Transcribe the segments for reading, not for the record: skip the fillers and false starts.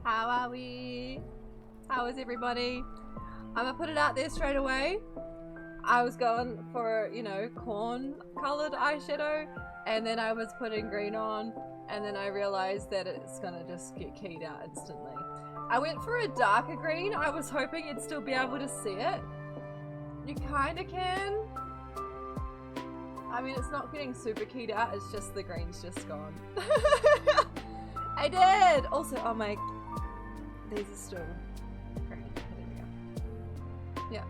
How are we? How is everybody? I'm gonna put it out there straight away. I was going for, you know, corn colored eyeshadow, and then I was putting green on, and then I realized that it's gonna just get keyed out instantly. I went for a darker green. I was hoping you'd still be able to see it. You kinda can. I mean, it's not getting super keyed out, it's just the green's just gone. I did! Also, oh my, these are still green. There we go. Yeah.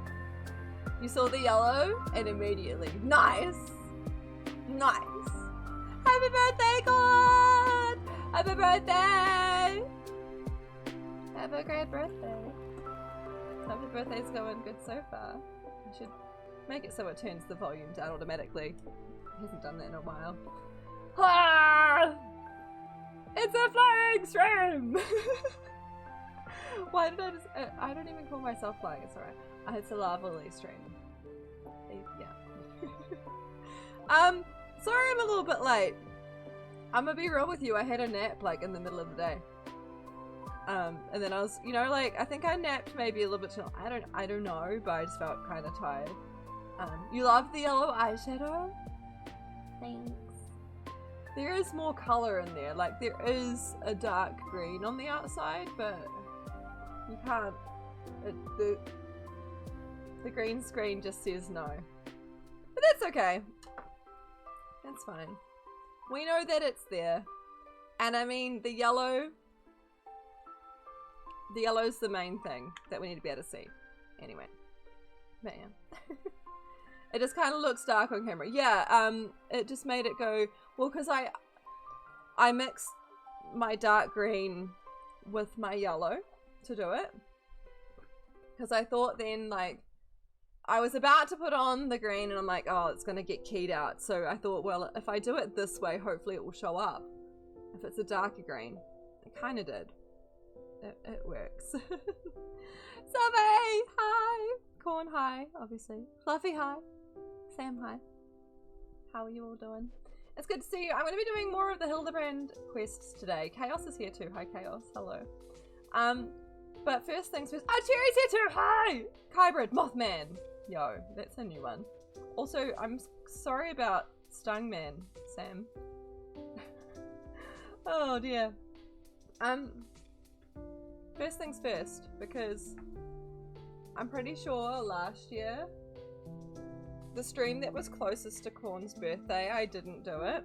You saw the yellow and immediately, nice! Nice! Happy birthday, God! Happy birthday! Have a great birthday. Hope your birthday's going good so far. I should make it so it turns the volume down automatically. It hasn't done that in a while. Ah! It's a flying stream! Why did I just... I don't even call myself flying, it's alright. It's a lovely stream. Yeah. Sorry I'm a little bit late. I'm gonna be real with you, I had a nap like in the middle of the day. And then I was, you know, like, I think I napped maybe a little bit too long. I don't know, but I just felt kind of tired. You love the yellow eyeshadow? Thanks. There is more color in there. Like, there is a dark green on the outside, but you can't. The green screen just says no. But that's okay. That's fine. We know that it's there. And I mean, the yellow's the main thing that we need to be able to see. Anyway. But yeah. It just kind of looks dark on camera. Yeah, it just made it go, well, because I mixed my dark green with my yellow to do it. Because I thought then, like, I was about to put on the green and I'm like, oh, it's going to get keyed out. So I thought, well, if I do it this way, hopefully it will show up. If it's a darker green. It kind of did. It works. Survey! Hi! Corn, hi, obviously. Fluffy, hi. Sam, hi. How are you all doing? It's good to see you. I'm going to be doing more of the Hildibrand quests today. Chaos is here too. Hi, Chaos. Hello. But first things first. Oh, Cherry's here too. Hi! Kybrid, Mothman. Yo, that's a new one. Also, I'm sorry about Stungman, Sam. Oh dear. First things first, because I'm pretty sure last year the stream that was closest to Corn's birthday, I didn't do it.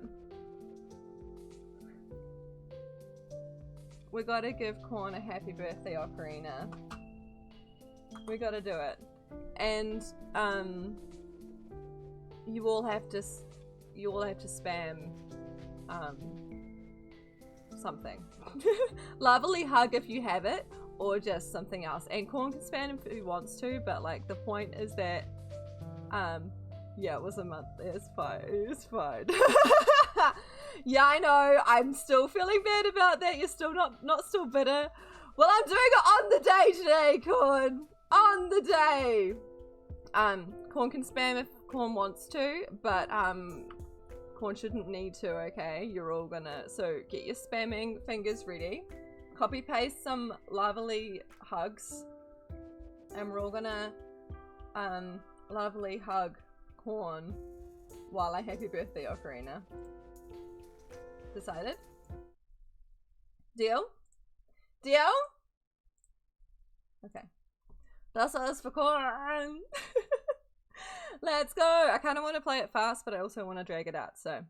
We gotta give Corn a happy birthday ocarina. We gotta do it. And you all have to spam something. Lovely hug if you have it, or just something else. And Corn can spam if he wants to, but like the point is that yeah, it was a month. It's fine. It's fine. Yeah, I know. I'm still feeling bad about that. You're still not still bitter. Well, I'm doing it on the day today, Corn. On the day. Corn can spam if Corn wants to, but Corn shouldn't need to, okay? You're all gonna, so get your spamming fingers ready. Copy paste some lovely hugs. And we're all gonna lovely hug Corn while I happy birthday ocarina. Decided? Deal? Deal? Okay. That's us for Corn. Let's go. I kind of want to play it fast, but I also want to drag it out, so.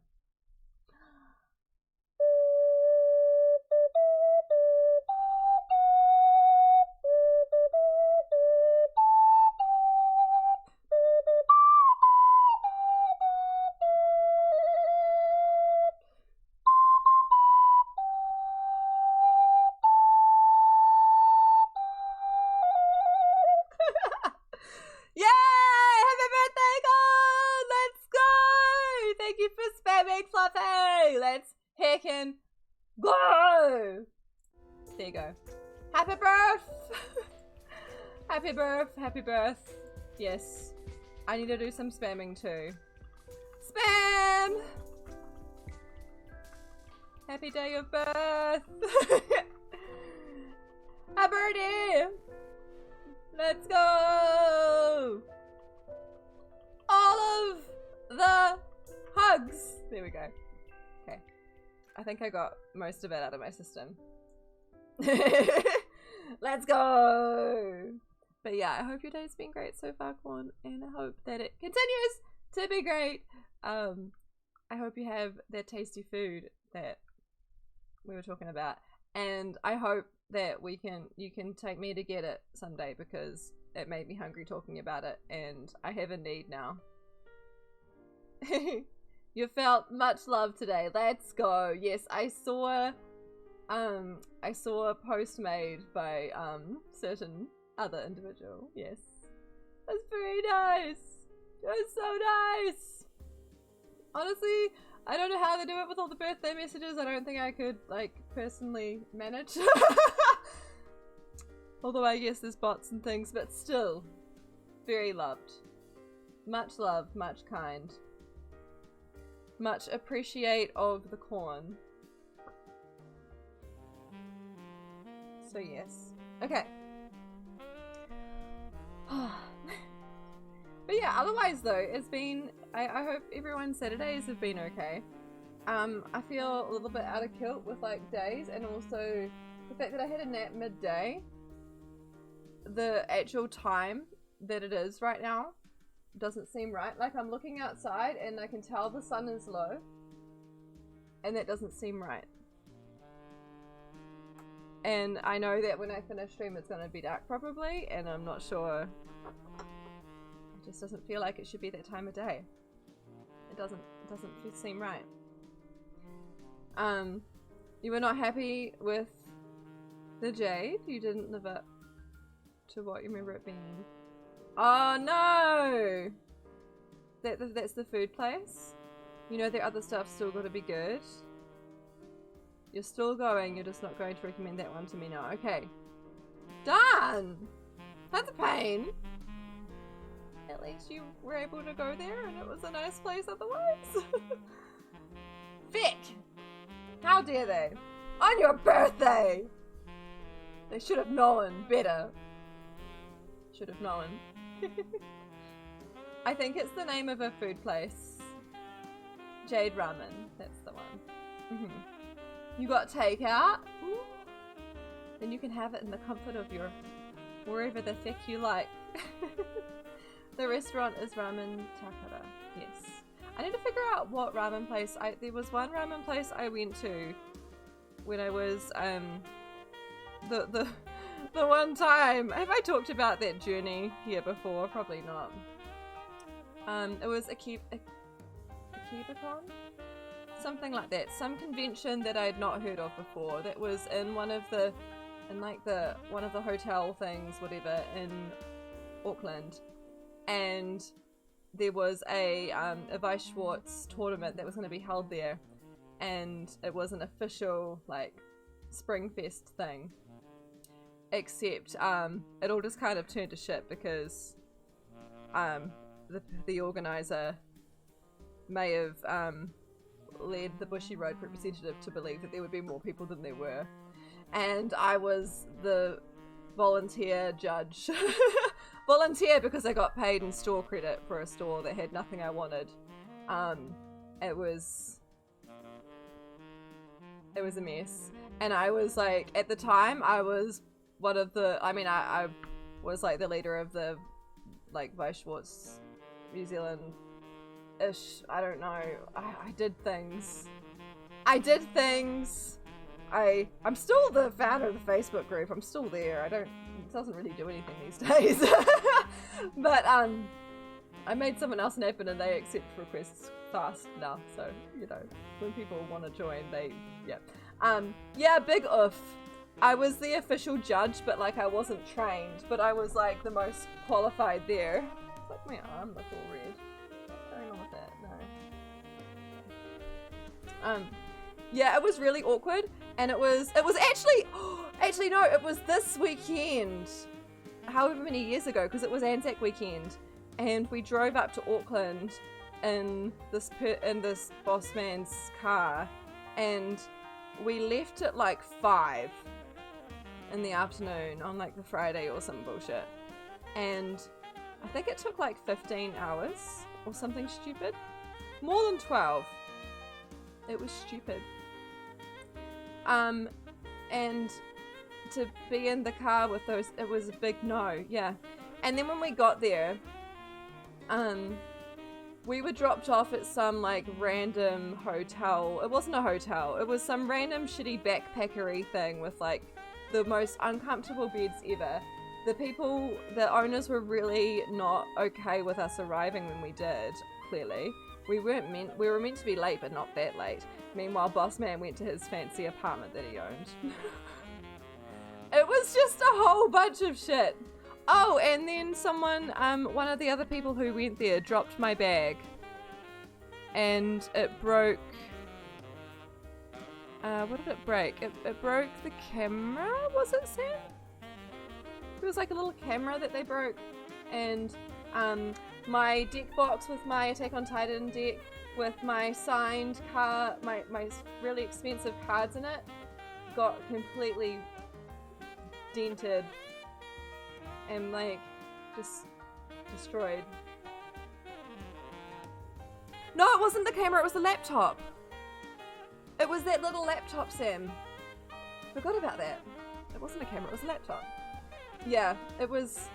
Go! There you go. Happy birth! Happy birth, happy birth. Yes. I need to do some spamming too. Spam! Happy day of birth! Yeah, birdie! Let's go! All of the hugs! There we go. Okay. I think I got most of it out of my system. Let's go! But yeah, I hope your day's been great so far, Corn, and I hope that it continues to be great. I hope you have that tasty food that we were talking about, and I hope that you can take me to get it someday, because it made me hungry talking about it, and I have a need now. You felt much love today. Let's go. Yes, I saw a post made by certain other individual. Yes, that's very nice. That's so nice. Honestly, I don't know how they do it with all the birthday messages. I don't think I could, like, personally manage. Although I guess there's bots and things, but still, very loved. Much love, much kind. Much appreciate of the corn. So yes. Okay. But yeah, otherwise though, it's been, I hope everyone's Saturdays have been okay. I feel a little bit out of kilt with like days, and also the fact that I had a nap midday. The actual time that it is right now doesn't seem right. Like, I'm looking outside and I can tell the sun is low, and that doesn't seem right. And I know that when I finish stream it's gonna be dark probably, and I'm not sure. It just doesn't feel like it should be that time of day. It doesn't seem right. You were not happy with the jade? You didn't live up to what you remember it being? Oh no! That's the food place? You know, the other stuff's still gotta be good. You're still going, you're just not going to recommend that one to me now. Okay. Done! That's a pain. At least you were able to go there and it was a nice place otherwise. Vic! How dare they? On your birthday! They should have known better. Should have known. I think it's the name of a food place. Jade Ramen. That's the one. You got takeout? Ooh. Then you can have it in the comfort of your wherever the feck you like. The restaurant is Ramen Takara. Yes. I need to figure out what ramen place there was one ramen place I went to when I was the one time. Have I talked about that journey here before? Probably not. It was Akibacon? Something like that. Some convention that I'd not heard of before. That was in one of the hotel things, whatever, in Auckland. And there was a Vice Schwartz tournament that was going to be held there, and it was an official like Springfest thing, except it all just kind of turned to shit because the organizer may have led the Bushy Road representative to believe that there would be more people than there were, and I was the volunteer judge. Volunteer because I got paid in store credit for a store that had nothing I wanted. It was a mess. And I was like, at the time, I was one of the, I was like the leader of the, like, Vice Schwartz New Zealand-ish, I don't know. I did things. I'm still the founder of the Facebook group. I'm still there. It doesn't really do anything these days. But I made someone else an admin and they accept requests fast now. So, you know, when people want to join, yeah, big oof. I was the official judge, but like I wasn't trained, but I was like the most qualified there. It's like my arm looks all red. What's going on with that? No. Yeah, it was really awkward, and it was actually no, it was this weekend, however many years ago, because it was Anzac weekend, and we drove up to Auckland in this boss man's car, and we left at like 5, in the afternoon on like the Friday or some bullshit. And I think it took like 15 hours or something stupid. More than 12. It was stupid. And to be in the car with those, it was a big no, yeah. And then when we got there, we were dropped off at some like random hotel. It wasn't a hotel, it was some random shitty backpackery thing with like the most uncomfortable beds ever. The owners were really not okay with us arriving when we did, clearly. We were meant to be late, but not that late. Meanwhile, boss man went to his fancy apartment that he owned. It was just a whole bunch of shit. Oh, and then someone, one of the other people who went there dropped my bag. And it broke... what did it break? It broke the camera, was it, Sam? It was like a little camera that they broke. And my deck box with my Attack on Titan deck with my signed card, my really expensive cards in it, got completely dented and like just destroyed. No, it wasn't the camera, it was the laptop. It was that little laptop, Sam. Forgot about that. It wasn't a camera, it was a laptop. Yeah, it was.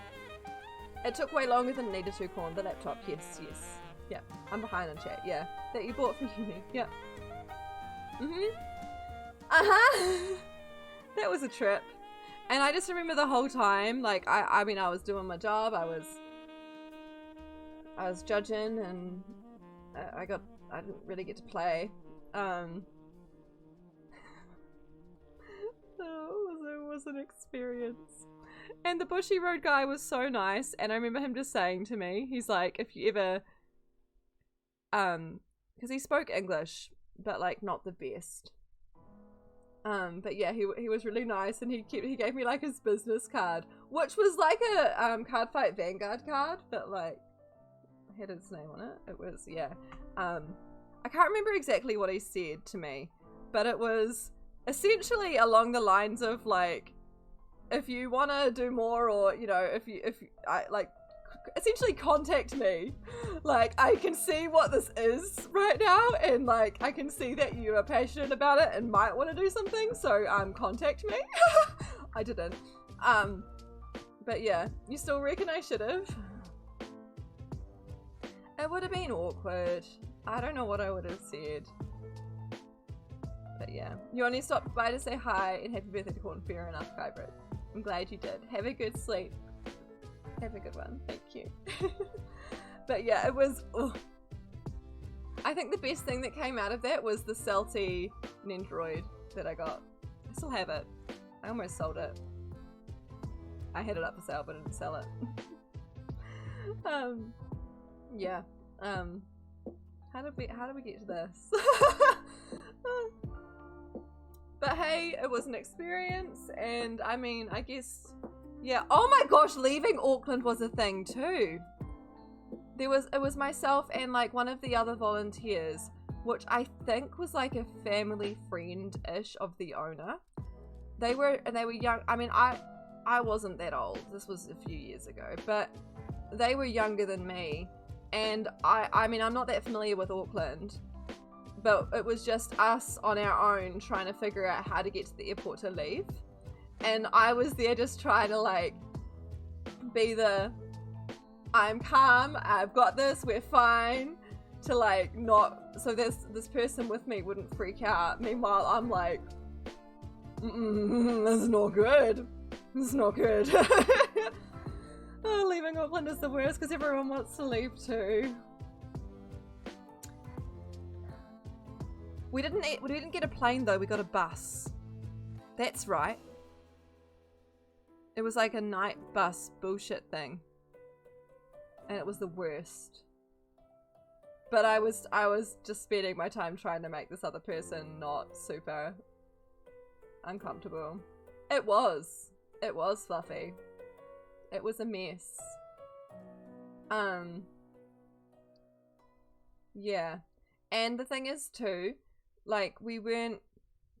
It took way longer than it needed to, Corn. The laptop, yes. Yeah, I'm behind on chat, yeah. That you bought for uni, yeah. That was a trip. And I just remember the whole time, like, I mean, I was doing my job, I was judging, and I didn't really get to play. It was an experience. And the Bushy Road guy was so nice, and I remember him just saying to me, he's like, if you ever, because he spoke English, but like not the best. But yeah, he was really nice, and he gave me like his business card, which was like a Cardfight Vanguard card, but like had his name on it. It was, yeah. I can't remember exactly what he said to me, but it was essentially along the lines of like, if you want to do more, or you know, I like essentially contact me. Like, I can see what this is right now, and like I can see that you are passionate about it and might want to do something, so contact me. I didn't, but yeah, you still reckon I should have? It would have been awkward. I don't know what I would have said, but yeah, you only stopped by to say hi and happy birthday to Corn. Fair enough, Hybrid. I'm glad you did. Have a good sleep. Have a good one. Thank you. But yeah, it was... Ugh. I think the best thing that came out of that was the Celty Nendroid that I got. I still have it. I almost sold it. I had it up for sale, but I didn't sell it. Yeah. How did we get to this? But hey, it was an experience, and I mean, I guess, yeah. Oh my gosh, leaving Auckland was a thing too. It was myself and like one of the other volunteers, which I think was like a family friend-ish of the owner. They were young. I mean, I wasn't that old. This was a few years ago, but they were younger than me, and I mean, I'm not that familiar with Auckland. But it was just us on our own trying to figure out how to get to the airport to leave. And I was there just trying to like be the, I'm calm, I've got this, we're fine, to like not, so this person with me wouldn't freak out. Meanwhile, I'm like, this is not good. This is not good. Oh, leaving Auckland is the worst because everyone wants to leave too. We didn't get a plane though, we got a bus. That's right. It was like a night bus bullshit thing. And it was the worst. But I was just spending my time trying to make this other person not super uncomfortable. It was fluffy. It was a mess. Yeah. And the thing is too, like, we weren't,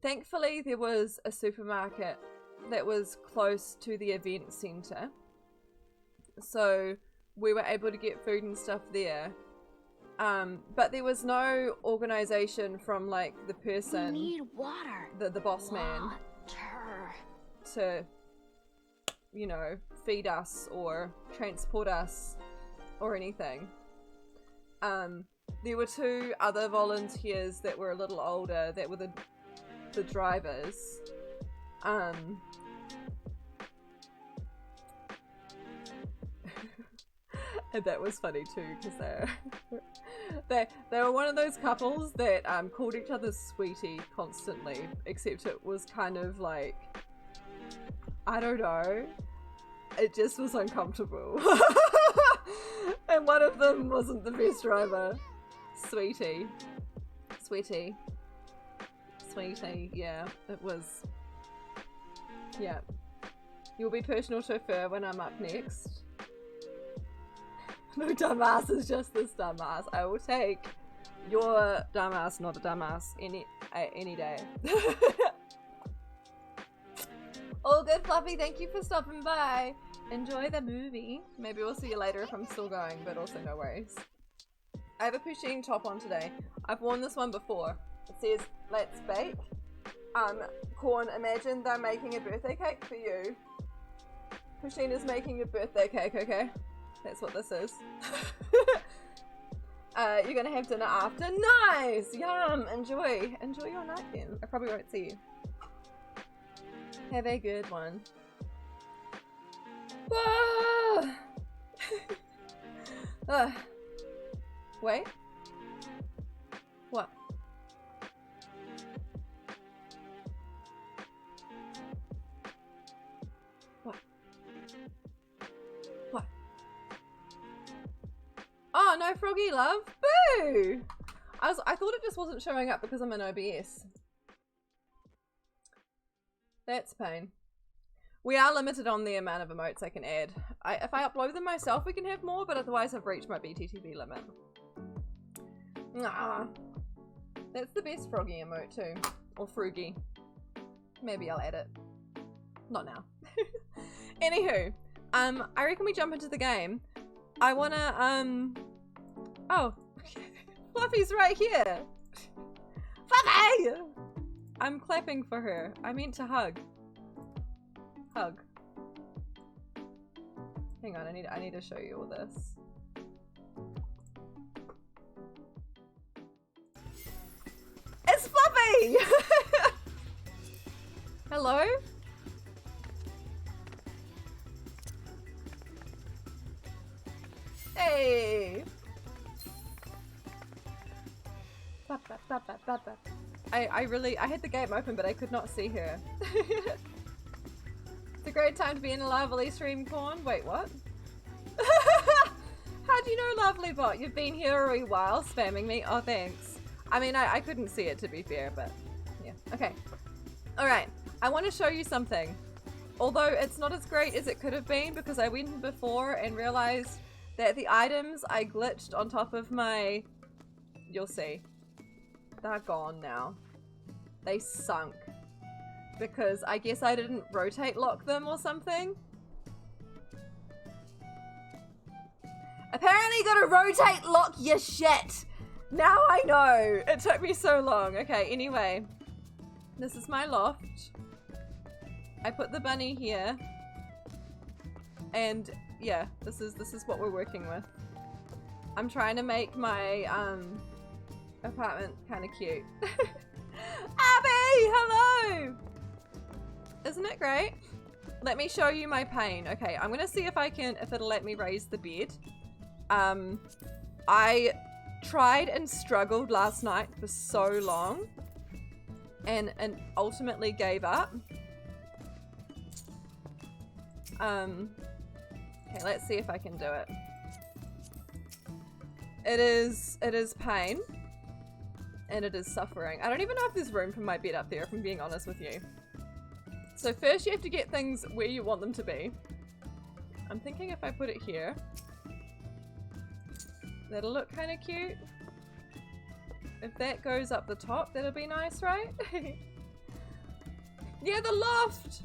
thankfully there was a supermarket that was close to the event center. So we were able to get food and stuff there. But there was no organization from like the person, We need water. the boss man, to, you know, feed us or transport us or anything. There were 2 other volunteers that were a little older that were the drivers. And that was funny too, because they were one of those couples that called each other sweetie constantly, except it was kind of like, I don't know, it just was uncomfortable. And one of them wasn't the best driver. Sweetie, yeah, it was, yeah. You'll be personal chauffeur when I'm up next. No dumbass is just this dumbass. I will take your dumbass, not a dumbass, any day. All good, Fluffy. Thank you for stopping by. Enjoy the movie. Maybe we'll see you later if I'm still going, but also no worries. I have a poutine top on today. I've worn this one before. It says, let's bake. Corn, imagine they're making a birthday cake for you. Poutine is making a birthday cake, okay? That's what this is. You're gonna have dinner after. Nice! Yum! Enjoy your night then. I probably won't see you. Have a good one. Wait. What? What? Oh, no Froggy love. Boo! I thought it just wasn't showing up because I'm in OBS. That's pain. We are limited on the amount of emotes I can add. If I upload them myself, we can have more, but otherwise I've reached my BTTB limit. Nah. That's the best Froggy emote too. Or Froogie. Maybe I'll add it. Not now. Anywho, I reckon we jump into the game. I wanna, oh. Fluffy's right here. Fluffy! I'm clapping for her. I meant to hug. Hug. Hang on, I need to show you all this. It's Fluffy! Hello? Hey! I had the game open, but I could not see her. It's a great time to be in a Lovely stream, Corn. Wait, what? How do you know, Lovely Bot? You've been here a wee while spamming me. Oh, thanks. I mean, I couldn't see it, to be fair, but yeah. Okay. Alright. I want to show you something. Although it's not as great as it could have been, because I went in before and realized that the items I glitched on top of my... You'll see. They're gone now. They sunk. Because I guess I didn't rotate lock them or something. Apparently you gotta rotate lock your shit. Now I know. It took me so long. Okay, anyway. This is my loft. I put the bunny here. And yeah, this is what we're working with. I'm trying to make my apartment kind of cute. Abby, hello! Isn't it great? Let me show you my pain. Okay, I'm gonna see if it'll let me raise the bed. I tried and struggled last night for so long and ultimately gave up. Okay, let's see if I can do it. It is pain. And it is suffering. I don't even know if there's room for my bed up there, if I'm being honest with you. So first you have to get things where you want them to be. I'm thinking if I put it here, that'll look kind of cute. If that goes up the top, that'll be nice, right? Yeah, the loft!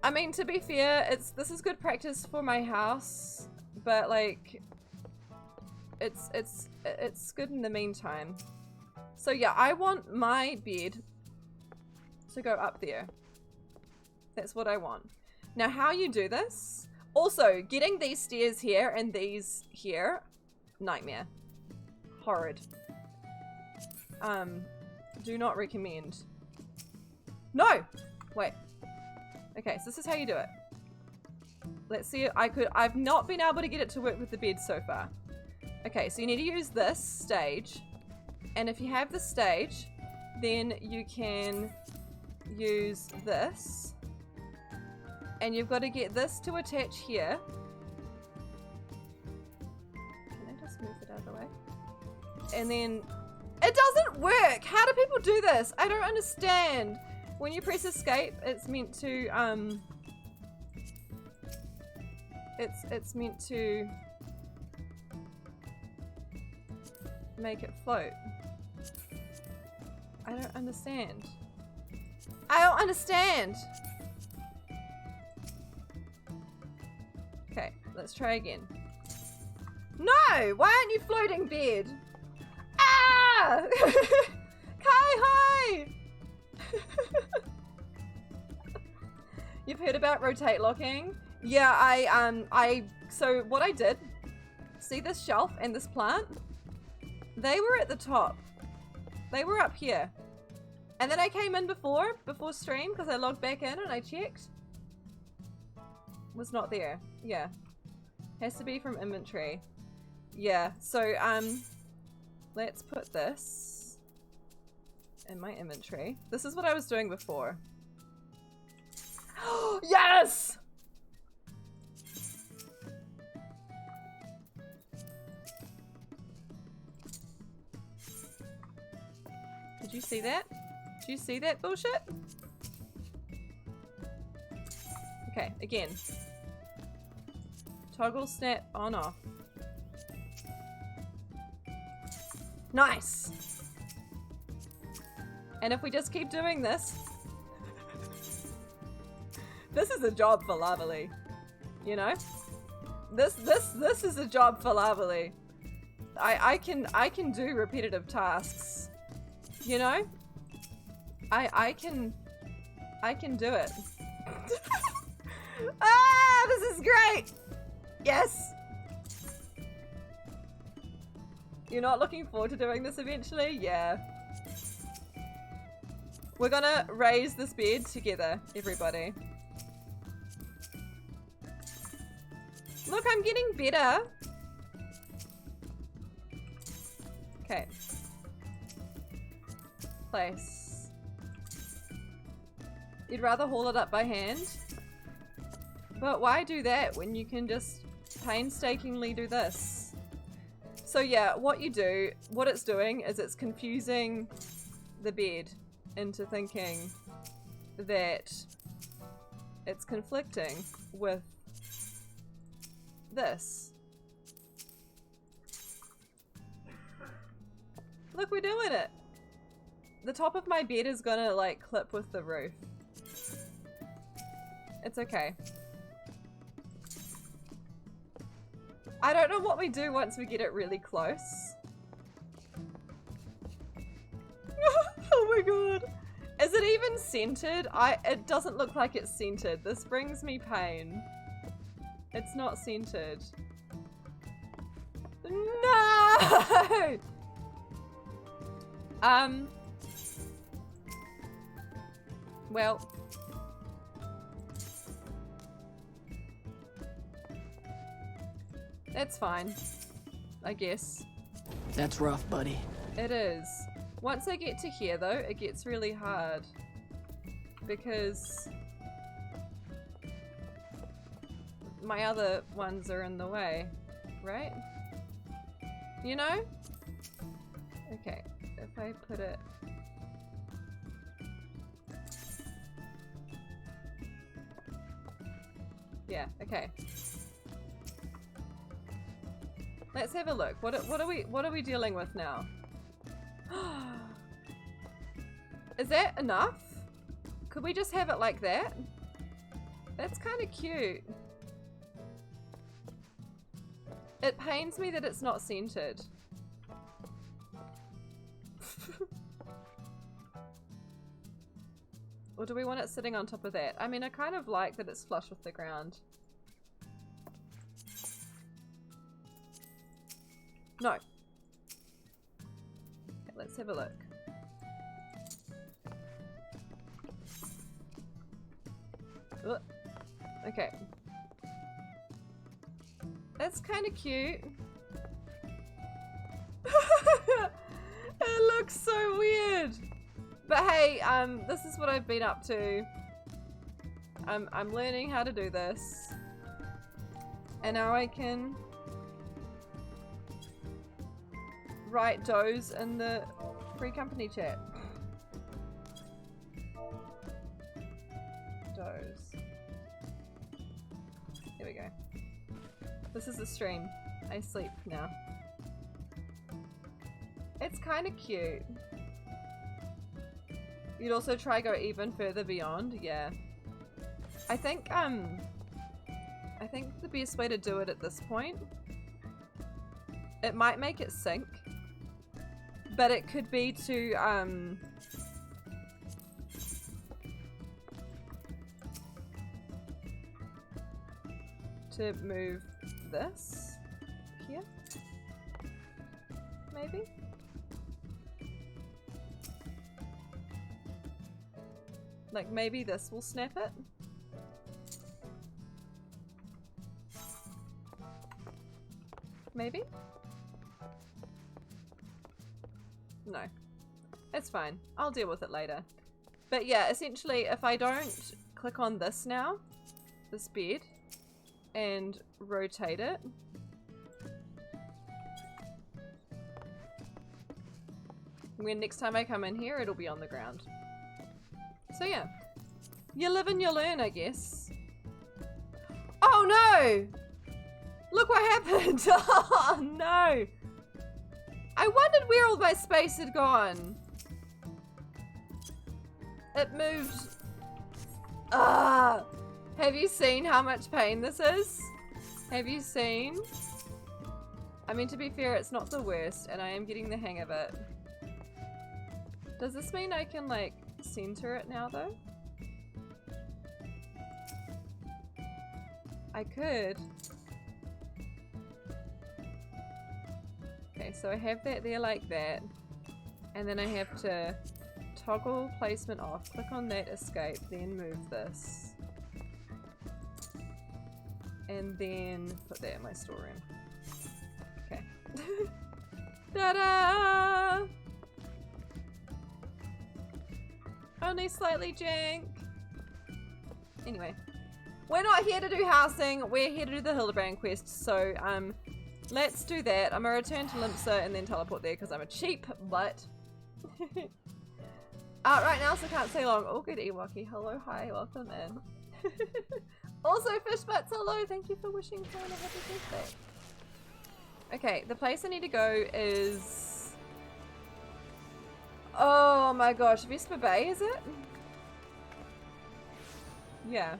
I mean, to be fair, this is good practice for my house, but like, it's good in the meantime. So yeah, I want my bed to go up there. That's what I want. Now, how you do this? Also, getting these stairs here and these here, nightmare. Horrid. Do not recommend. No! Wait. Okay, so this is how you do it. Let's see, I've not been able to get it to work with the bed so far. Okay, so you need to use this stage. And if you have the stage, then you can use this. And you've got to get this to attach here. Can I just move it out of the way? And then it doesn't work! How do people do this? I don't understand. When you press escape, it's meant to it's meant to make it float. I don't understand. I don't understand. Okay, let's try again. No! Why aren't you floating, bed? Ah! Hi! You've heard about rotate locking? Yeah, so what I did, see this shelf and this plant? They were at the top. They were up here. And then I came in before stream because I logged back in and I checked. Was not there. Yeah. Has to be from inventory. Yeah, so let's put this in my inventory. This is what I was doing before. Yes! Did you see that? Did you see that bullshit? Okay, again. Toggle snap on off. Nice! And if we just keep doing this, this is a job for Lavely. You know? This is a job for Lavely. I can do repetitive tasks. You know? I can do it. Ah, this is great! Yes! You're not looking forward to doing this eventually? Yeah. We're gonna raise this bed together, everybody. Look, I'm getting better. Okay. Place. You'd rather haul it up by hand? But why do that when you can just painstakingly do this? So yeah, what you do, what it's doing is it's confusing the bed into thinking that it's conflicting with this. Look, we're doing it. The top of my bed is gonna like clip with the roof. It's okay. I don't know what we do once we get it really close. Oh my god. Is it even centered? It doesn't look like it's centered. This brings me pain. It's not centered. No! Well. It's fine, I guess. That's rough, buddy. It is. Once I get to here, though, it gets really hard. Because my other ones are in the way, right? You know? Okay, if I put it... Yeah, okay. Let's have a look. What are we dealing with now? Is that enough? Could we just have it like that? That's kind of cute. It pains me that it's not centered. Or do we want it sitting on top of that? I mean, I kind of like that it's flush with the ground. No. Okay, let's have a look. Ugh. Okay. That's kind of cute. It looks so weird. But hey, this is what I've been up to. I'm learning how to do this. And now I can write does in the free company chat. Does. Here we go. This is the stream. I sleep now. It's kind of cute. You'd also try go even further beyond, yeah. I think the best way to do it at this point, it might make it sink, but it could be to move this here, maybe. Like, maybe this will snap it. Maybe? No. It's fine. I'll deal with it later. But yeah, essentially, if I don't click on this now, this bed, and rotate it, when next time I come in here, it'll be on the ground. So yeah, you live and you learn, I guess. Oh no! Look what happened! Oh no! I wondered where all my space had gone. It moved. Ah! Have you seen how much pain this is? Have you seen? I mean, to be fair, it's not the worst, and I am getting the hang of it. Does this mean I can, like, center it now though? I could. Okay, so I have that there like that, and then I have to toggle placement off, click on that escape, then move this, and then put that in my storeroom. Okay. Ta-da! Only slightly jank. Anyway, we're not here to do housing, we're here to do the Hildibrand quest, so let's do that. I'm gonna return to Limsa and then teleport there because I'm a cheap butt. Right now, so can't say long. Oh, good Ewaki. Hello, hi, welcome in. Also, Fish Butts, hello, thank you for wishing someone a happy birthday. Okay, the place I need to go is... Oh my gosh, Vespa Bay, is it? Yeah.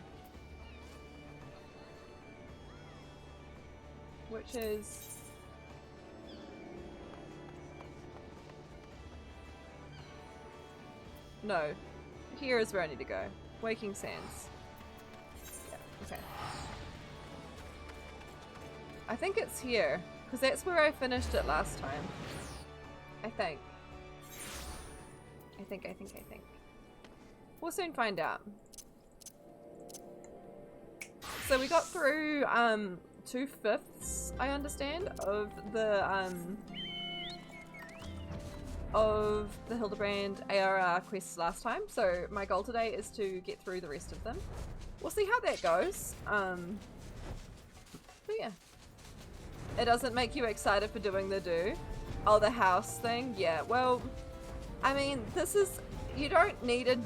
Which is... No. Here is where I need to go. Waking Sands. Yeah, okay. I think it's here, because that's where I finished it last time. I think. I think. We'll soon find out. So we got through 2/5, I understand, of the Hildibrand ARR quests last time. So my goal today is to get through the rest of them. We'll see how that goes. But yeah. It doesn't make you excited for doing the do. Oh, the house thing? Yeah, well, I mean, this is, you don't need to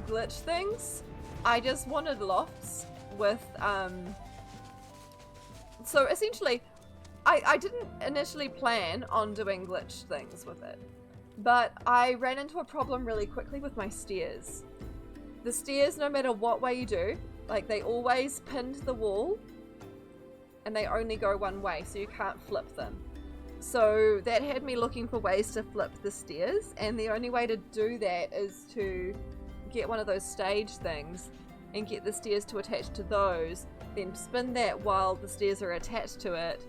glitch things. I just wanted lofts with, so essentially, I didn't initially plan on doing glitch things with it, but I ran into a problem really quickly with my stairs. The stairs, no matter what way you do, Like, they always pinned the wall, and they only go one way, so you can't flip them. So that had me looking for ways to flip the stairs, and the only way to do that is to get one of those stage things and get the stairs to attach to those, then spin that while the stairs are attached to it,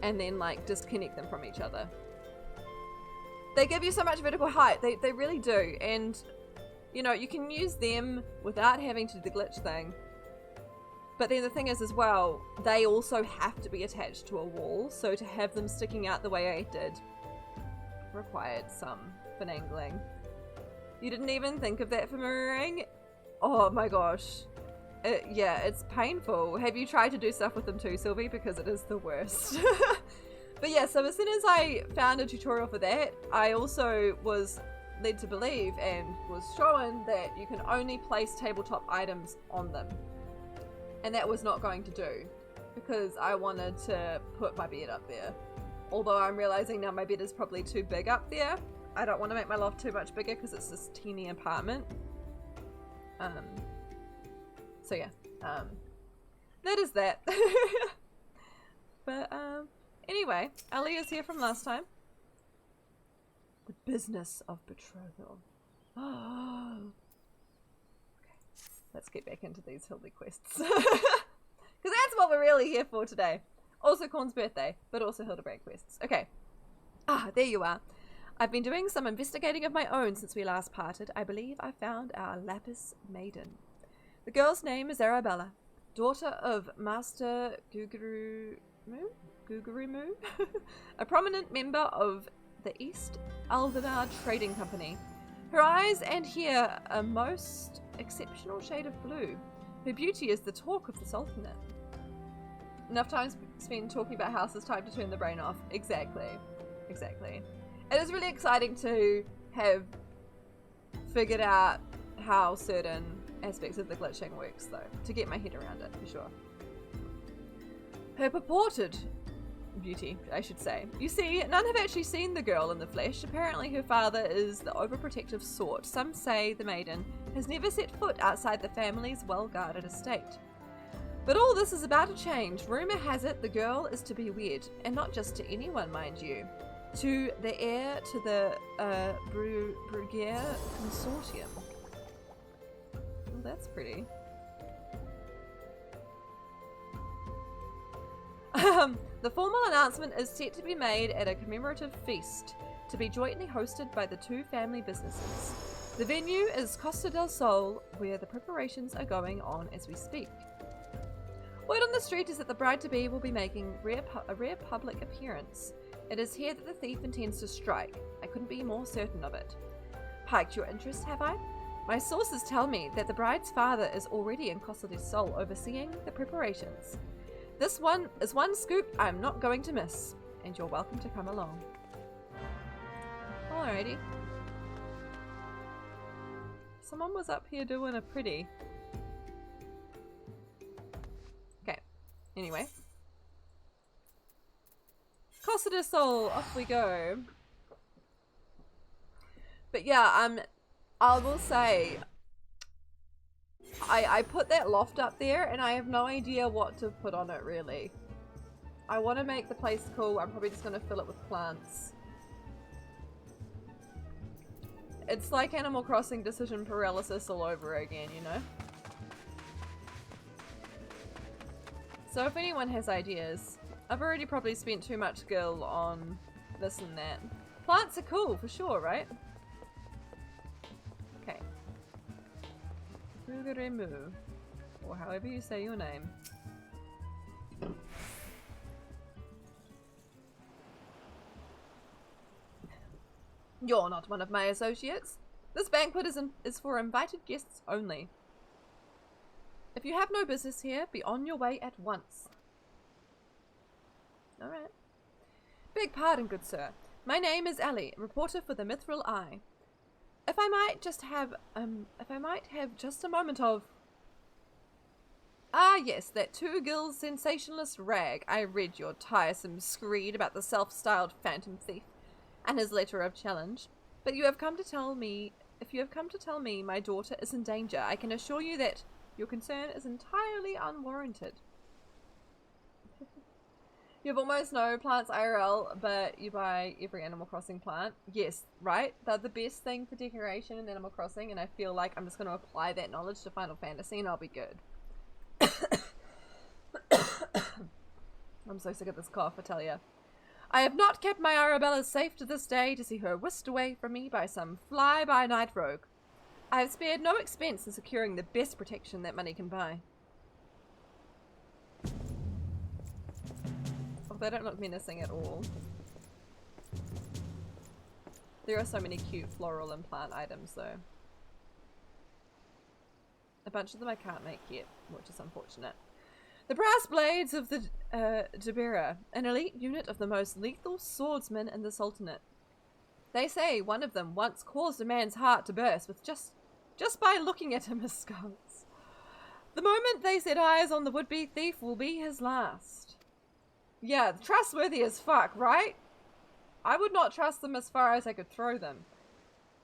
and then like disconnect them from each other. They give you so much vertical height, they really do, and you know, you can use them without having to do the glitch thing. But then the thing is as well, they also have to be attached to a wall, so to have them sticking out the way I did required some finagling. You didn't even think of that for mirroring? Oh my gosh. Yeah, it's painful. Have you tried to do stuff with them too, Sylvie? Because it is the worst. But yeah, so as soon as I found a tutorial for that, I also was led to believe and was shown that you can only place tabletop items on them. And that was not going to do, because I wanted to put my bed up there. Although I'm realizing now my bed is probably too big up there. I don't want to make my loft too much bigger because it's this teeny apartment. So yeah, that is that. But anyway, Ellie is here from last time. The business of betrothal. Oh. Let's get back into these Hildy quests. Because that's what we're really here for today. Also Corn's birthday, but also Hildibrand quests. Okay. Ah, there you are. I've been doing some investigating of my own since we last parted. I believe I found our Lapis Maiden. The girl's name is Arabella, daughter of Master Gugurumu, a prominent member of the East Aldenar Trading Company. Her eyes and hair are most exceptional shade of blue. Her beauty is the talk of the Sultanate. Enough time spent talking about houses, time to turn the brain off. Exactly. Exactly. It is really exciting to have figured out how certain aspects of the glitching works, though, to get my head around it, for sure. Her purported beauty, I should say. You see, none have actually seen the girl in the flesh. Apparently her father is the overprotective sort. Some say the maiden has never set foot outside the family's well-guarded estate. But all this is about to change. Rumour has it the girl is to be wed, and not just to anyone, mind you. To the heir to the Brugier Consortium. Well, that's pretty. The formal announcement is set to be made at a commemorative feast to be jointly hosted by the two family businesses. The venue is Costa del Sol, where the preparations are going on as we speak. Word on the street is that the bride-to-be will be making a rare public appearance. It is here that the thief intends to strike. I couldn't be more certain of it. Piqued your interest, have I? My sources tell me that the bride's father is already in Costa del Sol overseeing the preparations. This one is one scoop I'm not going to miss, and you're welcome to come along. Alrighty. Someone was up here doing a pretty. Okay, anyway. Costa del Sol, off we go. But yeah, I will say, I put that loft up there and I have no idea what to put on it, really. I want to make the place cool. I'm probably just going to fill it with plants. It's like Animal Crossing decision paralysis all over again, you know? So if anyone has ideas, I've already probably spent too much skill on this and that. Plants are cool, for sure, right? Okay. Rugeremu, or however you say your name. You're not one of my associates. This banquet is for invited guests only. If you have no business here, be on your way at once. Alright. Beg pardon, good sir. My name is Ali, reporter for the Mithril Eye. If I might have just a moment of... Ah, yes, that two-gills sensationalist rag. I read your tiresome screed about the self-styled phantom thief and his letter of challenge. But if you have come to tell me my daughter is in danger, I can assure you that Your concern is entirely unwarranted. You have almost no plants IRL, but you buy every Animal Crossing plant. Yes, right? They're the best thing for decoration in Animal Crossing, and I feel like I'm just going to apply that knowledge to Final Fantasy and I'll be good. I'm so sick of this cough, I tell ya. I have not kept my Arabella safe to this day to see her whisked away from me by some fly-by-night rogue. I have spared no expense in securing the best protection that money can buy. Oh, they don't look menacing at all. There are so many cute floral and plant items though. A bunch of them I can't make yet, which is unfortunate. The brass blades of the Jabira, an elite unit of the most lethal swordsmen in the Sultanate. They say one of them once caused a man's heart to burst with just by looking at him askance. The moment they set eyes on the would-be thief will be his last. Yeah, trustworthy as fuck, right? I would not trust them as far as I could throw them.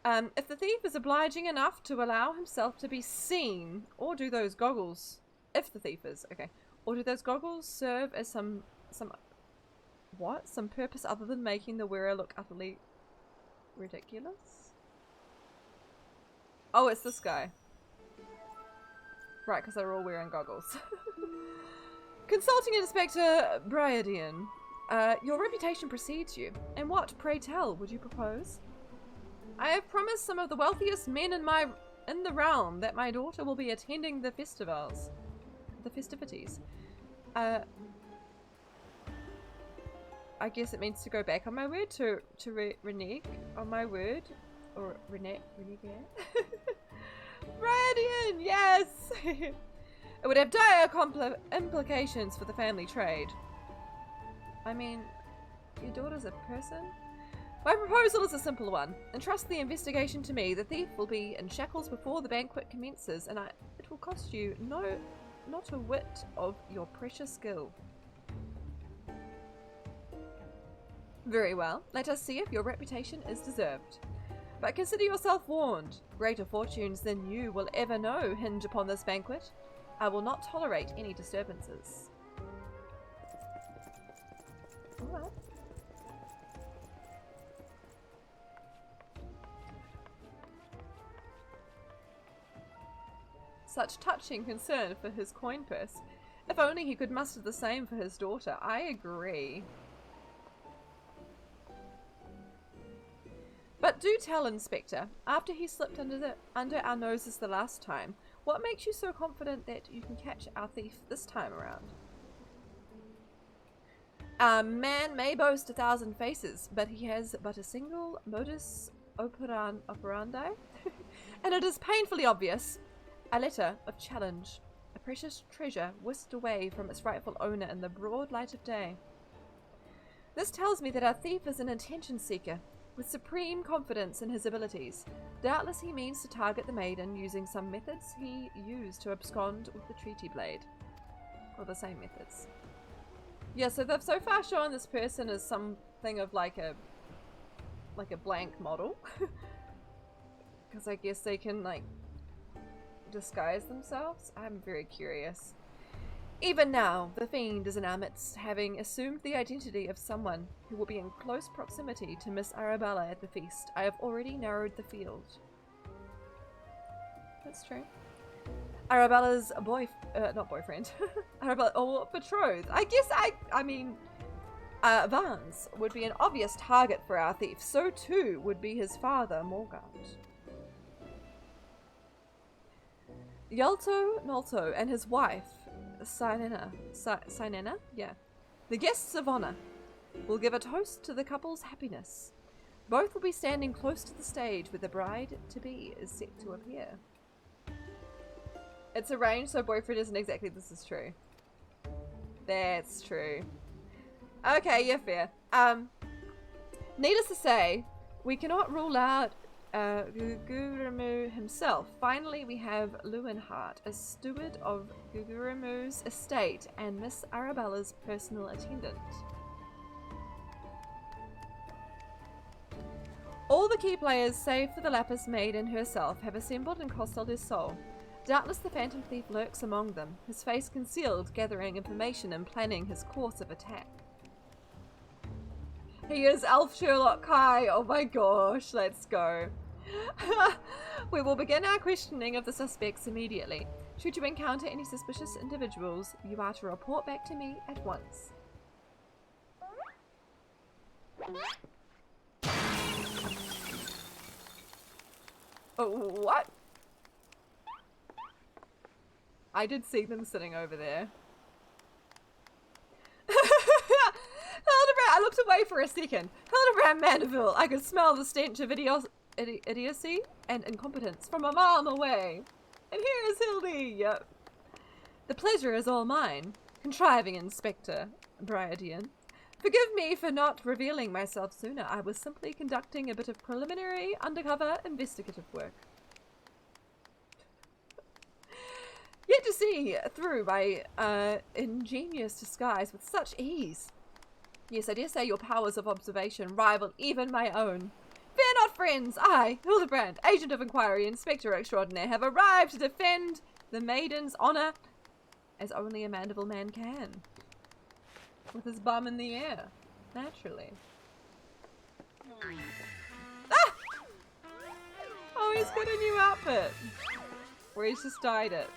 If the thief is obliging enough to allow himself to be seen, or do those goggles, if the thief is, okay, or do those goggles serve as some purpose other than making the wearer look utterly ridiculous? Oh, it's this guy. Right, because they're all wearing goggles. Consulting Inspector Bryadian, your reputation precedes you. And what, pray tell, would you propose? I have promised some of the wealthiest men in the realm that my daughter will be attending the festivities. I guess it means to go back on my word, to renege on my word, or renege. Bryadian, yes. It would have dire implications for the family trade. I mean, your daughter's a person? My proposal is a simple one. Entrust the investigation to me. The thief will be in shackles before the banquet commences, and it will cost you not a whit of your precious skill. Very well. Let us see if your reputation is deserved. But consider yourself warned. Greater fortunes than you will ever know hinge upon this banquet. I will not tolerate any disturbances. Alright. Such touching concern for his coin purse. If only he could muster the same for his daughter. I agree. But do tell, Inspector, after he slipped under our noses the last time, what makes you so confident that you can catch our thief this time around? A man may boast 1,000 faces, but he has but a single modus operandi, and it is painfully obvious. A letter of challenge, a precious treasure whisked away from its rightful owner in the broad light of day. This tells me that our thief is an attention seeker, with supreme confidence in his abilities. Doubtless he means to target the maiden using some methods he used to abscond with the treaty blade. Or the same methods. Yeah, so they've so far shown this person as something of like a blank model. Because I guess they can like disguise themselves. I'm very curious. Even now, the fiend is in our midst, having assumed the identity of someone who will be in close proximity to Miss Arabella at the feast. I have already narrowed the field. That's true. Arabella's not boyfriend. Arabella, or betrothed. I guess I mean, Vance would be an obvious target for our thief. So too would be his father, Morgant. Yalto Nolto and his wife, Sinena? Yeah. The guests of honor will give a toast to the couple's happiness. Both will be standing close to the stage where the bride-to-be is set to appear. It's arranged so boyfriend isn't exactly this is true. That's true. Okay, yeah, fair. Needless to say, we cannot rule out Gugurimu himself. Finally, we have Lewinhart, a steward of Gugurimu's estate and Miss Arabella's personal attendant. All the key players, save for the Lapis maiden herself, have assembled in Costa del Sol. Doubtless the phantom thief lurks among them, his face concealed, gathering information and planning his course of attack. He is Elf Sherlock Kai. Oh my gosh, let's go. We will begin our questioning of the suspects immediately. Should you encounter any suspicious individuals, you are to report back to me at once. Oh, what? I did see them sitting over there. Hildibrand, I looked away for a second. Hildibrand Mandeville, I could smell the stench of idiocy and incompetence from a mile away. And here is Hildy. Yep. The pleasure is all mine. Contriving Inspector Briadian. Forgive me for not revealing myself sooner. I was simply conducting a bit of preliminary, undercover, investigative work. Yet to see through my ingenious disguise with such ease. Yes, I dare say your powers of observation rival even my own. Fear not, friends. I, Hildibrand, Agent of Inquiry, Inspector Extraordinaire, have arrived to defend the maiden's honour as only a Mandeville man can. With his bum in the air. Naturally. Ah! Oh, he's got a new outfit. Or he's just dyed it.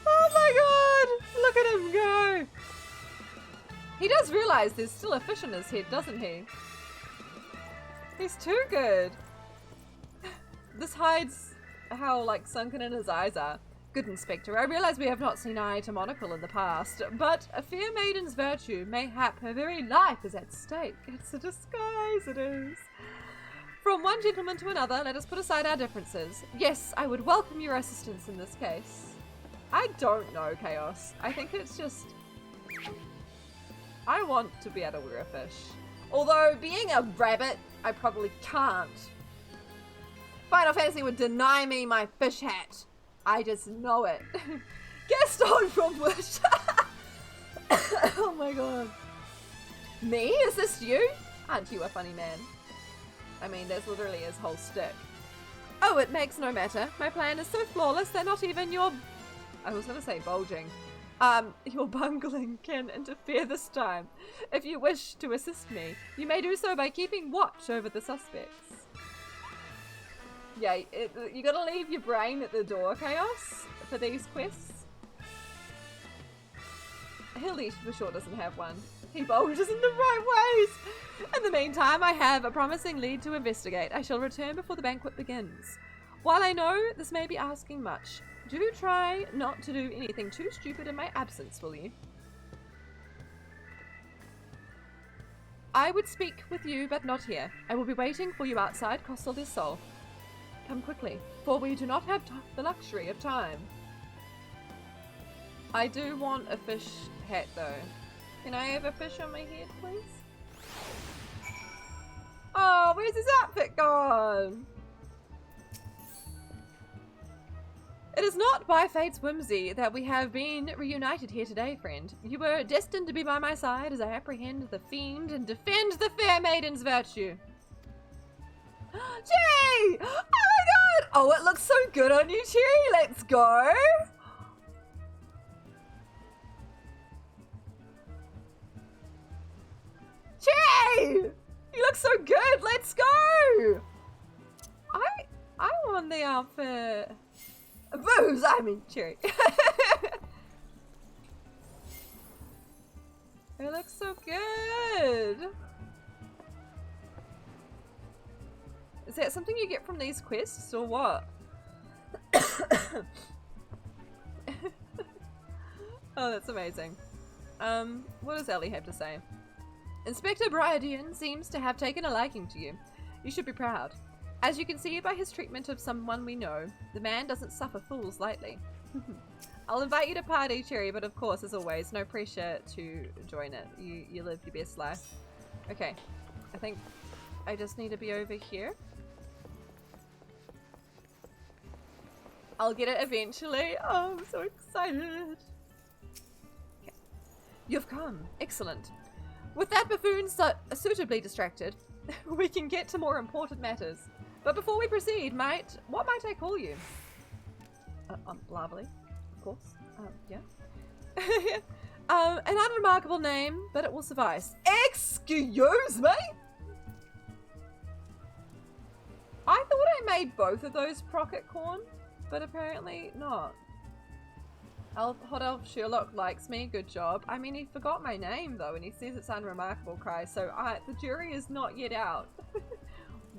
Oh my god! Look at him go! He does realise there's still a fish in his head, doesn't he? He's too good. This hides how, like, sunken in his eyes are. Good Inspector, I realise we have not seen eye to monocle in the past, but a fair maiden's virtue, mayhap her very life is at stake. It's a disguise, it is. From one gentleman to another, let us put aside our differences. Yes, I would welcome your assistance in this case. I don't know, Chaos. I think it's just... I want to be able to wear a fish. Although, being a rabbit, I probably can't. Final Fantasy would deny me my fish hat. I just know it. Gaston from Wish. Oh my god. Me? Is this you? Aren't you a funny man? I mean, that's literally his whole stick. Oh, it makes no matter. My plan is so flawless that not even your... I was gonna say bulging. Your bungling can interfere this time. If you wish to assist me, you may do so by keeping watch over the suspects. Yeah, you gotta leave your brain at the door, Chaos, for these quests. Hildy for sure doesn't have one. He bulges in the right ways. In the meantime, I have a promising lead to investigate. I shall return before the banquet begins. While I know this may be asking much, do try not to do anything too stupid in my absence, will you? I would speak with you, but not here. I will be waiting for you outside Costa del Sol. Come quickly, for we do not have the luxury of time. I do want a fish hat, though. Can I have a fish on my head, please? Oh, where's his outfit gone? It is not by fate's whimsy that we have been reunited here today, friend. You were destined to be by my side as I apprehend the fiend and defend the fair maiden's virtue. Cherry! Oh my god! Oh, it looks so good on you, Cherry! Let's go! Cherry! You look so good! Let's go! I want the outfit. Booze! I mean, Cherry. It looks so good! Is that something you get from these quests, or what? Oh, that's amazing. What does Ellie have to say? Inspector Briadian seems to have taken a liking to you. You should be proud. As you can see by his treatment of someone we know, the man doesn't suffer fools lightly. I'll invite you to party, Cherry, but of course, as always, no pressure to join it. You live your best life. Okay, I think I just need to be over here. I'll get it eventually. Oh, I'm so excited. Okay. You've come. Excellent. With that buffoon suitably distracted, we can get to more important matters. But before we proceed, what might I call you? Lovely, of course. Yeah. An unremarkable name, but it will suffice. Excuse me? I thought I made both of those Procket Corn, but apparently not. Hot Elf Sherlock likes me, good job. I mean, he forgot my name though, and he says it's unremarkable, Kai, so the jury is not yet out.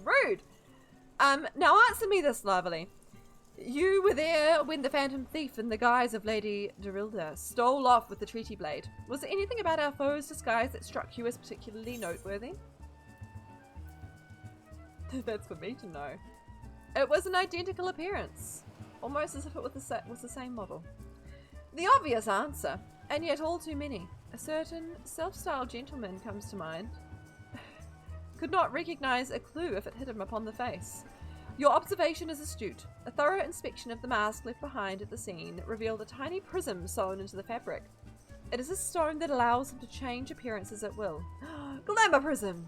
Rude! Now answer me this, Lovely. You were there when the Phantom Thief in the guise of Lady Dorilda stole off with the Treaty Blade. Was there anything about our foe's disguise that struck you as particularly noteworthy? That's for me to know. It was an identical appearance, almost as if it was the same model. The obvious answer, and yet all too many. A certain self-styled gentleman comes to mind. Could not recognize a clue if it hit him upon the face. Your observation is astute. A thorough inspection of the mask left behind at the scene revealed a tiny prism sewn into the fabric. It is a stone that allows him to change appearances at will. Glamour prism!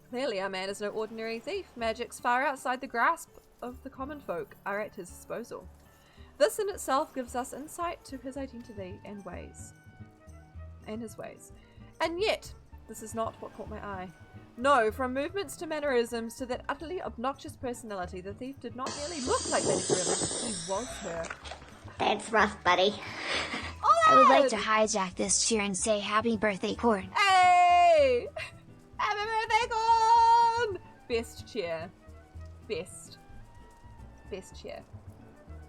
Clearly our man is no ordinary thief. Magics far outside the grasp of the common folk are at his disposal. This in itself gives us insight to his identity and ways. And yet, this is not what caught my eye. No, from movements to mannerisms to that utterly obnoxious personality, the thief did not merely look like Lady Dorilda, he was her. That's rough, buddy. I would like to hijack this cheer and say happy birthday, Corn. Hey! Happy birthday, Corn! Best cheer. Best cheer.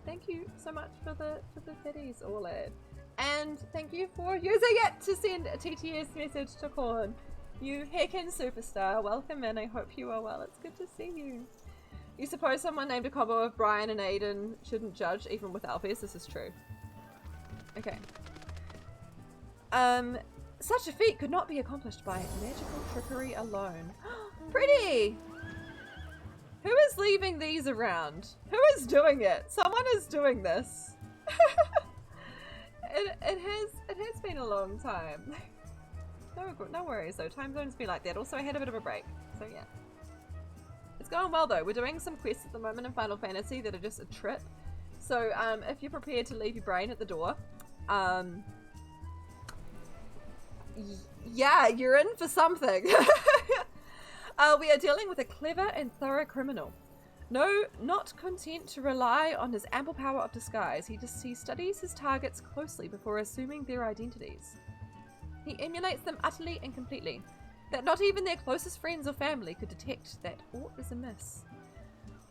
Thank you so much for the fitties, Orlad. And thank you for using it to send a TTS message to Corn. You heckin' superstar. Welcome in. I hope you are well. It's good to see you. You suppose someone named a combo of Brian and Aiden shouldn't judge even with Alphes? This is true. Okay. Such a feat could not be accomplished by magical trickery alone. Pretty! Who is leaving these around? Who is doing it? Someone is doing this. It has been a long time. No worries though, time zones be like that. Also I had a bit of a break, so yeah. It's going well though. We're doing some quests at the moment in Final Fantasy that are just a trip. So if you're prepared to leave your brain at the door, yeah, you're in for something. We are dealing with a clever and thorough criminal. No, not content to rely on his ample power of disguise, he studies his targets closely before assuming their identities. He emulates them utterly and completely, that not even their closest friends or family could detect that aught is amiss.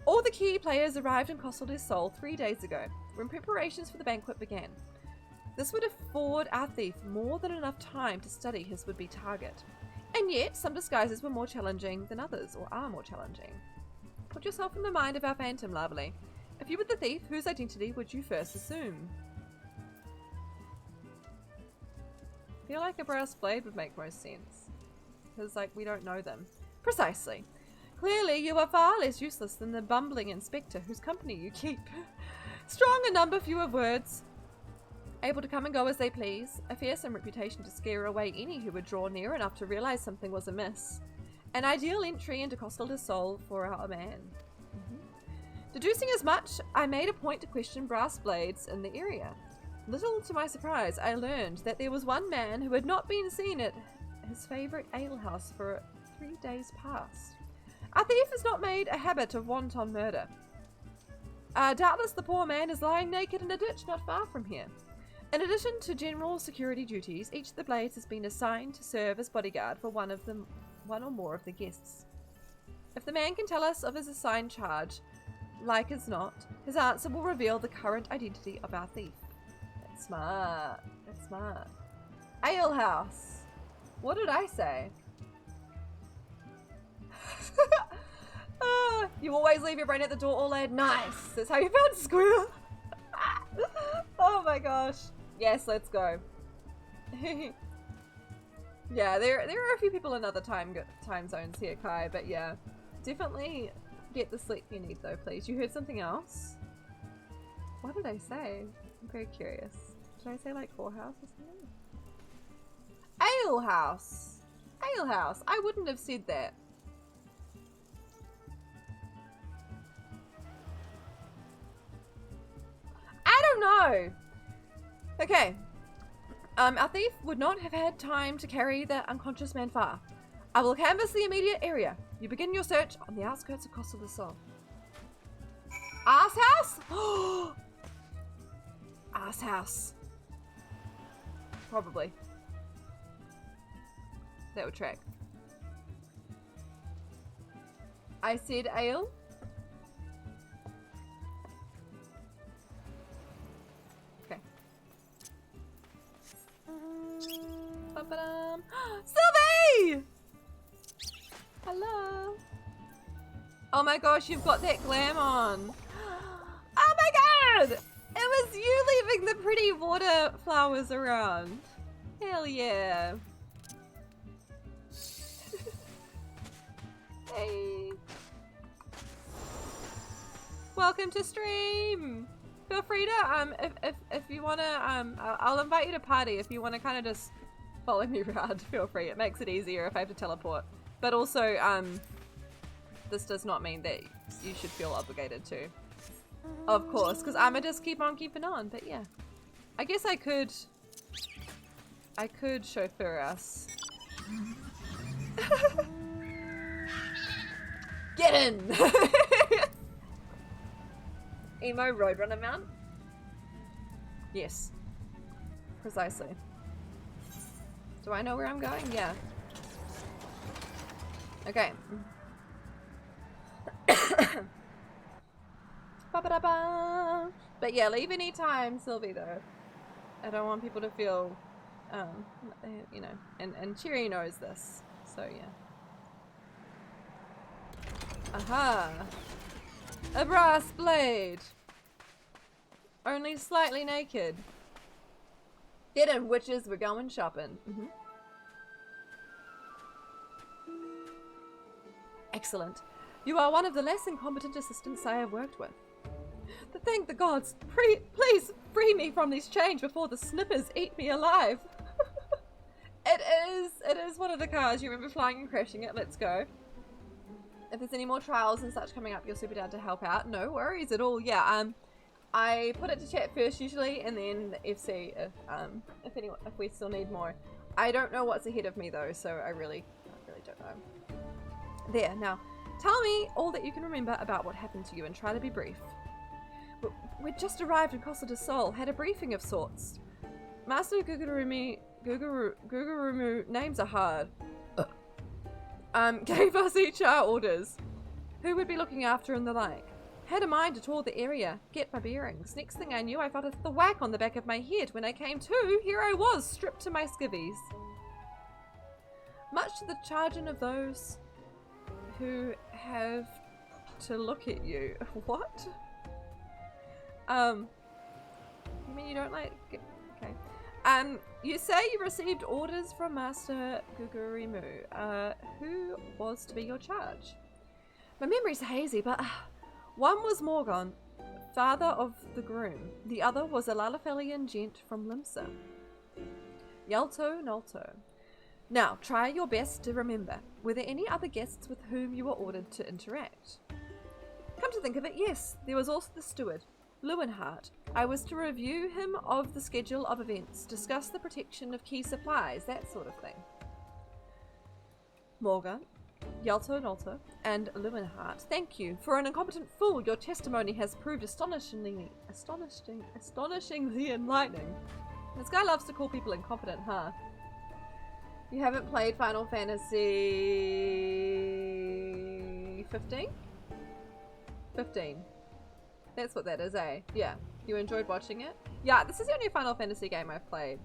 All the key players arrived in Costa del Sol 3 days ago, when preparations for the banquet began. This would afford our thief more than enough time to study his would-be target. And yet, some disguises were more challenging than others, or are more challenging. Put yourself in the mind of our phantom, Lovely. If you were the thief, whose identity would you first assume? I feel like a brass blade would make most sense. Because, like, we don't know them. Precisely. Clearly, you are far less useless than the bumbling inspector whose company you keep. Strong in number, few of words. Able to come and go as they please. A fearsome reputation to scare away any who would draw near enough to realize something was amiss. An ideal entry into Costa del Sol for our man. Deducing as much, I made a point to question brass blades in the area. Little to my surprise, I learned that there was one man who had not been seen at his favourite alehouse for 3 days past. Our thief has not made a habit of wanton murder. Doubtless the poor man is lying naked in a ditch not far from here. In addition to general security duties, each of the blades has been assigned to serve as bodyguard for one or more of the guests. If the man can tell us of his assigned charge, like as not, his answer will reveal the current identity of our thief. That's smart. That's smart. Alehouse. What did I say? You always leave your brain at the door, Orlad. Nice. That's how you found Squirrel. Oh my gosh. Yes, let's go. Yeah, there are a few people in other time zones here, Kai, but yeah. Definitely get the sleep you need though, please. You heard something else? What did I say? I'm very curious. Did I say like whorehouse or something? Alehouse! Alehouse! I wouldn't have said that. go. Okay. Our thief would not have had time to carry the unconscious man far. I will canvass the immediate area. You begin your search on the outskirts of Costa del Sol. Ass house? Ass house. Probably. That would track. I said ale. Okay. Ba-ba-dum. Sylvie! Hello. Oh my gosh, you've got that glam on. Oh my god! It was you leaving the pretty water flowers around. Hell yeah. Hey. Welcome to stream. Feel free to if you wanna I'll invite you to party if you wanna kinda just follow me around. Feel free. It makes it easier if I have to teleport. But also, this does not mean that you should feel obligated to. Of course, because I'ma just keep on keeping on, but yeah. I guess I could chauffeur us. Get in! Emo Roadrunner mount? Yes. Precisely. Do I know where I'm going? Yeah. Okay. Ba-ba-da-ba. But yeah, leave any time, Sylvie, though. I don't want people to feel, you know, and Cherry knows this, so yeah. Aha! A brass blade! Only slightly naked. Get in, witches, we're going shopping. Excellent. You are one of the less incompetent assistants I have worked with. Thank the gods. Please free me from these chains before the snippers eat me alive. It is one of the cars. You remember flying and crashing it. Let's go. If there's any more trials and such coming up, you're super down to help out. No worries at all. Yeah, I put it to chat first usually, and then FC if we still need more. I don't know what's ahead of me though, so I really don't know. There, now, tell me all that you can remember about what happened to you and try to be brief. We'd just arrived in Costa del Sol, had a briefing of sorts. Master Gugurumu, names are hard, gave us each our orders, who would be looking after and the like. Had a mind to tour the area, get my bearings. Next thing I knew, I felt a thwack on the back of my head. When I came to, here I was, stripped to my skivvies. Much to the chagrin of those who have to look at you. What? You mean you don't like... Okay. You say you received orders from Master Gugurimu. Who was to be your charge? My memory's hazy, but one was Morgon, father of the groom. The other was a Lalafelian gent from Limsa. Yalto Nolto. Now, try your best to remember. Were there any other guests with whom you were ordered to interact? Come to think of it, yes. There was also the steward, Lewenhart. I was to review him of the schedule of events, discuss the protection of key supplies, that sort of thing. Morgan, Yalto Nolto, and Lewenhart, thank you. For an incompetent fool, your testimony has proved astonishingly enlightening. This guy loves to call people incompetent, huh? You haven't played Final Fantasy 15? 15. That's what that is, eh? Yeah. You enjoyed watching it? Yeah, this is the only Final Fantasy game I've played.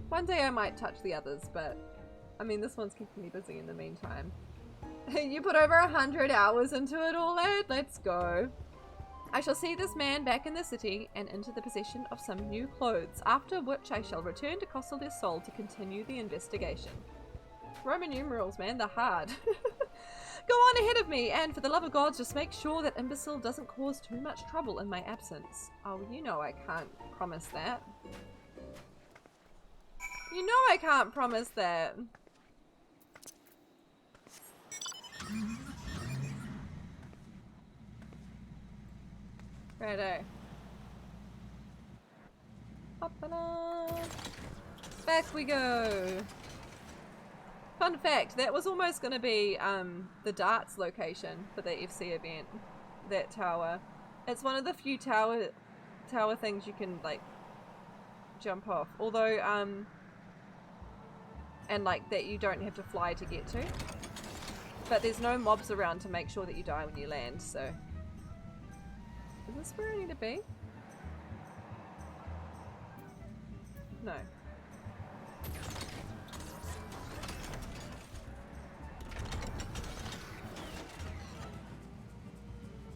One day I might touch the others, but I mean, this one's keeping me busy in the meantime. You put over 100 hours into it all, lad? Let's go. I shall see this man back in the city and into the possession of some new clothes, after which I shall return to Costa del Sol to continue the investigation. Roman numerals, man, they're hard. Go on ahead of me, and for the love of God, just make sure that imbecile doesn't cause too much trouble in my absence. Oh, you know I can't promise that. You know I can't promise that. Righto. Ta-da! Back we go. Fun fact, that was almost going to be the darts location for the FC event. That tower. It's one of the few tower things you can like jump off. Although and like that you don't have to fly to get to. But there's no mobs around to make sure that you die when you land, so. Is this where I need to be? No.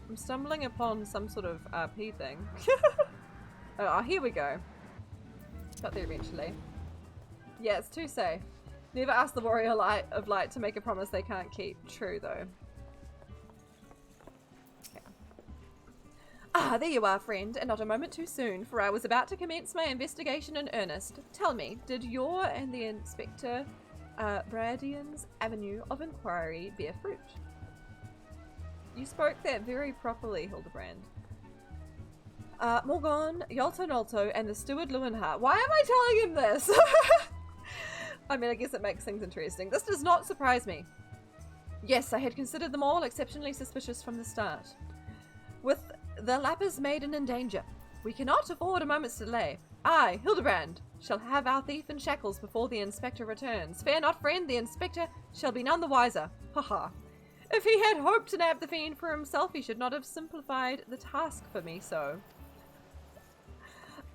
I'm stumbling upon some sort of RP thing. Oh, here we go. Got there eventually. Yeah, it's too safe. Never ask the warrior of light to make a promise they can't keep. True, though. Okay. Ah, there you are, friend, and not a moment too soon, for I was about to commence my investigation in earnest. Tell me, did your and the Inspector Bradian's avenue of inquiry bear fruit? You spoke that very properly, Hildibrand. Morgan, Yolto Nolto, and the steward Lewinhart. Why am I telling him this? I mean, I guess it makes things interesting. This does not surprise me. Yes, I had considered them all exceptionally suspicious from the start. With the Lapis maiden in danger, we cannot afford a moment's delay. I, Hildibrand, shall have our thief in shackles before the Inspector returns. Fear not, friend, the Inspector shall be none the wiser. Haha. If he had hoped to nab the fiend for himself, he should not have simplified the task for me so.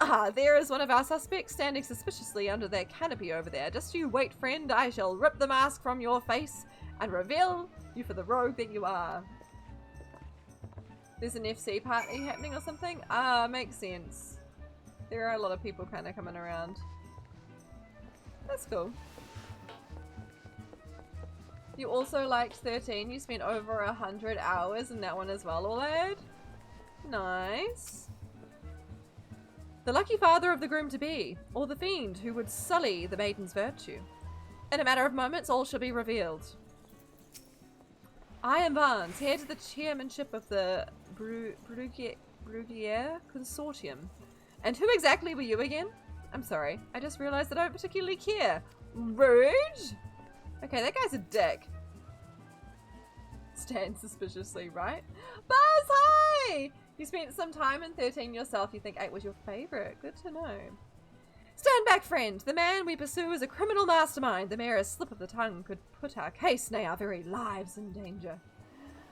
Ah, there is one of our suspects standing suspiciously under that canopy over there. Just you wait, friend. I shall rip the mask from your face and reveal you for the rogue that you are. There's an FC party happening or something? Ah, makes sense. There are a lot of people kind of coming around. That's cool. You also liked 13. You spent over 100 hours in that one as well, lad. Nice. The lucky father of the groom-to-be, or the fiend who would sully the maiden's virtue. In a matter of moments, all shall be revealed. I am Barnes, heir to the chairmanship of the Brugier Consortium. And who exactly were you again? I'm sorry, I just realized that I don't particularly care. Rude? Okay, that guy's a dick. Stand suspiciously, right? Buzz, hi! You spent some time in 13 yourself. You think 8 was your favorite. Good to know. Stand back, friend. The man we pursue is a criminal mastermind. The merest slip of the tongue could put our case, nay, our very lives in danger.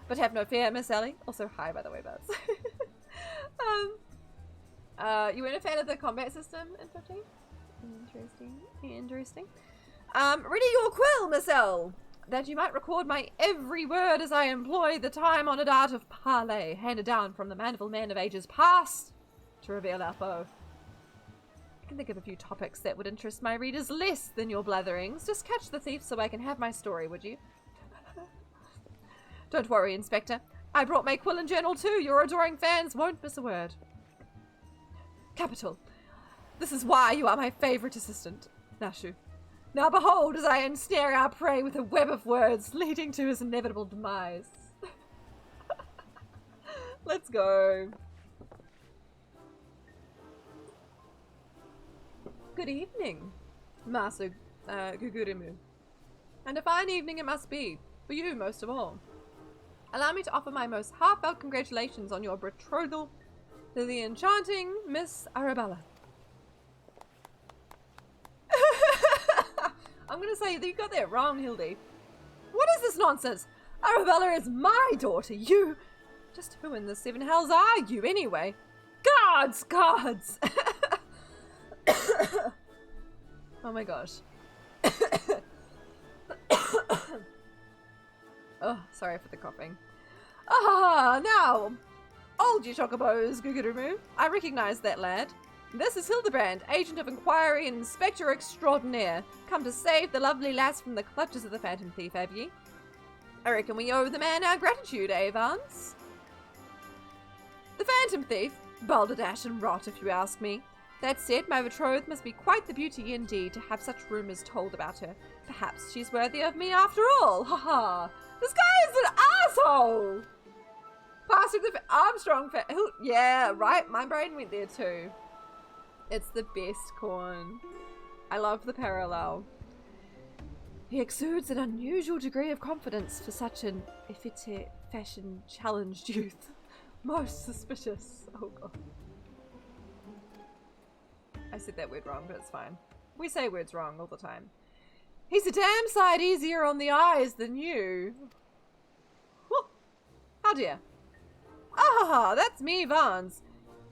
But have no fear, Miss Ellie. Also, hi, by the way, Buzz. You weren't a fan of the combat system in 15? Interesting. Ready your quill, Miss Elle, that you might record my every word as I employ the time-honoured art of parley, handed down from the manful men of ages past, to reveal our foe. I can think of a few topics that would interest my readers less than your blatherings. Just catch the thief so I can have my story, would you? Don't worry, Inspector. I brought my quill and journal too. Your adoring fans won't miss a word. Capital. This is why you are my favourite assistant, Nashu. Now behold as I ensnare our prey with a web of words leading to his inevitable demise. Let's go. Good evening, Master Gugurimu. And a fine evening it must be, for you most of all. Allow me to offer my most heartfelt congratulations on your betrothal to the enchanting Miss Arabella. I'm gonna say that you got that wrong, Hildy. What is this nonsense? Arabella is my daughter. You... Just who in the seven hells are you, anyway? Guards! Guards! Oh my gosh. Oh, sorry for the coughing. Ah, now, old you chocobos, Gugurumu. I recognize that lad. This is Hildibrand, agent of inquiry and inspector extraordinaire, come to save the lovely lass from the clutches of the phantom thief, have ye? I reckon we owe the man our gratitude, eh, Vance? The phantom thief? Balderdash and rot, if you ask me. That said, my betrothed must be quite the beauty indeed to have such rumours told about her. Perhaps she's worthy of me after all. Ha ha! This guy is an asshole! Passing the Armstrong yeah, right, my brain went there too. It's the best corn. I love the parallel. He exudes an unusual degree of confidence for such an effete fashion challenged youth. Most suspicious. Oh god. I said that word wrong, but it's fine. We say words wrong all the time. He's a damn sight easier on the eyes than you. Whew. How dear. Ah, that's me, Vance.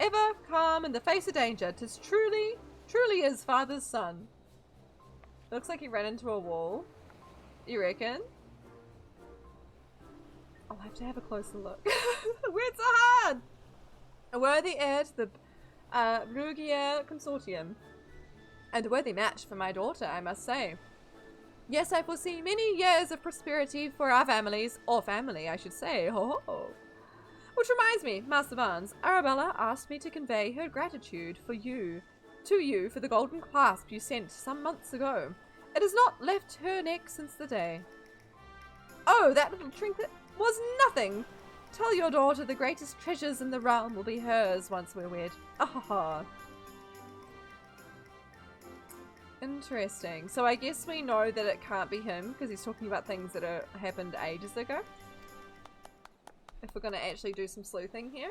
Ever calm in the face of danger. 'Tis truly his father's son. Looks like he ran into a wall. You reckon? I'll have to have a closer look. Words are hard! A worthy heir to the Brugier Consortium. And a worthy match for my daughter, I must say. Yes, I foresee many years of prosperity for our families, or family, I should say. Ho ho! Which reminds me, Master Vance, Arabella asked me to convey her gratitude to you for the golden clasp you sent some months ago. It has not left her neck since the day. Oh, that little trinket was nothing. Tell your daughter the greatest treasures in the realm will be hers once we're wed. Ah. Interesting. So I guess we know that it can't be him because he's talking about things that happened ages ago. If we're going to actually do some sleuthing here.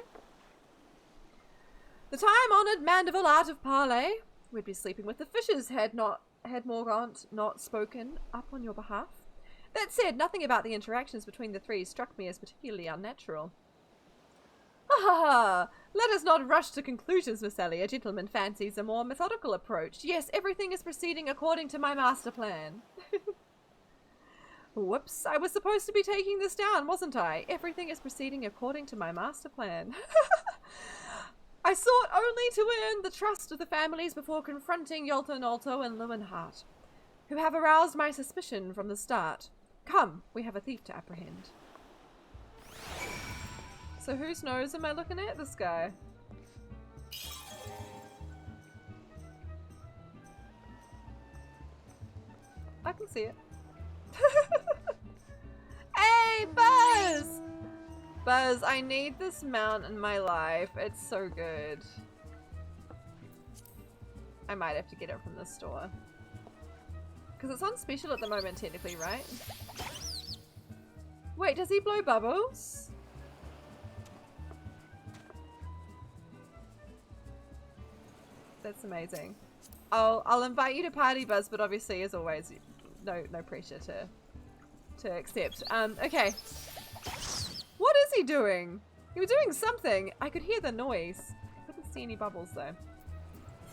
The time-honoured Mandeville art of parley. We'd be sleeping with the fishes had Morgaunt not spoken up on your behalf. That said, nothing about the interactions between the three struck me as particularly unnatural. Ah, let us not rush to conclusions, Miss Ellie. A gentleman fancies a more methodical approach. Yes, everything is proceeding according to my master plan. Whoops, I was supposed to be taking this down, wasn't I? Everything is proceeding according to my master plan. I sought only to earn the trust of the families before confronting Yolta Nolto and Lewinhart, who have aroused my suspicion from the start. Come, we have a thief to apprehend. So whose nose am I looking at? This guy. I can see it. Hey, Buzz! Buzz, I need this mount in my life. It's so good. I might have to get it from the store. Because it's on special at the moment, technically, right? Wait, does he blow bubbles? That's amazing. I'll invite you to party, Buzz, but obviously, as always, no pressure to accept. Okay. What is he doing? He was doing something. I could hear the noise. Couldn't see any bubbles though.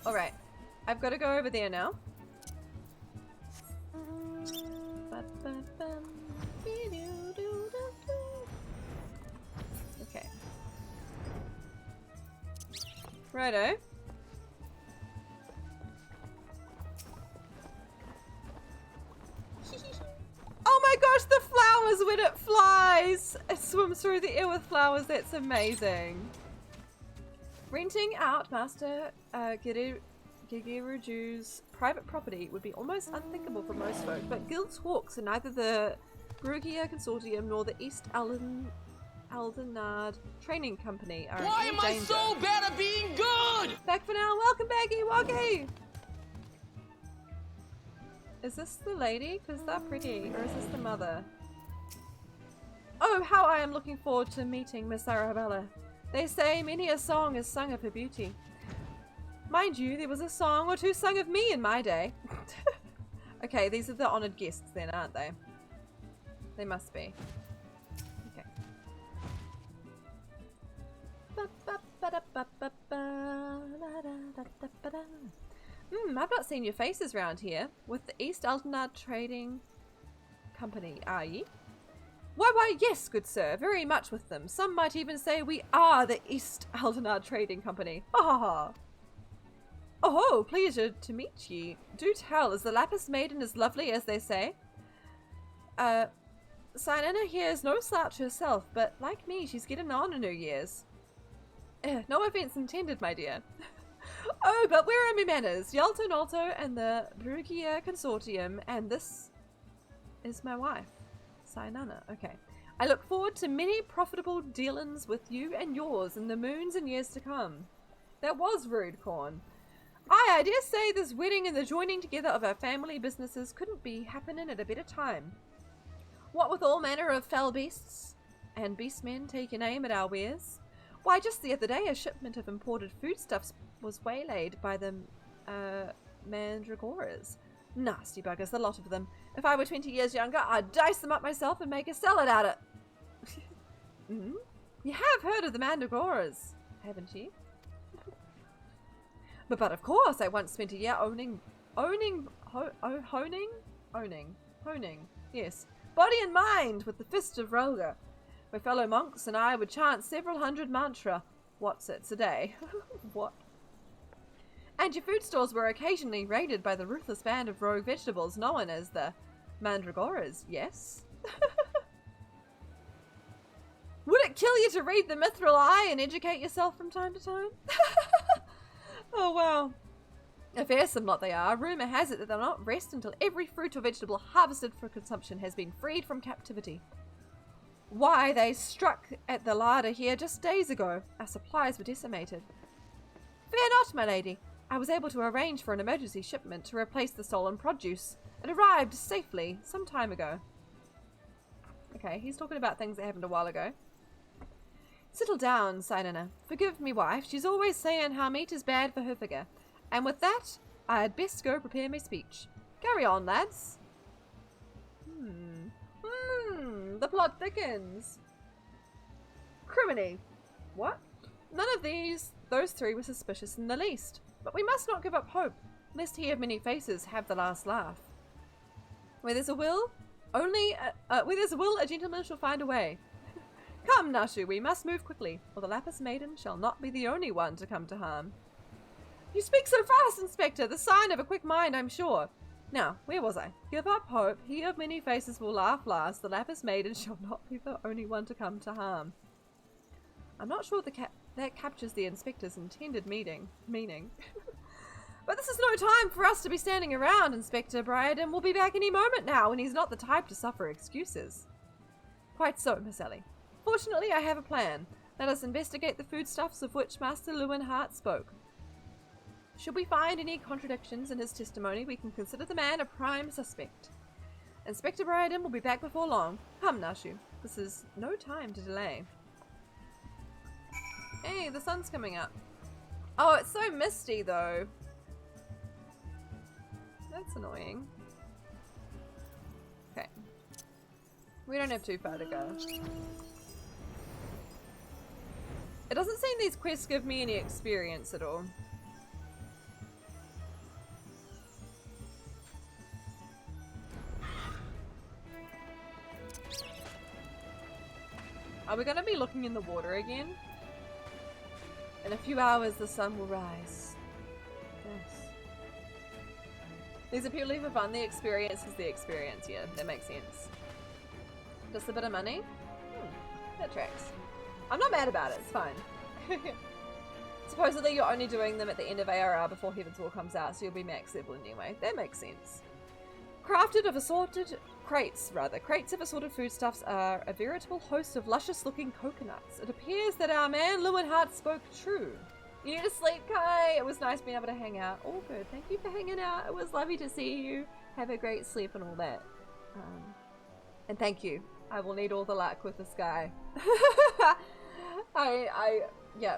Alright. I've got to go over there now. Okay. Righto. Oh my gosh, the flowers when it flies! It swims through the air with flowers, that's amazing. Renting out Master Gigeruju's private property would be almost unthinkable for most folk, but guild talks and neither the Brugier Consortium nor the East Aldenard Training Company are Why in am I danger. so bad at being good? Back for now, welcome back, Ewagi! Is this the lady? Because they're pretty. Or is this the mother? Oh, how I am looking forward to meeting Miss Arabella. They say many a song is sung of her beauty. Mind you, there was a song or two sung of me in my day. Okay, these are the honoured guests then, aren't they? They must be. Okay. I've not seen your faces round here. With the East Aldenard Trading Company, are ye? Why, yes, good sir, very much with them. Some might even say we are the East Aldenard Trading Company. Ha ha ha. Oh, pleasure to meet ye. Do tell, is the Lapis Maiden as lovely as they say? Cyanina here is no slouch herself, but like me, she's getting on in her years. No offence intended, my dear. Oh, but where are my manners? Yalto Nolto and the Brugier Consortium, and this is my wife, Cyanina. Okay. I look forward to many profitable dealings with you and yours in the moons and years to come. That was rude, Corn. I dare say this wedding and the joining together of our family businesses couldn't be happening at a better time. What with all manner of fell beasts and beastmen taking aim at our wares. Why, just the other day a shipment of imported foodstuffs was waylaid by the mandragoras. Nasty buggers, the lot of them. If I were 20 years younger, I'd dice them up myself and make a salad out of it. Mm? You have heard of the mandragoras, haven't you? But of course, I once spent a year honing, yes, body and mind with the fist of Rolga. My fellow monks and I would chant several hundred mantra. What's it today? What? And your food stores were occasionally raided by the ruthless band of rogue vegetables known as the mandragoras, yes? Would it kill you to read the Mithril Eye and educate yourself from time to time? Oh, wow. A fearsome lot they are. Rumour has it that they'll not rest until every fruit or vegetable harvested for consumption has been freed from captivity. Why, they struck at the larder here just days ago. Our supplies were decimated. Fear not, my lady. I was able to arrange for an emergency shipment to replace the stolen produce. It arrived safely some time ago. Okay, he's talking about things that happened a while ago. Settle down, Sinana. Forgive me, wife. She's always saying how meat is bad for her figure. And with that, I had best go prepare my speech. Carry on, lads. The plot thickens. Criminy. What? None of those three were suspicious in the least. But we must not give up hope, lest he of many faces have the last laugh. Where there's a will, a gentleman shall find a way. Come, Nashu, we must move quickly, or the Lapis Maiden shall not be the only one to come to harm. You speak so fast, Inspector, the sign of a quick mind, I'm sure. Now, where was I? Give up hope, he of many faces will laugh last, the Lapis Maiden shall not be the only one to come to harm. I'm not sure that captures the Inspector's intended meaning. But this is no time for us to be standing around, Inspector. Briarden will be back any moment now, and he's not the type to suffer excuses. Quite so, Miss Ellie. Fortunately, I have a plan. Let us investigate the foodstuffs of which Master Lewinhart spoke. Should we find any contradictions in his testimony, we can consider the man a prime suspect. Inspector Briarden will be back before long. Come, Nashu. This is no time to delay. Hey, the sun's coming up. Oh, it's so misty, though. That's annoying. Okay. We don't have too far to go. It doesn't seem these quests give me any experience at all. Are we going to be looking in the water again? In a few hours the sun will rise. Yes. These are purely for fun. The experience is the experience. Yeah, that makes sense. Just a bit of money? That tracks. I'm not mad about it. It's fine. Supposedly you're only doing them at the end of ARR before Heaven's War comes out, so you'll be max level anyway. That makes sense. Crafted of assorted crates of assorted foodstuffs are a veritable host of luscious-looking coconuts. It appears that our man Lewinhart spoke true. You need to sleep, Kai. It was nice being able to hang out. All good. Thank you for hanging out. It was lovely to see you. Have a great sleep and all that. And thank you. I will need all the luck with this guy. Yeah,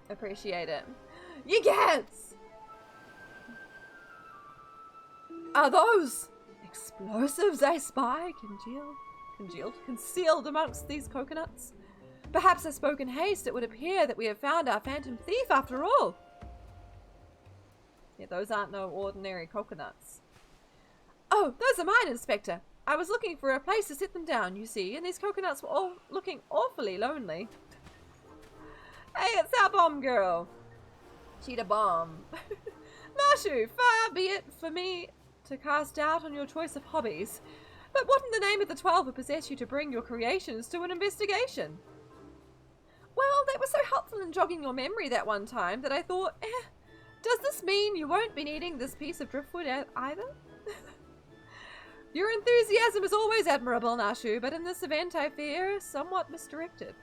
appreciate it. You gets! Are those explosives I spy concealed amongst these coconuts? Perhaps I spoke in haste. It would appear that we have found our phantom thief after all. Yeah, those aren't no ordinary coconuts. Oh, those are mine, Inspector. I was looking for a place to set them down, you see, and these coconuts were all looking awfully lonely. Hey, it's our bomb girl. Cheetah bomb. Nashu, far be it for me to cast doubt on your choice of hobbies, but what in the name of the 12 would possess you to bring your creations to an investigation? Well, that was so helpful in jogging your memory that one time that I thought, does this mean you won't be needing this piece of driftwood either? Your enthusiasm is always admirable, Nashu, but in this event I fear somewhat misdirected.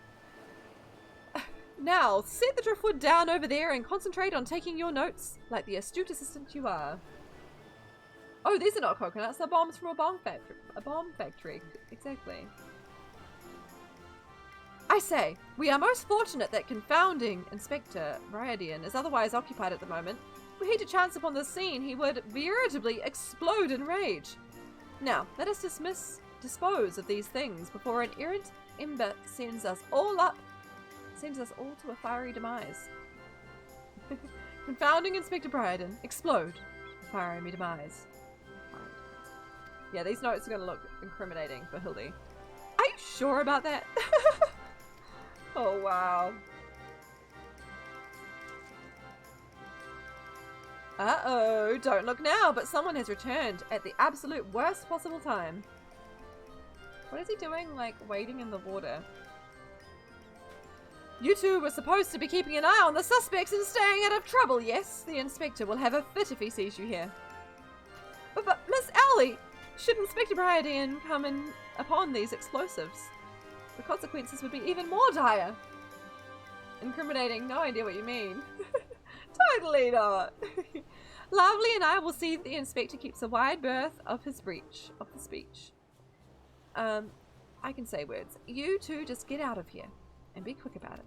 Now, set the driftwood down over there and concentrate on taking your notes like the astute assistant you are. Oh, these are not coconuts, they're bombs from a bomb factory. Exactly. I say, we are most fortunate that confounding Inspector Briadian is otherwise occupied at the moment. Were he to chance upon the scene, he would veritably explode in rage. Now, let us dispose of these things before an errant ember sends us all to a fiery demise. Confounding Inspector Briadian, explode, fiery demise. Yeah, these notes are going to look incriminating for Hildy. Are you sure about that? Oh, wow. Uh-oh, don't look now, but someone has returned at the absolute worst possible time. What is he doing, like, wading in the water? You two were supposed to be keeping an eye on the suspects and staying out of trouble, yes? The inspector will have a fit if he sees you here. But Miss Ellie, should Inspector Briadian come in upon these explosives, the consequences would be even more dire. Incriminating, no idea what you mean. Totally not. Lovely and I will see that the inspector keeps a wide berth of his breach of the speech. I can say words. You two just get out of here and be quick about it.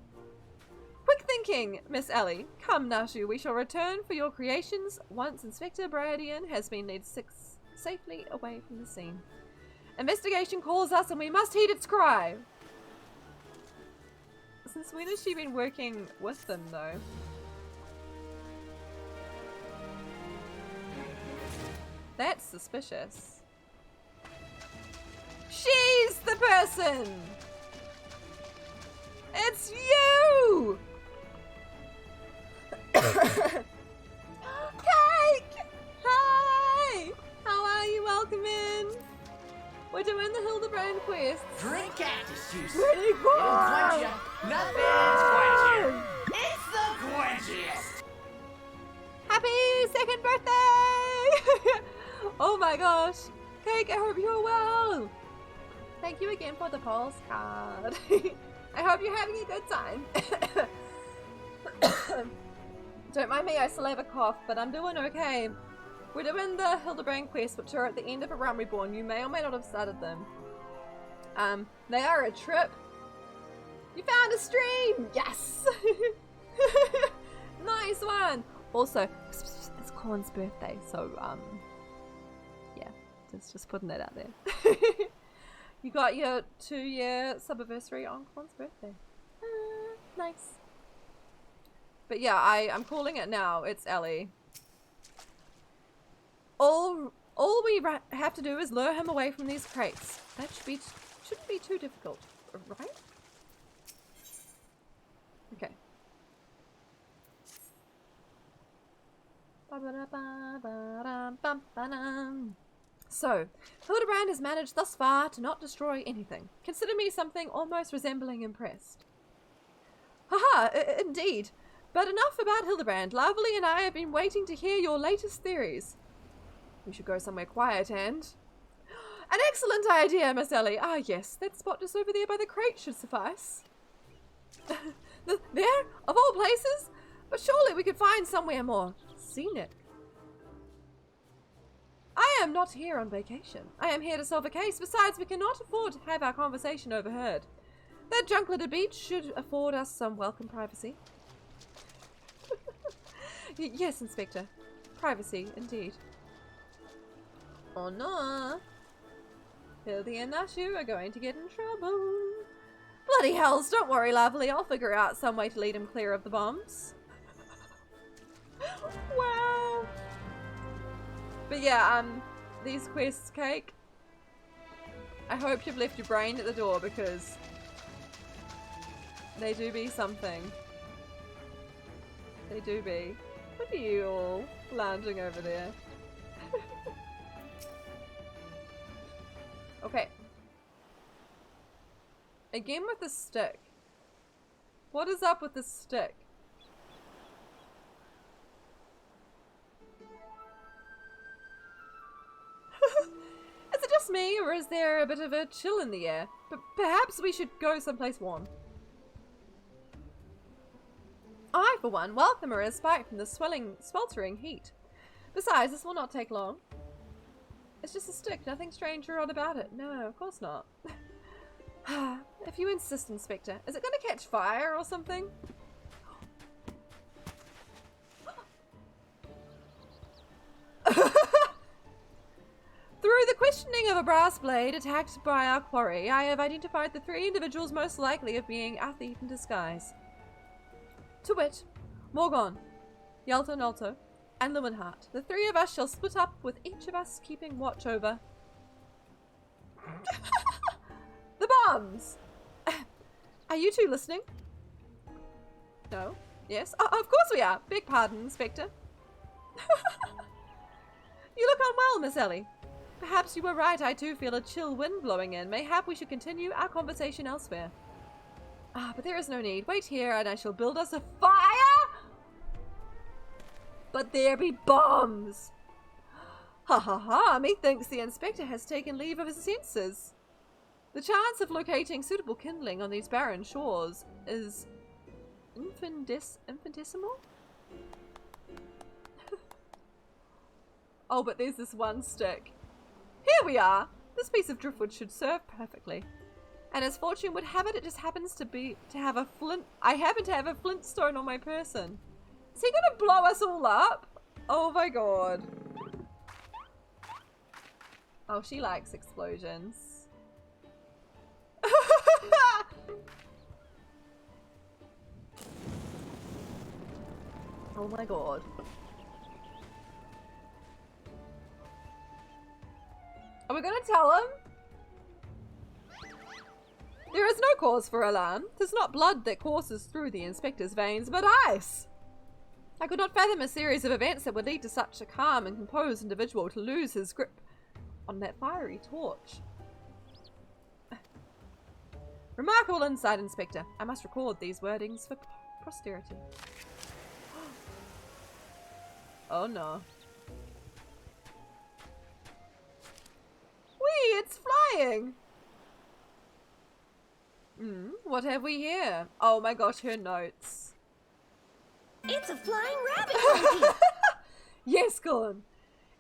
Quick thinking, Miss Ellie. Come, Nashu, we shall return for your creations once Inspector Briadian has been led safely away from the scene. Investigation calls us and we must heed its cry. Since when has she been working with them, though? That's suspicious. She's the person! It's you! Cake! Hi! How are you? Welcome in. We're doing the Hildibrand quest. Drink cactus juice. Pretty It'll cool! quench ya. Nothing's quenchier. It's the quenchiest. Happy second birthday! Oh my gosh. Cake, I hope you're well. Thank you again for the postcard. I hope you're having a good time. Don't mind me, I still have a cough, but I'm doing okay. We're doing the Hildibrand quest, which are at the end of a Realm Reborn. You may or may not have started them. They are a trip. You found a stream! Yes! Nice one! Also, it's Corn's birthday, so, yeah, just putting that out there. You got your 2-year sub-anniversary on Corn's birthday. Nice. But yeah, I'm calling it now. It's Ellie. All we have to do is lure him away from these crates. That shouldn't be too difficult, right? Okay. So, Hildibrand has managed thus far to not destroy anything. Consider me something almost resembling impressed. Haha, indeed. But enough about Hildibrand. Lovely and I have been waiting to hear your latest theories. We should go somewhere quiet and... An excellent idea, Miss Ellie. Ah, yes, that spot just over there by the crate should suffice. There? Of all places? But surely we could find somewhere more scenic. I am not here on vacation. I am here to solve a case. Besides, we cannot afford to have our conversation overheard. That junk-littered beach should afford us some welcome privacy. Yes, Inspector. Privacy, indeed. Oh no. Hildy and Nashu are going to get in trouble. Bloody hells, don't worry, Lovely. I'll figure out some way to lead him clear of the bombs. Wow. But yeah, these quests, Cake, I hope you've left your brain at the door because they do be something. They do be. Look at you all lounging over there. Okay. Again with the stick. What is up with the stick? Is it just me, or is there a bit of a chill in the air? But perhaps we should go someplace warm. for one, welcome a respite from the sweltering heat. Besides, this will not take long. It's just a stick, nothing strange or odd about it. No, of course not. If you insist, Inspector. Is it going to catch fire or something? Through the questioning of a brass blade attacked by our quarry, I have identified the 3 individuals most likely of being a thief in disguise. To wit, Morgon, Yalto Nalto, and Lumenhart. The 3 of us shall split up, with each of us keeping watch over the bombs. Are you 2 listening? No? Yes? Of course we are. Beg pardon, Inspector. You look unwell, Miss Ellie. Perhaps you were right. I too feel a chill wind blowing in. Mayhap we should continue our conversation elsewhere. Ah, but there is no need. Wait here and I shall build us a fire! But there be bombs! Ha ha ha, methinks the Inspector has taken leave of his senses. The chance of locating suitable kindling on these barren shores is infinitesimal? Oh, but there's this one stick. Here we are! This piece of driftwood should serve perfectly. And as fortune would have it, it just happens to have a flint. I happen to have a flintstone on my person. Is he gonna blow us all up? Oh my god. Oh, she likes explosions. Oh my god. Are we gonna tell him? There is no cause for alarm. 'Tis not blood that courses through the Inspector's veins, but ice. I could not fathom a series of events that would lead to such a calm and composed individual to lose his grip on that fiery torch. Remarkable insight, Inspector. I must record these wordings for posterity. Oh no. Whee! It's flying! What have we here? Oh my gosh, her notes. It's a flying rabbit monkey! Yes, Colin.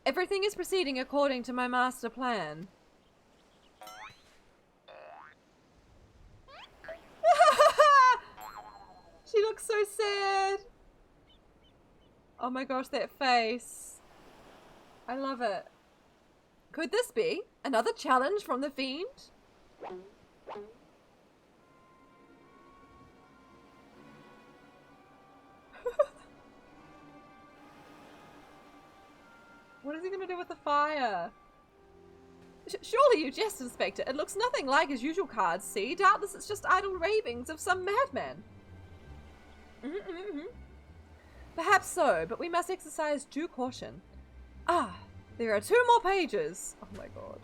Everything is proceeding according to my master plan. She looks so sad. Oh my gosh, that face. I love it. Could this be another challenge from the fiend? What is he going to do with the fire? Surely you jest, Inspector. It looks nothing like his usual cards, see? Doubtless it's just idle ravings of some madman. Perhaps so, but we must exercise due caution. Ah, there are 2 more pages. Oh my god.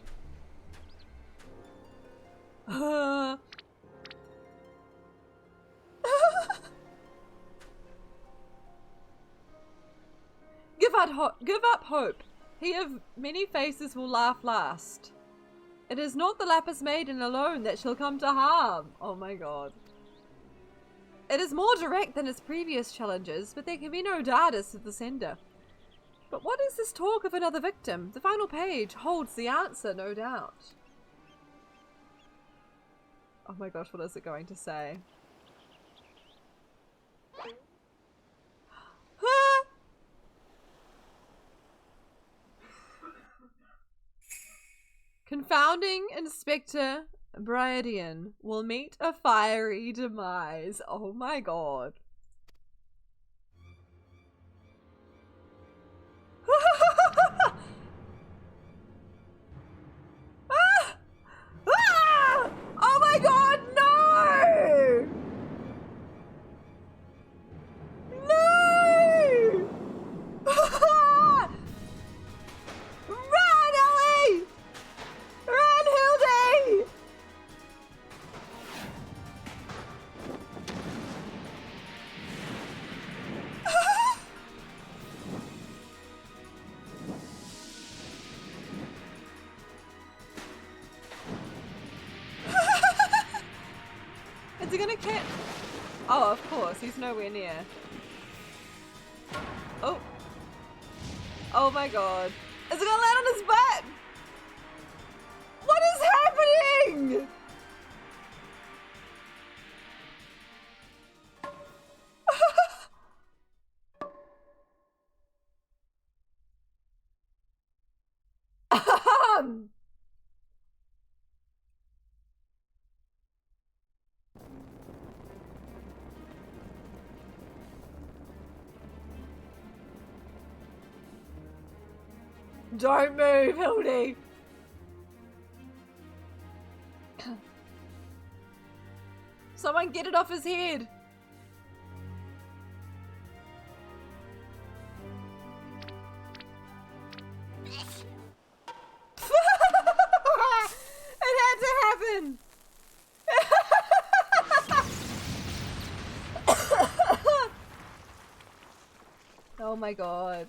Give up hope. He of many faces will laugh last. It is not the Lapis Maiden alone that shall come to harm. Oh my god. It is more direct than his previous challenges, but there can be no doubt as to the sender. But what is this talk of another victim? The final page holds the answer, no doubt. Oh my gosh, what is it going to say? Confounding Inspector Bryadian will meet a fiery demise. Oh my god. Ah! Ah! Oh my god, no! No! Run, Ellie! Run, Hildy! Is he gonna catch? Oh, of course, he's nowhere near. Oh my god. Is it gonna land on his butt? What is happening? Don't move, Hildy. Someone get it off his head. It had to happen. Oh my god.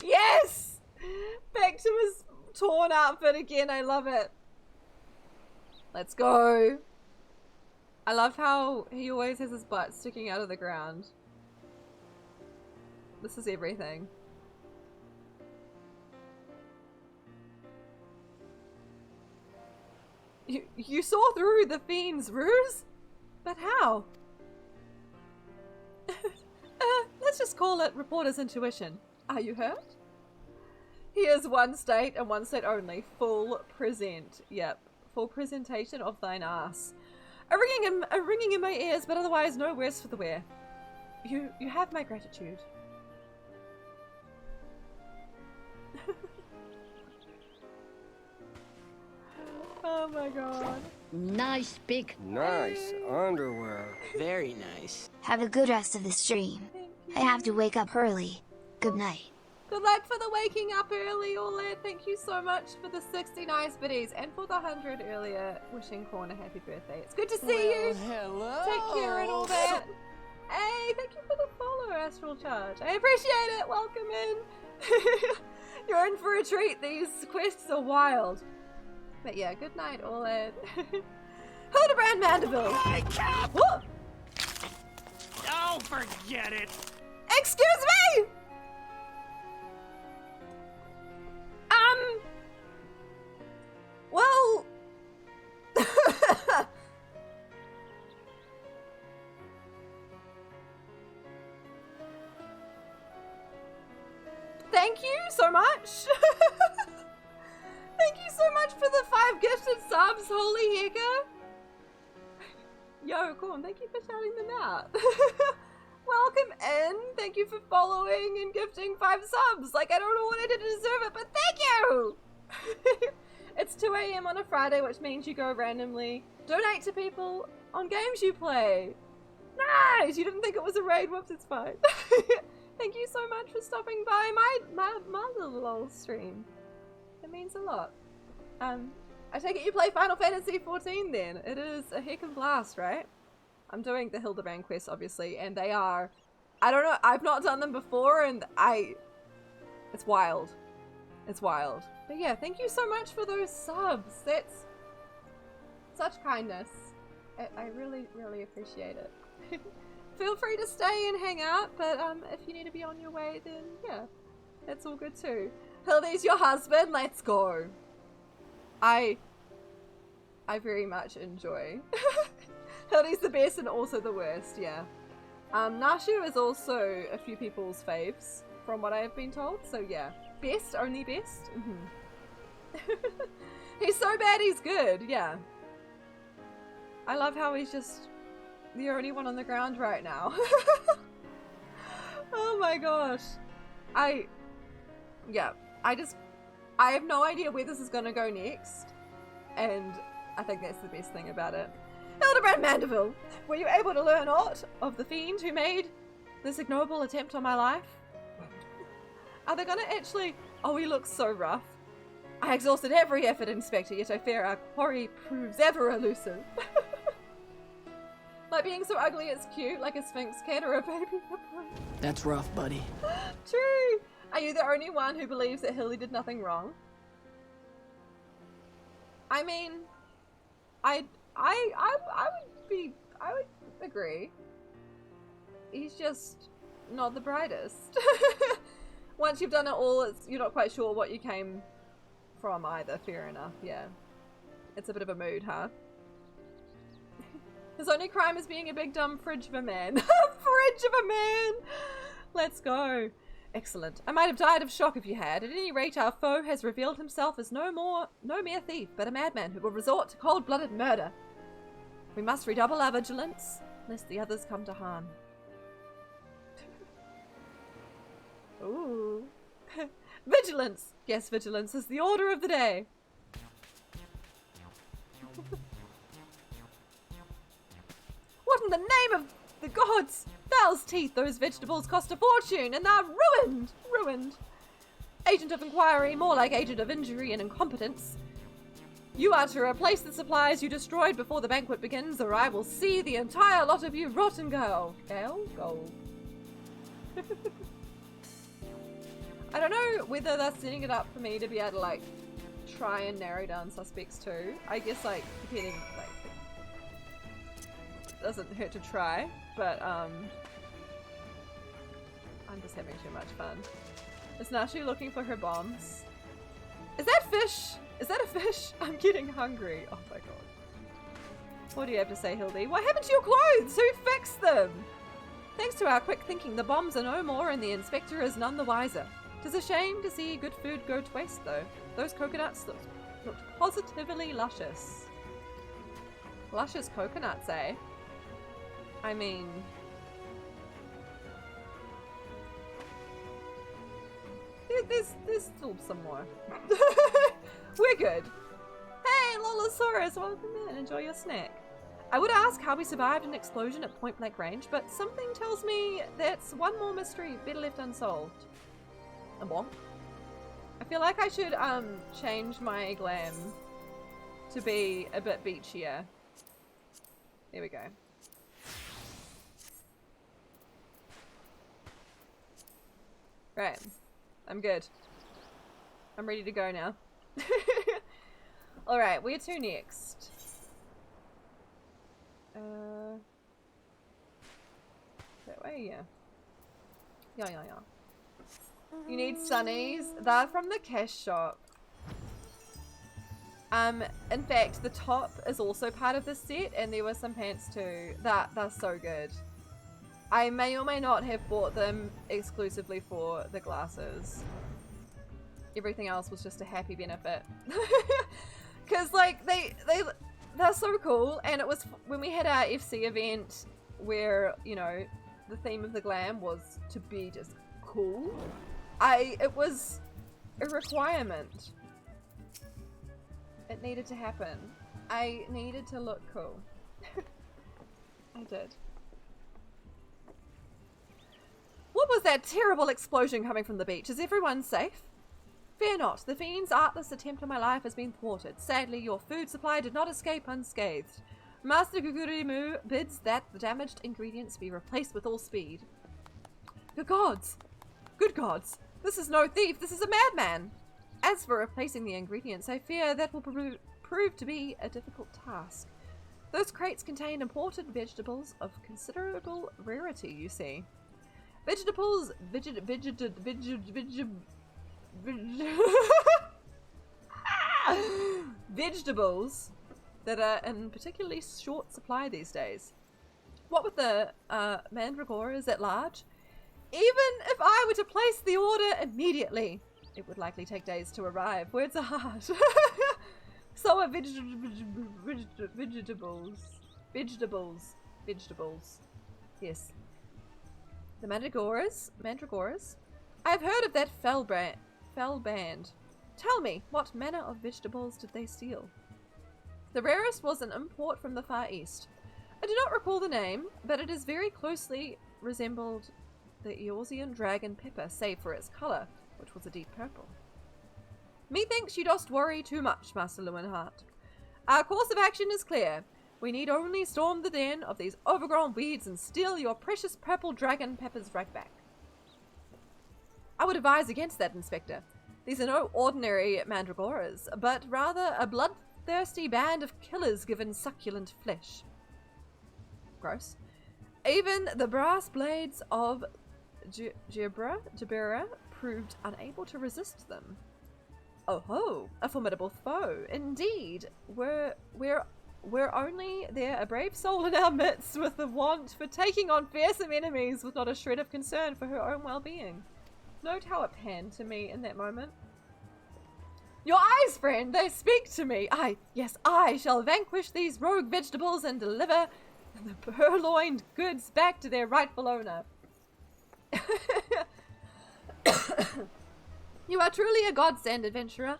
Yes! Back to his torn outfit again. I love it. Let's go. I love how he always has his butt sticking out of the ground. This is everything. You saw through the fiend's ruse? But how? Let's just call it reporter's intuition. Are you hurt? Here's one state and one state only. Full present. Yep. Full presentation of thine ass. A ringing in my ears, but otherwise no worse for the wear. You have my gratitude. Oh my god. Nice big. Nice underwear. Very nice. Have a good rest of the stream. I have to wake up early. Good night. Good luck for the waking up early, Orlad. Thank you so much for the 60 nice biddies and for the 100 earlier wishing Corn a happy birthday. It's good to see you. Hello. Take care and all that. Hey, thank you for the follow, Astral Charge. I appreciate it. Welcome in. You're in for a treat. These quests are wild. But yeah, good night, Orlad. Hildibrand Mandeville. Whoa. Oh, forget it. Excuse me! Well... Thank you so much! Thank you so much for the 5 gifted subs, holy hecka! Yo, Corn, thank you for shouting them out. Welcome in. Thank you for following and gifting 5 subs. Like, I don't know what I did to deserve it, but thank you! It's 2 AM on a Friday, which means you go randomly donate to people on games you play. Nice! You didn't think it was a raid? Whoops, it's fine. Thank you so much for stopping by my little stream. It means a lot. I take it you play Final Fantasy XIV then. It is a heckin' blast, right? I'm doing the Hildibrand quest, obviously, and they are... I don't know, I've not done them before, and it's wild. It's wild. But yeah, thank you so much for those subs. That's such kindness. I really, really appreciate it. Feel free to stay and hang out, but if you need to be on your way, then yeah, that's all good too. Hildy's your husband, let's go. I very much enjoy. Hildy's the best and also the worst, yeah. Nashu is also a few people's faves, from what I have been told, so yeah. Best, only best? He's so bad he's good, yeah. I love how he's just the only one on the ground right now. Oh my gosh. I have no idea where this is gonna go next, and I think that's the best thing about it. Hildibrand Mandeville, were you able to learn aught of the fiend who made this ignoble attempt on my life? Are they gonna actually... Oh, he looks so rough. I exhausted every effort, Inspector, yet I fear our quarry proves ever elusive. Like being so ugly it's cute, like a sphinx cat or a baby hippo. That's rough, buddy. True! Are you the only one who believes that Hildy did nothing wrong? I mean, I would agree. He's just not the brightest. Once you've done it all, you're not quite sure what you came from either. Fair enough, yeah. It's a bit of a mood, huh? His only crime is being a big dumb fridge of a man. Fridge of a man! Let's go. Excellent. I might have died of shock if you had. At any rate, our foe has revealed himself as no mere thief, but a madman who will resort to cold-blooded murder. We must redouble our vigilance, lest the others come to harm. Ooh. Vigilance! Yes, vigilance is the order of the day. What in the name of the gods? Val's teeth, those vegetables cost a fortune, and they're ruined! Ruined. Agent of inquiry, more like agent of injury and incompetence. You are to replace the supplies you destroyed before the banquet begins, or I will see the entire lot of you rot and go. Go? I don't know whether they're setting it up for me to be able to, like, try and narrow down suspects too. I guess, like, depending, like, it doesn't hurt to try, but, I'm just having too much fun. Is Nashi looking for her bombs? Is that fish? Is that a fish? I'm getting hungry. Oh my god. What do you have to say, Hildy? What happened to your clothes? Who fixed them? Thanks to our quick thinking, the bombs are no more and the inspector is none the wiser. 'Tis a shame to see good food go to waste, though. Those coconuts looked positively luscious. Luscious coconuts, eh? I mean... There's still some more. We're good. Hey, Lolosaurus, welcome in. Enjoy your snack. I would ask how we survived an explosion at point blank range, but something tells me that's one more mystery better left unsolved. A bonk. I feel like I should change my glam to be a bit beachier. There we go. Right. I'm good. I'm ready to go now. Alright, where to next? That way, yeah. Yeah. You need sunnies. They're from the cash shop. In fact, the top is also part of this set, and there were some pants too. They're so good. I may or may not have bought them exclusively for the glasses. Everything else was just a happy benefit. Cause like they're so cool, and it was when we had our FC event where, you know, the theme of the glam was to be just cool. It was a requirement. It needed to happen. I needed to look cool. I did. What was that terrible explosion coming from the beach? Is everyone safe? Fear not, the fiend's artless attempt on my life has been thwarted. Sadly, your food supply did not escape unscathed. Master Gugurimu bids that the damaged ingredients be replaced with all speed. Good gods! Good gods! This is no thief, this is a madman! As for replacing the ingredients, I fear that will prove to be a difficult task. Those crates contain imported vegetables of considerable rarity, you see. Vegetables that are in particularly short supply these days. What with the mandragoras at large? Even if I were to place the order immediately, it would likely take days to arrive. Words are hard. So are vegetables. Yes. The mandragoras? I have heard of that fell band. Tell me, what manner of vegetables did they steal? The rarest was an import from the Far East. I do not recall the name, but it is very closely resembled the Eorzean dragon pepper, save for its colour, which was a deep purple. Methinks you dost worry too much, Master Lewinhart. Our course of action is clear. We need only storm the den of these overgrown weeds and steal your precious purple dragon peppers right back. I would advise against that, Inspector. These are no ordinary mandragoras, but rather a thirsty band of killers given succulent flesh. Gross. Even the brass blades of Jabira proved unable to resist them. Oh ho, a formidable foe, indeed. Were only there a brave soul in our midst with the want for taking on fearsome enemies with not a shred of concern for her own well-being. Note how it panned to me in that moment. Your eyes, friend, they speak to me. Yes, I shall vanquish these rogue vegetables and deliver the purloined goods back to their rightful owner. You are truly a godsend, adventurer.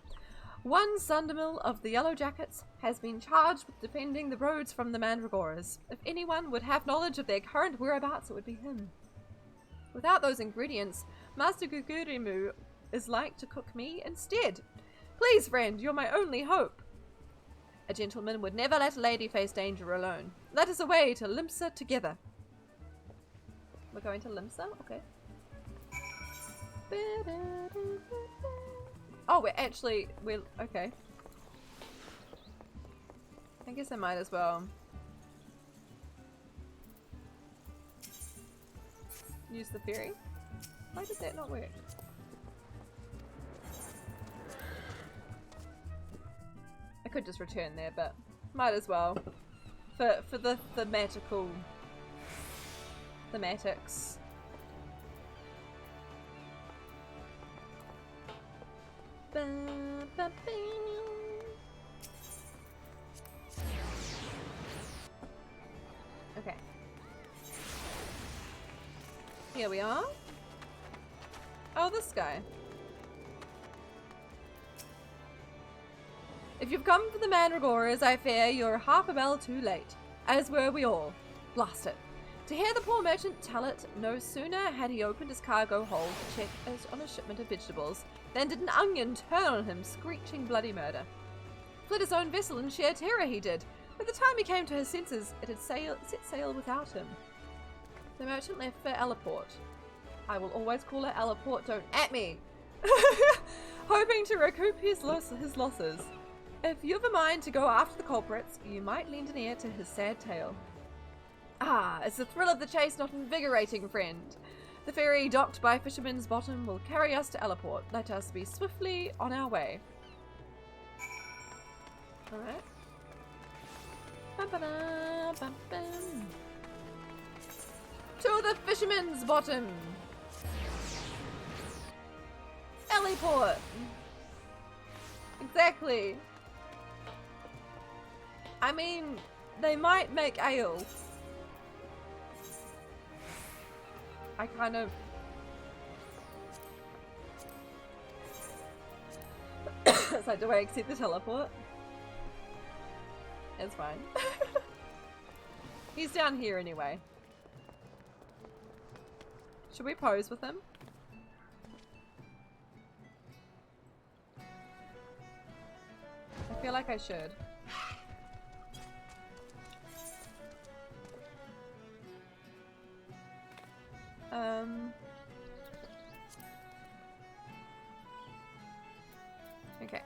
One Sundermill of the Yellow Jackets has been charged with defending the roads from the Mandragoras. If anyone would have knowledge of their current whereabouts, it would be him. Without those ingredients, Master Gugurimu is like to cook me instead. Please, friend, you're my only hope. A gentleman would never let a lady face danger alone. Let us away to Limsa together. We're going to Limsa? Okay. Oh, we're okay. I guess I might as well use the ferry. Why did that not work? I could just return there, but might as well for the thematics. Okay. Here we are. Oh, this guy. If you've come for the Mandragoras, I fear you're half a bell too late. As were we all. Blast it. To hear the poor merchant tell it, no sooner had he opened his cargo hold to check on a shipment of vegetables than did an onion turn on him, screeching bloody murder. Fled his own vessel in sheer terror he did. By the time he came to his senses, it had set sail without him. The merchant left for Allaport. I will always call it Allaport, don't at me! Hoping to recoup his losses. If you've a mind to go after the culprits, you might lend an ear to his sad tale. Ah, it's the thrill of the chase not invigorating, friend. The ferry docked by Fisherman's Bottom will carry us to Allaport. Let us be swiftly on our way. Alright. To the Fisherman's Bottom! Allaport! Exactly. I mean, they might make ale. I kind of... It's like, do I accept the teleport? It's fine. He's down here anyway. Should we pose with him? I feel like I should. Okay.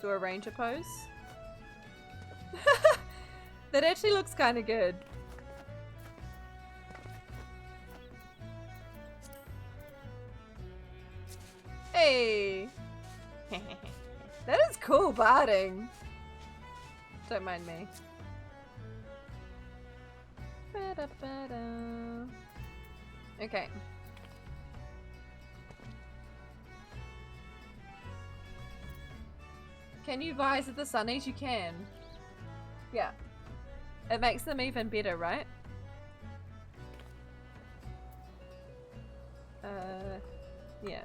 Do a ranger pose? That actually looks kind of good. Hey! That is cool barding. Don't mind me. Okay. Can you vise at the sunnies? You can. Yeah. It makes them even better, right? Yeah.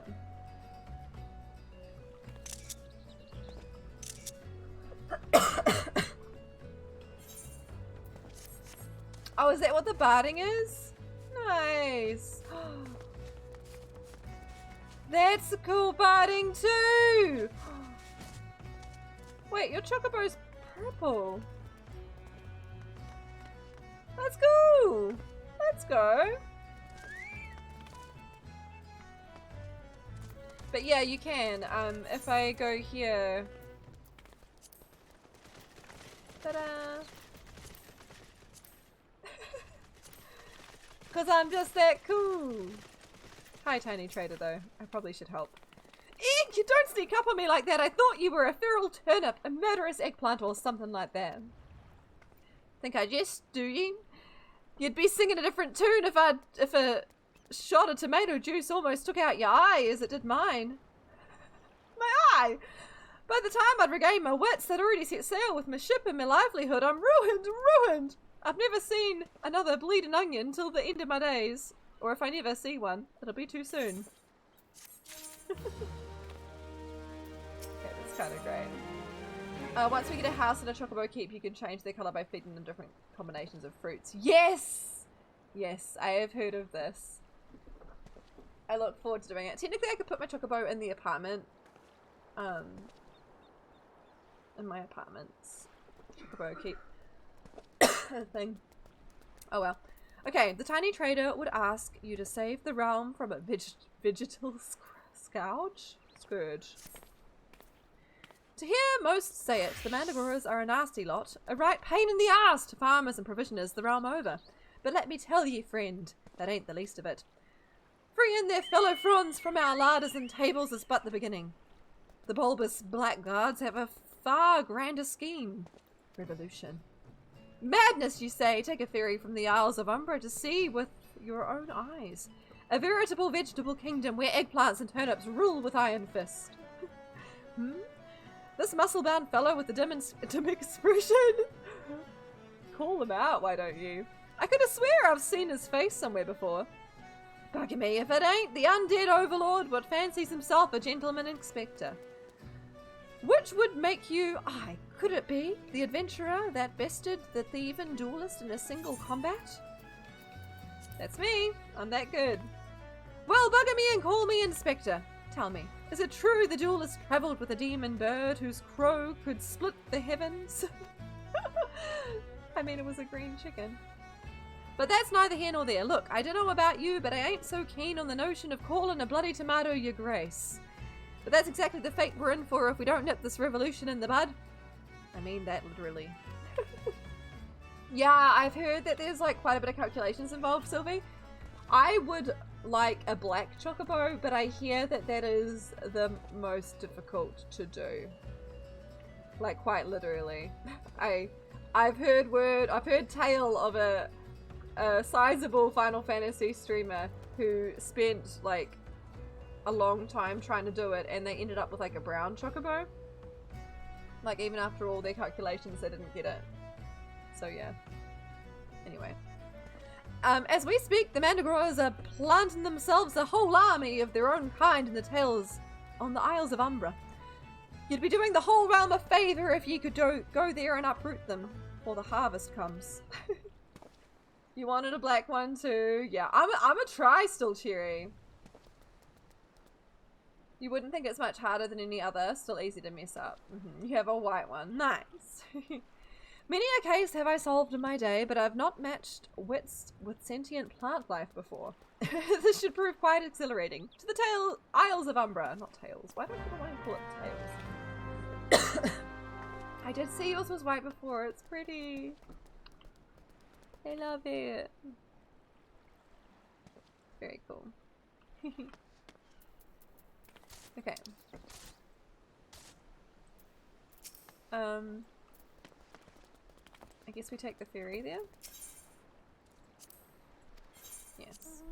Oh, is that what the barding is? Nice. That's a cool barding too. Wait, your chocobo's purple. Let's go. Let's go. But yeah, you can. If I go here. Ta-da! Because I'm just that cool. Hi, Tiny Trader, though. I probably should help. Eek! You don't sneak up on me like that. I thought you were a feral turnip, a murderous eggplant, or something like that. Think I jest, do you? You'd be singing a different tune if a shot of tomato juice almost took out your eye as it did mine. My eye! By the time I'd regained my wits, I'd already set sail with my ship and my livelihood. I'm ruined! I've never seen another bleeding onion till the end of my days. Or if I never see one, it'll be too soon. Okay, that's kind of great. Once we get a house and a chocobo keep, you can change their colour by feeding them different combinations of fruits. Yes! Yes, I have heard of this. I look forward to doing it. Technically, I could put my chocobo in the apartment. In my apartment's chocobo keep thing. Oh well. Okay, the tiny trader would ask you to save the realm from a vegetal scourge? To hear most say it, the Mandragoras are a nasty lot, a right pain in the ass to farmers and provisioners the realm over. But let me tell ye, friend, that ain't the least of it. Freeing their fellow fronds from our larders and tables is but the beginning. The bulbous blackguards have a far grander scheme. Revolution. Madness, you say? Take a ferry from the Isles of Umbra to see with your own eyes. A veritable vegetable kingdom where eggplants and turnips rule with iron fist. This muscle-bound fellow with the dim expression? Call him out, why don't you? I could have swear I've seen his face somewhere before. Bugger me if it ain't the undead overlord what fancies himself a gentleman inspector. Which would make you, could it be, the adventurer that bested the thief and duelist in a single combat? That's me. I'm that good. Well, bugger me and call me inspector. Tell me, is it true the duelist travelled with a demon bird whose crow could split the heavens? I mean, it was a green chicken. But that's neither here nor there. Look, I don't know about you, but I ain't so keen on the notion of calling a bloody tomato your grace. But that's exactly the fate we're in for if we don't nip this revolution in the bud. I mean that literally. Yeah, I've heard that there's like quite a bit of calculations involved, Sylvie. I would like a black chocobo, but I hear that that is the most difficult to do. Like quite literally. I've heard tale of a sizable Final Fantasy streamer who spent like a long time trying to do it and they ended up with like a brown chocobo. Like even after all their calculations they didn't get it. So yeah. Anyway. As we speak, the Mandragoras are planting themselves a whole army of their own kind in the tales on the Isles of Umbra. You'd be doing the whole realm a favour if you could go there and uproot them before the harvest comes. You wanted a black one too? Yeah, I'm a try still, Cherry. You wouldn't think it's much harder than any other, still easy to mess up. You have a white one, nice. Many a case have I solved in my day, but I've not matched wits with sentient plant life before. This should prove quite exhilarating. To the Isles of Umbra, not tails. Why don't I want to call it tails? I did see yours was white before. It's pretty. I love it. Very cool. Okay. I guess we take the ferry there. Yes.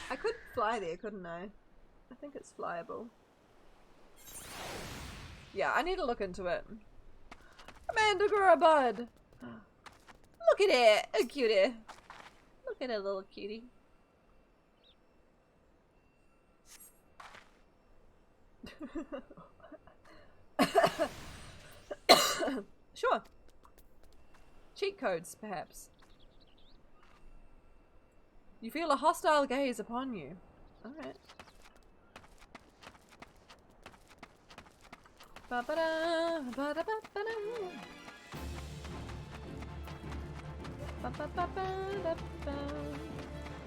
I could fly there, couldn't I? I think it's flyable. Yeah, I need to look into it. Mandragora bud! Look at it! A cutie! Look at a little cutie. Sure. Cheat codes, perhaps. You feel a hostile gaze upon you. Alright. Ba-ba-da, ba-da-ba-ba-da. Ba-ba-ba-ba-da-ba.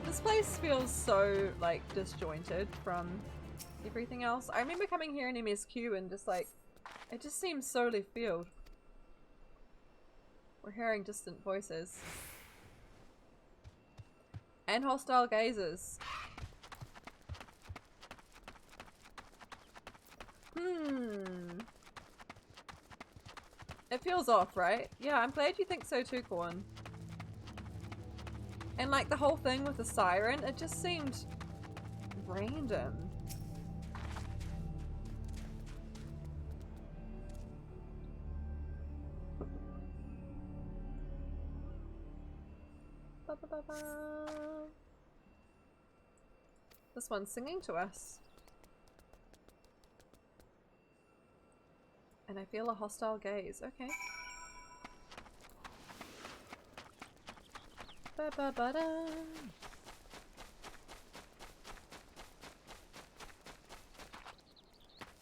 This place feels so, like, disjointed from everything else. I remember coming here in MSQ and just like, it just seems so left field. We're hearing distant voices. And hostile gazes. It feels off, right? Yeah, I'm glad you think so too, Corn. And like the whole thing with the siren, it just seemed random. Ba -ba -ba -ba. This one's singing to us. And I feel a hostile gaze. Okay. Ba -ba -ba -da.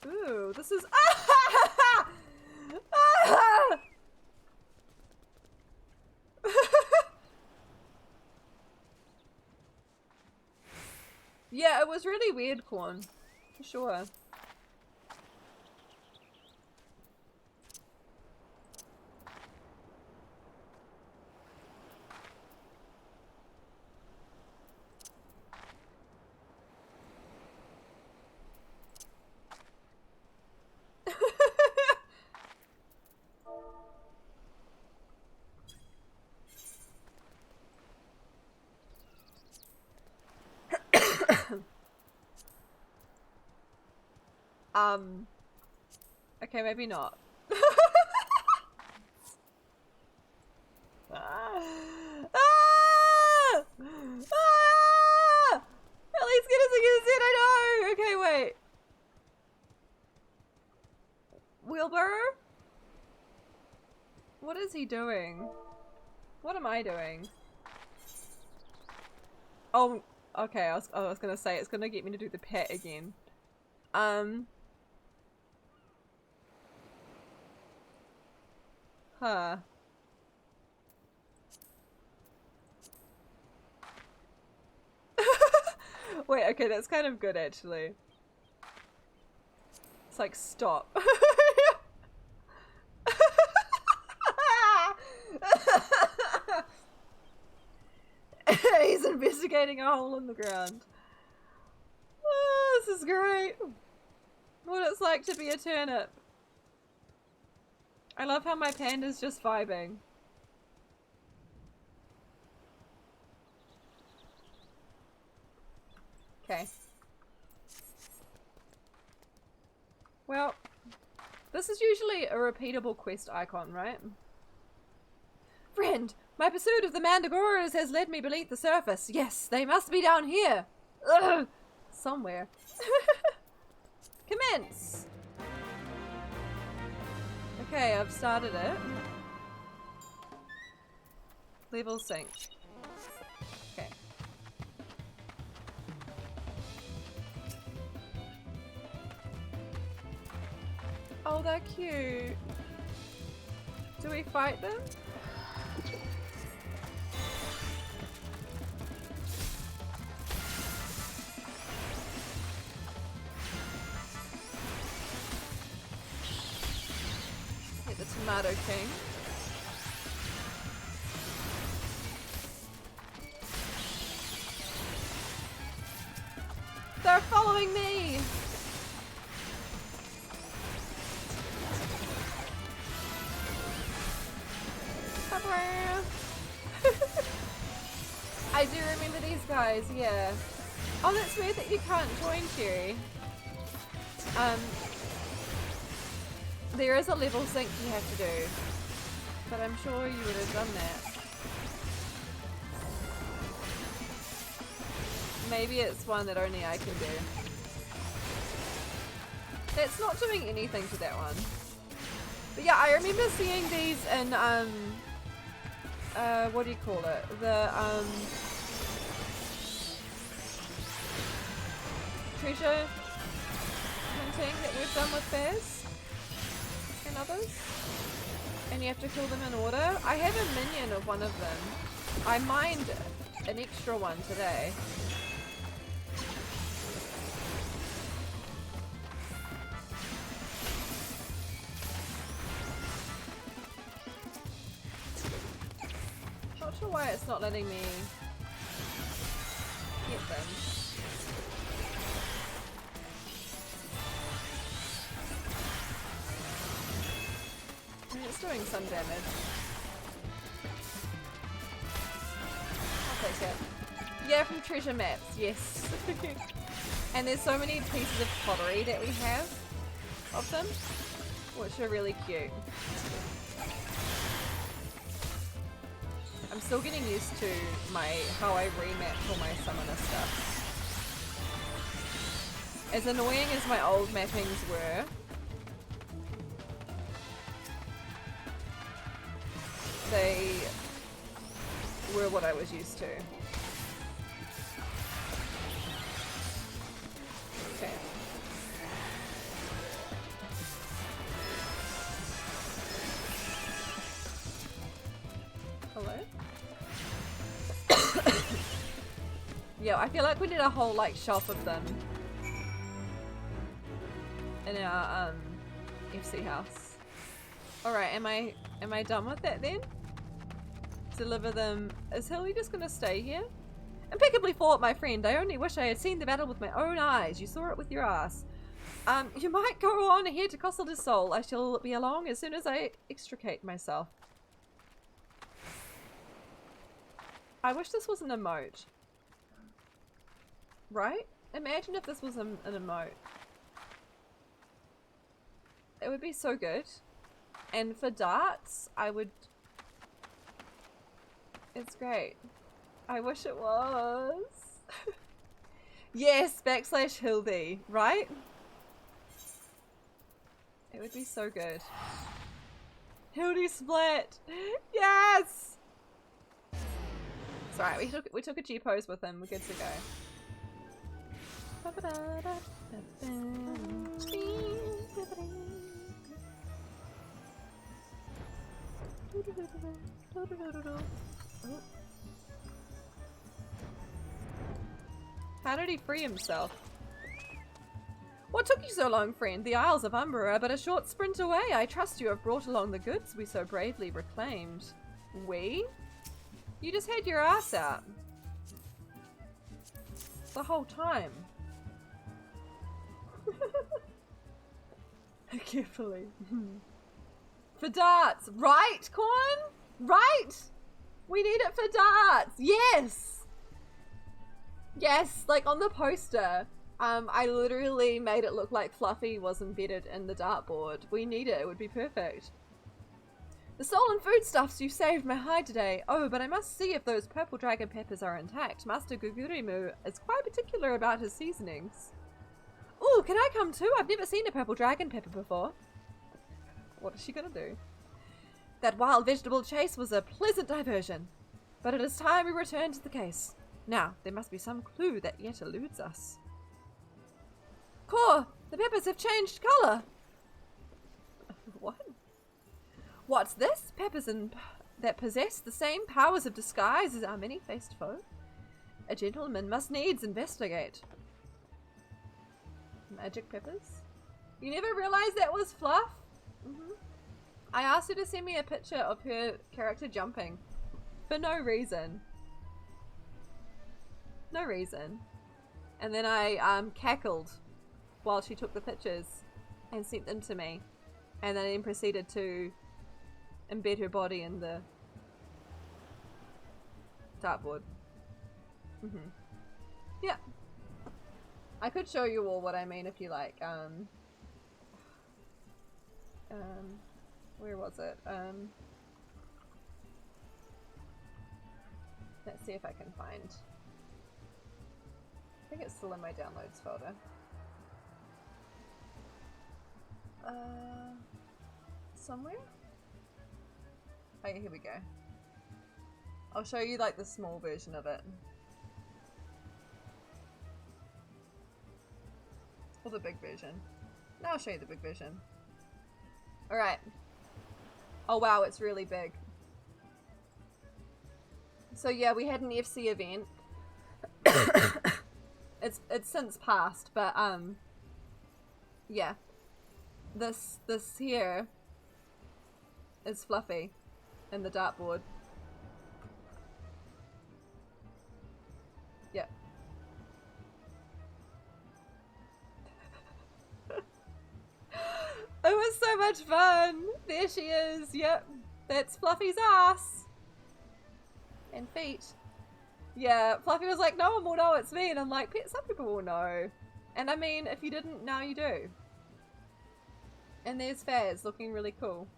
Ooh, this is yeah, it was really weird, Corn. For sure. Okay, maybe not. At least get us against it, I know! Okay, wait. Wheelbarrow? What is he doing? What am I doing? Oh, okay, I was gonna say it's gonna get me to do the pet again. Huh. Wait, okay, that's kind of good actually. It's like, stop. He's investigating a hole in the ground. Oh, this is great. What it's like to be a turnip. I love how my panda's just vibing. Okay. Well, this is usually a repeatable quest icon, right? Friend, my pursuit of the mandragoras has led me beneath the surface. Yes, they must be down here. Ugh. Somewhere. Commence! Okay, I've started it. Level sync. Okay. Oh, they're cute. Do we fight them? Get the Tomato King. They're following me! I do remember these guys, yeah. Oh, that's weird that you can't join, Cherry. There is a level sync you have to do, but I'm sure you would have done that. Maybe it's one that only I can do. That's not doing anything to that one. But yeah, I remember seeing these in, what do you call it? The, treasure hunting that we've done with Faz and others. And you have to kill them in order. I have a minion of one of them. I mined an extra one today. why it's not letting me get them. I mean, it's doing some damage. I'll take it. Yeah, from treasure maps, yes. And there's so many pieces of pottery that we have of them, which are really cute. I'm still getting used to how I remap all my summoner stuff. As annoying as my old mappings were, they were what I was used to. Okay. Hello? Yeah, I feel like we need a whole like shelf of them in our FC house. Alright, am I done with that then? Deliver them. Is Hildy just gonna stay here? Impeccably fought, my friend. I only wish I had seen the battle with my own eyes. You saw it with your ass. You might go on ahead to Castle de Sol. I shall be along as soon as I extricate myself. I wish this was an emote. Right? Imagine if this was an emote. It would be so good. And for darts, I would... It's great. I wish it was. Yes, / Hildy, right? It would be so good. Hildy split! Yes! It's alright, we took a G pose with him, we're good to go. How did he free himself? What took you so long, friend? The Isles of Umber are but a short sprint away. I trust you have brought along the goods we so bravely reclaimed. We? You just had your ass out. The whole time. Carefully. For darts, right, Corn? Right? We need it for darts. Yes. Yes, like on the poster. I literally made it look like Fluffy was embedded in the dartboard. We need it. It would be perfect. The stolen foodstuffs you saved my hide today. Oh, but I must see if those purple dragon peppers are intact. Master Gugurimu is quite particular about his seasonings. Ooh, can I come too? I've never seen a purple dragon pepper before. What is she gonna do? That wild vegetable chase was a pleasant diversion, but it is time we return to the case. Now, there must be some clue that yet eludes us. Core, the peppers have changed colour. What? What's this? Peppers that possess the same powers of disguise as our many-faced foe? A gentleman must needs investigate. Magic peppers? You never realized that was Fluff? I asked her to send me a picture of her character jumping. For no reason. No reason. And then I cackled while she took the pictures and sent them to me. And then proceeded to embed her body in the dartboard. Yeah. I could show you all what I mean if you like. Where was it? Let's see if I can find. I think it's still in my downloads folder. Somewhere? Oh yeah, here we go. I'll show you like the small version of it. Or the big version. No, I'll show you the big version. Alright. Oh wow, it's really big. So yeah, we had an FC event. It's since passed, but yeah. This here is Fluffy in the dartboard. much fun. There she is. Yep. That's Fluffy's ass. And feet. Yeah, Fluffy was like, no one will know it's me. And I'm like, some people will know. And I mean, if you didn't, now you do. And there's Faz looking really cool.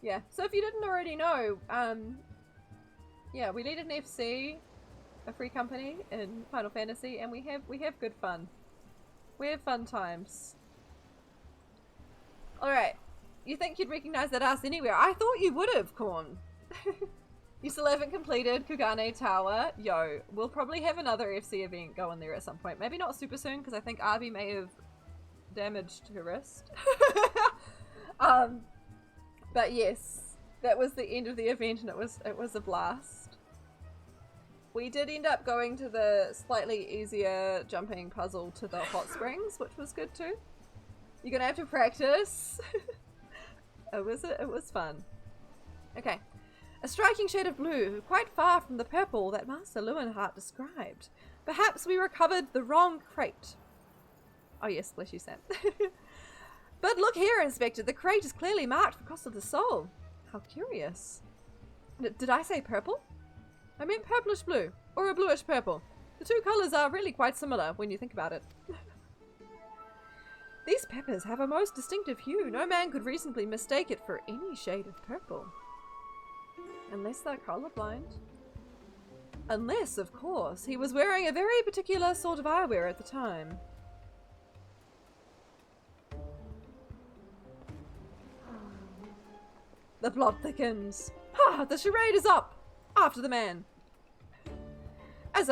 Yeah, so if you didn't already know, yeah, we lead an FC, a free company in Final Fantasy, and we have good fun. We have fun times. Alright, you think you'd recognize that ass anywhere? I thought you would have, Corn. You still haven't completed Kugane Tower. Yo, we'll probably have another FC event going there at some point. Maybe not super soon, because I think Arby may have damaged her wrist. But yes, that was the end of the event, and it was a blast. We did end up going to the slightly easier jumping puzzle to the hot springs, which was good too. You're gonna have to practice. It was fun. Okay. A striking shade of blue, quite far from the purple that Master Lewinhart described. Perhaps we recovered the wrong crate. Oh yes, bless you, Sam. But look here, Inspector, the crate is clearly marked for Cost of the Soul. How curious. Did I say purple? I meant purplish blue, or a bluish purple. The two colours are really quite similar when you think about it. These peppers have a most distinctive hue. No man could reasonably mistake it for any shade of purple. Unless they're colourblind. Unless, of course, he was wearing a very particular sort of eyewear at the time. The plot thickens. Ha! The charade is up! After the man. It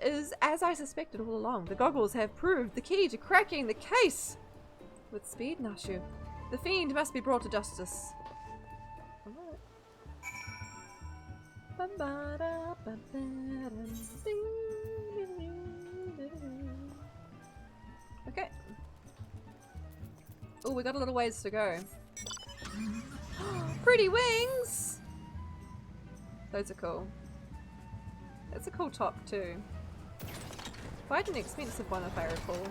is as I suspected all along. The goggles have proved the key to cracking the case. With speed, Nashu. The fiend must be brought to justice. Okay. Oh, we got a little ways to go. Pretty wings! Those are cool. That's a cool top too. Quite an expensive one if I recall.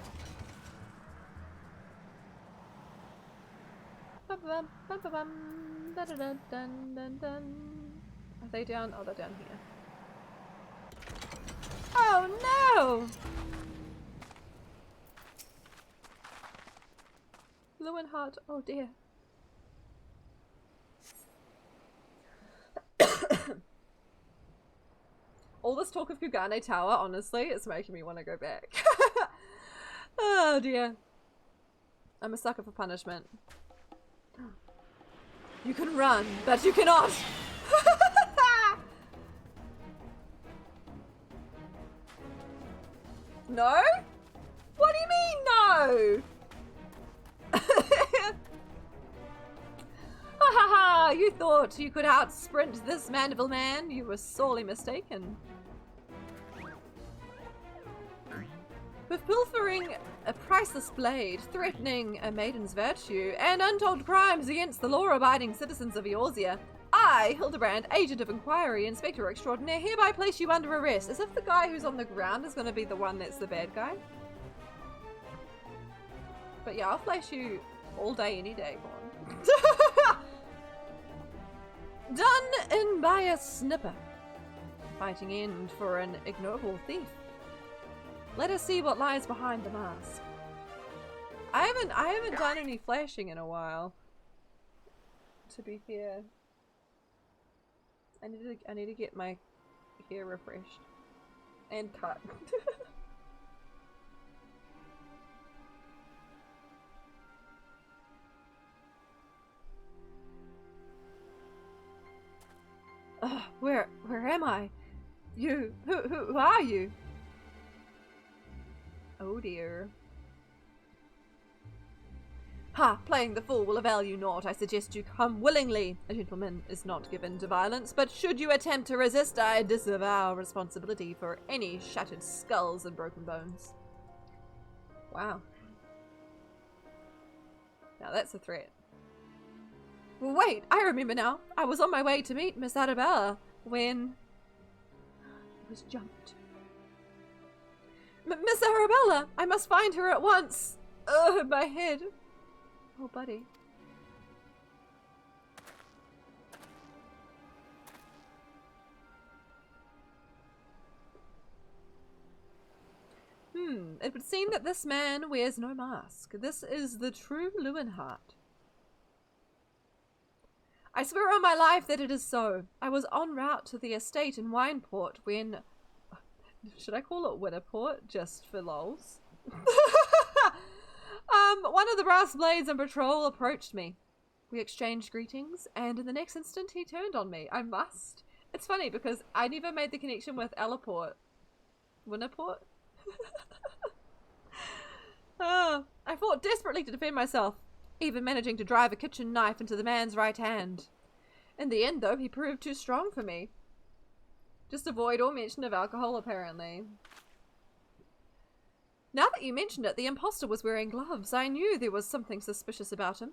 Are they down? Oh, they're down here. Oh no! Lewinhart, oh dear. All this talk of Kugane Tower, honestly, it's making me want to go back. Oh dear. I'm a sucker for punishment. You can run, but you cannot! No? What do you mean, no? Ha ha ha! You thought you could out-sprint this Mandeville man? You were sorely mistaken. With pilfering a priceless blade, threatening a maiden's virtue, and untold crimes against the law-abiding citizens of Eorzea, I, Hildibrand, Agent of Inquiry, Inspector Extraordinaire, hereby place you under arrest, as if the guy who's on the ground is going to be the one that's the bad guy. But yeah, I'll flash you all day, any day, Vaughn. Done in by a snipper. Fighting end for an ignoble thief. Let us see what lies behind the mask. I haven't done any flashing in a while. To be fair. I need to get my hair refreshed. And cut. Where am I? You, who are you? Oh dear. Ha! Playing the fool will avail you naught. I suggest you come willingly. A gentleman is not given to violence, but should you attempt to resist, I disavow responsibility for any shattered skulls and broken bones. Wow. Now that's a threat. Well, wait, I remember now. I was on my way to meet Miss Arabella when I was jumped. Miss Arabella! I must find her at once! Ugh, my head. Oh, buddy. It would seem that this man wears no mask. This is the true Lewinhart. I swear on my life that it is so. I was en route to the estate in Wineport when... Should I call it Winterport, just for lols? One of the brass blades on patrol approached me. We exchanged greetings, and in the next instant he turned on me. I must. It's funny because I never made the connection with Elaport. Winterport? I fought desperately to defend myself, even managing to drive a kitchen knife into the man's right hand. In the end, though, he proved too strong for me. Just avoid all mention of alcohol, apparently. Now that you mention it, the imposter was wearing gloves. I knew there was something suspicious about him.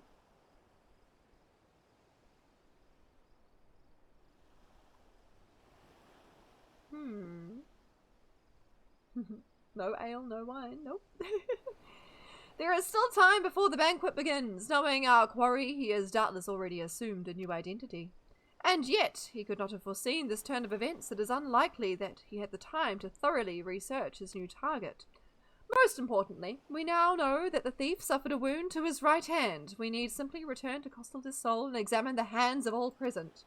No ale, no wine, nope. There is still time before the banquet begins. Knowing our quarry, he has doubtless already assumed a new identity. And yet, he could not have foreseen this turn of events. It is unlikely that he had the time to thoroughly research his new target. Most importantly, we now know that the thief suffered a wound to his right hand. We need simply return to Costal des Sols and examine the hands of all present.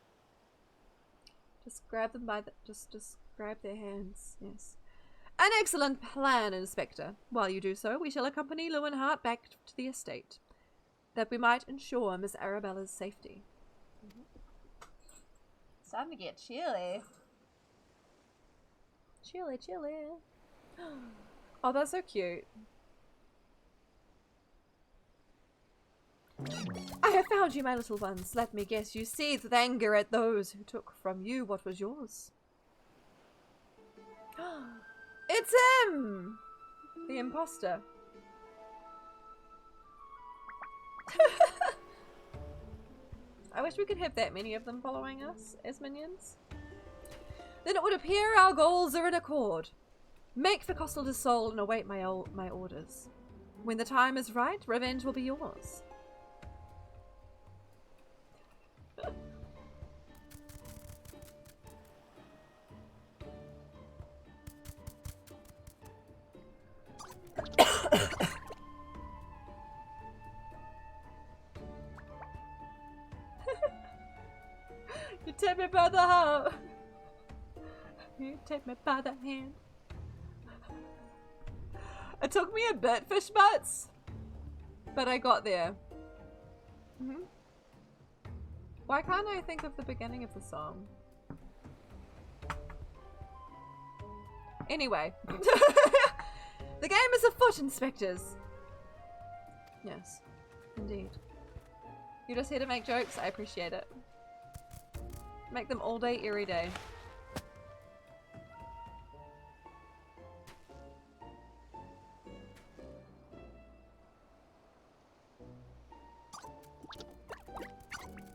Just grab them by the... Just grab their hands, yes. An excellent plan, Inspector. While you do so, we shall accompany Lewinhart back to the estate, that we might ensure Miss Arabella's safety. It's time to get chilly. Chilly, chilly. Oh, that's so cute. I have found you, my little ones. Let me guess, you seethe with anger at those who took from you what was yours. It's him! The imposter. I wish we could have that many of them following us as minions. Then it would appear our goals are in accord. Make for Costal des Sols and await my orders. When the time is right, revenge will be yours. You take me by the heart. You take me by the hand. It took me a bit, fish butts, but I got there. Why can't I think of the beginning of the song? Anyway. The game is afoot, inspectors. Yes, indeed. You're just here to make jokes? I appreciate it. Make them all day, every day.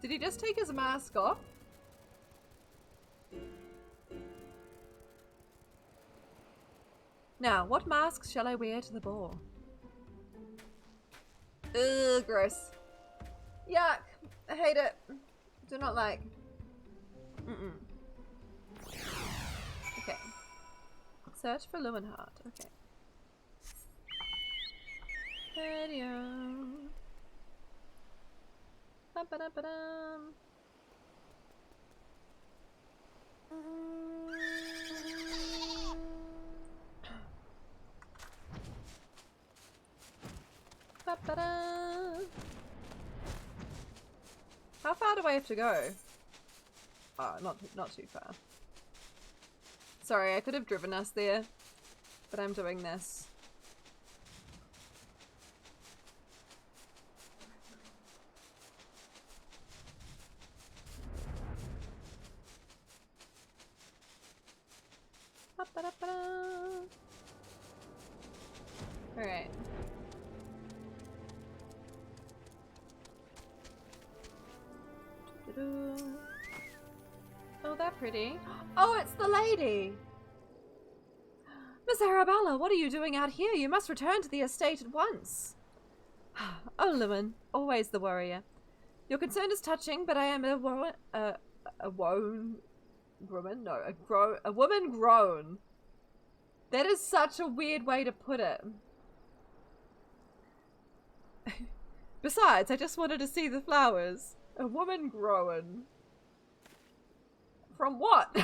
Did he just take his mask off? Now, what masks shall I wear to the ball? Ugh, gross. Yuck. I hate it. Do not like. Okay. Search for Lewinhart. Okay. Video. Ba-ba-da-ba-dum. Ba-ba-da. How far do I have to go? Oh, not too far. Sorry, I could have driven us there, but I'm doing this. Alright. Oh, they're pretty. Oh, it's the lady! Miss Arabella, what are you doing out here? You must return to the estate at once. Oh, Lewin, always the warrior. Your concern is touching, but I am a woman grown. That is such a weird way to put it. Besides, I just wanted to see the flowers. A woman grown. From what?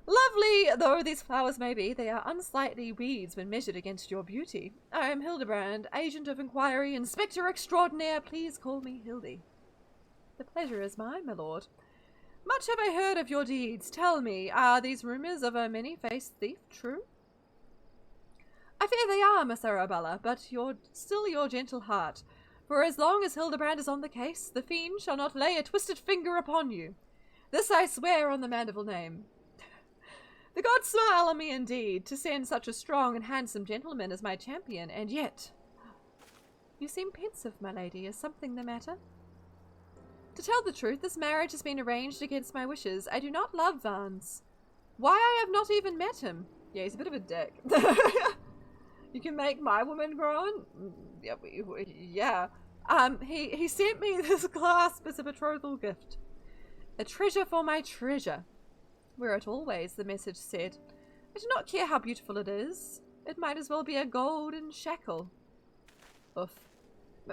Lovely though these flowers may be, they are unsightly weeds when measured against your beauty. I am Hildibrand, agent of inquiry, inspector extraordinaire. Please call me Hildy. The pleasure is mine, my lord. Much have I heard of your deeds. Tell me, are these rumors of a many-faced thief true? I fear they are, Miss Arabella, but still your gentle heart. For as long as Hildibrand is on the case, the fiend shall not lay a twisted finger upon you. This I swear on the mandible name. The gods smile on me indeed, to send such a strong and handsome gentleman as my champion, and yet... You seem pensive, my lady. Is something the matter? To tell the truth, this marriage has been arranged against my wishes. I do not love Vance. Why, I have not even met him. Yeah, he's a bit of a dick. You can make my woman grown? Yeah. He sent me this clasp as a betrothal gift. A treasure for my treasure. Were it always, the message said. I do not care how beautiful it is. It might as well be a golden shackle. Oof.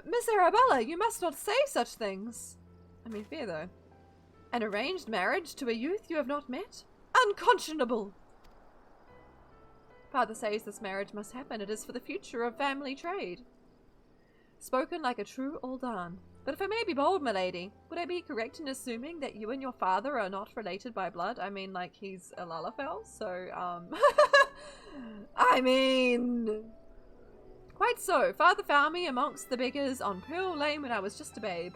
Miss Arabella, you must not say such things. I mean, fair though. An arranged marriage to a youth you have not met? Unconscionable! Father says this marriage must happen. It is for the future of family trade. Spoken like a true Aldan. But if I may be bold, my lady, would I be correct in assuming that you and your father are not related by blood? I mean, like, he's a Lalafell, so, I mean... Quite so. Father found me amongst the beggars on Pearl Lane when I was just a babe.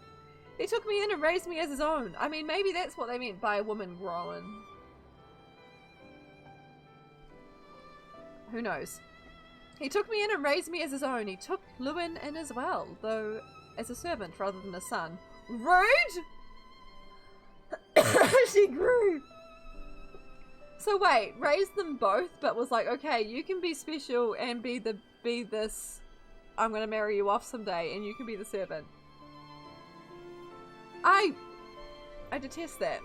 He took me in and raised me as his own. I mean, maybe that's what they meant by a woman grown. Who knows? He took me in and raised me as his own. He took Lewin in as well, though as a servant rather than a son. Rude! She grew. So wait, raised them both, but was like, okay, you can be special and be this. I'm gonna marry you off someday, and you can be the servant. I detest that.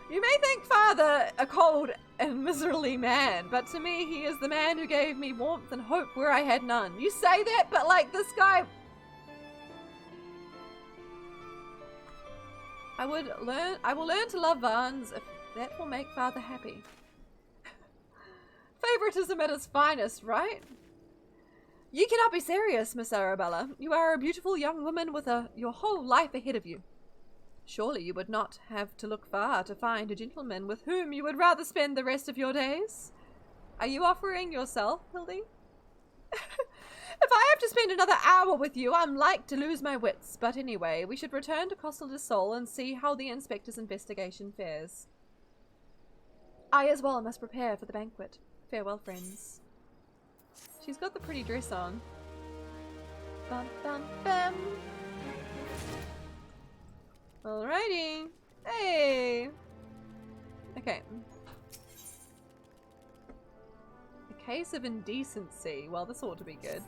You may think father a cold and miserly man, but to me he is the man who gave me warmth and hope where I had none. You say that, but like this guy... I will learn to love Vance if that will make father happy. Favoritism at its finest, right? You cannot be serious, Miss Arabella. You are a beautiful young woman with your whole life ahead of you. Surely you would not have to look far to find a gentleman with whom you would rather spend the rest of your days. Are you offering yourself, Hildy? If I have to spend another hour with you, I'm like to lose my wits. But anyway, we should return to Costa del Sol and see how the inspector's investigation fares. I as well must prepare for the banquet. Farewell, friends. She's got the pretty dress on. Bum, bum, bum. Alrighty. Hey! Okay. A case of indecency. Well, this ought to be good.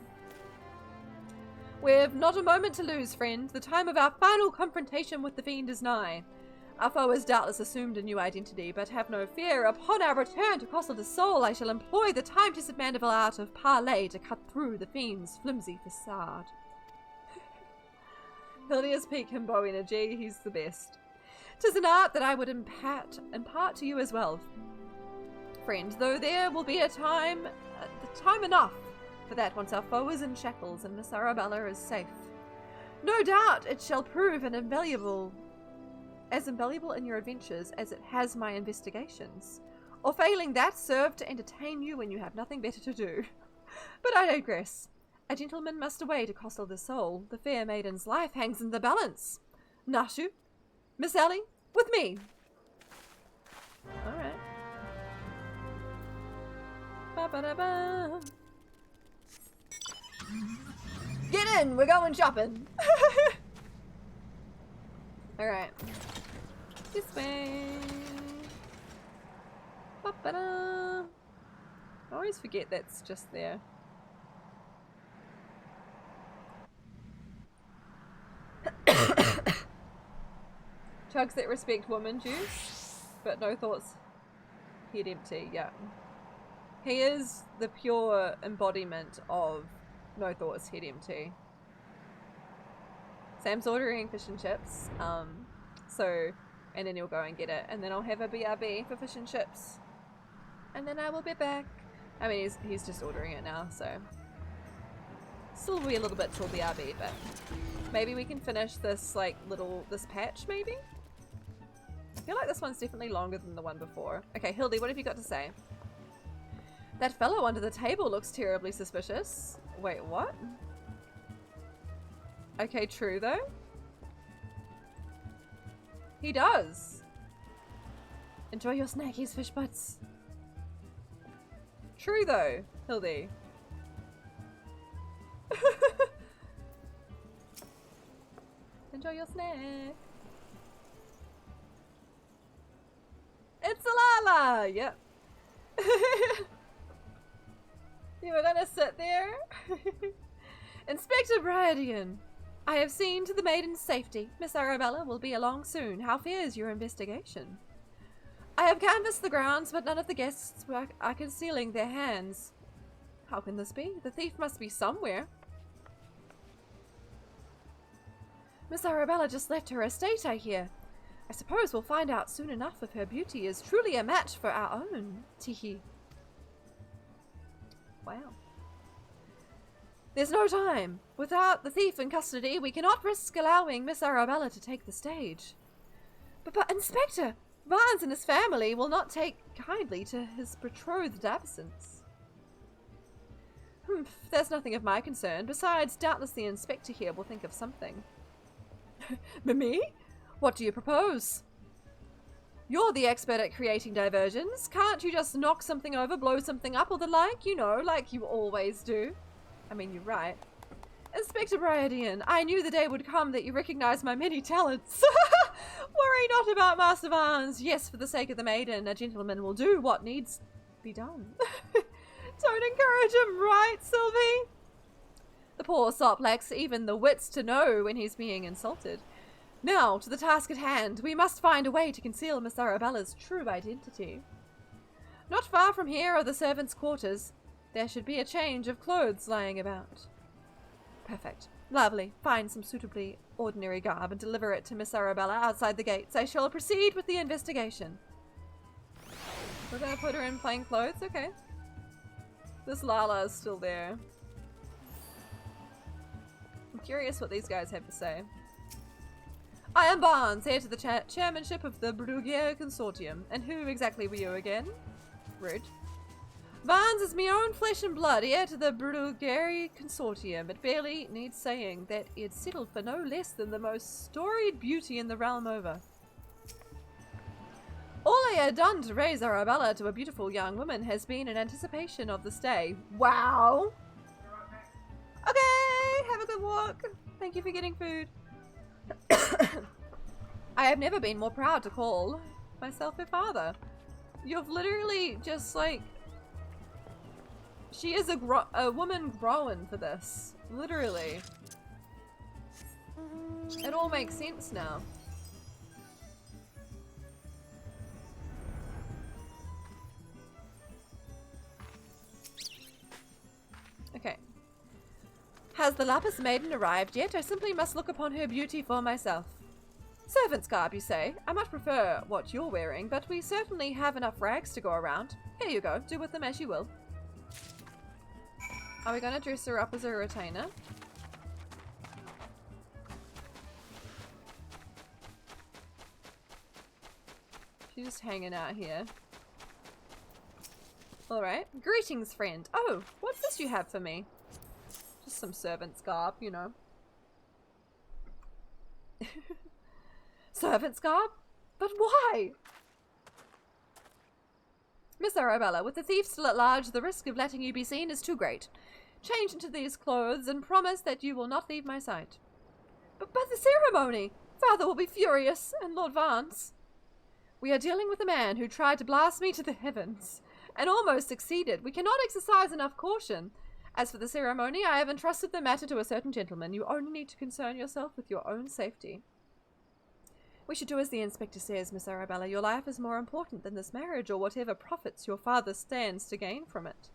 We've not a moment to lose, friend. The time of our final confrontation with the fiend is nigh. Our foe has doubtless assumed a new identity, but have no fear. Upon our return to Costa del Sol, I shall employ the time-tested mandible art of parley to cut through the fiend's flimsy facade. Hildia's peak himbo energy, he's the best. 'Tis an art that I would impart to you as well, friend, though there will be time enough for that once our foe is in shackles and Miss Arabella is safe. No doubt it shall prove as invaluable in your adventures as it has my investigations, or failing that, serve to entertain you when you have nothing better to do. But I digress. A gentleman must away to Costa del Sol. The fair maiden's life hangs in the balance. Nashu, Miss Ellie, with me. Alright. Ba-ba-da-ba. Get in! We're going shopping! Alright. This way. Ba-ba-da. I always forget that's just there. Chugs that respect woman juice, but no thoughts, head empty. Yeah. He is the pure embodiment of no thoughts, head empty. Sam's ordering fish and chips, and then he'll go and get it, and then I'll have a BRB for fish and chips, and then I will be back. I mean, he's just ordering it now, so still be a little bit till BRB, but maybe we can finish this this patch. Maybe I feel like this one's definitely longer than the one before. Okay, Hildy, what have you got to say? That fellow under the table looks terribly suspicious. Wait, what? Okay, true though. He does. Enjoy your snackies, fish butts. True though, Hildy. Enjoy your snack. It's a Lala! Yep. You were gonna sit there? Inspector Bryadian, I have seen to the maiden's safety. Miss Arabella will be along soon. How fares your investigation? I have canvassed the grounds, but none of the guests are concealing their hands. How can this be? The thief must be somewhere. Miss Arabella just left her estate, I hear. I suppose we'll find out soon enough if her beauty is truly a match for our own. Teehee. Wow. There's no time. Without the thief in custody, we cannot risk allowing Miss Arabella to take the stage. But Inspector, Barnes and his family will not take kindly to his betrothed absence. There's nothing of my concern. Besides, doubtless the inspector here will think of something. Me? What do you propose? You're the expert at creating diversions. Can't you just knock something over, blow something up, or the like? You know, like you always do. I mean, you're right. Inspector Bryadian, I knew the day would come that you recognized my many talents. Worry not about Master Barnes. Yes, for the sake of the maiden, a gentleman will do what needs be done. Don't encourage him, right, Sylvie? The poor sop lacks even the wits to know when he's being insulted. Now, to the task at hand. We must find a way to conceal Miss Arabella's true identity. Not far from here are the servants' quarters. There should be a change of clothes lying about. Perfect. Lovely. Find some suitably ordinary garb and deliver it to Miss Arabella outside the gates. I shall proceed with the investigation. We're gonna put her in plain clothes? Okay. This Lala is still there. I'm curious what these guys have to say. I am Barnes, heir to the chairmanship of the Brugier Consortium. And who exactly were you again? Rude. Barnes is me own flesh and blood, heir to the Brugier Consortium. It barely needs saying that it settled for no less than the most storied beauty in the realm over. All I had done to raise Arabella to a beautiful young woman has been in anticipation of this day. Wow! Okay, have a good walk. Thank you for getting food. I have never been more proud to call myself her father. You've literally just like... She is a woman growing for this. Literally. It all makes sense now. Okay. Has the Lapis Maiden arrived yet? I simply must look upon her beauty for myself. Servant's garb, you say? I much prefer what you're wearing, but we certainly have enough rags to go around. Here you go. Do with them as you will. Are we going to dress her up as a retainer? She's just hanging out here. Alright. Greetings, friend. Oh, what's this you have for me? Just some servant's garb, you know. Servant's garb? But why? Miss Arabella, with the thief still at large, the risk of letting you be seen is too great. Change into these clothes and promise that you will not leave my sight. But the ceremony! Father will be furious, and Lord Vance. We are dealing with a man who tried to blast me to the heavens, and almost succeeded. We cannot exercise enough caution. As for the ceremony, I have entrusted the matter to a certain gentleman. You only need to concern yourself with your own safety. We should do as the inspector says, Miss Arabella. Your life is more important than this marriage or whatever profits your father stands to gain from it.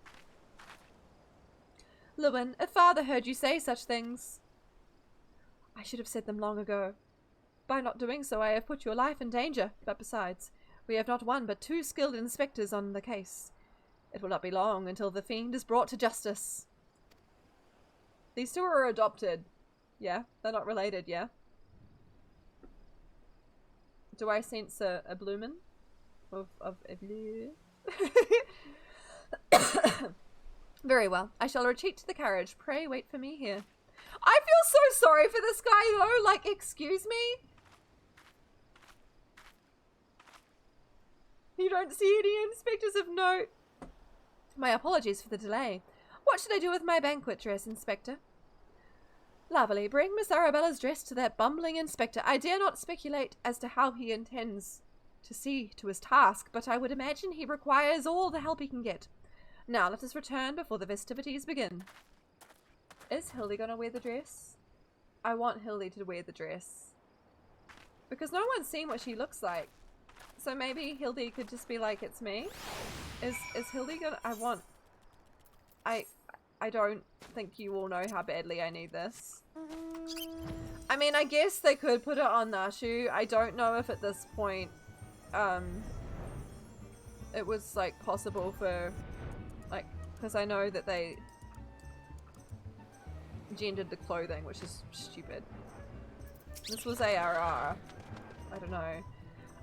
Lewin, if father heard you say such things... I should have said them long ago. By not doing so, I have put your life in danger. But besides, we have not one but 2 skilled inspectors on the case. It will not be long until the fiend is brought to justice. These 2 are adopted. Yeah, they're not related, yeah? Do I sense a bloomin' of Very well. I shall retreat to the carriage. Pray wait for me here. I feel so sorry for this guy though. Like, excuse me? You don't see any inspectors of note. My apologies for the delay. What should I do with my banquet dress, Inspector? Lovely. Bring Miss Arabella's dress to that bumbling inspector. I dare not speculate as to how he intends to see to his task, but I would imagine he requires all the help he can get. Now let us return before the festivities begin. Is Hildy gonna wear the dress? I want Hildy to wear the dress. Because no one's seen what she looks like. So maybe Hildy could just be like, it's me? Is Hildy gonna... I don't think you all know how badly I need this. I mean, I guess they could put it on Nashu. I don't know if at this point, it was, like, possible for, like, because I know that they gendered the clothing, which is stupid. This was ARR. I don't know.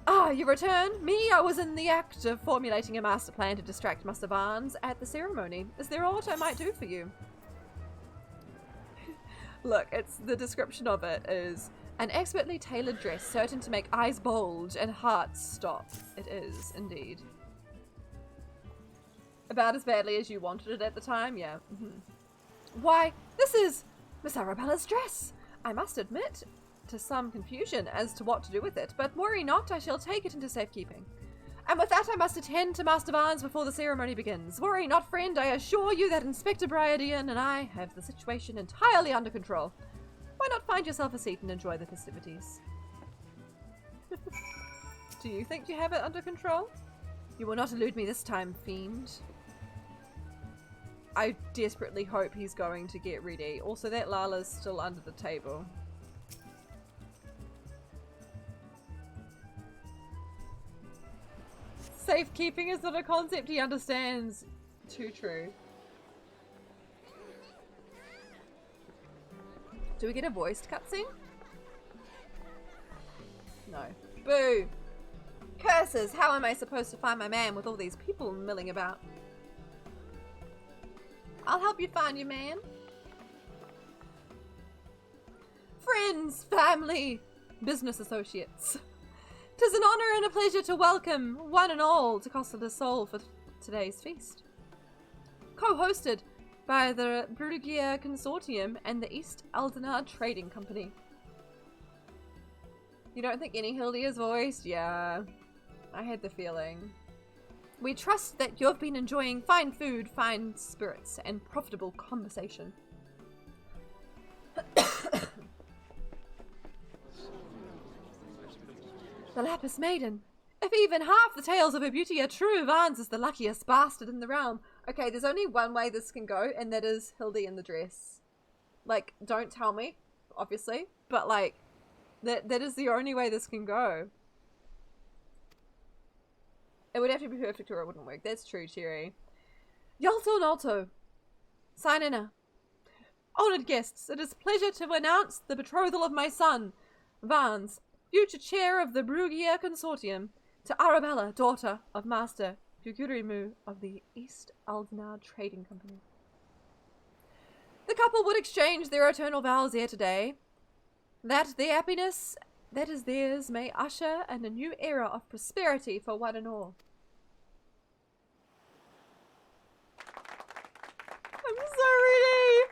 Ah, you return? Me? I was in the act of formulating a master plan to distract Master Barnes at the ceremony. Is there aught I might do for you? Look, it's the description of it is an expertly tailored dress certain to make eyes bulge and hearts stop. It is, indeed. About as badly as you wanted it at the time? Yeah. Why, this is Miss Arabella's dress. I must admit to some confusion as to what to do with it, but worry not, I shall take it into safekeeping. And with that I must attend to Master Barnes before the ceremony begins. Worry not, friend, I assure you that Inspector Briardian and I have the situation entirely under control. Why not find yourself a seat and enjoy the festivities? Do you think you have it under control? You will not elude me this time, fiend. I desperately hope he's going to get ready. Also, that Lala's still under the table. Safekeeping is not a concept he understands. Too true. Do we get a voiced cutscene? No. Boo! Curses! How am I supposed to find my man with all these people milling about? I'll help you find your man. Friends, family, business associates. 'Tis an honor and a pleasure to welcome one and all to Costa del Sol for today's feast. Co-hosted by the Brugia Consortium and the East Aldenard Trading Company. You don't think any Hildy is voiced? Yeah, I had the feeling. We trust that you have been enjoying fine food, fine spirits, and profitable conversation. The Lapis Maiden. If even half the tales of her beauty are true, Vance is the luckiest bastard in the realm. Okay, there's only one way this can go, and that is Hildy in the dress. Like, don't tell me, obviously, but like, that is the only way this can go. It would have to be perfect or it wouldn't work. That's true, Cherry. Yalto Nalto. Sign in. Honoured guests, it is a pleasure to announce the betrothal of my son, Vance, future chair of the Brugia Consortium, to Arabella, daughter of Master Gugurimu of the East Aldenard Trading Company. The couple would exchange their eternal vows here today, that the happiness that is theirs may usher in a new era of prosperity for one and all. I'm so ready!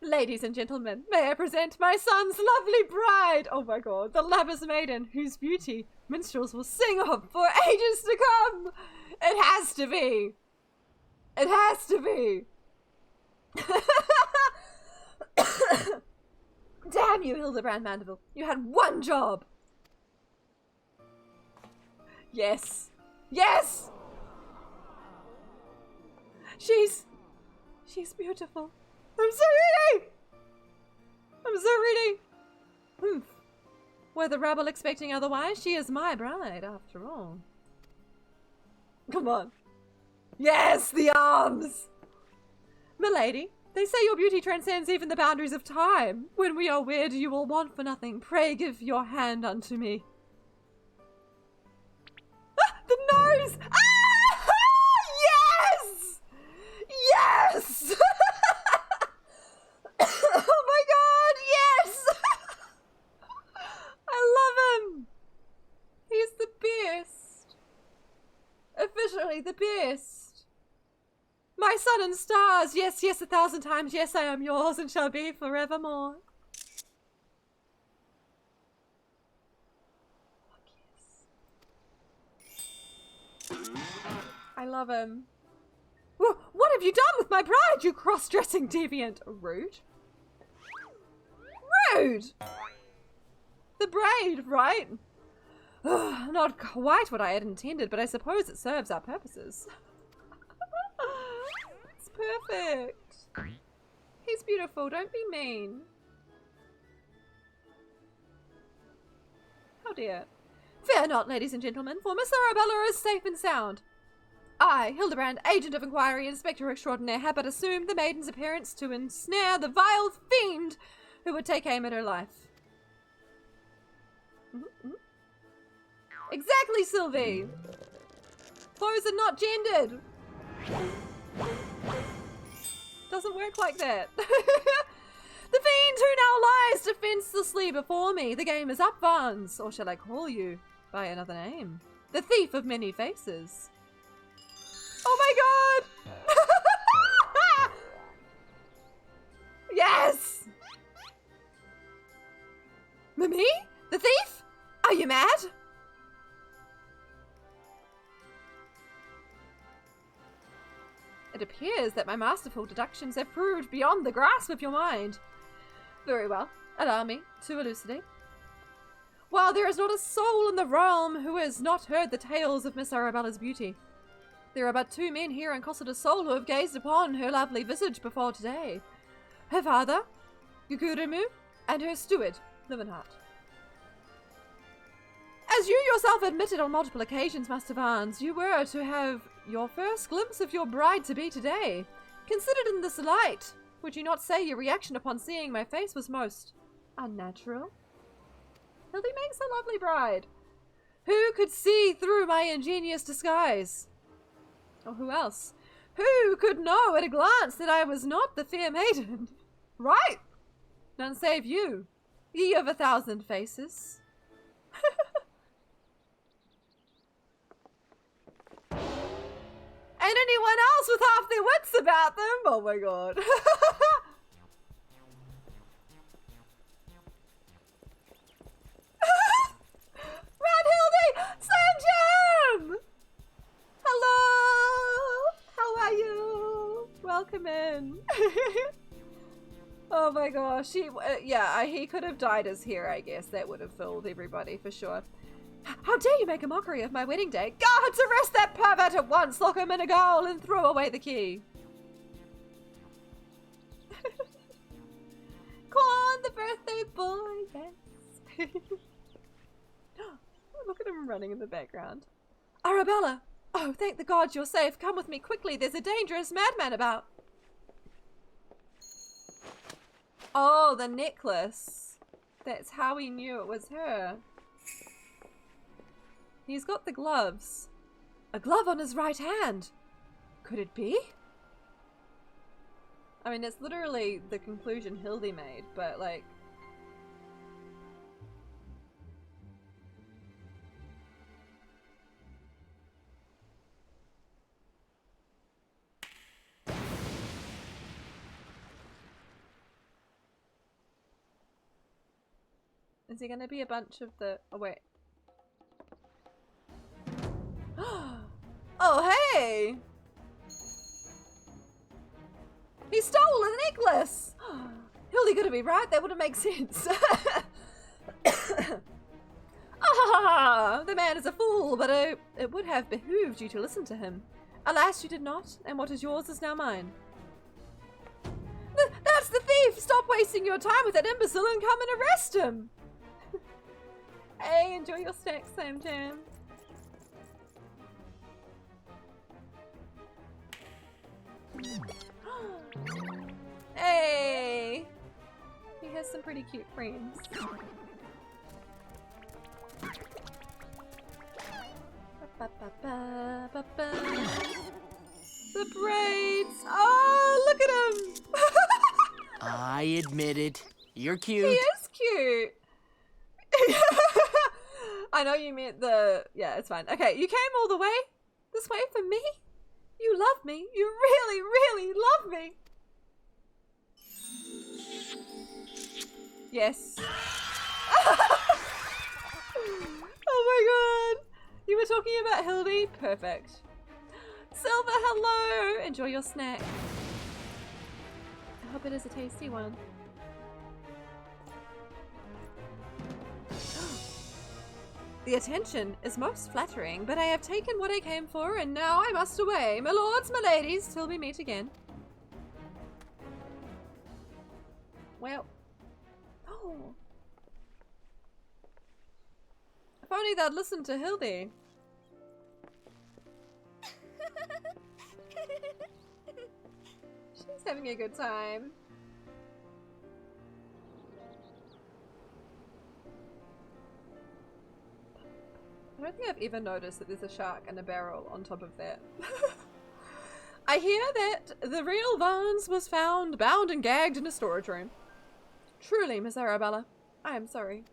Ladies and gentlemen, may I present my son's lovely bride! Oh my god, the Lapis Maiden, whose beauty minstrels will sing of for ages to come! It has to be! It has to be! Damn you, Hildibrand Mandeville. You had one job! Yes. Yes! She's beautiful. I'm so ready! I'm so ready! Were the rabble expecting otherwise? She is my bride, after all. Come on. Yes, the arms! Milady, they say your beauty transcends even the boundaries of time. When we are wed, you will want for nothing. Pray give your hand unto me. Ah, the nose! Ah! Yes! Yes! Oh my god, yes! I love him! He's the best. Officially the best. My sun and stars, yes, yes, 1,000 times, yes, I am yours and shall be forevermore. I love him. What have you done with my bride, you cross-dressing deviant? Rude. Rude! The braid, right? Ugh, not quite what I had intended, but I suppose it serves our purposes. It's perfect. He's beautiful, don't be mean. Oh dear. Fear not, ladies and gentlemen, for Miss Arabella is safe and sound. I, Hildibrand, agent of inquiry and inspector extraordinaire, had but assumed the maiden's appearance to ensnare the vile fiend who would take aim at her life. Exactly, Sylvie! Clothes are not gendered! Doesn't work like that. The fiend who now lies defenselessly before me. The game is up, Vans. Or shall I call you by another name? The thief of many faces. Oh my god! Yes! Me? The thief? Are you mad? It appears that my masterful deductions have proved beyond the grasp of your mind. Very well. Allow me to elucidate. While there is not a soul in the realm who has not heard the tales of Miss Arabella's beauty, there are but 2 men here in Costa del Sol who have gazed upon her lovely visage before today. Her father, Gukurumu, and her steward, Livenhart. As you yourself admitted on multiple occasions, Master Vans, you were to have your first glimpse of your bride-to-be today. Considered in this light, would you not say your reaction upon seeing my face was most unnatural? Hildy makes a lovely bride. Who could see through my ingenious disguise? Or who else? Who could know at a glance that I was not the fair maiden? Right? None save you, ye of 1,000 faces. And anyone else with half their wits about them? Oh my god. Red Hildy! Sanjam! Hello! How are you? Welcome in. Oh my gosh. He could have dyed his hair, I guess. That would have fooled everybody for sure. How dare you make a mockery of my wedding day? Guards, arrest that pervert at once, lock him in a gaol, and throw away the key. Quan, the birthday boy, yes. Look at him running in the background. Arabella! Oh, thank the gods you're safe. Come with me quickly, there's a dangerous madman about. Oh, the necklace. That's how he knew it was her. He's got the gloves. A glove on his right hand. Could it be? I mean, it's literally the conclusion Hildy made, but like... Is he gonna be a bunch of the... Oh, wait. Oh, hey! He stole a necklace! Hildy gonna be right, that wouldn't make sense. Ah, the man is a fool, but it would have behooved you to listen to him. Alas, you did not, and what is yours is now mine. That's the thief! Stop wasting your time with that imbecile and come and arrest him! Hey, enjoy your snack, Sam Jam. Hey! He has some pretty cute friends. The braids! Oh, look at him! I admit it. You're cute. He is cute. I know you meant the... Yeah, it's fine. Okay, you came all the way? This way for me? You love me. You really, really love me. Yes. Oh my god. You were talking about Hildy? Perfect. Silver, hello! Enjoy your snack. I hope it is a tasty one. The attention is most flattering, but I have taken what I came for, and now I must away. My lords, my ladies, till we meet again. Well. Oh. If only they'd listened to Hildy. She's having a good time. I don't think I've ever noticed that there's a shark and a barrel on top of that. I hear that the real Vance was found bound and gagged in a storage room. Truly, Miss Arabella, I am sorry.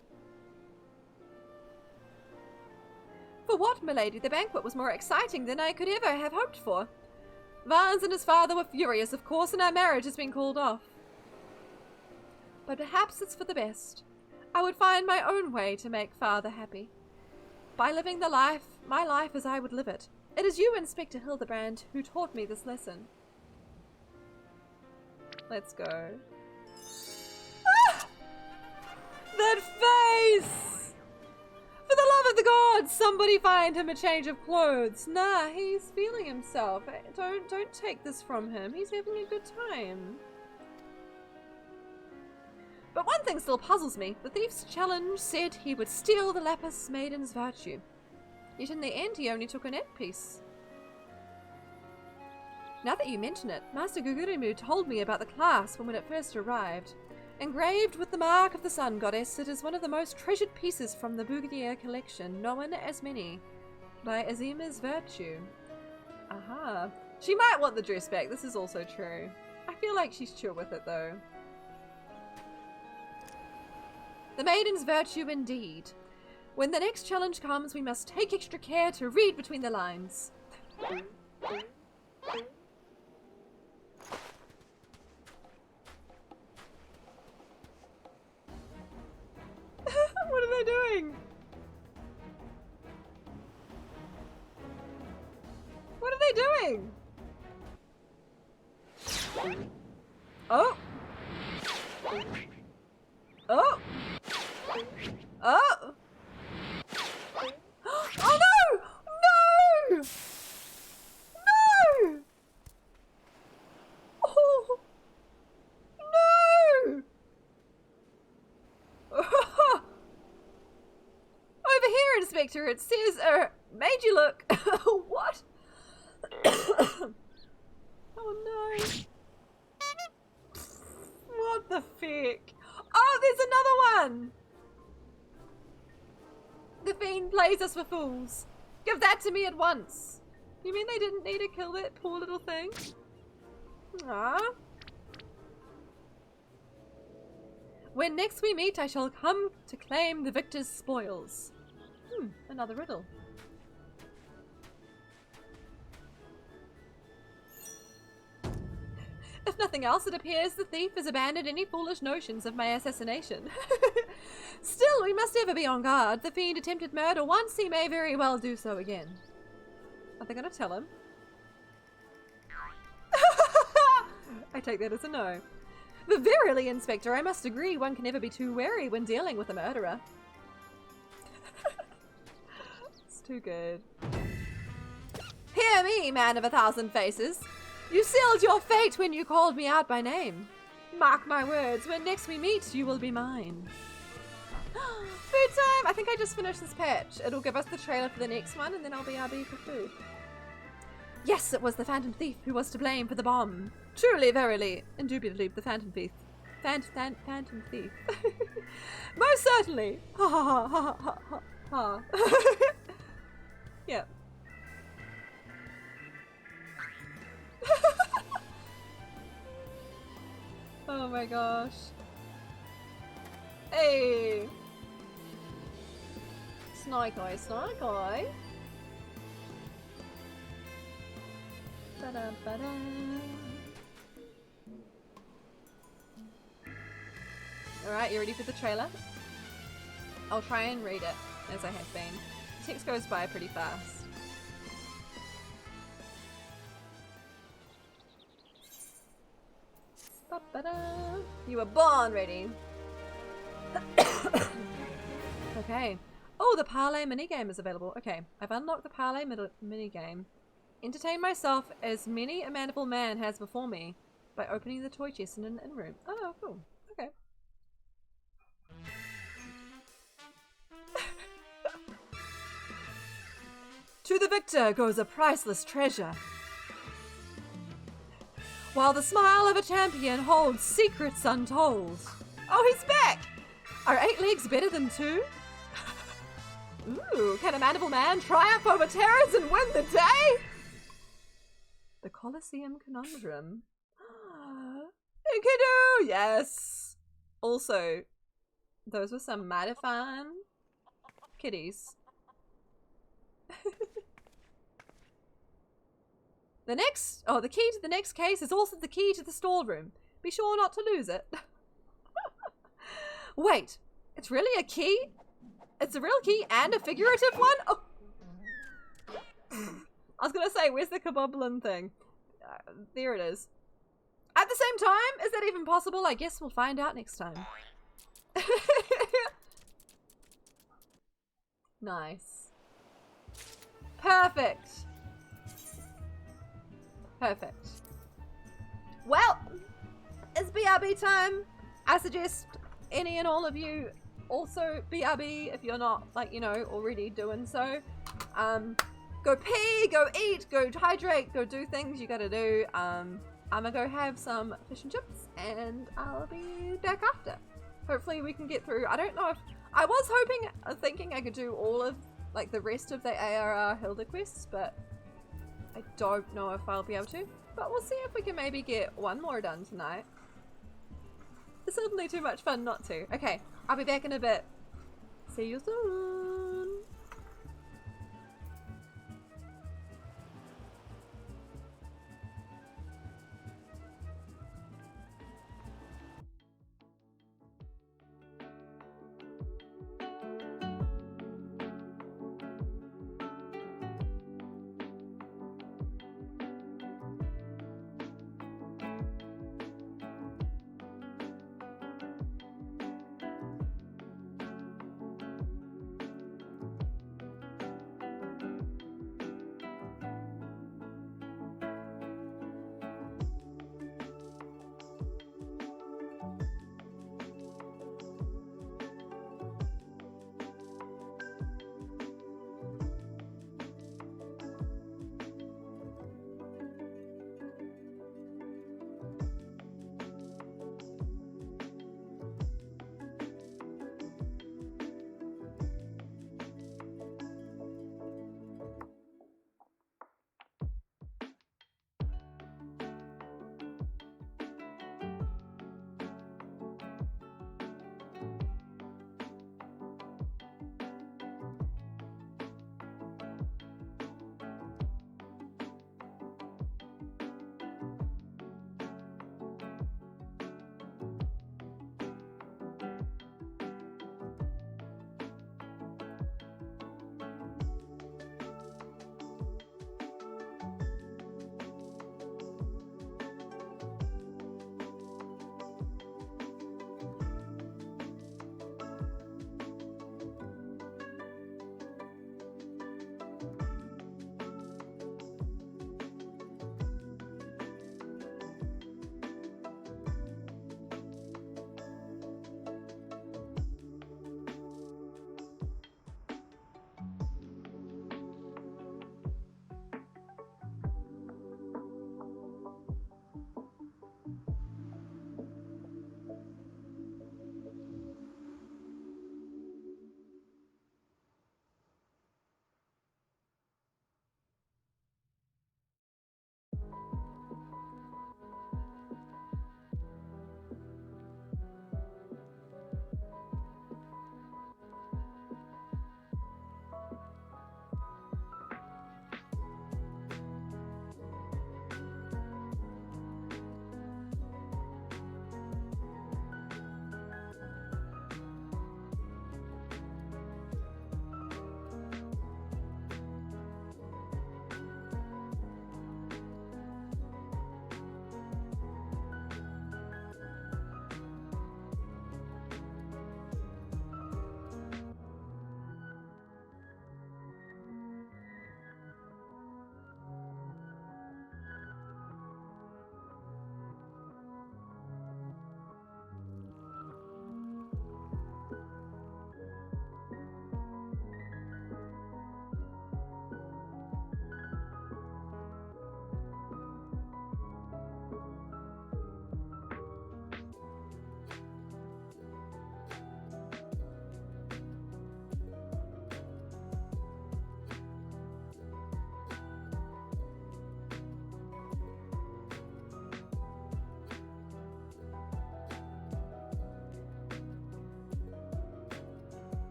For what, milady? The banquet was more exciting than I could ever have hoped for. Vance and his father were furious, of course, and our marriage has been called off. But perhaps it's for the best. I would find my own way to make father happy. By living my life as I would live it. It is you, Inspector Hildibrand, who taught me this lesson. Let's go. Ah! That face! For the love of the gods, somebody find him a change of clothes. Nah, he's feeling himself. Don't take this from him. He's having a good time. But one thing still puzzles me. The thief's challenge said he would steal the lapis maiden's virtue. Yet in the end he only took an ant piece. Now that you mention it, Master Gugurimu told me about the clasp when it first arrived. Engraved with the mark of the sun goddess, it is one of the most treasured pieces from the Bougudier collection, known as many by Azima's virtue. Aha. She might want the dress back, this is also true. I feel like she's chill with it though. The maiden's virtue indeed. When the next challenge comes, we must take extra care to read between the lines. What are they doing? What are they doing? Oh! Oh! Oh! Oh no! No! No! Oh! No! Over here, Inspector, it says, made you look. What? Oh no. What the feck? Oh, there's another one! The fiend plays us for fools. Give that to me at once. You mean they didn't need to kill that poor little thing? Ah. When next we meet, I shall come to claim the victor's spoils. Another riddle. If nothing else, it appears the thief has abandoned any foolish notions of my assassination. Still, we must ever be on guard. The fiend attempted murder once, he may very well do so again. Are they going to tell him? I take that as a no. But verily, Inspector, I must agree one can never be too wary when dealing with a murderer. too good. Hear me, man of 1,000 faces. You sealed your fate when you called me out by name. Mark my words, when next we meet, you will be mine. Food time! I think I just finished this patch. It'll give us the trailer for the next one, and then I'll BRB for food. Yes, it was the Phantom Thief who was to blame for the bomb. Truly, verily, indubitably, the Phantom Thief. Phantom Thief. Most certainly. Ha ha ha ha ha ha. Yeah. Oh my gosh. Hey! Snike eye, snike eye. Ba-da-ba-da. Alright, you ready for the trailer? I'll try and read it, as I have been. Text goes by pretty fast. Ba-ba-da. You were born ready. Okay. Oh, the parlay minigame is available. Okay, I've unlocked the parlay minigame. Entertain myself as many a mandible man has before me by opening the toy chest in an inn room. Oh, cool. Okay. To the victor goes a priceless treasure, while the smile of a champion holds secrets untold. Oh, he's back! Are 8 legs better than 2? Ooh, can a mandible man triumph over terrors and win the day? The Colosseum Conundrum. Enkidu! Yes! Also, those were some mighty fine kitties. The key to the next case is also the key to the storeroom. Be sure not to lose it. Wait, it's really a key? It's a real key and a figurative one? Oh. I was gonna say, where's the kaboblin thing? There it is. At the same time, is that even possible? I guess we'll find out next time. Nice. Perfect. Perfect. Well, it's BRB time. I suggest any and all of you also BRB if you're not, like, you know, already doing so. Go pee, go eat, go hydrate, go do things you gotta do. I'm gonna go have some fish and chips and I'll be back after. Hopefully we can get through. I don't know if I was thinking I could do all of, like, the rest of the ARR Hilda quests, but I don't know if I'll be able to. But we'll see if we can maybe get one more done tonight. It's certainly too much fun not to. Okay, I'll be back in a bit. See you soon.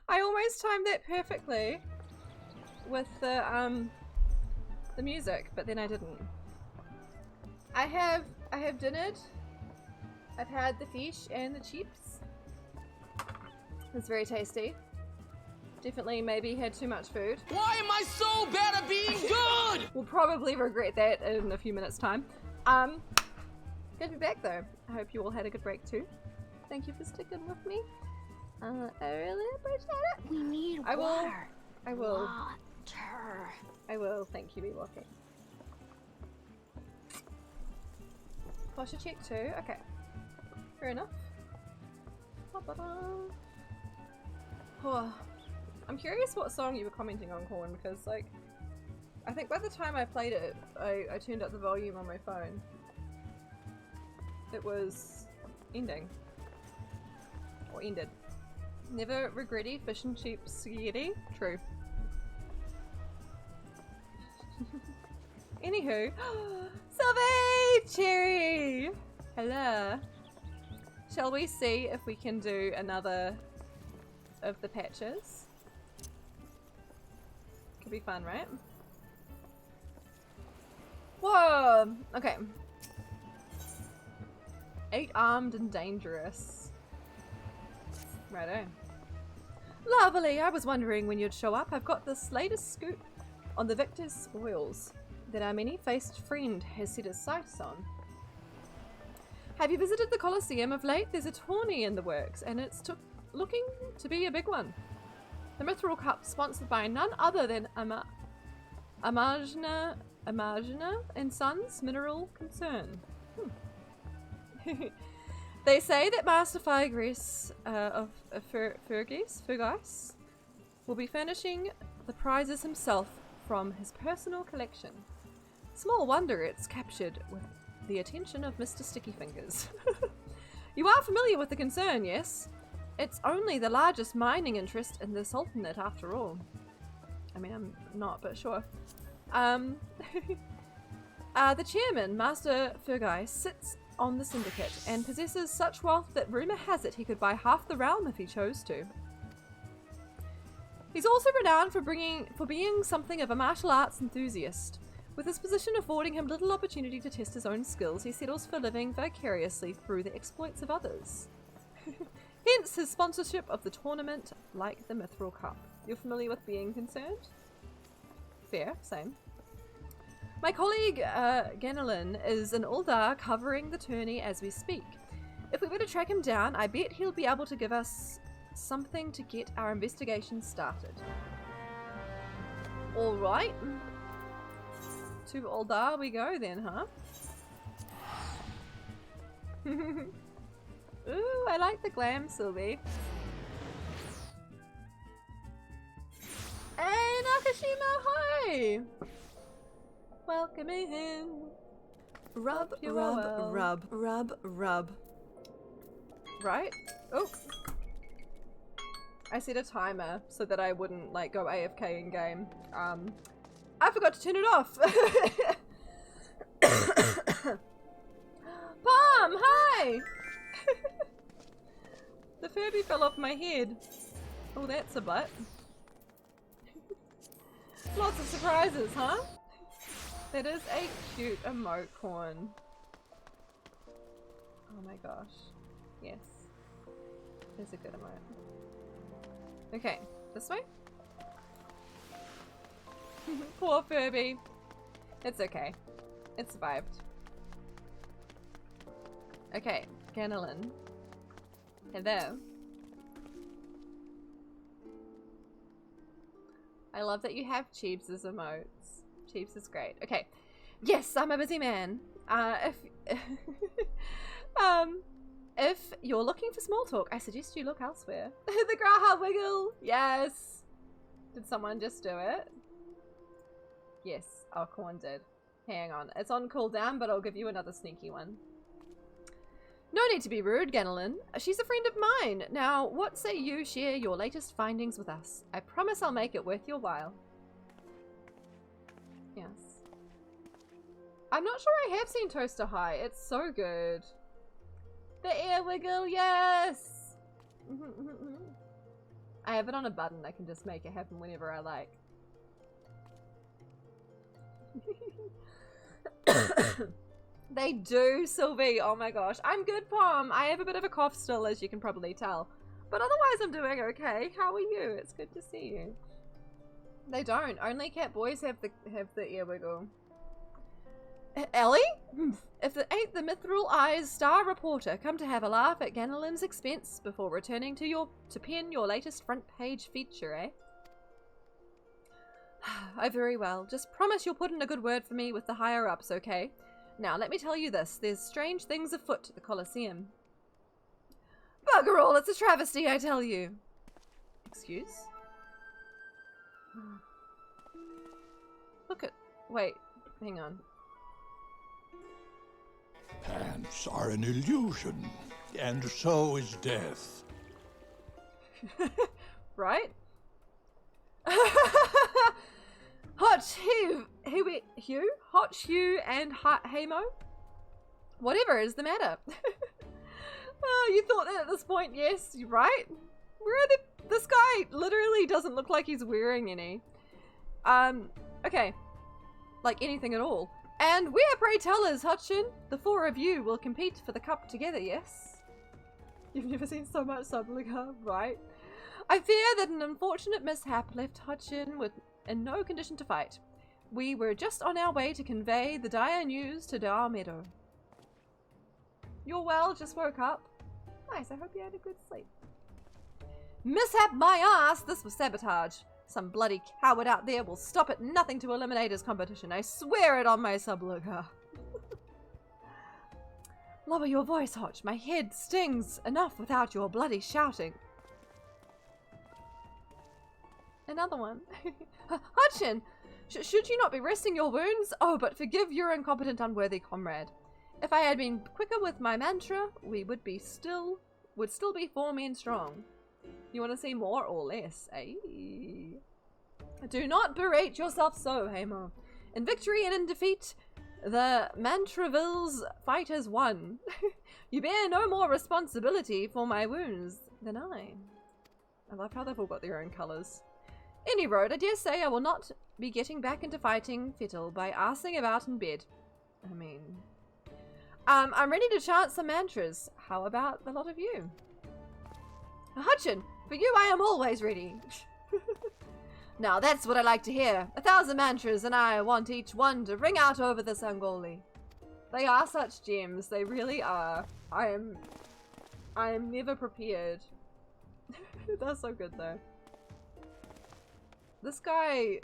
I almost timed that perfectly with the music, but then I didn't. I have dinnered. I've had the fish and the chips. It's very tasty. Definitely maybe had too much food. Why am I so bad at being good? We'll probably regret that in a few minutes time. Good to be back though. I hope you all had a good break too. Thank you for sticking with me. I really appreciate it. We need I will. water. I will. Water. I will. Thank you, be walking. Posture check too. Okay. Fair enough. Oh, I'm curious what song you were commenting on, Corn, because like I think by the time I played it, I turned up the volume on my phone. It was ending. Or ended. Never regretty fish and chips spaghetti. True. Anywho. Sylvie! Cherry! Hello. Shall we see if we can do another of the patches? Could be fun, right? Whoa! Okay. 8 armed and dangerous. Righto. Lovely! I was wondering when you'd show up. I've got this latest scoop on the victor's spoils that our many-faced friend has set his sights on. Have you visited the Colosseum of late? There's a tourney in the works, and it's looking to be a big one. The Mithril Cup, sponsored by none other than Amajna and Sons Mineral Concern. They say that Master Firegris of Fergis will be furnishing the prizes himself from his personal collection. Small wonder it's captured with the attention of Mr. Sticky Fingers. You are familiar with the concern, yes? It's only the largest mining interest in the Sultanate after all. I mean, I'm not, but sure. The chairman, Master Fergis, sits on the syndicate and possesses such wealth that rumour has it he could buy half the realm if he chose to. He's also renowned for being something of a martial arts enthusiast. With his position affording him little opportunity to test his own skills, he settles for living vicariously through the exploits of others. Hence his sponsorship of the tournament like the Mithril Cup. You're familiar with being concerned? Fair, same. My colleague Ganelin is in Uldar covering the tourney as we speak. If we were to track him down, I bet he'll be able to give us something to get our investigation started. Alright. To Uldar we go then, huh? Ooh, I like the glam, Sylvie. Hey, Nakashima, hi! Welcome in. Rub, rub. Right? Oh. I set a timer so that I wouldn't like go AFK in game. I forgot to turn it off. Palm, hi! The Furby fell off my head. Oh, that's a butt. Lots of surprises, huh? That is a cute emote corn. Oh my gosh. Yes. It's a good emote. Okay, this way? Poor Furby. It's okay. It survived. Okay, Ganelin. Hello. I love that you have Cheeps as emotes. Cheeps is great. Okay. Yes, I'm a busy man. If you're looking for small talk, I suggest you look elsewhere. The Graha Wiggle! Yes! Did someone just do it? Yes. Oh, Corn did. Hang on. It's on cooldown, but I'll give you another sneaky one. No need to be rude, Ganelin. She's a friend of mine. Now, what say you share your latest findings with us? I promise I'll make it worth your while. Yes. I'm not sure I have seen Toaster High. It's so good. The air wiggle, yes! I have it on a button. I can just make it happen whenever I like. They do, Sylvie. Oh my gosh. I'm good, Pom. I have a bit of a cough still, as you can probably tell. But otherwise, I'm doing okay. How are you? It's good to see you. They don't. Only cat boys have the ear wiggle. Ellie? If it ain't the Mithril Eyes Star Reporter, come to have a laugh at Ganelon's expense before returning to pen your latest front page feature, eh? Oh, very well. Just promise you'll put in a good word for me with the higher-ups, okay? Now, let me tell you this. There's strange things afoot at the Colosseum. Bugger all, it's a travesty, I tell you. Excuse? Look at... Wait, hang on. Pants are an illusion, and so is death. Right? Hugh? Hot Hugh and Hamo? Whatever is the matter? Oh, you thought that at this point, yes, you're right? Where are the... This guy literally doesn't look like he's wearing any. Okay. Like anything at all. And where, pray tell, is Hutchin? The four of you will compete for the cup together, yes? You've never seen so much subliga, right? I fear that an unfortunate mishap left Hutchin in no condition to fight. We were just on our way to convey the dire news to Dar Meadow. You're well, just woke up. Nice, I hope you had a good sleep. Mishap my ass! This was sabotage. Some bloody coward out there will stop at nothing to eliminate his competition. I swear it on my subliga. Lower your voice, Hotch. My head stings. Enough without your bloody shouting. Another one. Hutchin! Should you not be resting your wounds? Oh, but forgive your incompetent, unworthy comrade. If I had been quicker with my mantra, we would still be 4 men strong. You want to see more or less, eh? Do not berate yourself so, Hamo. In victory and in defeat, the Mantraville's fighters won. You bear no more responsibility for my wounds than I. I love how they've all got their own colours. Any road, I dare say I will not be getting back into fighting Fettle by arsing about in bed. I mean... I'm ready to chant some mantras. How about the lot of you? Hutchin, for you I am always ready. Now that's what I like to hear. 1,000 mantras, and I want each one to ring out over the Sangoli. They are such gems. They really are. I am never prepared. That's so good though. This guy,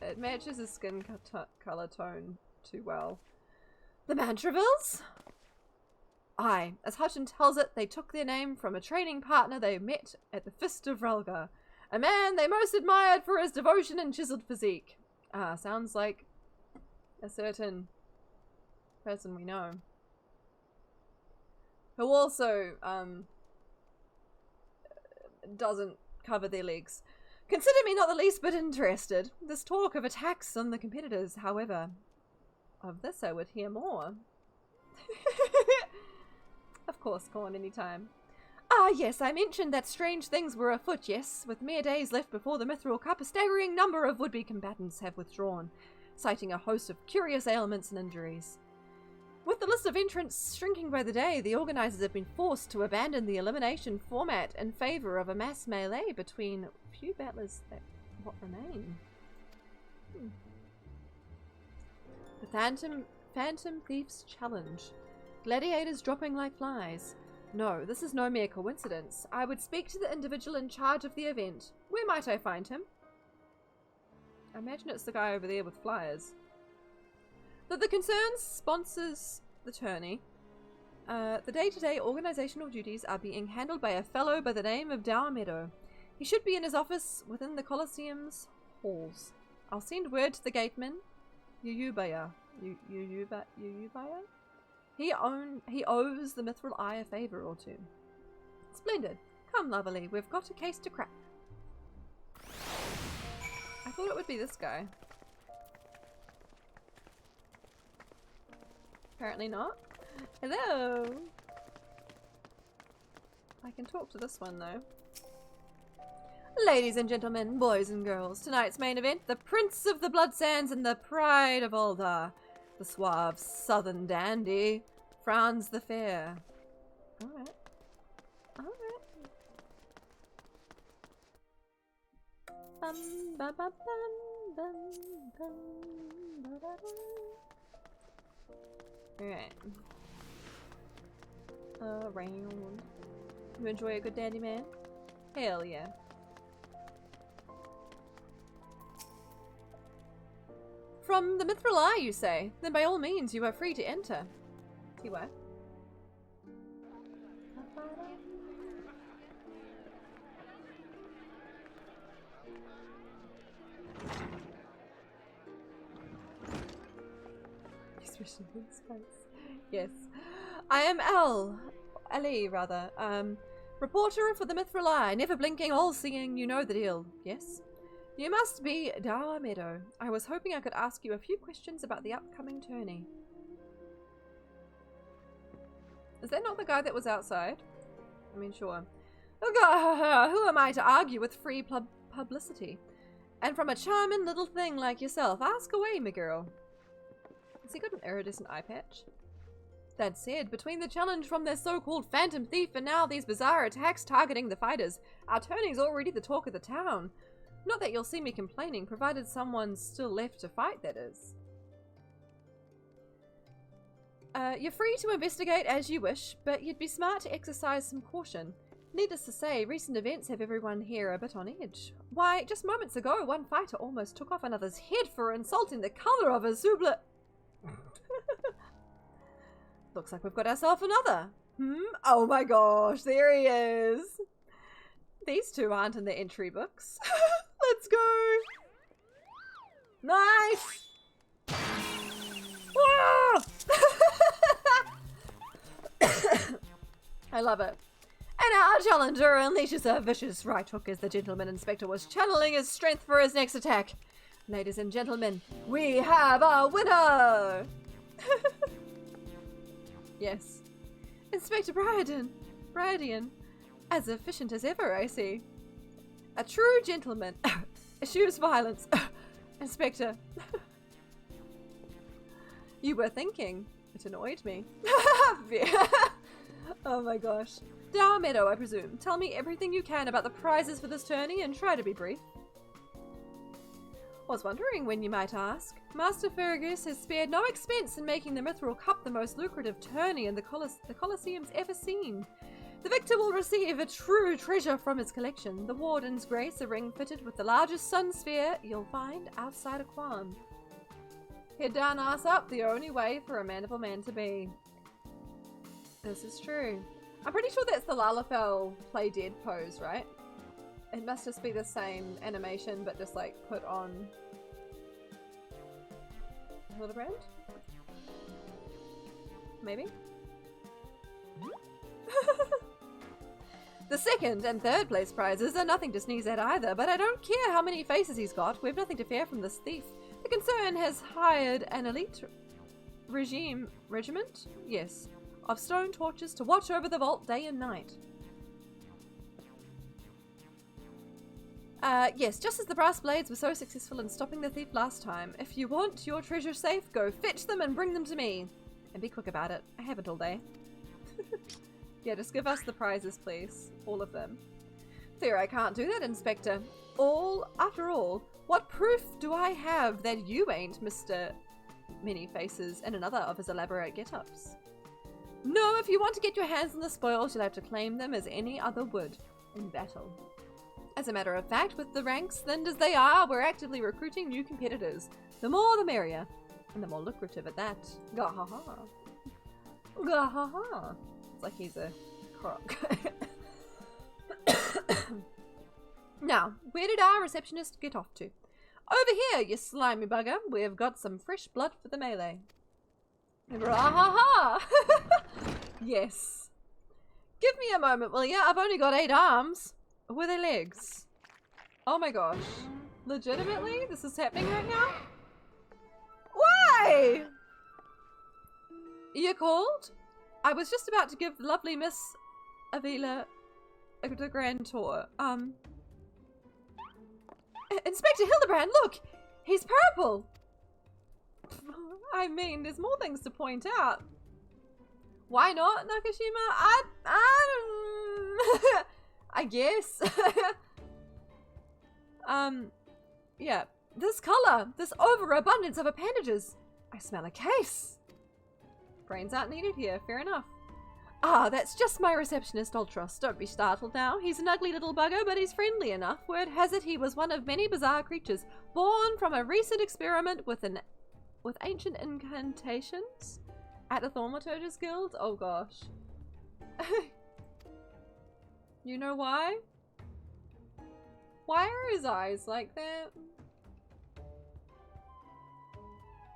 it matches his skin color tone too well. The Mantravilles? Aye, as Hutchin tells it, they took their name from a training partner they met at the Fist of Relgar, a man they most admired for his devotion and chiseled physique. Ah, sounds like a certain person we know. Who also, doesn't cover their legs. Consider me not the least bit interested. This talk of attacks on the competitors, however, of this I would hear more. Of course, Corn, anytime. Ah, yes, I mentioned that strange things were afoot, yes. With mere days left before the Mithril Cup, a staggering number of would-be combatants have withdrawn, citing a host of curious ailments and injuries. With the list of entrants shrinking by the day, the organisers have been forced to abandon the elimination format in favour of a mass melee between few battlers that remain. The Phantom Thief's Challenge. Gladiators dropping like flies. No, this is no mere coincidence. I would speak to the individual in charge of the event. Where might I find him? I imagine it's the guy over there with flyers. That the concern sponsors the tourney. The day-to-day organizational duties are being handled by a fellow by the name of Dar Meadow. He should be in his office within the Colosseum's halls. I'll send word to the gateman, Yuyubaya. Yuyubaya? He owes the Mithril Eye a favour or two. Splendid. Come, lovely, we've got a case to crack. I thought it would be this guy. Apparently not. Hello! I can talk to this one though. Ladies and gentlemen, boys and girls, tonight's main event, the Prince of the Blood Sands and the pride of Ulda, the suave southern dandy, Franz the Fair. Alright. Alright. Bum, ba, ba, bum, bum, bum, ba, ba, ba. Alright. Around. You enjoy a good dandy man? Hell yeah. From the Mithril Eye, you say? Then by all means, you are free to enter. See what? Yes. I am Ali, rather. Reporter for the Mithril Eye, never blinking, all-seeing, you know the deal. Yes? You must be Dower Meadow. I was hoping I could ask you a few questions about the upcoming tourney. Is that not the guy that was outside? I mean, sure. Oh, who am I to argue with free publicity? And from a charming little thing like yourself, ask away, my girl. Has he got an iridescent eye patch? That said, between the challenge from their so-called phantom thief and now these bizarre attacks targeting the fighters, our tourney's already the talk of the town. Not that you'll see me complaining, provided someone's still left to fight, that is. You're free to investigate as you wish, but you'd be smart to exercise some caution. Needless to say, recent events have everyone here a bit on edge. Why, just moments ago, one fighter almost took off another's head for insulting the colour of a Zubla. Looks like we've got ourselves another. Oh my gosh, there he is. These two aren't in the entry books. Let's go. Nice. Whoa! I love it. And our challenger unleashes a vicious right hook as the gentleman inspector was channeling his strength for his next attack. Ladies and gentlemen, we have a winner! Yes. Inspector Bryadian. As efficient as ever, I see. A true gentleman. Eschews violence. Inspector. You were thinking. It annoyed me. Oh my gosh. Dower Meadow, I presume. Tell me everything you can about the prizes for this tourney and try to be brief. Was wondering when you might ask. Master Fergus has spared no expense in making the Mithril Cup the most lucrative tourney in the Colosseum's ever seen. The victor will receive a true treasure from his collection. The Warden's Grace, a ring fitted with the largest sun sphere you'll find outside of Quan. Head down, ass up, the only way for a mandible man to be. This is true. I'm pretty sure that's the Lalafell play dead pose, right? It must just be the same animation, but just like put on Hildibrand? Maybe? The second and third place prizes are nothing to sneeze at either, but I don't care how many faces he's got. We've nothing to fear from this thief. The concern has hired an elite regiment? Yes. Of stone torches to watch over the vault day and night. Yes, just as the brass blades were so successful in stopping the thief last time. If you want your treasure safe, go fetch them and bring them to me. And be quick about it. I haven't all day. Yeah, just give us the prizes, please. All of them. Fear I can't do that, Inspector. After all, what proof do I have that you ain't Mr. Many Faces in another of his elaborate get-ups? No, if you want to get your hands on the spoils, you'll have to claim them as any other would in battle. As a matter of fact, with the ranks thinned as they are, we're actively recruiting new competitors. The more the merrier. And the more lucrative at that. Gahaha. Gahaha. It's like he's a croc. Now, where did our receptionist get off to? Over here, you slimy bugger. We've got some fresh blood for the melee. Rahaha! Yes. Give me a moment, will ya? I've only got 8 arms. Were they legs? Oh my gosh. Legitimately? This is happening right now? Why? You called? I was just about to give lovely Miss Avila the grand tour. Inspector Hildibrand, look! He's purple! I mean, there's more things to point out. Why not, Nakashima? I guess. Yeah. This color, this overabundance of appendages. I smell a case. Brains aren't needed here, fair enough. Ah, that's just my receptionist, Ultros. Don't be startled now. He's an ugly little bugger, but he's friendly enough. Word has it he was one of many bizarre creatures, born from a recent experiment with ancient incantations at the Thaumaturgist Guild. Oh gosh. You know why? Why are his eyes like that?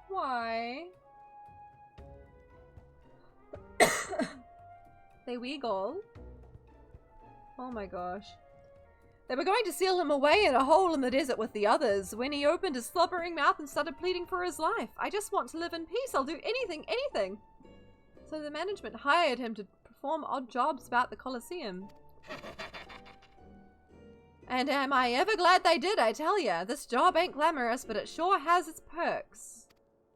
Why? They wiggle. Oh my gosh. They were going to seal him away in a hole in the desert with the others when he opened his slobbering mouth and started pleading for his life. I just want to live in peace. I'll do anything, anything. So the management hired him to perform odd jobs about the Colosseum. And am I ever glad they did, I tell ya. This job ain't glamorous, but it sure has its perks.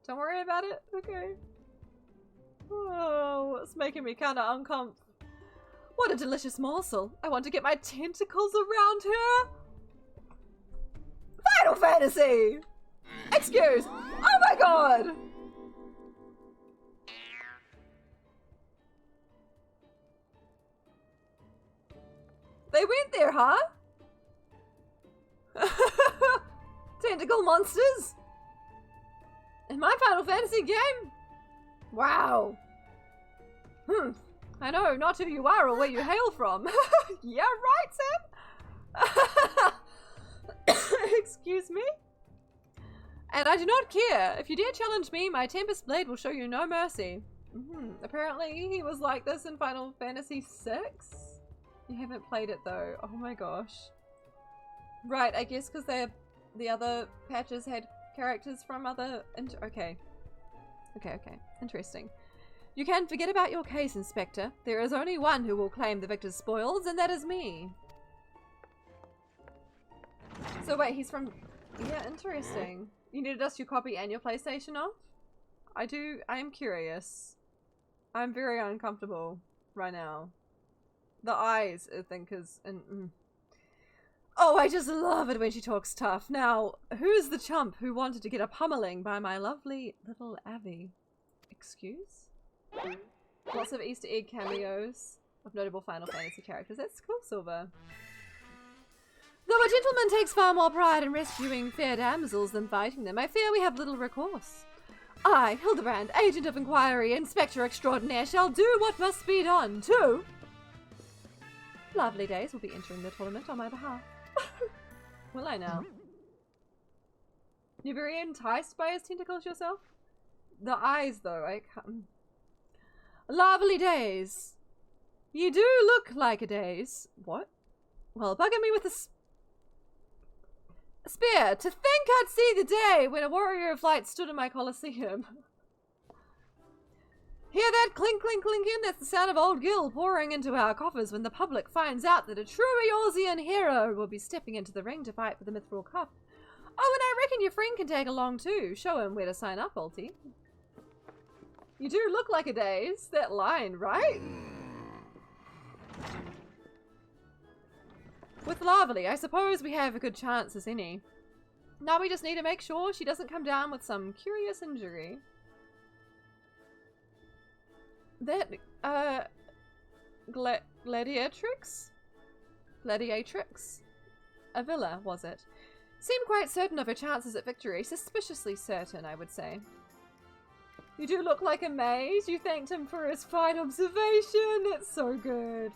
Don't worry about it, okay? Oh, it's making me kind of uncomfortable. What a delicious morsel. I want to get my tentacles around her. Final Fantasy! Excuse! Oh my god! They went there, huh? Tentacle monsters? In my Final Fantasy game? Wow. I know not who you are or where you hail from. Yeah, right, Sam? Excuse me? And I do not care. If you dare challenge me, my Tempest Blade will show you no mercy. Apparently, he was like this in Final Fantasy VI. You haven't played it, though. Oh my gosh. Right, I guess because the other patches had characters from other... Okay. Interesting. You can forget about your case, Inspector. There is only one who will claim the victor's spoils, and that is me. So wait, he's from... Yeah, interesting. You need to dust your copy and your PlayStation off? I am curious. I'm very uncomfortable right now. The eyes, I think, is... Oh, I just love it when she talks tough. Now, who's the chump who wanted to get a pummeling by my lovely little Abby? Excuse? Lots of Easter egg cameos of notable Final Fantasy characters. That's cool, Silver. Though a gentleman takes far more pride in rescuing fair damsels than fighting them, I fear we have little recourse. I, Hildibrand, agent of inquiry, inspector extraordinaire, shall do what must be done, too. Lovely Days will be entering the tournament on my behalf. Will I now? You're very enticed by his tentacles yourself? The eyes, though, I can't... Lovely Days. You do look like a daze. What? Well, bugging me with a spear. To think I'd see the day when a warrior of light stood in my Colosseum. Hear that clink, clink, clinking? That's the sound of old Gil pouring into our coffers when the public finds out that a true Eorzean hero will be stepping into the ring to fight for the Mithril Cup. Oh, and I reckon your friend can tag along too. Show him where to sign up, Ulti. You do look like a daze. That line, right? With Lavely, I suppose we have a good chance as any. Now we just need to make sure she doesn't come down with some curious injury. That, Gladiatrix? Avila, was it? Seemed quite certain of her chances at victory. Suspiciously certain, I would say. You do look like a mage. You thanked him for his fine observation. It's so good.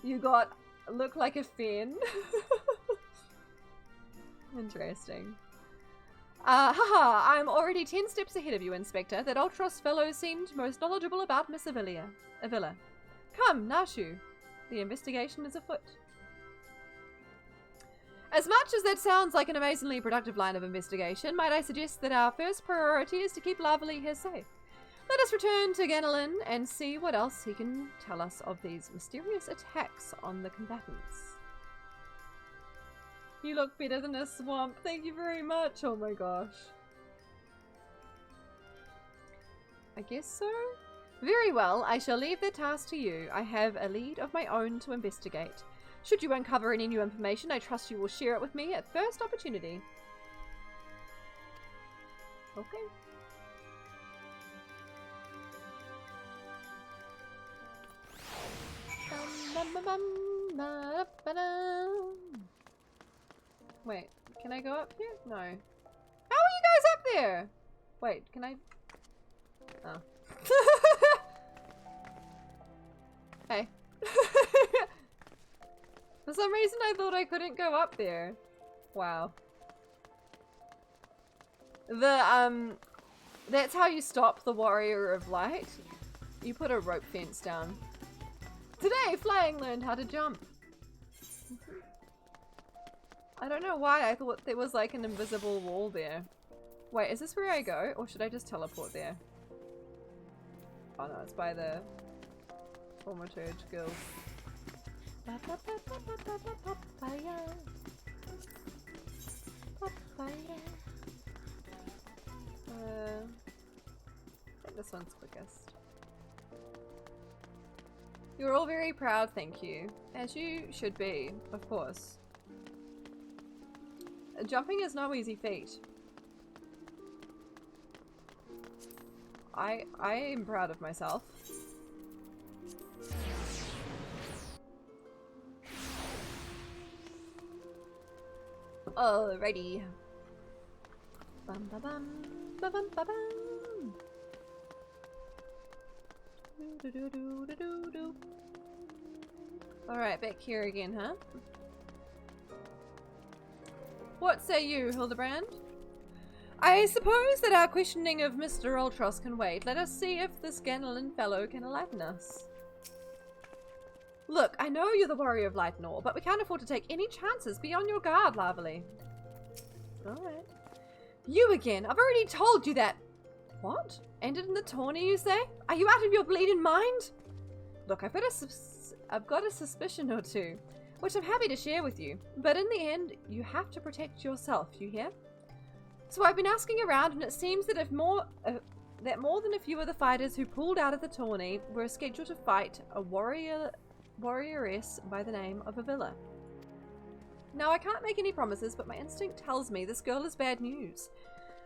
You look like a Finn. Interesting. Haha, I'm already 10 steps ahead of you, Inspector. That Ultros fellow seemed most knowledgeable about Miss Avila. Come, Nashu. The investigation is afoot. As much as that sounds like an amazingly productive line of investigation, might I suggest that our first priority is to keep Lavely here safe. Let us return to Ganelin and see what else he can tell us of these mysterious attacks on the combatants. You look better than a swamp. Thank you very much. Oh my gosh. I guess so? Very well, I shall leave the task to you. I have a lead of my own to investigate. Should you uncover any new information, I trust you will share it with me at first opportunity. Okay. Wait, can I go up here? No. How are you guys up there? Wait, can I? Oh. Hey. For some reason I thought I couldn't go up there. Wow. That's how you stop the Warrior of Light. You put a rope fence down. Today, Flying learned how to jump. I don't know why I thought there was like an invisible wall there. Wait, is this where I go? Or should I just teleport there? Oh no, it's by the Thaumaturge Guild. Papaya. I think this one's quickest. You're all very proud, thank you. As you should be, of course. Jumping is no easy feat. I am proud of myself. Alrighty. Bum ba bum ba bum ba bum. Do do do do do do. Alright, back here again, huh? What say you, Hildibrand? I suppose that our questioning of Mr. Ultros can wait. Let us see if this Ganelin fellow can enlighten us. Look, I know you're the Warrior of Light and all, but we can't afford to take any chances. Be on your guard, Larvely. Alright. You again. I've already told you that. What? Ended in the tourney, you say? Are you out of your bleeding mind? Look, I've got a suspicion or two, which I'm happy to share with you. But in the end, you have to protect yourself, you hear? So I've been asking around, and it seems that more than a few of the fighters who pulled out of the tourney were scheduled to fight a warrioress by the name of Avila. Now, I can't make any promises, but my instinct tells me this girl is bad news.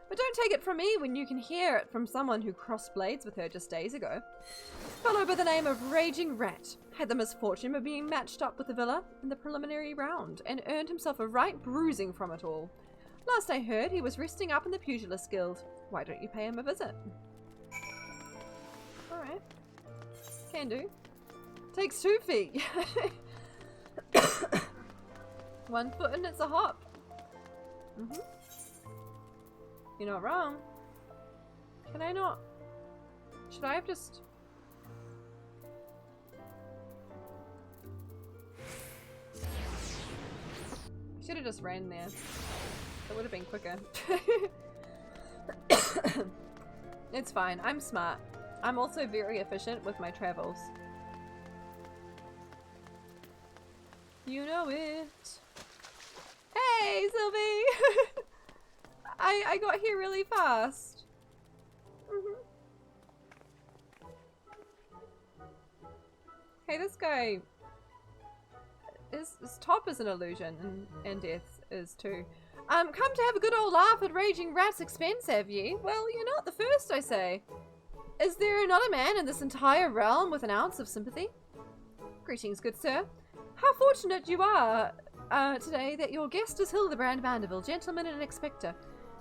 But don't take it from me when you can hear it from someone who crossed blades with her just days ago. A fellow by the name of Raging Rat had the misfortune of being matched up with Avila in the preliminary round and earned himself a right bruising from it all. Last I heard, he was resting up in the Pugilist Guild. Why don't you pay him a visit? Alright. Can do. Takes 2 feet. 1 foot and it's a hop. You're not wrong. Can I not? Should I have just... Should have just ran there. That would have been quicker. It's fine. I'm smart. I'm also very efficient with my travels. You know it. Hey, Sylvie! I got here really fast. Hey, this guy... His top is an illusion, and death is too. Come to have a good old laugh at Raging Rat's expense, have ye? Well, you're not the first, I say. Is there not a man in this entire realm with an ounce of sympathy? Greetings, good sir. How fortunate you are today that your guest is Hildibrand Vanderbilt, gentleman and expector.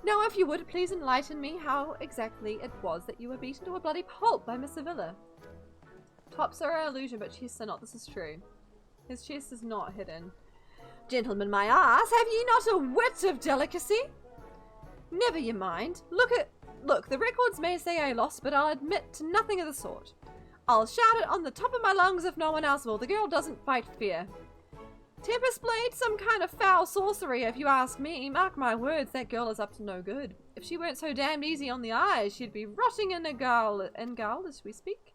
Now, if you would, please enlighten me how exactly it was that you were beaten to a bloody pulp by Miss Avila. Tops are an illusion, but chests are not. This is true. His chest is not hidden. Gentlemen, my ass, have ye not a whit of delicacy? Never you mind. Look, the records may say I lost, but I'll admit to nothing of the sort. I'll shout it on the top of my lungs if no one else will. The girl doesn't fight fear. Tempest Blade, some kind of foul sorcery, if you ask me. Mark my words, that girl is up to no good. If she weren't so damned easy on the eyes, she'd be rotting in Gaul as we speak.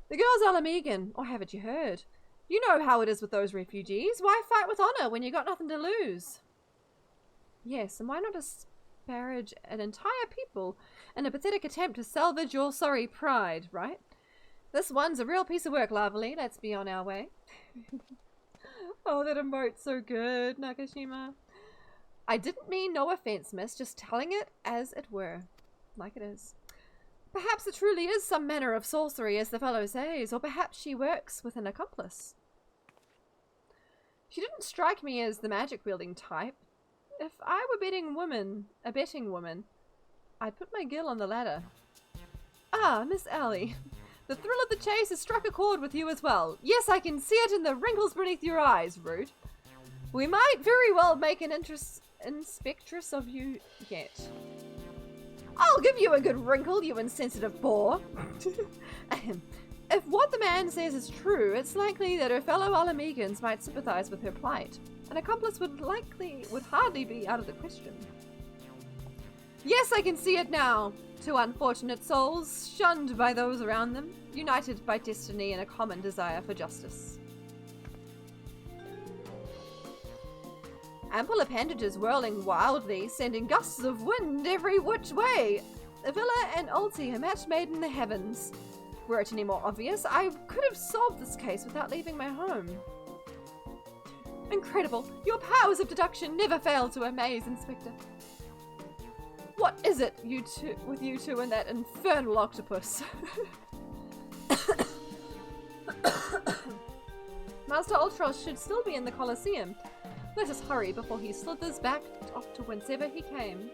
The girl's Alamegan, or haven't you heard? You know how it is with those refugees. Why fight with honor when you got nothing to lose? Yes, and why not disparage an entire people in a pathetic attempt to salvage your sorry pride, right? This one's a real piece of work, lovely. Let's be on our way. Oh, that emote's so good, Nakashima. I didn't mean no offense, miss, just telling it as it were. Like it is. Perhaps it truly is some manner of sorcery, as the fellow says, or perhaps she works with an accomplice. She didn't strike me as the magic-wielding type. If I were a betting woman, I'd put my gill on the ladder. Ah, Miss Ellie. The thrill of the chase has struck a chord with you as well. Yes, I can see it in the wrinkles beneath your eyes, Rude. We might very well make an inspectress of you yet. I'll give you a good wrinkle, you insensitive boor. If what the man says is true, it's likely that her fellow Alamegans might sympathize with her plight. An accomplice would hardly be out of the question. Yes, I can see it now. Two unfortunate souls, shunned by those around them, united by destiny and a common desire for justice. Ample appendages whirling wildly, sending gusts of wind every which way. Villa and Ulti, a match made in the heavens. Were it any more obvious, I could have solved this case without leaving my home. Incredible! Your powers of deduction never fail to amaze, Inspector. What is it, with you two and that infernal octopus? Master Ultros should still be in the Colosseum. Let us hurry before he slithers back off to whencever he came.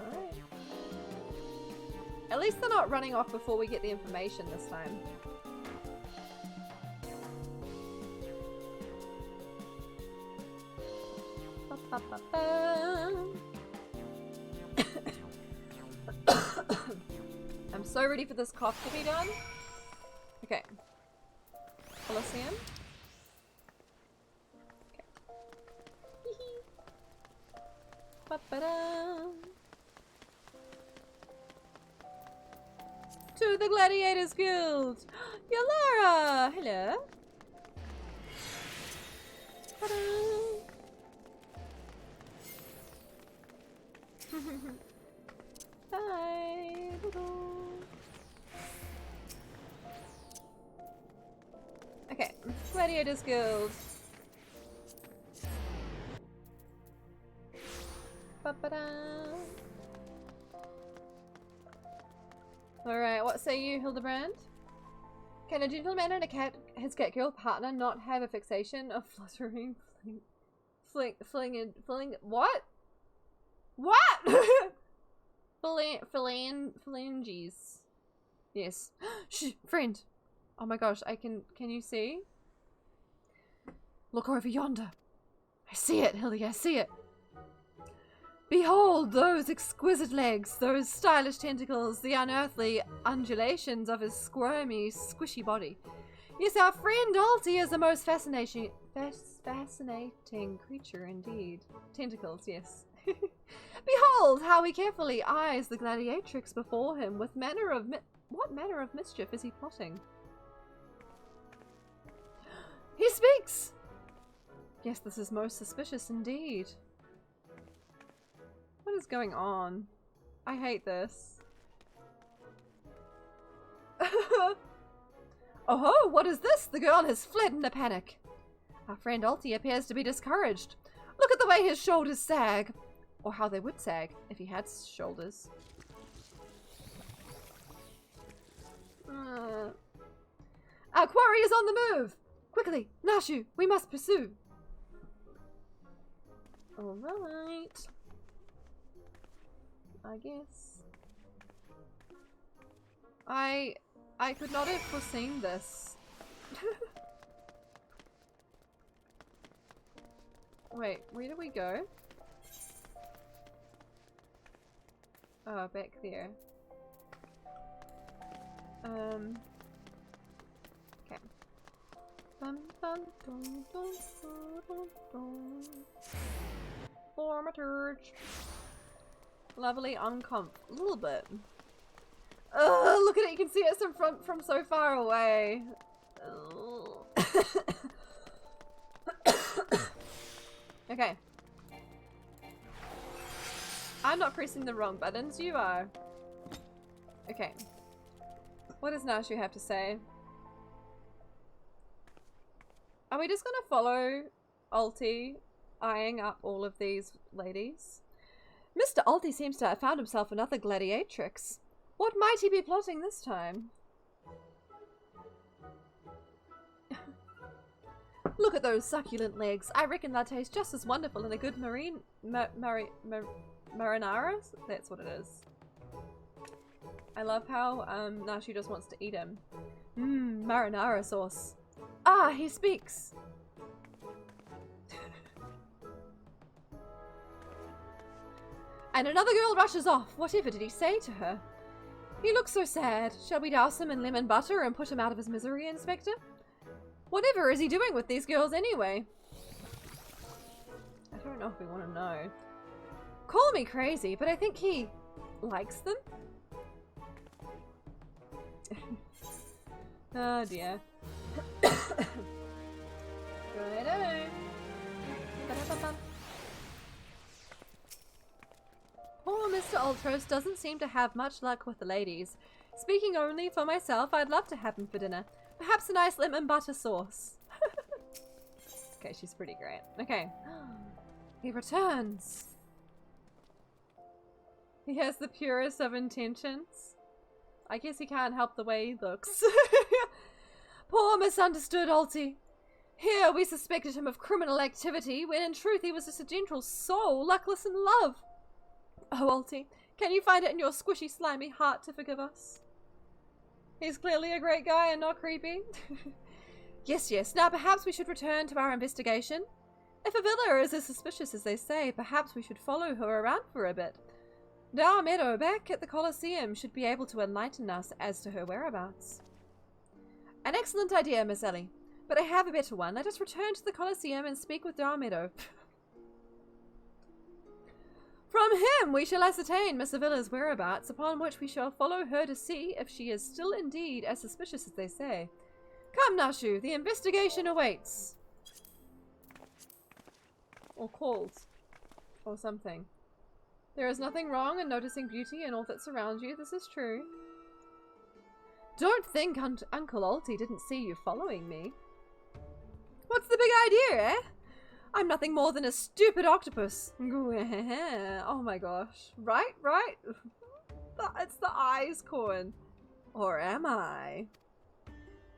Alright. At least they're not running off before we get the information this time. I'm so ready for this cough to be done. Okay. Colosseum. Okay. To the Gladiators Guild! Yalara! Hello! Bye! Okay, Gladiators Guild. Alright, what say you, Hildibrand? Can a gentleman and his cat girl partner not have a fixation of fluttering fling what? What? Phalanges. Yes. Shh, friend. Oh my gosh, can you see? Look over yonder. I see it, Hildy, I see it. Behold those exquisite legs, those stylish tentacles, the unearthly undulations of his squirmy, squishy body. Yes, our friend Alti is the most fascinating creature indeed. Tentacles, yes. Behold how he carefully eyes the gladiatrix before him. What manner of mischief is he plotting? He speaks! Yes, this is most suspicious indeed. What is going on? I hate this. Oh, what is this? The girl has fled in a panic. Our friend Alti appears to be discouraged. Look at the way his shoulders sag. Or how they would sag if he had shoulders. Our quarry is on the move! Quickly, Nashu, we must pursue. Alright. I guess. I could not have foreseen this. Wait, where do we go? Oh, back there. Okay. Formaturge. Lovely uncomf. A little bit. Ugh, look at it, you can see it from so far away. Okay. I'm not pressing the wrong buttons, you are. Okay. What does Nashu have to say? Are we just gonna follow Alti, eyeing up all of these ladies? Mr. Alti seems to have found himself another gladiatrix. What might he be plotting this time? Look at those succulent legs. I reckon they'll taste just as wonderful in a good marinara. That's what it is. I love how Nashu just wants to eat him. Mmm, marinara sauce. Ah, he speaks. And another girl rushes off. Whatever did he say to her? He looks so sad. Shall we douse him in lemon butter and put him out of his misery, Inspector? Whatever is he doing with these girls anyway? I don't know if we want to know. Call me crazy, but I think he likes them. Oh dear. Righto. Ba-da-ba-bum. Poor Mr. Ultros doesn't seem to have much luck with the ladies. Speaking only for myself, I'd love to have him for dinner. Perhaps a nice lemon butter sauce. Okay, she's pretty great. Okay. He returns. He has the purest of intentions. I guess he can't help the way he looks. Poor misunderstood Alti. Here we suspected him of criminal activity, when in truth he was just a gentle soul, luckless in love. Oh, Alti, can you find it in your squishy, slimy heart to forgive us? He's clearly a great guy and not creepy. Yes, yes. Now perhaps we should return to our investigation. If Avila is as suspicious as they say, perhaps we should follow her around for a bit. Meadow, back at the Colosseum, should be able to enlighten us as to her whereabouts. An excellent idea, Miss Ellie. But I have a better one. Let us return to the Colosseum and speak with Meadow. From him we shall ascertain Miss Avila's whereabouts, upon which we shall follow her to see if she is still indeed as suspicious as they say. Come, Nashu, the investigation awaits. Or calls. Or something. There is nothing wrong in noticing beauty in all that surrounds you, this is true. Don't think Uncle Alti didn't see you following me. What's the big idea, eh? I'm nothing more than a stupid octopus. Oh my gosh. Right, right? It's the eyes, Corn. Or am I?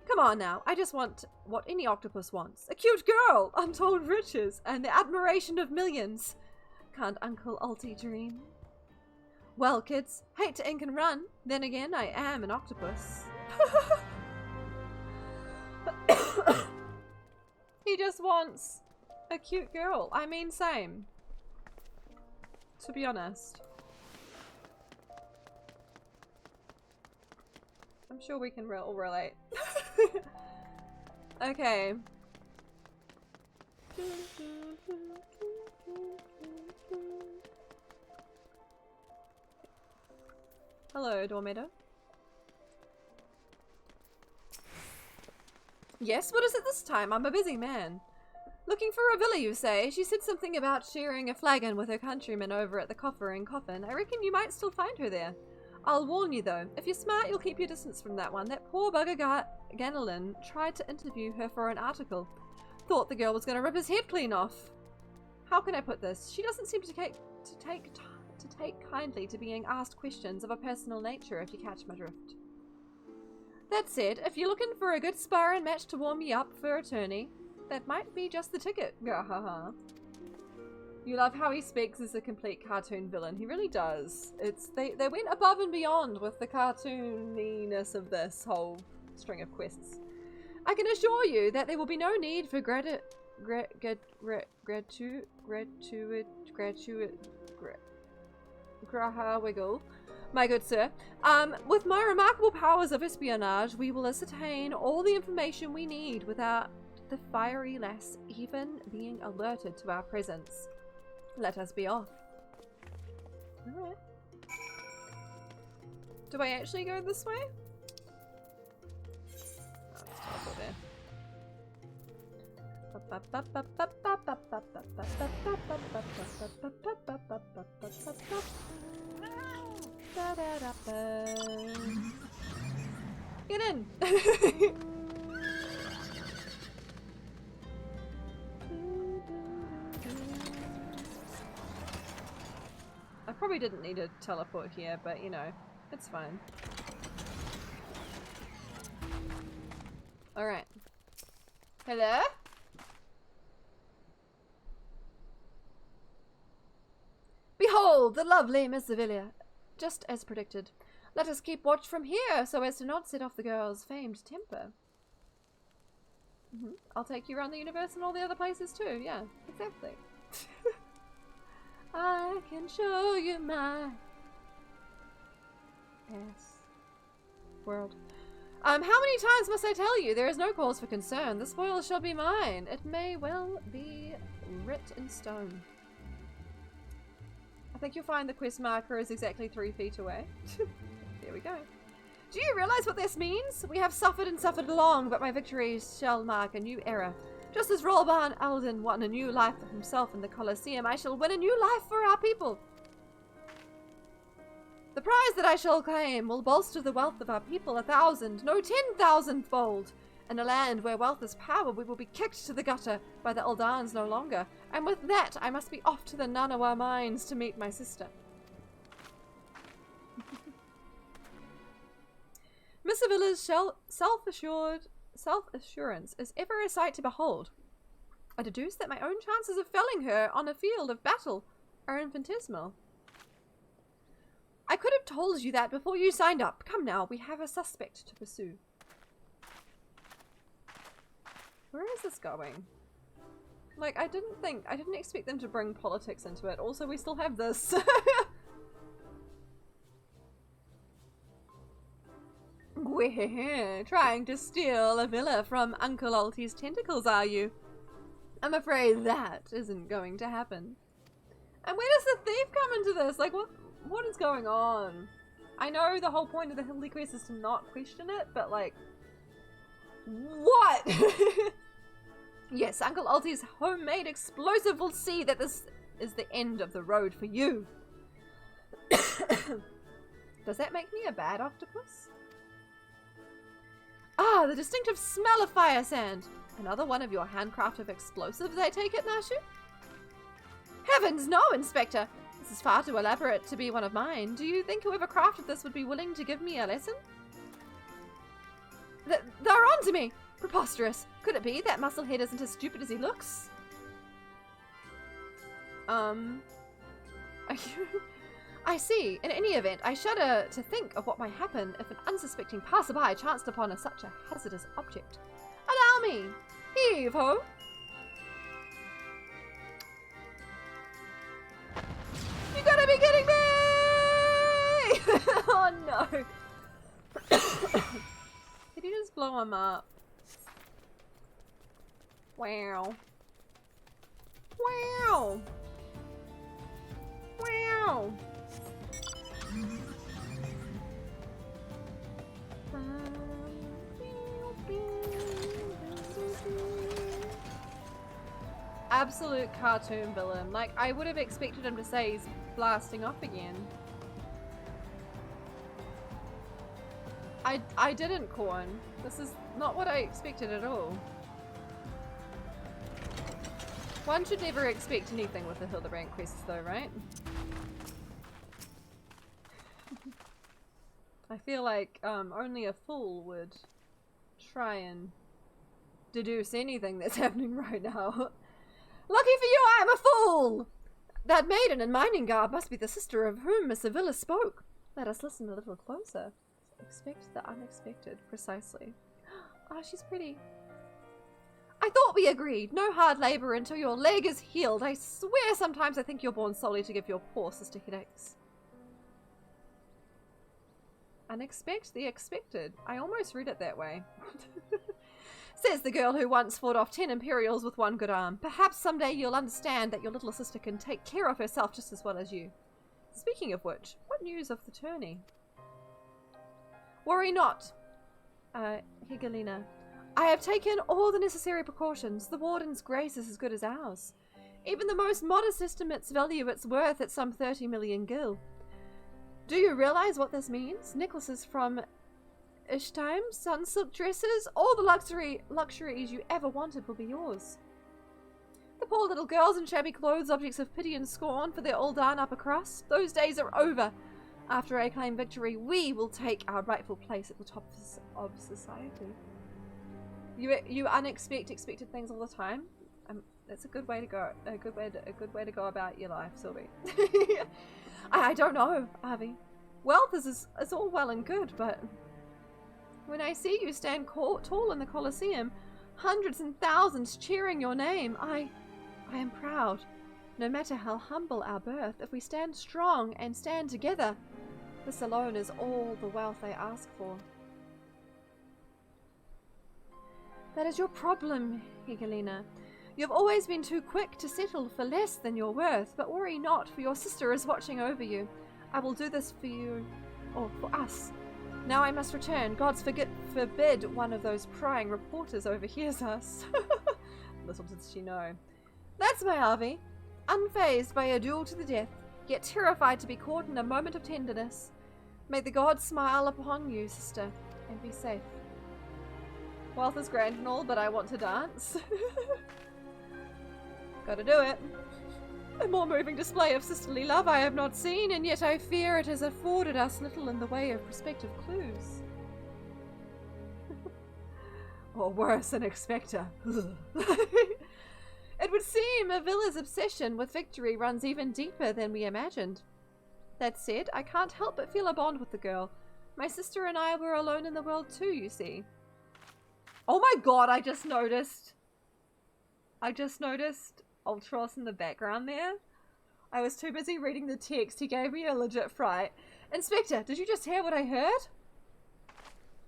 Come on now, I just want what any octopus wants. A cute girl, untold riches, and the admiration of millions. Can't Uncle Alti dream? Well, kids, hate to ink and run. Then again, I am an octopus. He just wants a cute girl. I mean, same. To be honest. I'm sure we can all relate. Okay. Hello, Dormeadow. Yes, what is it this time? I'm a busy man. Looking for Avila, you say? She said something about sharing a flagon with her countrymen over at the Coffer and Coffin. I reckon you might still find her there. I'll warn you though, if you're smart, you'll keep your distance from that one. That poor bugger Ganelin tried to interview her for an article. Thought the girl was going to rip his head clean off. How can I put this? She doesn't seem to take kindly to being asked questions of a personal nature, if you catch my drift. That said, if you're looking for a good sparring match to warm you up for a tourney, that might be just the ticket. Gahaha. You love how he speaks as a complete cartoon villain. He really does. They went above and beyond with the cartooniness of this whole string of quests. I can assure you that there will be no need for gratuit graha wiggle, my good sir. With my remarkable powers of espionage, we will ascertain all the information we need without the fiery lass even being alerted to our presence. Let us be off. Alright. Do I actually go this way? Oh, let's teleport there. Get in! I probably didn't need a teleport here, but you know, it's fine. Alright. Hello? Behold, the lovely Miss Sevilla. Just as predicted. Let us keep watch from here, so as to not set off the girl's famed temper. I'll take you around the universe and all the other places too, yeah, exactly. I can show you my ass world. How many times must I tell you? There is no cause for concern. The spoils shall be mine. It may well be writ in stone. I think you'll find the quest marker is exactly 3 feet away. There we go. Do you realize what this means? We have suffered and suffered long, but my victory shall mark a new era. Just as Rolban Alden won a new life for himself in the Colosseum, I shall win a new life for our people. The prize that I shall claim will bolster the wealth of our people 1,000, no 10,000-fold. In a land where wealth is power, we will be kicked to the gutter by the Eldans no longer. And with that, I must be off to the Nanawa mines to meet my sister. Miss Sevilla's self-assurance is ever a sight to behold. I deduce that my own chances of felling her on a field of battle are infinitesimal. I could have told you that before you signed up. Come now, we have a suspect to pursue. Where is this going? Like, I didn't expect them to bring politics into it. Also, we still have this. We're trying to steal a villa from Uncle Alty's tentacles, are you? I'm afraid that isn't going to happen. And where does the thief come into this? Like, what is going on? I know the whole point of the Hildy quest is to not question it, but like, what? Yes, Uncle Alty's homemade explosive will see that this is the end of the road for you. Does that make me a bad octopus? Ah, the distinctive smell of fire sand. Another one of your handcrafted explosives, I take it, Nashu? Heavens, no, Inspector. This is far too elaborate to be one of mine. Do you think whoever crafted this would be willing to give me a lesson? They're on to me! Preposterous. Could it be that Musclehead isn't as stupid as he looks? I see. In any event, I shudder to think of what might happen if an unsuspecting passerby chanced upon such a hazardous object. Allow me! Heave-ho! You gotta be kidding me! Oh no! Did you just blow him up? Wow. Wow! Wow! Absolute cartoon villain. Like, I would have expected him to say he's blasting off again. I didn't, Corn. This is not what I expected at all. One should never expect anything with the Hildibrand quests though, right? I feel like only a fool would try and deduce anything that's happening right now. Lucky for you, I am a fool! That maiden in mining garb must be the sister of whom Miss Sevilla spoke. Let us listen a little closer. Expect the unexpected, precisely. Ah, she's pretty. I thought we agreed. No hard labor until your leg is healed. I swear sometimes I think you're born solely to give your poor sister headaches. Unexpect the expected. I almost read it that way. Says the girl who once fought off 10 Imperials with one good arm. Perhaps someday you'll understand that your little sister can take care of herself just as well as you. Speaking of which, what news of the tourney? Worry not, Higalina. I have taken all the necessary precautions. The warden's grace is as good as ours. Even the most modest estimates value its worth at some 30 million gil. Do you realize what this means? Necklaces from Ishtaim, sun-silk dresses, all the luxuries you ever wanted will be yours. The poor little girls in shabby clothes, objects of pity and scorn for their all-done upper crust, those days are over. After I claim victory, we will take our rightful place at the top of society. You expected things all the time. That's a good way to go. A good way to go about your life, Sylvie. I don't know, Avi. Wealth is all well and good, but when I see you stand tall in the Colosseum, hundreds and thousands cheering your name, I am proud. No matter how humble our birth, if we stand strong and stand together, this alone is all the wealth I ask for. That is your problem, Higelina. You've always been too quick to settle for less than your worth, but worry not, for your sister is watching over you. I will do this for you, or for us. Now I must return. Gods forbid one of those prying reporters overhears us. Little did she know. That's my Avi. Unfazed by a duel to the death, yet terrified to be caught in a moment of tenderness. May the gods smile upon you, sister, and be safe. Wealth is grand and all, but I want to dance. Gotta do it. A more moving display of sisterly love I have not seen, and yet I fear it has afforded us little in the way of prospective clues. Or worse, an expector. It would seem Avila's obsession with victory runs even deeper than we imagined. That said, I can't help but feel a bond with the girl. My sister and I were alone in the world too, you see. Oh my god, I just noticed Ultros in the background there. I was too busy reading the text. He gave me a legit fright. Inspector, did you just hear what I heard?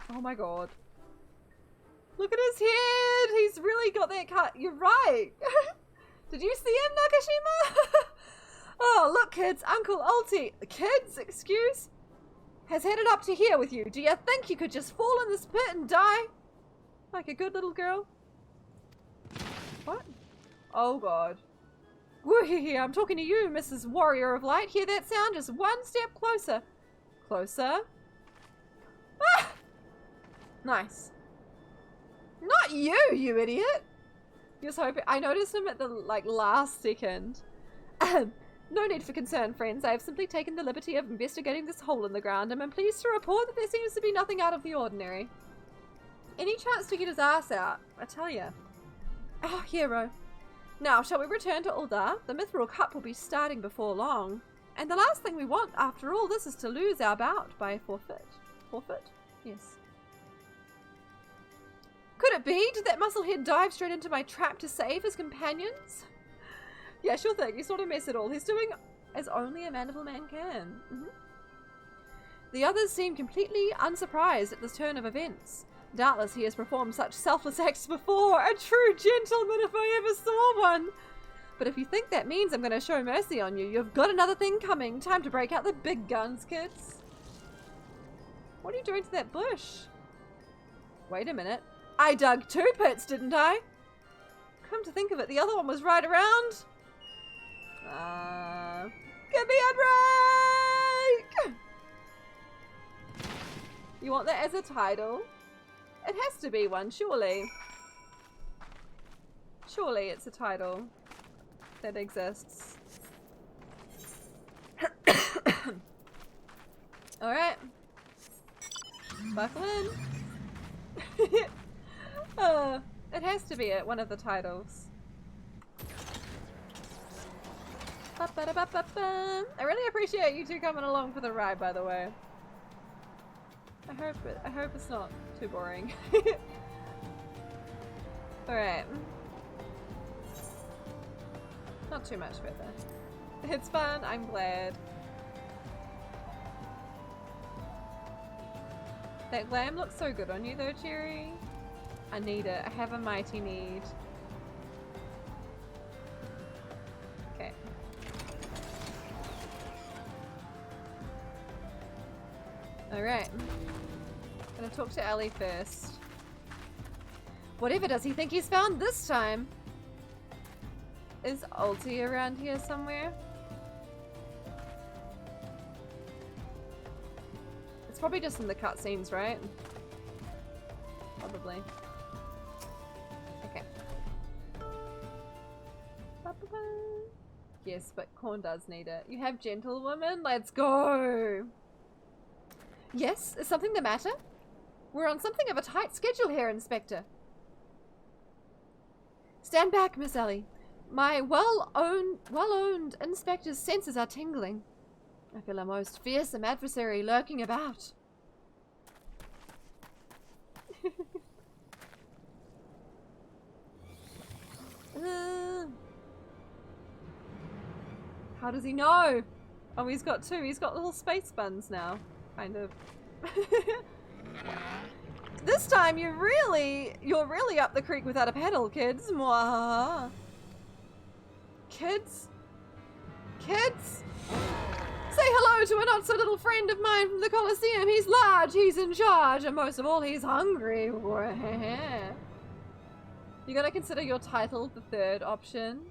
Oh my god. Look at his head! He's really got that cut. You're right! Did you see him, Nakashima? Oh, look kids, Uncle Ulti, kids, excuse, has headed up to here with you. Do you think you could just fall in this pit and die? Like a good little girl? What? Oh god. Woo-hee-hee, I'm talking to you, Mrs. Warrior of Light. Hear that sound? Just one step closer. Closer. Ah! Nice. Not you, you idiot! Just hoping. I noticed him at the, last second. No need for concern, friends. I have simply taken the liberty of investigating this hole in the ground, and I'm pleased to report that there seems to be nothing out of the ordinary. Any chance to get his ass out, I tell ya. Oh, hero. Now, shall we return to Uldar? The Mithril Cup will be starting before long. And the last thing we want, after all this, is to lose our bout by forfeit. Forfeit? Yes. Could it be? Did that musclehead dive straight into my trap to save his companions? Yeah, sure thing. He's not a mess at all. He's doing as only a mandible man can. The others seem completely unsurprised at this turn of events. Doubtless he has performed such selfless acts before. A true gentleman if I ever saw one. But if you think that means I'm going to show mercy on you, you've got another thing coming. Time to break out the big guns, kids. What are you doing to that bush? Wait a minute. I dug 2 pits, didn't I? Come to think of it, the other one was right around. Give me a break! You want that as a title? It has to be one, surely. Surely it's a title that exists. Alright. Buckle in. It has to be it, one of the titles. I really appreciate you two coming along for the ride, by the way. I hope it's not too boring. Alright. Not too much further. It's fun, I'm glad. That glam looks so good on you though, Cherry. I need it. I have a mighty need. Okay. Alright. Gonna talk to Ellie first. Whatever does he think he's found this time? Is Ulti around here somewhere? It's probably just in the cutscenes, right? Probably. Okay. Ba-ba-ba. Yes, but Corn does need it. You have gentlewoman? Let's go! Yes? Is something the matter? We're on something of a tight schedule here, Inspector. Stand back, Miss Ellie. My well-owned Inspector's senses are tingling. I feel a most fearsome adversary lurking about. How does he know? Oh, he's got two. He's got little space buns now. Kind of. This time you're really up the creek without a paddle, kids. Mwah. Kids? Kids? Say hello to a not-so-little friend of mine from the Colosseum. He's large, he's in charge, and most of all, he's hungry. You gotta consider your title the third option.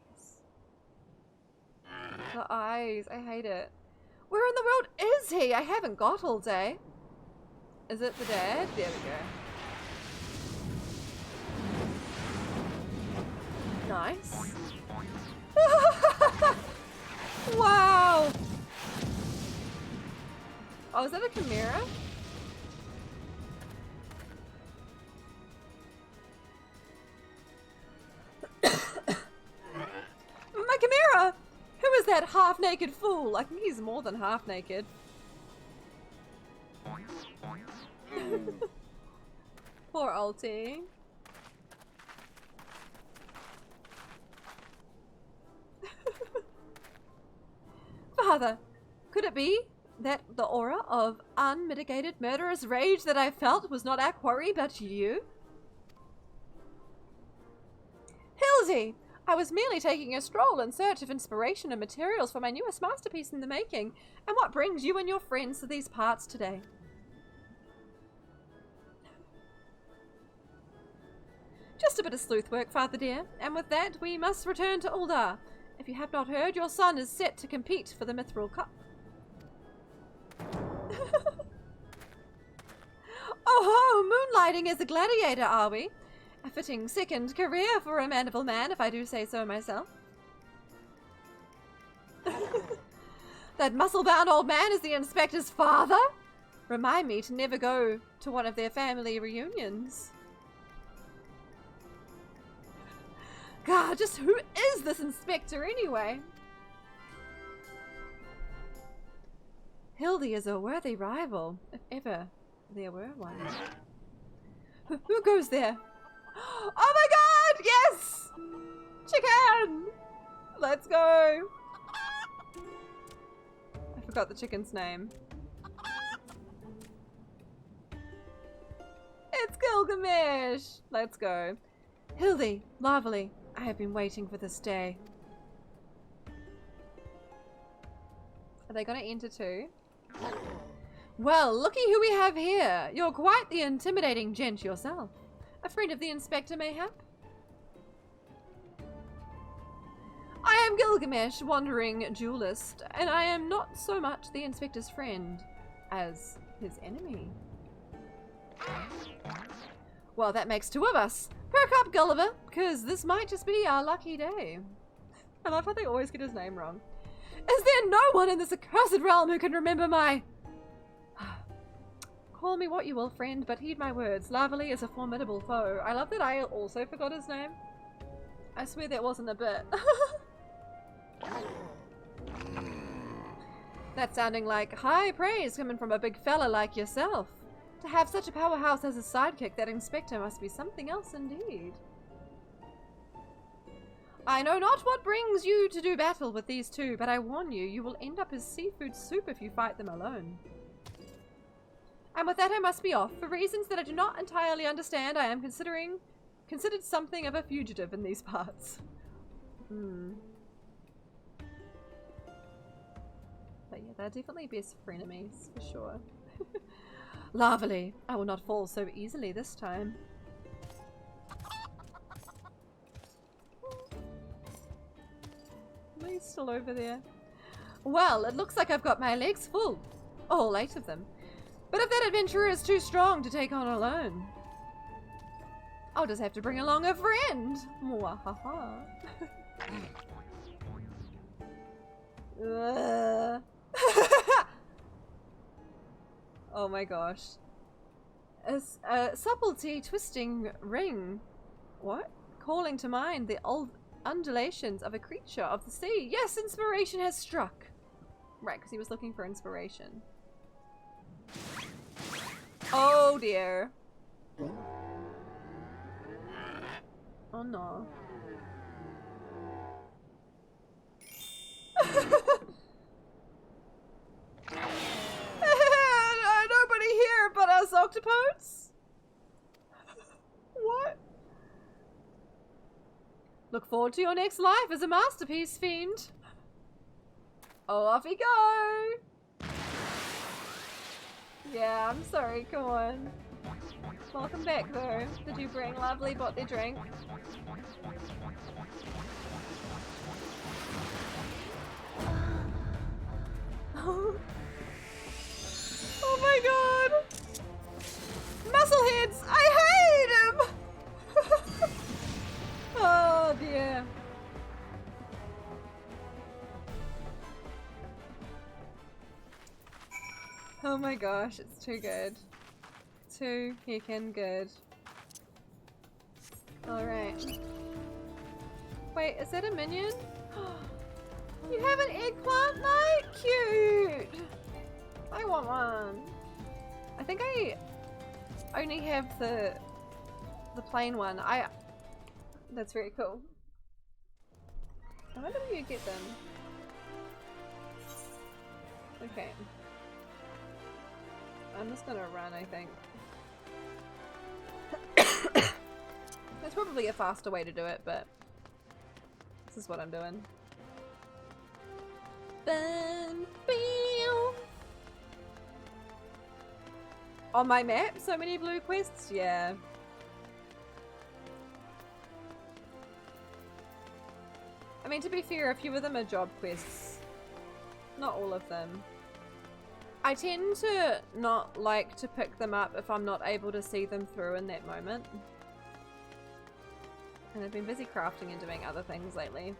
Yes. The eyes, I hate it. Where in the world is he? I haven't got all day. Is it the dad? There we go. Nice. Wow! Oh, is that a chimera? My chimera! Who is that half-naked fool? I think he's more than half-naked. Poor Ulti. Father, could it be that the aura of unmitigated murderous rage that I felt was not our quarry but you? Hildy! I was merely taking a stroll in search of inspiration and materials for my newest masterpiece in the making. And what brings you and your friends to these parts today? Just a bit of sleuth work, Father dear, and with that we must return to Uldar. If you have not heard, your son is set to compete for the Mithril Cup. Oh ho, moonlighting as a gladiator, are we? A fitting second career for a mandible man, if I do say so myself. That muscle-bound old man is the inspector's father? Remind me to never go to one of their family reunions. God, just who is this inspector anyway? Hildy is a worthy rival, if ever there were one. Who goes there? Oh my god, yes! Chicken! Let's go! I forgot the chicken's name. It's Gilgamesh! Let's go. Hildy, Marvelly, I have been waiting for this day. Are they gonna enter too? Well, looky who we have here. You're quite the intimidating gent yourself. A friend of the inspector, mayhap? I am Gilgamesh, wandering duelist, and I am not so much the inspector's friend as his enemy. Well, that makes two of us. Perk up, Gulliver, because this might just be our lucky day. I love how they always get his name wrong. Is there no one in this accursed realm who can remember my... Call me what you will, friend, but heed my words. Larvely is a formidable foe. I love that I also forgot his name. I swear that wasn't a bit. That's sounding like high praise coming from a big fella like yourself. To have such a powerhouse as a sidekick, that inspector must be something else indeed. I know not what brings you to do battle with these two, but I warn you, you will end up as seafood soup if you fight them alone. And with that I must be off. For reasons that I do not entirely understand, I am considered something of a fugitive in these parts. But yeah, they're definitely best frenemies, for sure. Lovely. I will not fall so easily this time. Are you still over there? Well, it looks like I've got my legs full. All 8 of them. But if that adventurer is too strong to take on alone, I'll just have to bring along a friend. Mwahaha. Oh my gosh. A subtlety twisting ring. What? Calling to mind the old undulations of a creature of the sea. Yes, inspiration has struck. Right, because he was looking for inspiration. Oh dear. Oh no. Nobody here but us octopodes? What? Look forward to your next life as a masterpiece, fiend. Oh, off we go. Yeah, I'm sorry, come on. Welcome back though. Did you bring Lovely bot their drink? Oh my god! Muscleheads! I hate him! Oh dear. Oh my gosh, it's too good. Too heckin' good. Alright. Wait, is that a minion? You have an eggplant knight? Cute! I want one. I think I only have the plain one. That's very cool. I wonder where you get them. Okay. I'm just gonna run, I think. There's probably a faster way to do it, but this is what I'm doing. On my map, so many blue quests? Yeah. I mean, to be fair, a few of them are job quests. Not all of them. I tend to not like to pick them up if I'm not able to see them through in that moment. And I've been busy crafting and doing other things lately.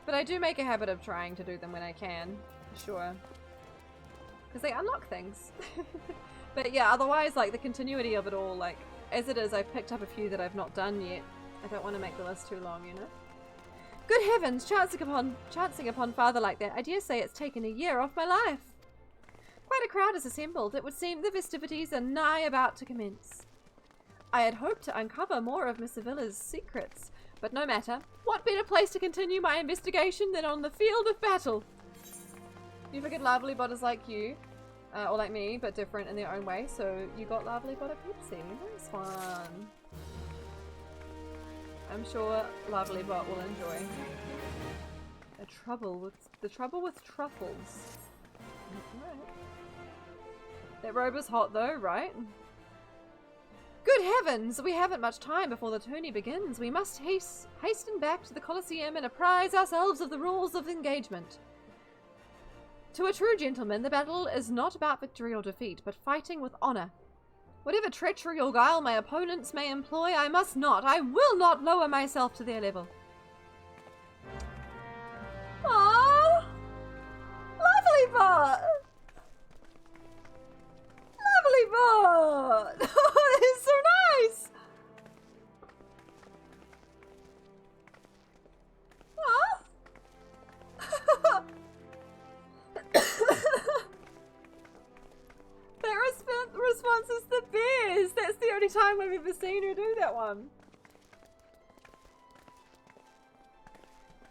But I do make a habit of trying to do them when I can, for sure. Because they unlock things. But yeah, otherwise, like, the continuity of it all, like, as it is, I've picked up a few that I've not done yet. I don't want to make the list too long, you know? Good heavens, chancing upon father like that, I dare say it's taken a year off my life. Quite a crowd is assembled. It would seem the festivities are nigh about to commence. I had hoped to uncover more of Miss Avila's secrets, but no matter. What better place to continue my investigation than on the field of battle? You figured Lovely Bot is like you, or like me, but different in their own way, so you got Lovely Bot a Pepsi. Nice one. I'm sure Lovely Bot will enjoy. The trouble with truffles. Right. That robe is hot though, right? Good heavens! We haven't much time before the tourney begins. We must hasten back to the Colosseum and apprise ourselves of the rules of engagement. To a true gentleman, the battle is not about victory or defeat, but fighting with honor. Whatever treachery or guile my opponents may employ, I will not lower myself to their level. Aww! Lovely Bot! Lovely Bot! Oh, that is so nice! Aww! That response is the best! That's the only time I've ever seen her do that one.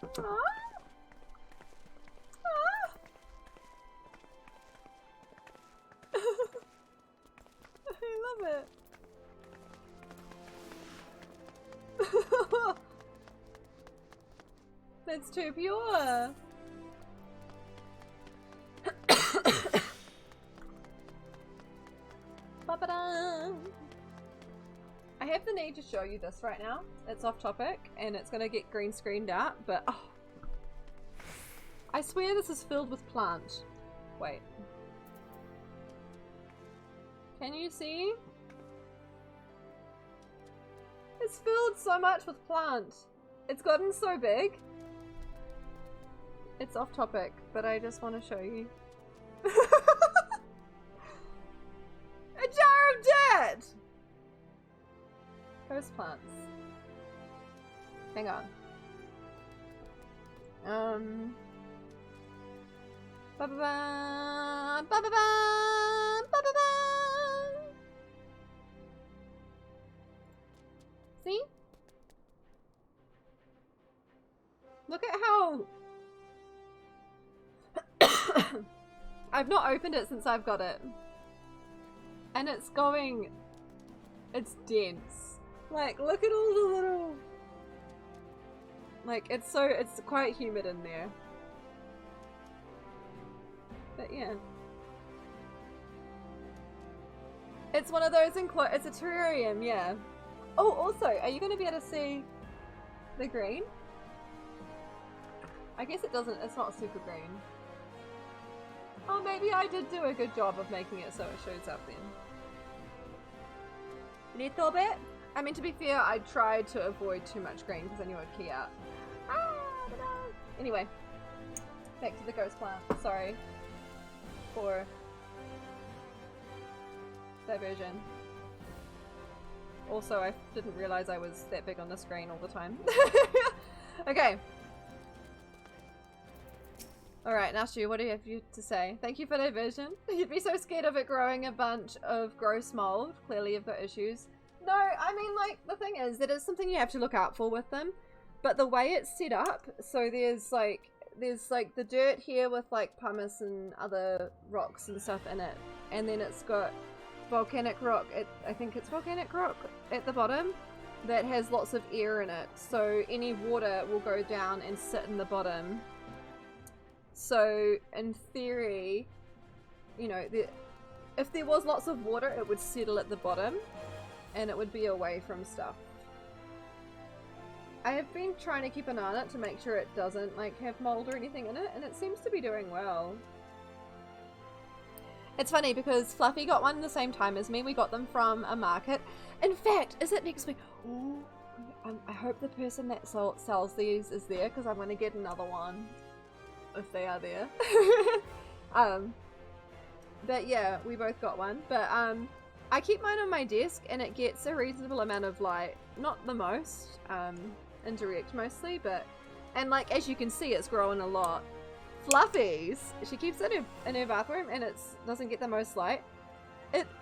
Aww. Aww. I love it. That's too pure. need to show you this right now. It's off topic and it's gonna get green screened out, but oh, I swear this is filled with plant. Wait. Can you see? It's filled so much with plant. It's gotten so big. It's off topic, but I just want to show you. A jar of dirt! Host plants. Hang on. Ba-ba-ba, ba-ba-ba, ba-ba-ba. See? Look at how... I've not opened it since I've got it. And it's going... It's dense. Like, look at all the little... Like, it's quite humid in there. But yeah. It's one of those it's a terrarium, yeah. Oh, also, are you going to be able to see the green? I guess it doesn't, it's not super green. Oh, maybe I did do a good job of making it so it shows up then. Little bit? I mean, to be fair, I tried to avoid too much green because I knew I'd key out. Anyway, back to the ghost plant. Sorry for diversion. Also, I didn't realize I was that big on the screen all the time. Okay. Alright, now Stu, what do you have to say? Thank you for diversion. You'd be so scared of it growing a bunch of gross mold. Clearly you've got issues. No, I mean, like, the thing is, that is something you have to look out for with them. But the way it's set up, so there's like the dirt here with like pumice and other rocks and stuff in it. And then it's got volcanic rock, I think it's volcanic rock at the bottom that has lots of air in it. So any water will go down and sit in the bottom. So in theory, you know, if there was lots of water, it would settle at the bottom and it would be away from stuff. I have been trying to keep an eye on it to make sure it doesn't like have mold or anything in it, and it seems to be doing well. It's funny because Fluffy got one the same time as me. We got them from a market. In fact, is it next week? Ooh, I hope the person that sells these is there because I'm going to get another one if they are there. But yeah, we both got one. But I keep mine on my desk and it gets a reasonable amount of light. Not the most, indirect mostly, but, and like as you can see, it's growing a lot. Fluffy's, she keeps it in her bathroom and it doesn't get the most light.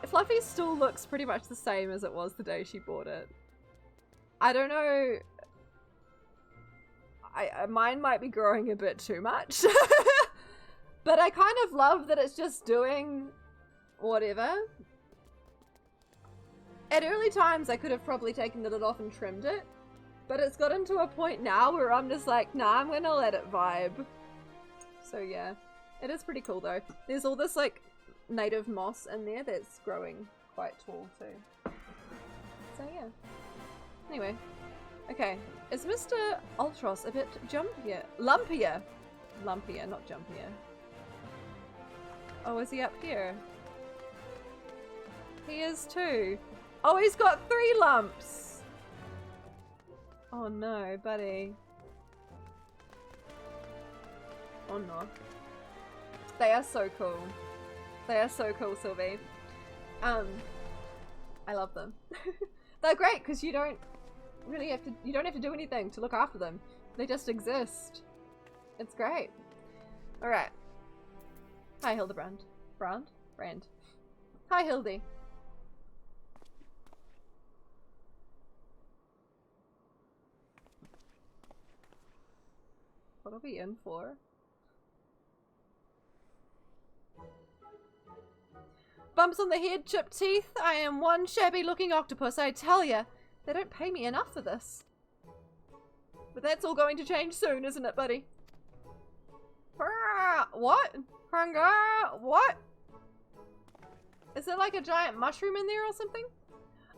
Fluffy still looks pretty much the same as it was the day she bought it. I don't know. Mine might be growing a bit too much. But I kind of love that it's just doing whatever. At early times I could have probably taken the lid off and trimmed it. But it's gotten to a point now where I'm just like, nah, I'm gonna let it vibe. So yeah, it is pretty cool though. There's all this like native moss in there that's growing quite tall too. So yeah. Anyway. Okay. Is Mr. Ultros a bit jumpier? Lumpier! Lumpier, not jumpier. Oh, is he up here? He is too. Oh, he's got 3 lumps! Oh no, buddy. Oh no. They are so cool. They are so cool, Sylvie. I love them. They're great because you don't really have to do anything to look after them. They just exist. It's great. Alright. Hi Hildibrand. Brand. Hi Hildy. What are we in for? Bumps on the head, chipped teeth. I am one shabby looking octopus, I tell ya. They don't pay me enough for this. But that's all going to change soon, isn't it, buddy? What? What? Is there like a giant mushroom in there or something?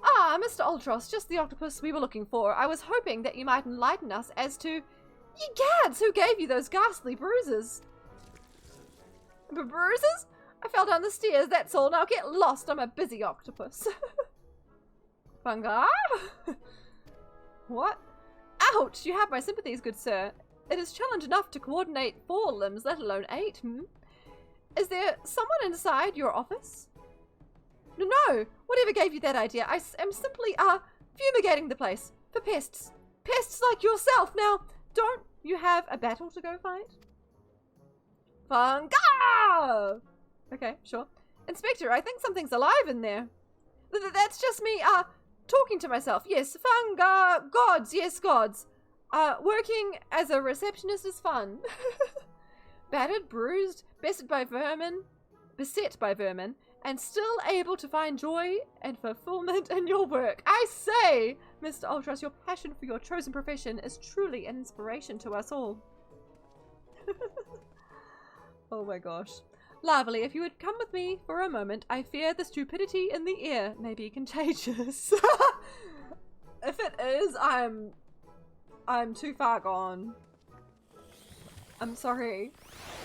Ah, Mr. Ultros, just the octopus we were looking for. I was hoping that you might enlighten us as to... Ye gads, who gave you those ghastly bruises? Bruises? I fell down the stairs, that's all. Now get lost, I'm a busy octopus. Fungi? What? Ouch, you have my sympathies, good sir. It is challenge enough to coordinate 4 limbs, let alone 8, Is there someone inside your office? No, whatever gave you that idea? I am simply, fumigating the place for pests. Pests like yourself. Now, don't you have a battle to go fight? Funga! Okay, sure. Inspector, I think something's alive in there. That's just me, talking to myself. Yes, funga, gods, yes, gods. Working as a receptionist is fun. Battered, bruised, beset by vermin, and still able to find joy and fulfillment in your work. I say, Mr. Ultros, your passion for your chosen profession is truly an inspiration to us all. Oh my gosh. Lovely, if you would come with me for a moment, I fear the stupidity in the air may be contagious. If it is, I'm too far gone. I'm sorry.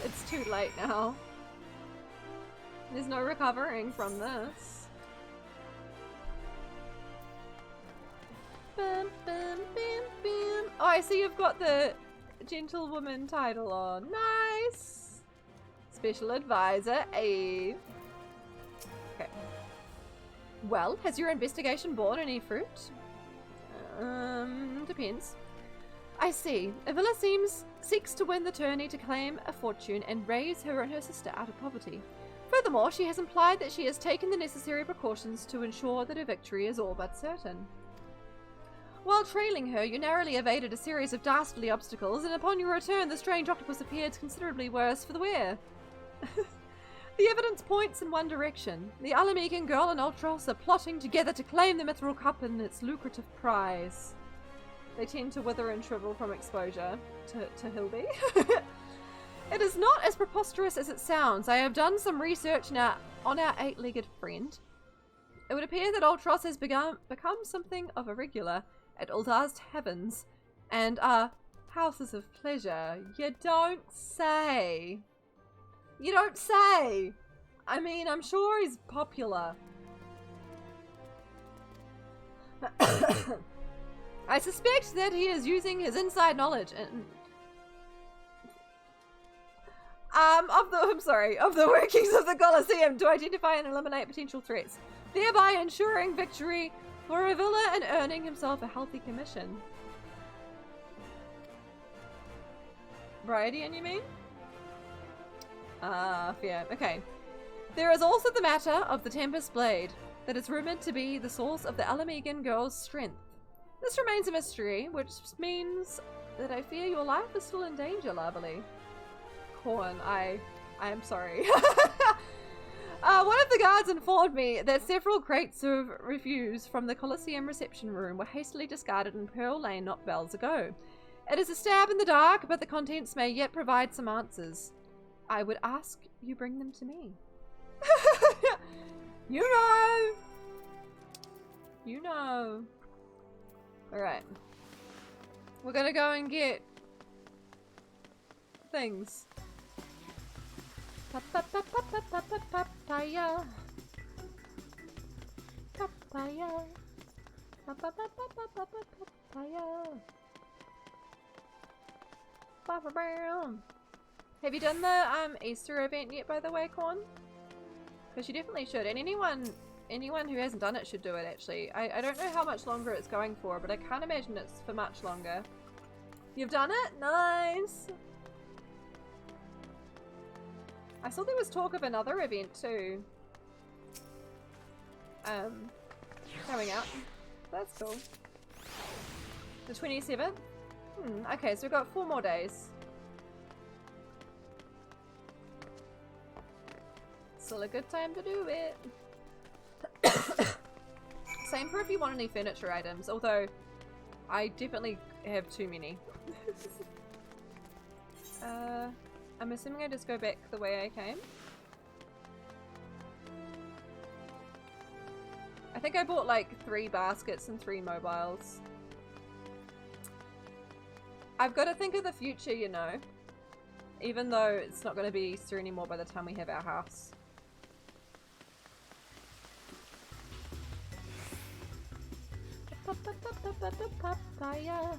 It's too late now. There's no recovering from this. Bam, bam, bam, bam. Oh, I see you've got the gentlewoman title on. Nice. Special advisor, A. Okay. Well, has your investigation borne any fruit? Depends. I see. Avila seeks to win the tourney to claim a fortune and raise her and her sister out of poverty. Furthermore, she has implied that she has taken the necessary precautions to ensure that her victory is all but certain. While trailing her, you narrowly evaded a series of dastardly obstacles, and upon your return, the strange octopus appeared considerably worse for the wear. The evidence points in one direction. The Alamegan girl and Ultros are plotting together to claim the Mithril Cup and its lucrative prize. They tend to wither and shrivel from exposure to Hildy. It is not as preposterous as it sounds. I have done some research now on our 8-legged friend. It would appear that Ultros has become something of a regular at Uldar's taverns and houses of pleasure. You don't say. You don't say! I mean, I'm sure he's popular. I suspect that he is using his inside knowledge and... of the workings of the Colosseum to identify and eliminate potential threats, thereby ensuring victory for Avila and earning himself a healthy commission. Briadian, you mean? Fair. Okay. There is also the matter of the Tempest Blade, that is rumored to be the source of the Alamegan girl's strength. This remains a mystery, which means that I fear your life is still in danger, Lovely. Corn, I am sorry. One of the guards informed me that several crates of refuse from the Colosseum reception room were hastily discarded in Pearl Lane not bells ago. It is a stab in the dark, but the contents may yet provide some answers. I would ask you bring them to me. You know. You know. Alright. We're gonna go and get things. Papaya. Papaya. Papaya. Have you done the Easter event yet, by the way, Corn? Because you definitely should. And anyone who hasn't done it should do it, actually. I don't know how much longer it's going for, but I can't imagine it's for much longer. You've done it? Nice! I saw there was talk of another event, too. Coming out. That's cool. The 27th? Okay, so we've got 4 more days. Still a good time to do it. Same for if you want any furniture items, although I definitely have too many. I'm assuming I just go back the way I came. I think I bought like 3 baskets and 3 mobiles. I've got to think of the future, you know. Even though it's not going to be Easter anymore by the time we have our house. Papaya.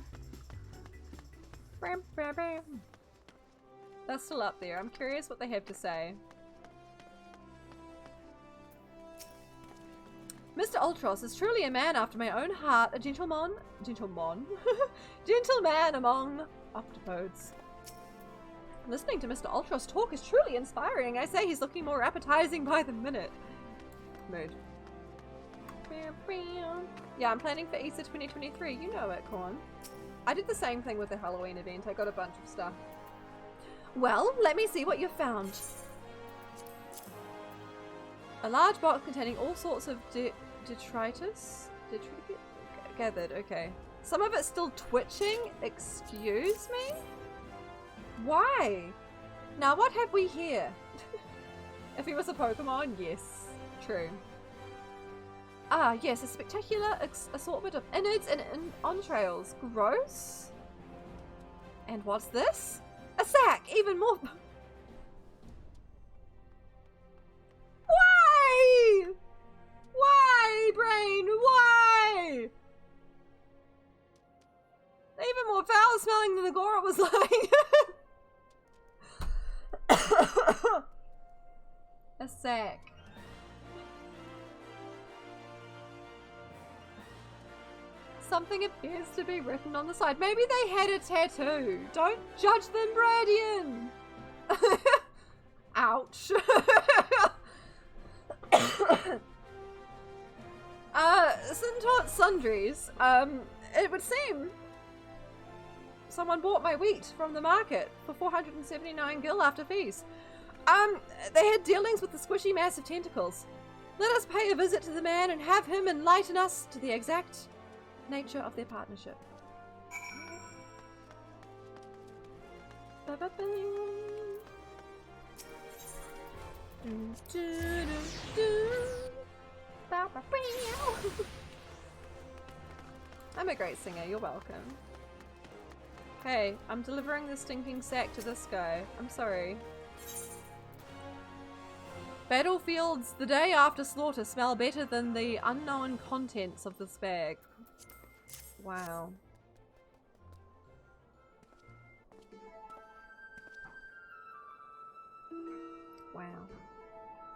That's still up there. I'm curious what they have to say. Mr. Ultros is truly a man after my own heart, a gentleman among octopodes. Listening to Mr. Ultros talk is truly inspiring. I say he's looking more appetizing by the minute. Mood. Yeah, I'm planning for Easter 2023. You know it, Corn. I did the same thing with the Halloween event. I got a bunch of stuff. Well, let me see what you found. A large box containing all sorts of detritus? Gathered, okay. Some of it's still twitching? Excuse me? Why? Now what have we here? If he was a Pokemon, yes. True. Ah, yes, a spectacular assortment of innards and entrails. Gross. And what's this? A sack! Even more... Why? Why, brain? Why? Even more foul smelling than the gore it was like. A sack. Something appears to be written on the side. Maybe they had a tattoo. Don't judge them, Bradian. Ouch. Sundries. It would seem someone bought my wheat from the market for 479 gil after fees. They had dealings with the squishy mass of tentacles. Let us pay a visit to the man and have him enlighten us to the exact nature of their partnership. I'm a great singer, you're welcome. Hey, I'm delivering the stinking sack to this guy. I'm sorry. Battlefields the day after slaughter smell better than the unknown contents of this bag. Wow. Wow.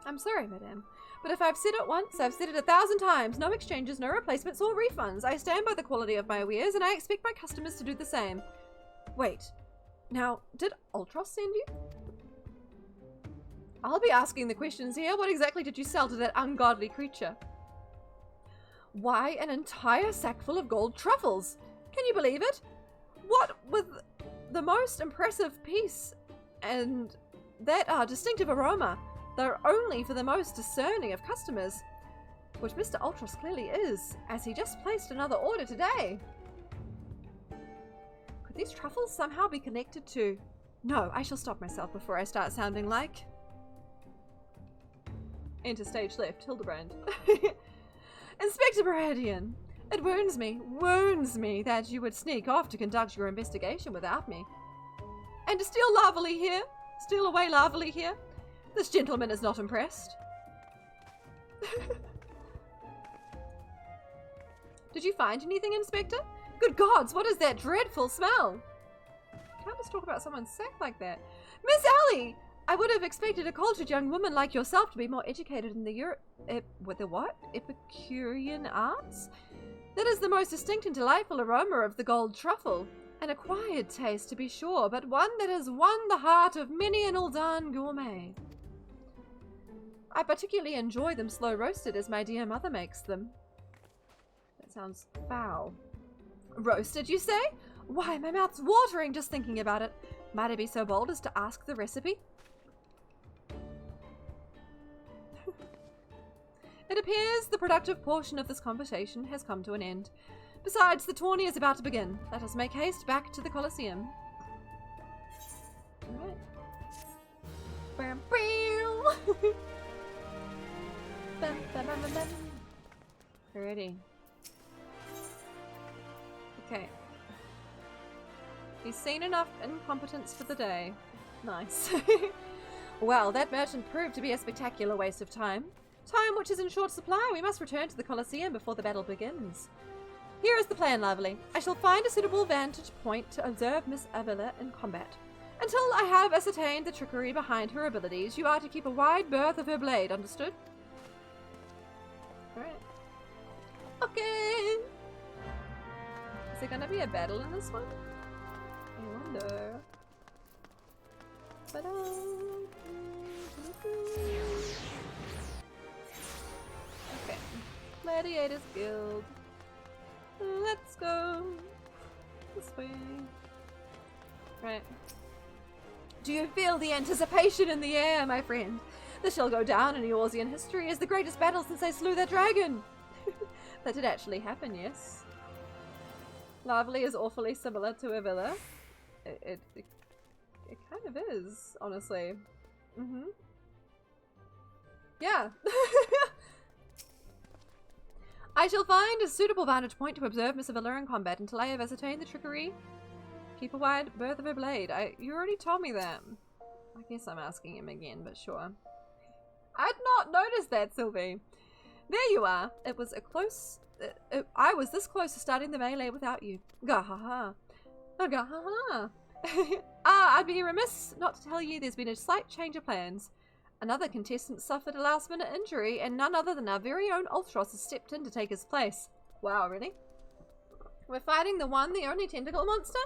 I'm sorry, madame. But if I've said it once, I've said it 1,000 times. No exchanges, no replacements or refunds. I stand by the quality of my wares and I expect my customers to do the same. Wait. Now, did Ultros send you? I'll be asking the questions here. What exactly did you sell to that ungodly creature? Why, an entire sack full of gold truffles. Can you believe it? What with the most impressive piece and that distinctive aroma. They're only for the most discerning of customers, which Mr. Ultros clearly is, as he just placed another order today. Could these truffles somehow be connected to... No, I shall stop myself before I start sounding like... Enter stage left, Hildibrand. Inspector Baradian, it wounds me that you would sneak off to conduct your investigation without me. And to steal away larvely here? This gentleman is not impressed. Did you find anything, Inspector? Good gods, what is that dreadful smell? You can't just talk about someone's sack like that. Miss Ellie! I would have expected a cultured young woman like yourself to be more educated in the Epicurean arts. That is the most distinct and delightful aroma of the gold truffle. An acquired taste, to be sure, but one that has won the heart of many an Uldan gourmet. I particularly enjoy them slow roasted as my dear mother makes them. That sounds foul. Roasted, you say? Why, my mouth's watering just thinking about it. Might I be so bold as to ask the recipe? It appears the productive portion of this conversation has come to an end. Besides, the tourney is about to begin. Let us make haste back to the Colosseum. Alright. Alrighty. Okay. He's seen enough incompetence for the day. Nice. Well, that merchant proved to be a spectacular waste of time. Time which is in short supply. We must return to the Colosseum before the battle begins. Here is the plan, Lovely. I shall find a suitable vantage point to observe Miss Avila in combat. Until I have ascertained the trickery behind her abilities, you are to keep a wide berth of her blade, understood? Alright. Okay. Is there gonna be a battle in this one? I wonder. Okay. Gladiators Guild. Let's go. This way. Right. Do you feel the anticipation in the air, my friend? This shall go down in Eorzean history as the greatest battle since they slew their dragon. That did actually happen, yes. Lovely is awfully similar to Avila. It kind of is, honestly. Yeah. I shall find a suitable vantage point to observe Miss Avila in combat until I have ascertained the trickery. Keep a wide berth of her blade. You already told me that. I guess I'm asking him again, but sure. I'd not noticed that, Sylvie. There you are. It was a close... I was this close to starting the melee without you. Gahaha. Gahaha. I'd be remiss not to tell you there's been a slight change of plans. Another contestant suffered a last-minute injury, and none other than our very own Ultros has stepped in to take his place. Wow, really? We're fighting the one, the only tentacle monster?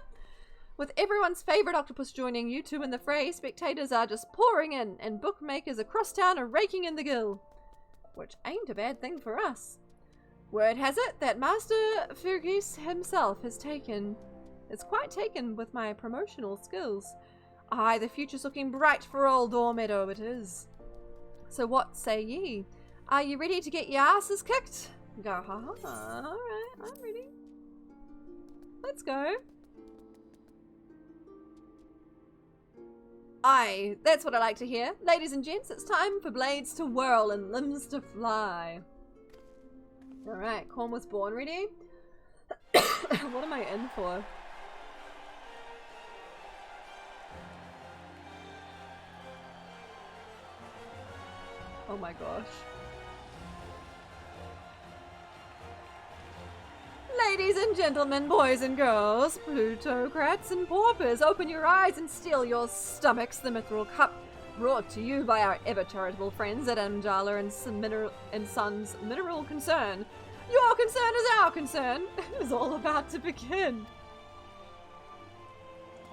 With everyone's favourite octopus joining you two in the fray, spectators are just pouring in, and bookmakers across town are raking in the gill. Which ain't a bad thing for us. Word has it that Master Fergus himself is quite taken with my promotional skills. Aye, the future's looking bright for old Meadow, it is. So what say ye? Are you ready to get your asses kicked? Alright, I'm ready. Let's go. Aye, that's what I like to hear. Ladies and gents, it's time for blades to whirl and limbs to fly. Alright, Corn was born ready. What am I in for? Oh my gosh. Ladies and gentlemen, boys and girls, plutocrats and paupers, open your eyes and steel your stomachs. The Mithril Cup, brought to you by our ever-charitable friends at Amjala and Sons Mineral Concern. Your concern is our concern. It is all about to begin.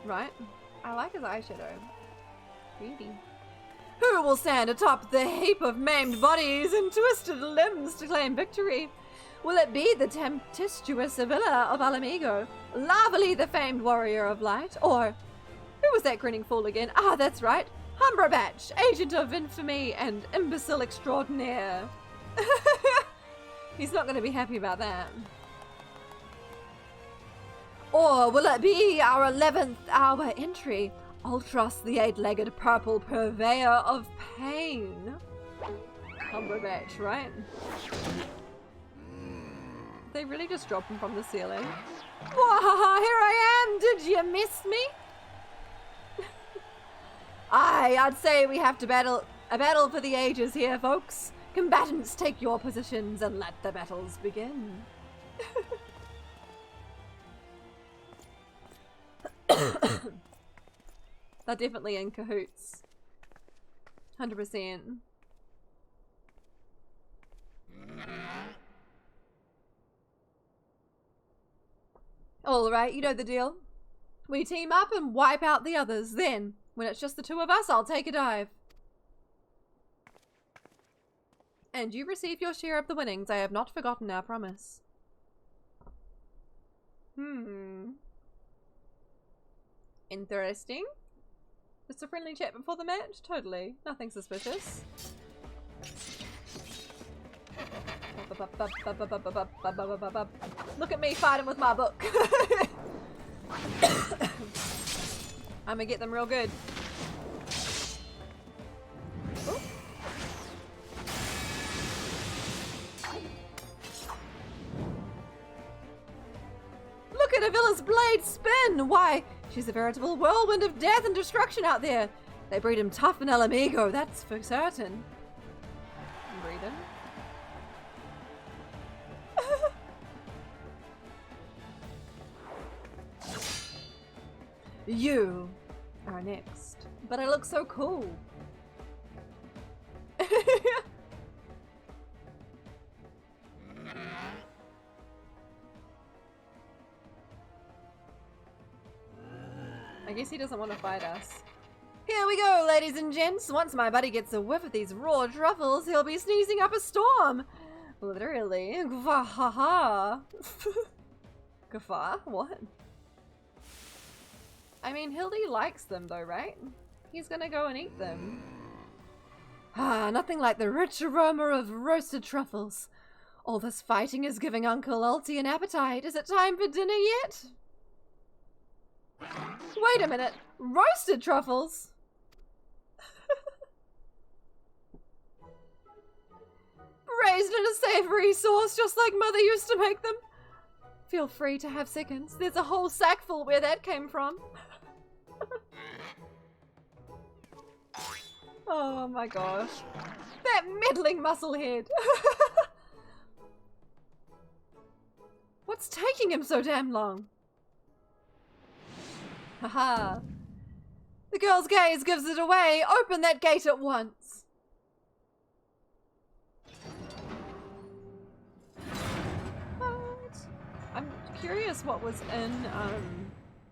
Right? I like his eyeshadow. Beauty. Who will stand atop the heap of maimed bodies and twisted limbs to claim victory? Will it be the tempestuous Avila of Alamigo, Lavely the famed warrior of light, or who was that grinning fool again? Ah, that's right, Humberbatch, agent of infamy and imbecile extraordinaire. He's not going to be happy about that. Or will it be our 11th hour entry, Ultros the eight-legged purple purveyor of pain? Humberbatch, right? They really just drop him from the ceiling. Wah, here I am! Did you miss me? Aye, I'd say we have to battle a battle for the ages here, folks. Combatants, take your positions and let the battles begin. They're definitely in cahoots. 100%. Alright, you know the deal. We team up and wipe out the others. Then, when it's just the two of us, I'll take a dive. And you receive your share of the winnings. I have not forgotten our promise. Interesting. Just a friendly chat before the match? Totally. Nothing suspicious. Look at me fighting with my book. I'm gonna get them real good. Ooh. Avila's blade spin! Why, she's a veritable whirlwind of death and destruction out there. They breed him tough in El Amigo, that's for certain. Breed him? You are next. But I look so cool. I guess he doesn't want to fight us. Here we go, ladies and gents. Once my buddy gets a whiff of these raw truffles, he'll be sneezing up a storm. Literally. Gwahaha. Gaffa? What? I mean, Hildy likes them though, right? He's gonna go and eat them. Ah, nothing like the rich aroma of roasted truffles. All this fighting is giving Uncle Ulti an appetite. Is it time for dinner yet? Wait a minute. Roasted truffles? Braised in a savory sauce just like Mother used to make them. Feel free to have seconds. There's a whole sack full where that came from. Oh my gosh. That meddling musclehead. What's taking him so damn long? Haha. The girl's gaze gives it away. Open that gate at once. What? I'm curious what was in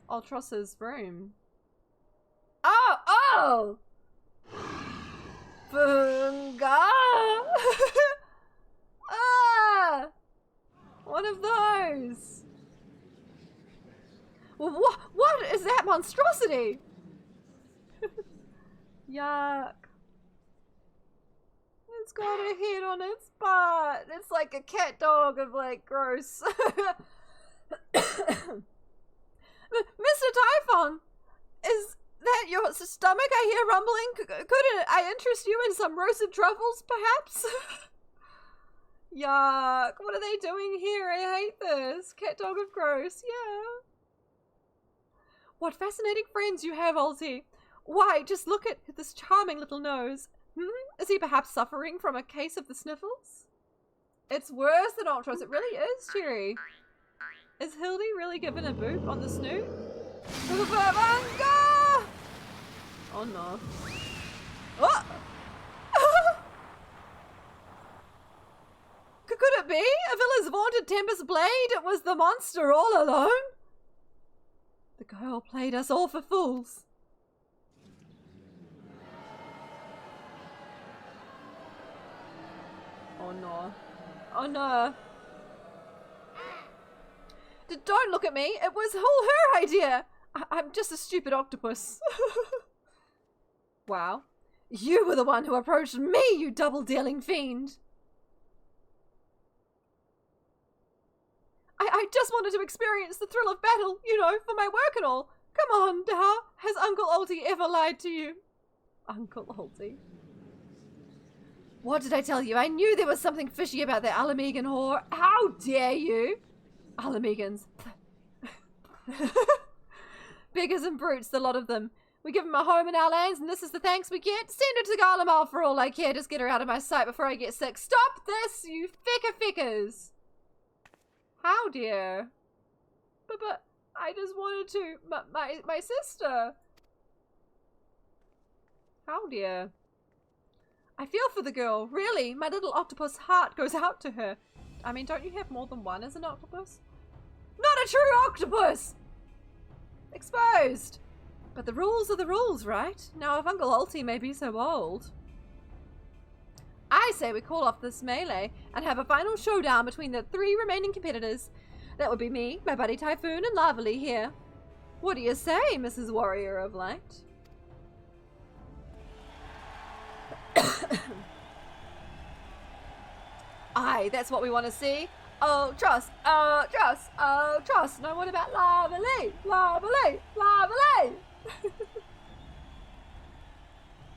Ultros's room. Oh! Funga! Ah! One of those. What is that monstrosity? Yuck. It's got a head on its butt. It's like a cat dog of like gross. Mr. Typhon, is that your stomach I hear rumbling? Could I interest you in some roasted truffles, perhaps? Yuck. What are they doing here? I hate this. Cat dog of gross. Yeah. What fascinating friends you have, Ulti. Why, just look at this charming little nose. Is he perhaps suffering from a case of the sniffles? It's worse than Ultros. It really is, Cherry. Is Hildy really given a boop on the snoot? Oh no. Oh! Could it be? Avila's vaunted Tempest Blade? It was the monster all alone? The girl played us all for fools. Oh no. Oh no. Don't look at me. It was all her idea. I'm just a stupid octopus. Wow. You were the one who approached me, you double-dealing fiend. I just wanted to experience the thrill of battle, you know, for my work and all. Come on, Daha. Has Uncle Ulti ever lied to you? Uncle Ulti. What did I tell you? I knew there was something fishy about that Alamegan whore. How dare you? Alamegans. Beggars and brutes, the lot of them. We give them a home in our lands, and this is the thanks we get. Send her to Garlemald for all I care. Just get her out of my sight before I get sick. Stop this, you feckers. How dear? But I just wanted to. My sister. How dear? I feel for the girl. Really, my little octopus heart goes out to her. I mean, don't you have more than one as an octopus? Not a true octopus! Exposed. But the rules are the rules, right? Now, if Uncle Ulti may be so bold. I say we call off this melee and have a final showdown between the 3 remaining competitors. That would be me, my buddy Typhoon, and Lavely here. What do you say, Mrs. Warrior of Light? Aye, that's what we want to see. Oh, trust. Now what about Lavely?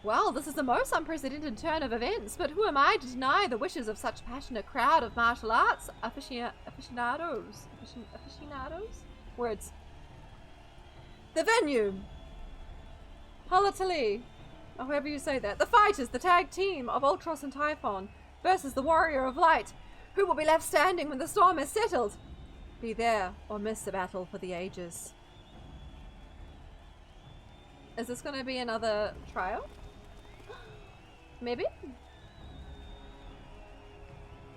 Well, this is the most unprecedented turn of events, but who am I to deny the wishes of such a passionate crowd of martial arts aficionados? Words. The venue. Halatali. Or however you say that. The fighters, the tag team of Ultros and Typhon versus the Warrior of Light. Who will be left standing when the storm is settled? Be there or miss the battle for the ages. Is this going to be another trial? Maybe?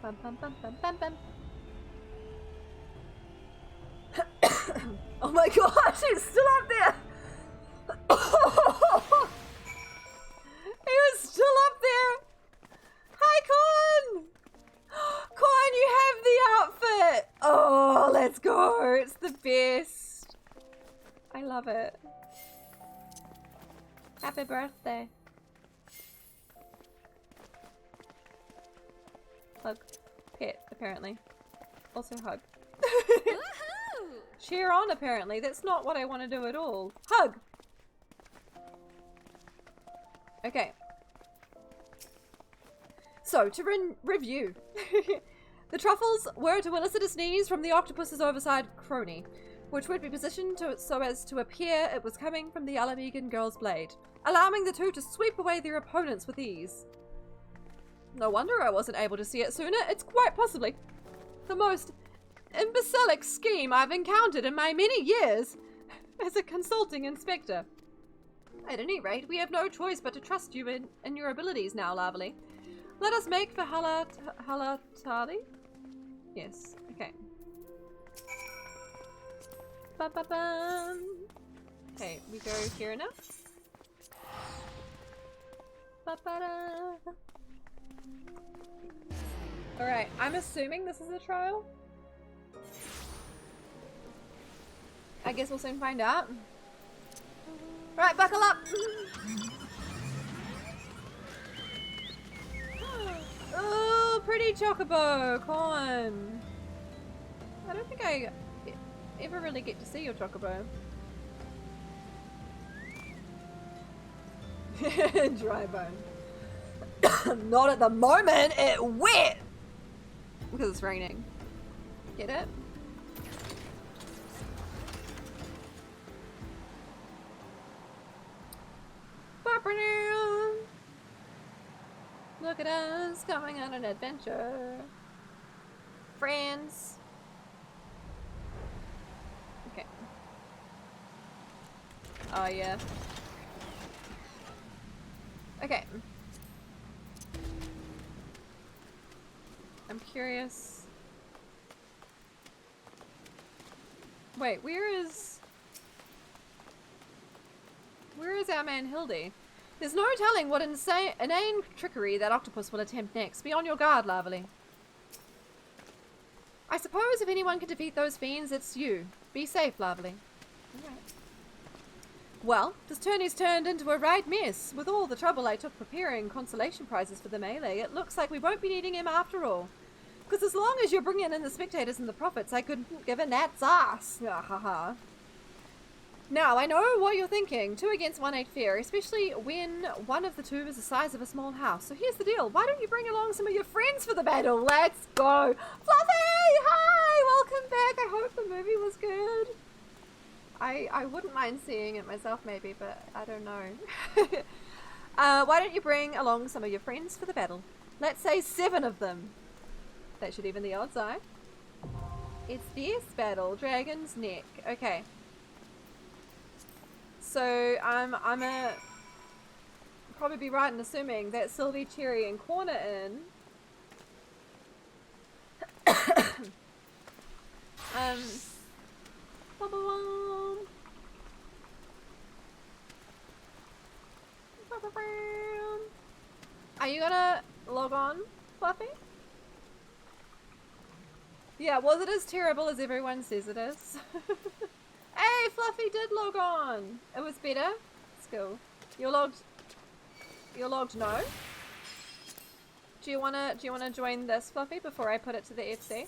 Bum, bum, bum, bum, bum, bum. Oh my god, he's still up there! He was still up there! Hi, Corn! Corn, you have the outfit! Oh, let's go! It's the best! I love it. Happy birthday. Hug. Pet, apparently. Also hug. Cheer on, apparently. That's not what I want to do at all. Hug! Okay. So, to review. The truffles were to elicit a sneeze from the octopus's overside crony, which would be positioned so as to appear it was coming from the Alamegan girl's blade, allowing the two to sweep away their opponents with ease. No wonder I wasn't able to see it sooner. It's quite possibly the most imbecilic scheme I've encountered in my many years as a consulting inspector. At any rate, we have no choice but to trust you in your abilities now, Lavely. Let us make for Halatali? Yes, okay. Ba-ba-bum. Okay, we go here now. Ba-ba-da. Alright, I'm assuming this is a trial. I guess we'll soon find out. Right, buckle up! Oh, pretty chocobo! Corn! I don't think I ever really get to see your chocobo. Dry bone. Not at the moment! It wet! Because it's raining. Get it? Look at us going on an adventure. Friends. Okay. Oh yeah. Okay. I'm curious. Wait, where is our man Hildy? There's no telling what inane trickery that octopus will attempt next. Be on your guard, Lavely. I suppose if anyone can defeat those fiends, it's you. Be safe, Lavely. Alright. Well, this tourney's turned into a right mess. With all the trouble I took preparing consolation prizes for the melee, it looks like we won't be needing him after all. Because as long as you're bringing in the spectators and the profits, I couldn't give a gnat's ass. Haha. Now, I know what you're thinking. 2 against 1 ain't fair, especially when one of the two is the size of a small house. So here's the deal. Why don't you bring along some of your friends for the battle? Let's go. Fluffy! Hi! Welcome back. I hope the movie was good. I wouldn't mind seeing it myself maybe, but I don't know. Why don't you bring along some of your friends for the battle? Let's say 7 of them. That should even the odds, eye. It's this battle. Dragon's Neck. Okay. So, I'm probably be right in assuming that Sylvie, Cherry, and Corn are in. Are you gonna log on, Fluffy? Yeah, was it as terrible as everyone says it is? Hey, Fluffy did log on. It was better. Let's go. You're logged no. Do you wanna join this, Fluffy, before I put it to the FC?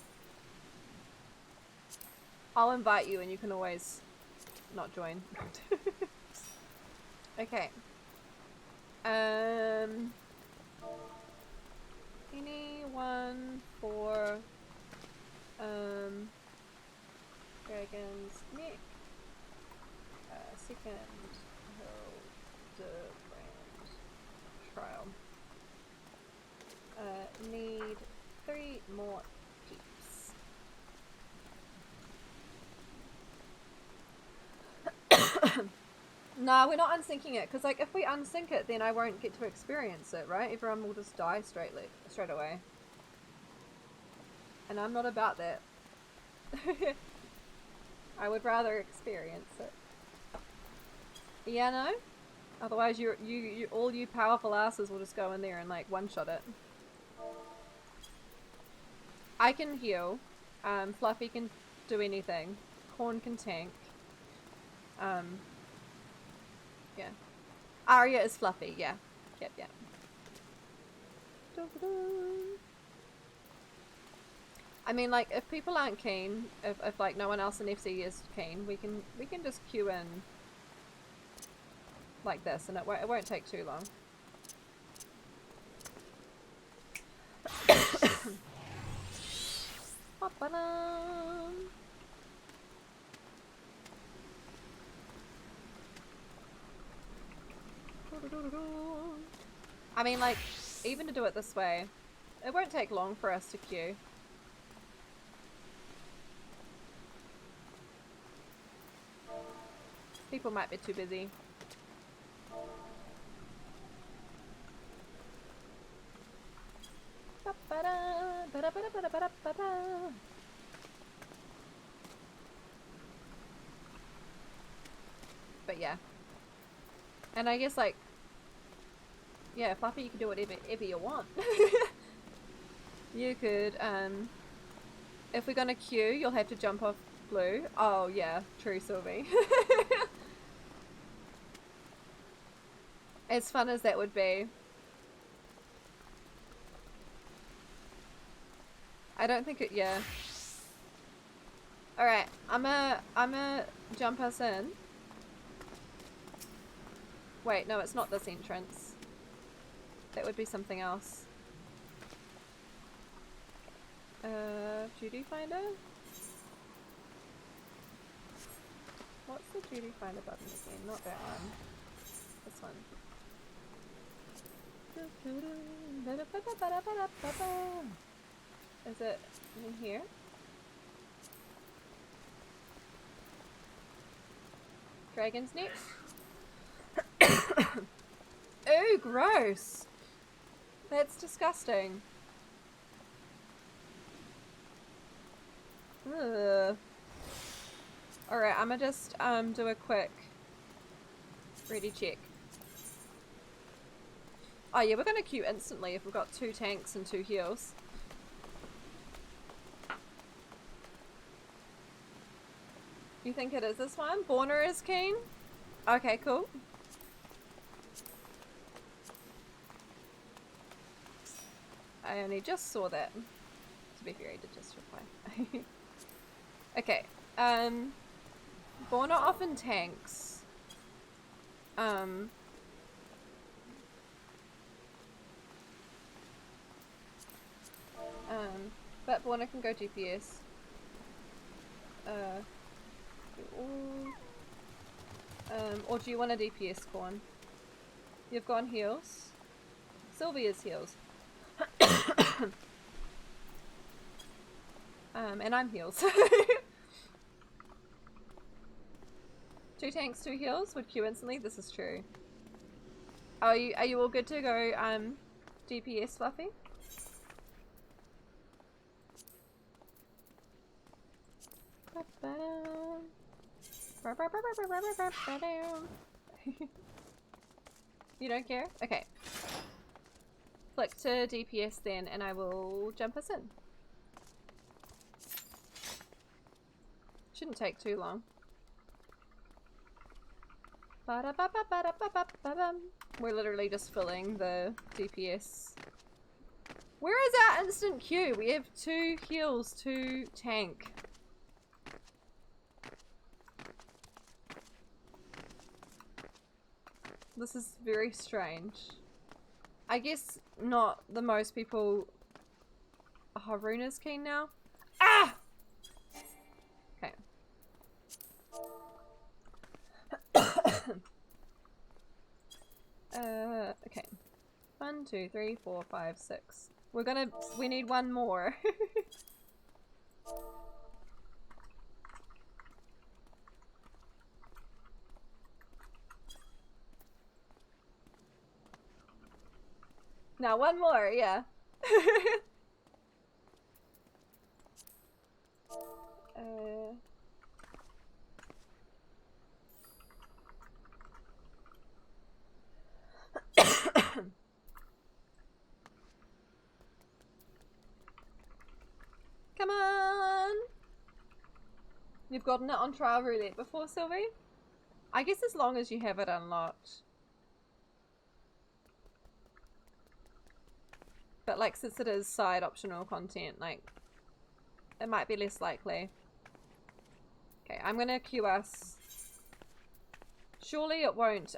I'll invite you and you can always not join. Okay. Anyone for Dragon's Neck. Second Hildibrand trial. Need 3 more peeps. No, we're not unsyncing it, because like if we unsync it, then I won't get to experience it, right? Everyone will just die straight away. And I'm not about that. I would rather experience it. Yeah, no? Otherwise you all you powerful asses will just go in there and like one-shot it. I can heal. Fluffy can do anything. Corn can tank. Yeah. Arya is Fluffy, yeah. Yep. I mean, like, if people aren't keen, if like no one else in FC is keen, we can just queue in like this, and it won't take too long. I mean, like, even to do it this way, it won't take long for us to queue. People might be too busy. But yeah. And I guess, like, yeah, Fluffy, you can do whatever you want. You could, if we're gonna queue, you'll have to jump off blue. Oh, yeah, true, Sylvie. As fun as that would be. I don't think it, yeah. Alright, I'ma jump us in. Wait, no, it's not this entrance. That would be something else. Duty finder? What's the duty finder button again? Not that one. This one. Is it in here? Dragon's Neck? Ew, gross! That's disgusting. Ugh. Alright, I'ma just do a quick ready check. Oh yeah, we're gonna queue instantly if we've got 2 tanks and 2 heals. You think it is this one? Borner is keen? Okay, cool. I only just saw that. To be fair, I did just reply. Okay, Borner often tanks. But Borner can go DPS. Or do you want a DPS corn? You've gone heals. Sylvia's heals. And I'm heals. 2 tanks, 2 heals would queue instantly. This is true. Are you all good to go DPS, Fluffy? You don't care? Okay. Flick to DPS then, and I will jump us in. Shouldn't take too long. We're literally just filling the DPS. Where is our instant queue? We have 2 heals, 2 tank. This is very strange. I guess not the most people. Oh, Runa's keen now. Ah! Okay. Okay. 1, 2, 3, 4, 5, 6. We need one more. Now one more, yeah. Come on! You've gotten it on trial roulette before, Sylvie? I guess as long as you have it unlocked. But like, since it is side optional content, like, it might be less likely. Okay, I'm gonna queue us. Surely it won't,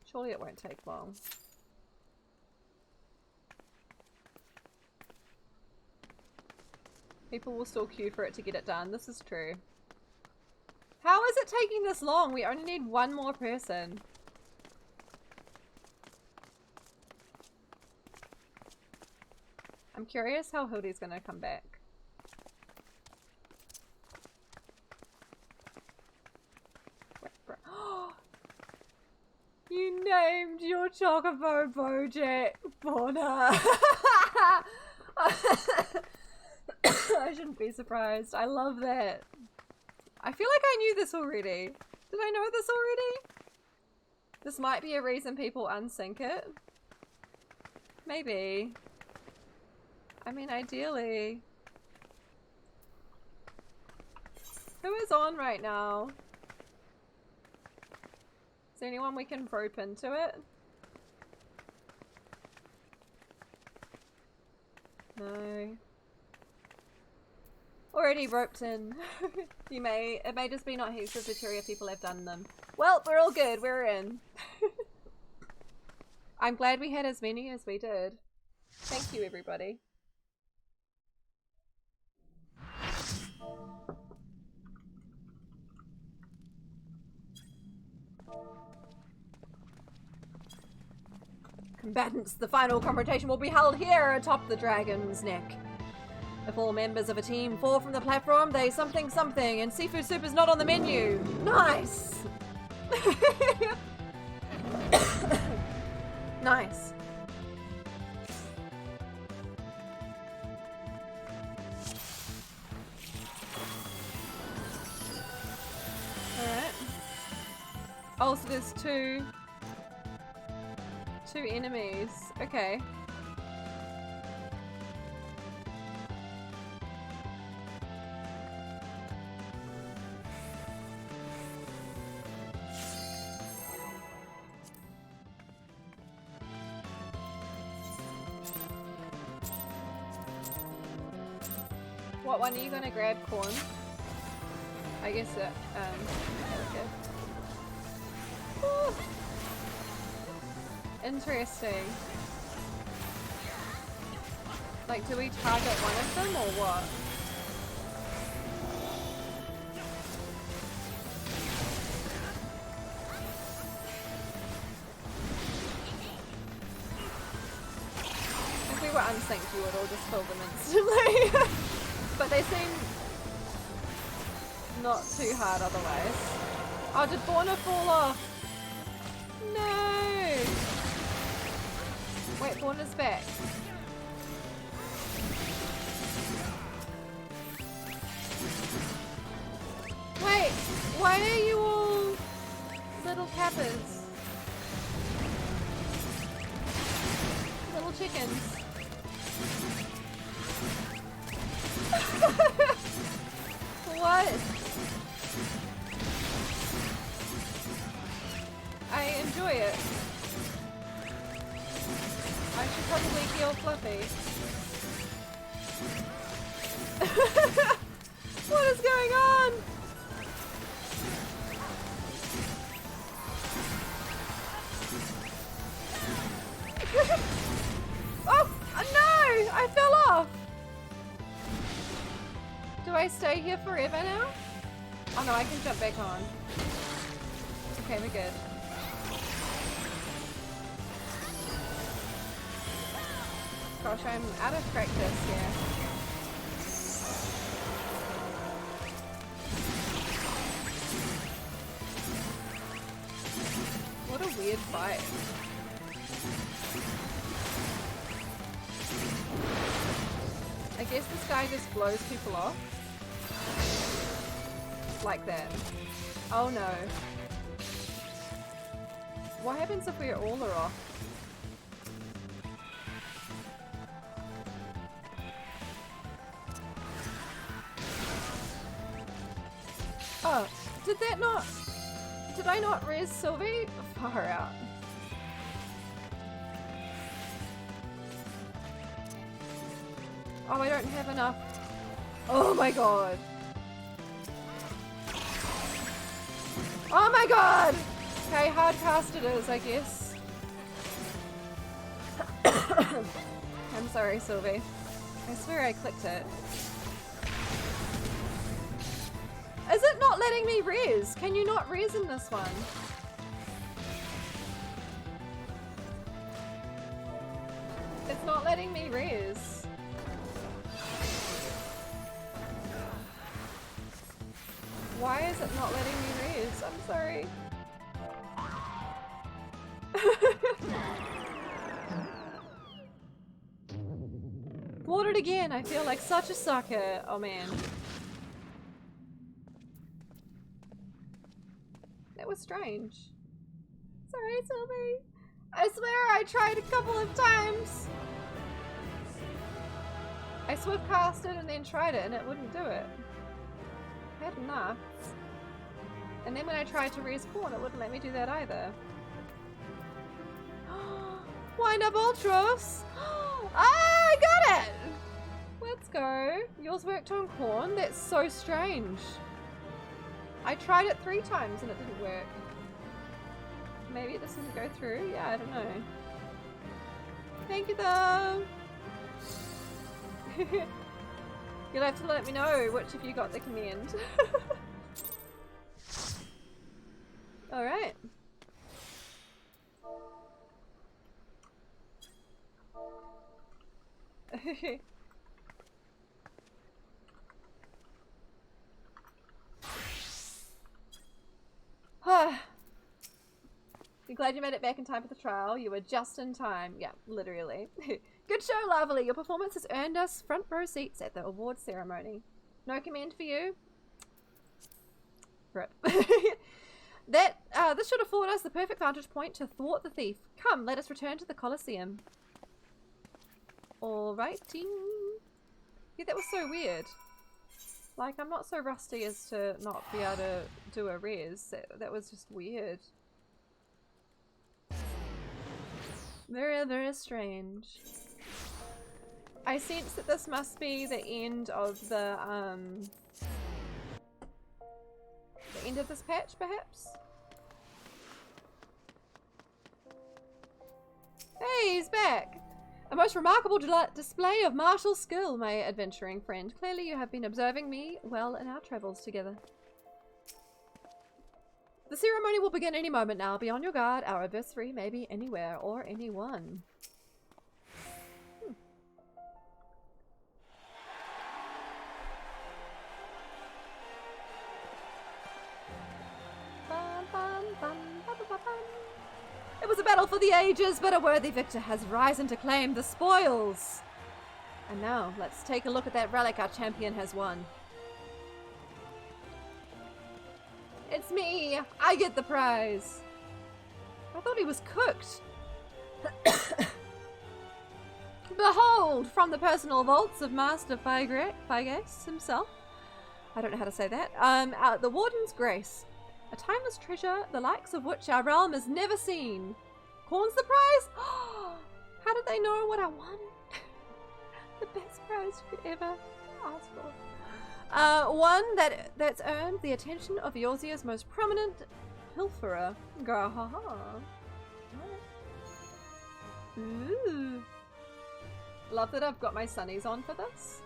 surely it won't take long. People will still queue for it to get it done. This is true. How is it taking this long? We only need one more person. I'm curious how Hildy's gonna come back. You named your Chocobo Bojack Bonner. I shouldn't be surprised. I love that. I feel like I knew this already. Did I know this already? This might be a reason people unsync it. Maybe. I mean, ideally. Who is on right now? Is there anyone we can rope into it? No. Already roped in. It may just be not heaps of tutorial people have done them. Well, we're all good, we're in. I'm glad we had as many as we did. Thank you, everybody. Combatants, the final confrontation will be held here atop the dragon's neck. If all members of a team fall from the platform, they something something, and seafood soup is not on the menu. Nice! Nice. Alright. Oh, so there's two enemies. Okay. What one are you gonna grab, Corn? I guess it, okay. Woo. Interesting. Like, do we target one of them or what? If we were unsynced, you would all just kill them instantly. But they seem not too hard otherwise. Oh, did Borna fall off? No! Wait, Borna's back. Wait, why are you all little cappers? Little chickens. What? I enjoy it. I should probably heal Fluffy. What is going on? Oh no! I fell off! Do I stay here forever now? Oh no, I can jump back on. Okay, we're good. Gosh, I'm out of practice here. What a weird fight. I guess this guy just blows people off. Like that. Oh no. What happens if we all are off? Oh, did that not... Did I not res Sylvie? Far out. Oh, I don't have enough. Oh my god. Oh my god! Okay, hard cast it is, I guess. I'm sorry, Sylvie. I swear I clicked it. Is it not letting me res? Can you not res in this one? It's not letting me res. Why is it not letting me res? I'm sorry. Thwarted again. I feel like such a sucker. Oh man. That was strange. Sorry, Sylvie. I swear I tried a couple of times. I swift cast it and then tried it and it wouldn't do it. I had enough. And then when I tried to respawn, it wouldn't let me do that either. Wind up Ultros! Ah, I got it! Let's go. Yours worked on corn? That's so strange. I tried it 3 times and it didn't work. Maybe it just didn't go through? Yeah, I don't know. Thank you though! You'll have to let me know which of you got the command. Alright. You're glad you made it back in time for the trial. You were just in time. Yeah, literally. Good show, Lovely. Your performance has earned us front row seats at the award ceremony. No command for you? Rip. This should afford us the perfect vantage point to thwart the thief. Come, let us return to the Colosseum. Alrighty. Yeah, that was so weird. Like, I'm not so rusty as to not be able to do a res. That was just weird. Very, very strange. I sense that this must be the end of the end of this patch, perhaps? Hey, he's back! A most remarkable display of martial skill, my adventuring friend. Clearly you have been observing me well in our travels together. The ceremony will begin any moment now. Be on your guard. Our adversary may be anywhere or anyone. It was a battle for the ages, but a worthy victor has risen to claim the spoils. And now, let's take a look at that relic our champion has won. It's me! I get the prize! I thought he was cooked. Behold, from the personal vaults of Master Figes himself. I don't know how to say that. The Warden's Grace. A timeless treasure, the likes of which our realm has never seen. Corn's the prize? How did they know what I won? The best prize you could ever ask for. One that's earned the attention of Eorzea's most prominent pilferer. Gahaha. Ooh. Love that I've got my sunnies on for this.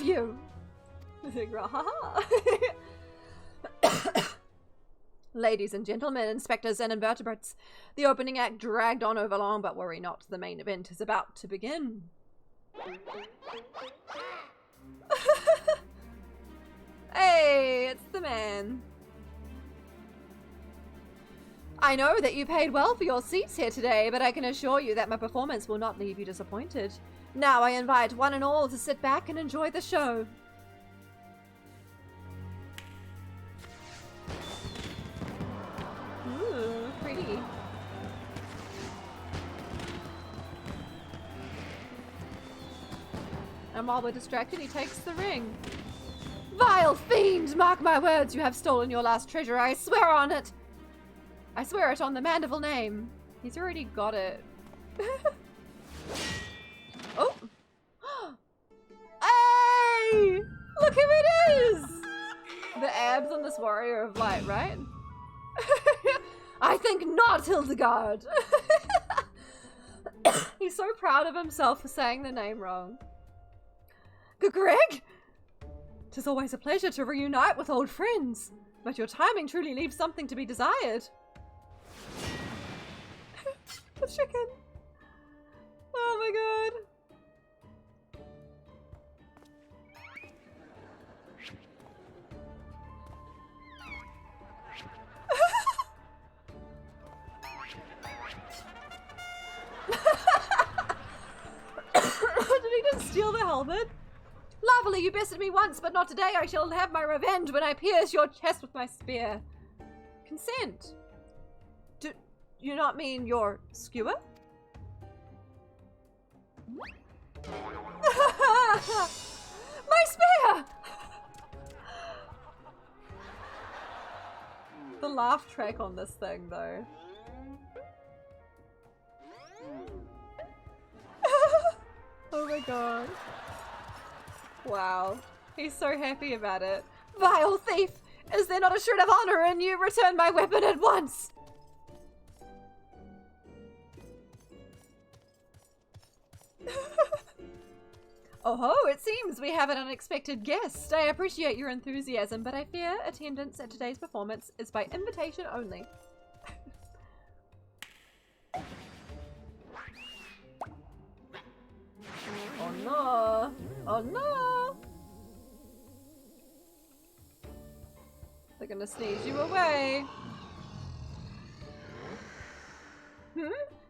of you! Ladies and gentlemen, inspectors and invertebrates, the opening act dragged on over long, but worry not, the main event is about to begin. Hey, it's the man. I know that you paid well for your seats here today, but I can assure you that my performance will not leave you disappointed. Now I invite one and all to sit back and enjoy the show. Ooh, pretty. And while we're distracted, he takes the ring. Vile fiend! Mark my words, you have stolen your last treasure. I swear on it. I swear it on the Mandeville name. He's already got it. Oh! Hey! Look who it is! The abs on this warrior of light, right? I think not, Hildibrand. He's so proud of himself for saying the name wrong. Greg? 'Tis always a pleasure to reunite with old friends, but your timing truly leaves something to be desired. The chicken. Oh my god. Did he just steal the helmet? Lovely, you bested me once, but not today. I shall have my revenge when I pierce your chest with my spear. Consent. Do you not mean your skewer? My spear! The laugh track on this thing, though. Oh my god. Wow. He's so happy about it. Vile thief! Is there not a shred of honor in you? Return my weapon at once! Oh ho, it seems we have an unexpected guest. I appreciate your enthusiasm, but I fear attendance at today's performance is by invitation only. Oh no! Oh no! They're gonna sneeze you away.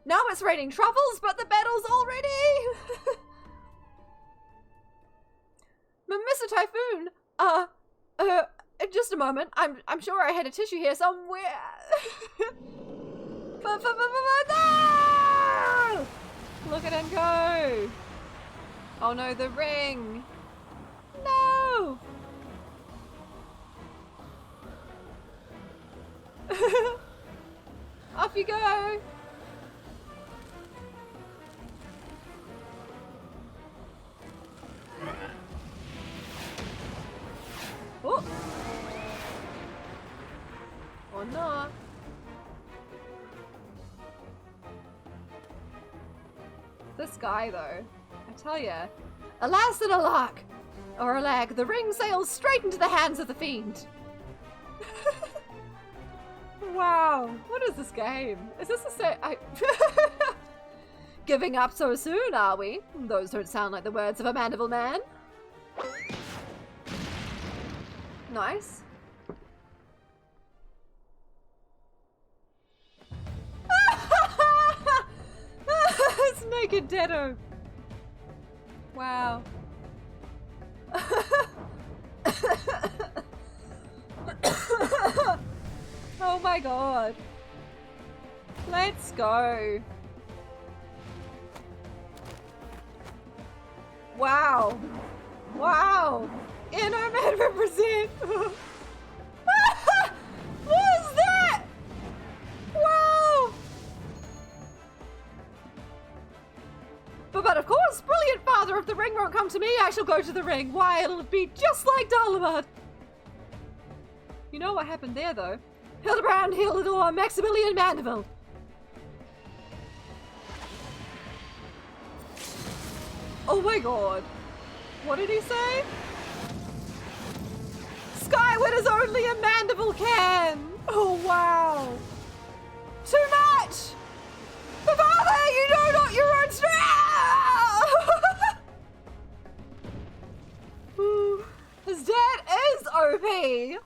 Now it's raining truffles, but the battle's already! Mr. Typhoon! Just a moment. I'm sure I had a tissue here somewhere. No! Look at him go! Oh no, the ring! No! Off you go! Oh! Or not. This guy, though, I tell ya, alas and alack, or alag, the ring sails straight into the hands of the fiend. Wow, what is this game? Is this the same? Giving up so soon, are we? Those don't sound like the words of a Mandeville man. Nice. It's naked Dedo. Wow. Oh my god. Let's go. Wow. Wow. Inner man represent. What is that? Wow. But of course, brilliant father, if the ring won't come to me, I shall go to the ring. Why, it'll be just like Darlamud. You know what happened there, though? Hildibrand, Hildor, Maximilian Mandeville. Oh my god. What did he say? is only a mandible can! Oh, wow. Too much! Father, you know not your own strength! His dad is OP!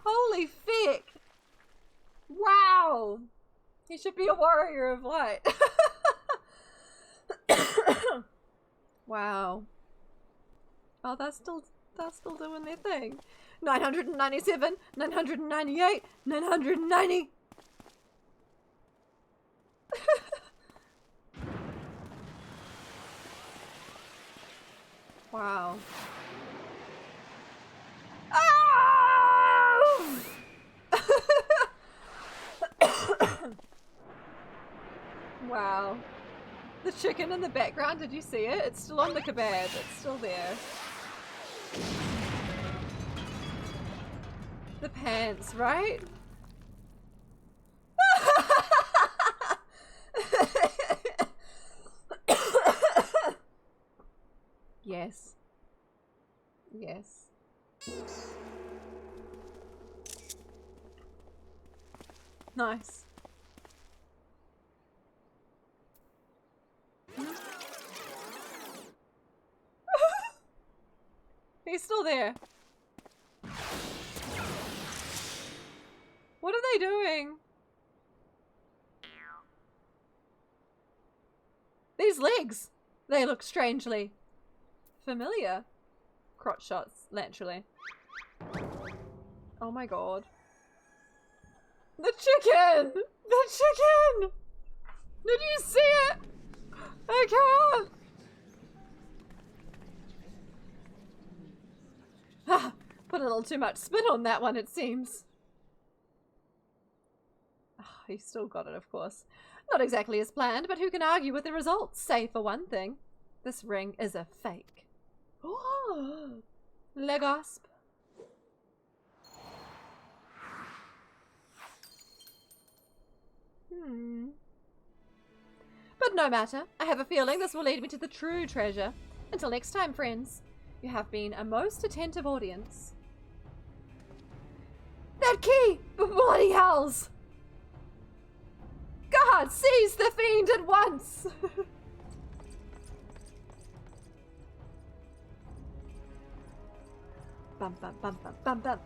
Holy feck! Wow! He should be a warrior of light. Wow. Oh, that's still doing their thing. 997, 998, 990. Wow. Oh! Wow. The chicken in the background, did you see it? It's still on the kebab. It's still there. The pants, right? Yes. Yes. Nice. He's still there. What are they doing? These legs! They look strangely familiar. Crotch shots, naturally. Oh my god. The chicken! The chicken! Did you see it? I can't! Ah, put a little too much spin on that one, it seems. Oh, he still got it, of course. Not exactly as planned, but who can argue with the results? Say, for one thing, this ring is a fake. Oh, le gasp. But no matter. I have a feeling this will lead me to the true treasure. Until next time, friends. You have been a most attentive audience. That key! Bloody hells! God, seize the fiend at once! Bum bum bum bum bum bum.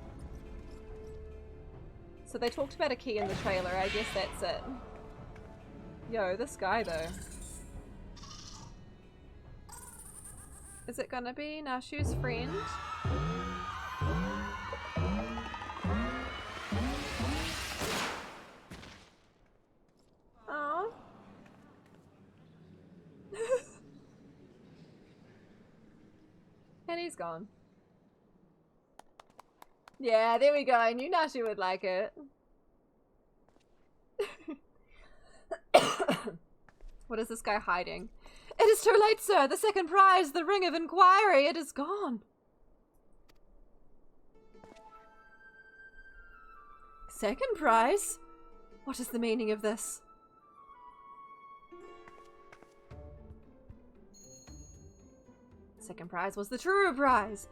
So they talked about a key in the trailer, I guess that's it. Yo, this guy though. Is it gonna be Nashu's friend? Oh. And he's gone. Yeah, there we go. I knew Nashu would like it. What is this guy hiding? It is too late, sir. The second prize, the Ring of Inquiry, it is gone. Second prize? What is the meaning of this? Second prize was the true prize.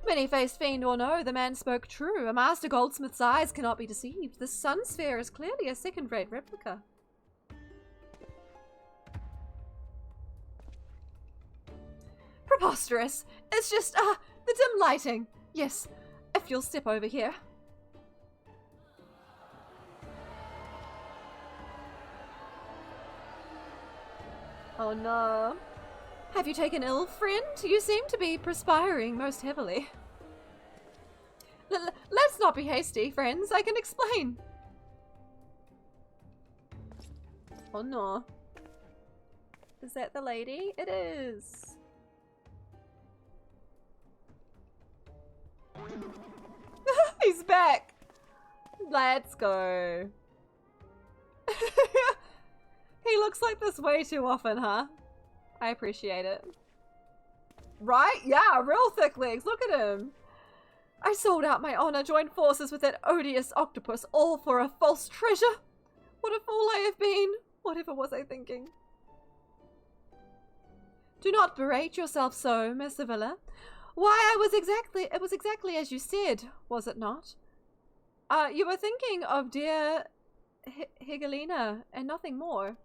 Many-faced fiend or no, the man spoke true. A master goldsmith's eyes cannot be deceived. The sun sphere is clearly a second-rate replica. Preposterous. It's just, the dim lighting. Yes, if you'll step over here. Oh no. Have you taken ill, friend? You seem to be perspiring most heavily. Let's not be hasty, friends. I can explain. Oh no. Is that the lady? It is. He's back. Let's go. He looks like this way too often, huh? I appreciate it. Right? Yeah, real thick legs. Look at him. I sold out my honor, joined forces with that odious octopus, all for a false treasure. What a fool I have been. Whatever was I thinking? Do not berate yourself so, Miss Sevilla. Why, it was exactly as you said, was it not? You were thinking of dear Higalina and nothing more.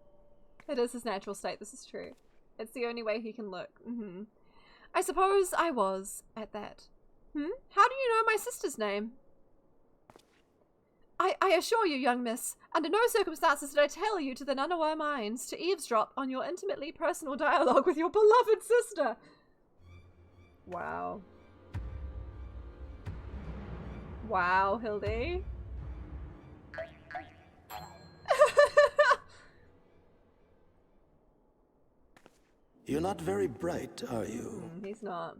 It is his natural state, this is true. It's the only way he can look. I suppose I was, at that. How do you know my sister's name? I assure you, young miss, under no circumstances did I tell you to the unaware minds to eavesdrop on your intimately personal dialogue with your beloved sister. Wow. Wow, Hildy. You're not very bright, are you? He's not.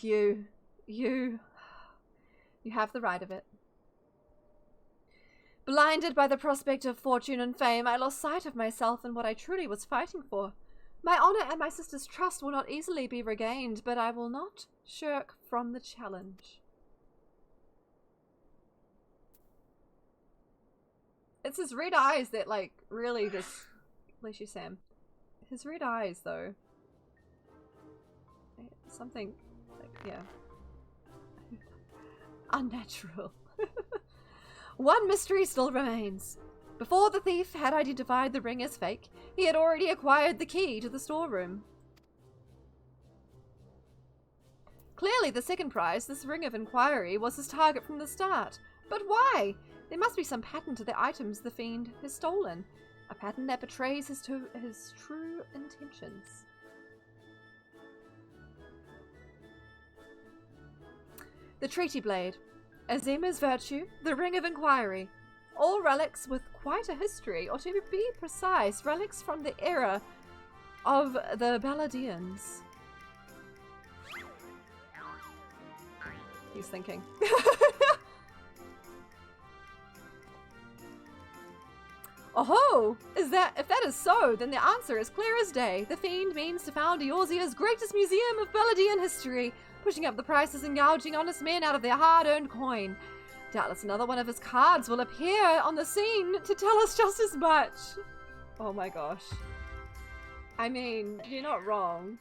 You have the right of it. Blinded by the prospect of fortune and fame, I lost sight of myself and what I truly was fighting for. My honor and my sister's trust will not easily be regained, but I will not shirk from the challenge. It's his red eyes that, like, really just... Bless you, Sam. His red eyes, though. Something, like, yeah. Unnatural. One mystery still remains. Before the thief had identified the ring as fake, he had already acquired the key to the storeroom. Clearly the second prize, this ring of inquiry, was his target from the start. But why? There must be some pattern to the items the fiend has stolen. A pattern that betrays his true intentions. The treaty blade. Azima's virtue, the ring of inquiry. All relics with quite a history, or to be precise, relics from the era of the Balladians. He's thinking. Oh, if that is so, then the answer is clear as day. The fiend means to found Eorzea's greatest museum of Balladian history, pushing up the prices and gouging honest men out of their hard-earned coin. Doubtless another one of his cards will appear on the scene to tell us just as much. Oh my gosh. I mean, you're not wrong.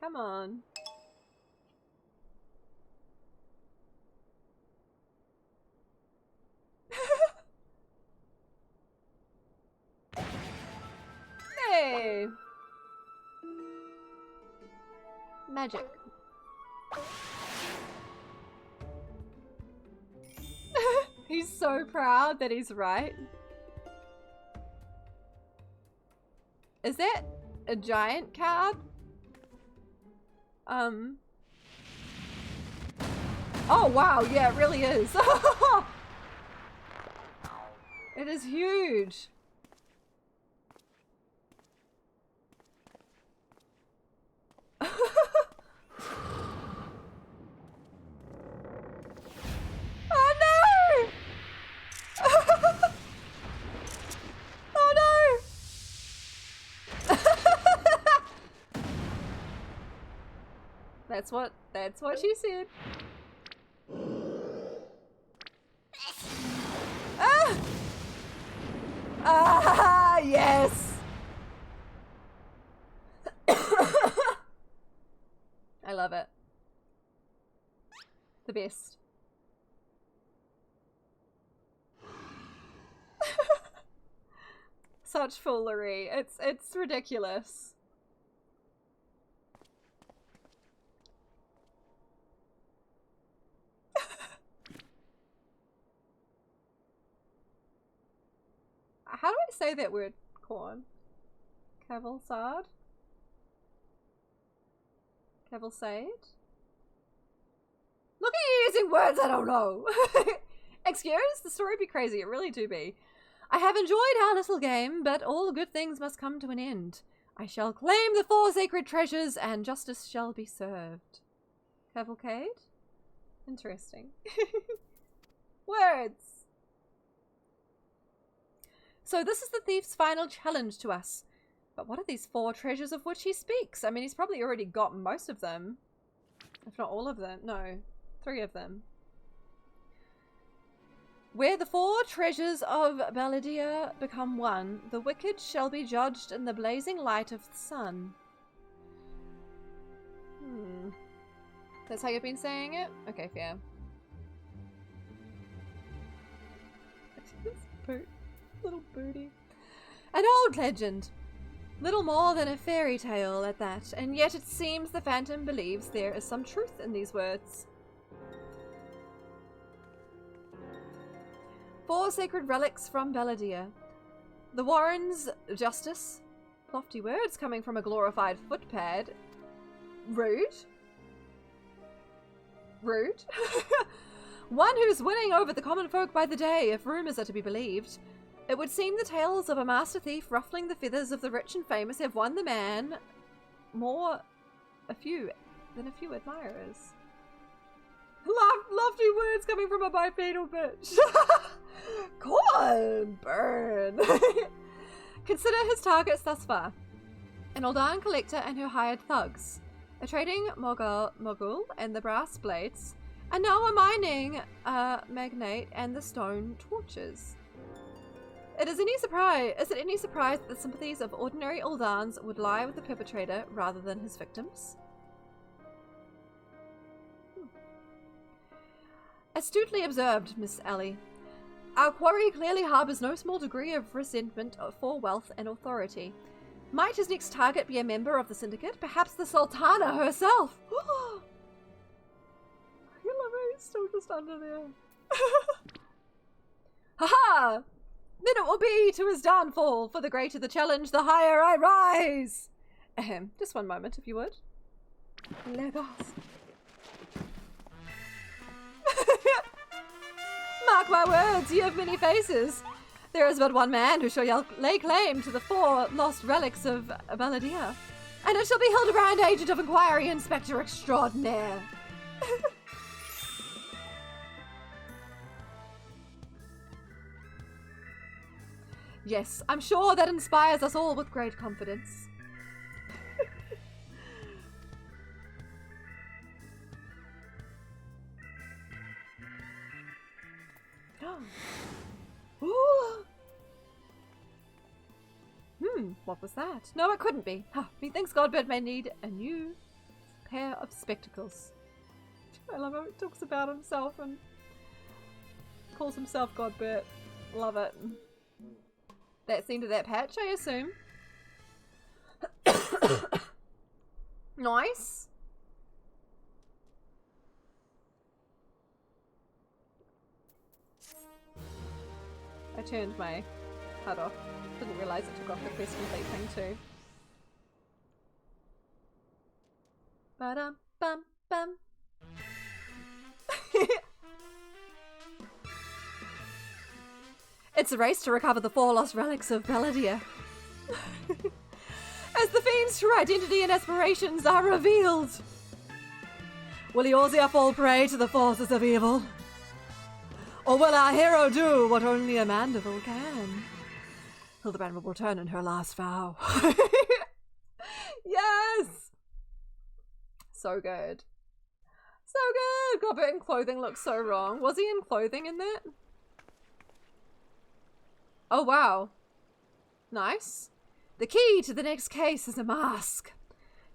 Come on. Hey! Magic. He's so proud that he's right. Is that a giant card? Oh wow, yeah, it really is. It is huge. Oh no! Oh no! That's what she said. Ah! Ah, yes. I love it. The best. Such foolery. It's ridiculous. How do I say that word, Corn? Cavalsade? Cavalsade? Look at you using words I don't know! Excuse? The story be crazy, it really do be. I have enjoyed our little game, but all good things must come to an end. I shall claim the 4 sacred treasures, and justice shall be served. Cavalcade? Interesting. Words! So this is the thief's final challenge to us. But what are these 4 treasures of which he speaks? I mean, he's probably already got most of them. If not all of them. No, 3 of them. Where the 4 treasures of Balladia become one, the wicked shall be judged in the blazing light of the sun. That's how you've been saying it? Okay, fair. This boot. Little booty. An old legend. Little more than a fairy tale at that, and yet it seems the Phantom believes there is some truth in these words. 4 sacred relics from Belladea. The Warren's justice. Lofty words coming from a glorified footpad. Rude. Rude. One who's winning over the common folk by the day, if rumours are to be believed. It would seem the tales of a master thief ruffling the feathers of the rich and famous have won the man more a few admirers. Lofty words coming from a bipedal bitch. Go on, burn. Consider his targets thus far. An Aldan collector and her hired thugs. A trading mogul and the brass blades. And now a mining magnate and the stone torches. Is it any surprise that the sympathies of ordinary Aldans would lie with the perpetrator rather than his victims? Astutely observed, Miss Ellie. Our quarry clearly harbours no small degree of resentment for wealth and authority. Might his next target be a member of the syndicate? Perhaps the Sultana herself? I love how he's still just under there. Ha-ha! Then it will be to his downfall, for the greater the challenge, the higher I rise! Ahem, just one moment, if you would. Legos. Mark my words, you have many faces. There is but one man who shall lay claim to the 4 lost relics of Belladea, and it shall be Hildibrand, Agent of Inquiry, Inspector Extraordinaire. Yes, I'm sure that inspires us all with great confidence. What was that? No, it couldn't be. Methinks Godbird may need a new pair of spectacles. I love how he talks about himself and calls himself Godbird. Love it. That's the end of that patch, I assume. Nice. I turned my HUD off. Didn't realise it took off the quest complete thing too. Ba-dum, bum, bum. It's a race to recover the 4 lost relics of Belladea. As the fiend's true identity and aspirations are revealed, will Eorzea fall prey to the forces of evil? Or will our hero do what only a Mandeville can? Hildibrand will return in her last vow. Yes! So good. So good! Godbert in clothing looks so wrong. Was he in clothing in that? Oh wow. Nice. The key to the next case is a mask.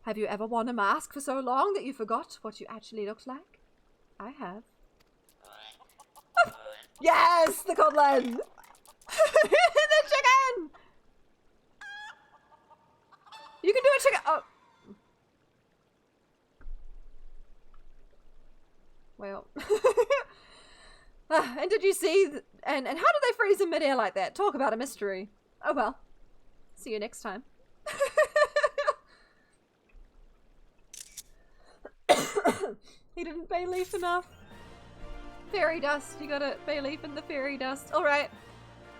Have you ever worn a mask for so long that you forgot what you actually looked like? I have. Yes! The goblin! The chicken! You can do a chicken! Oh. Well. And did you see... And how did they freeze in midair like that? Talk about a mystery. Oh well. See you next time. He didn't bay leaf enough. Fairy dust. You got it. Bay leaf and the fairy dust. Alright.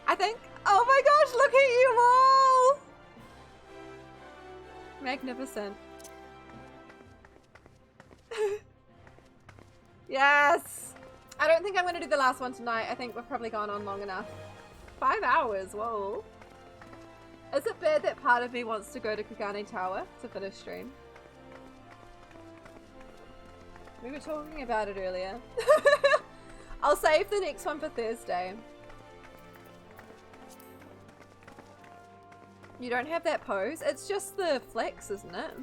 I think... Oh my gosh, look at you all! Magnificent. Yes! I don't think I'm going to do the last one tonight. I think we've probably gone on long enough. 5 hours, whoa. Is it bad that part of me wants to go to Kagane Tower to finish stream? We were talking about it earlier. I'll save the next one for Thursday. You don't have that pose? It's just the flex, isn't it?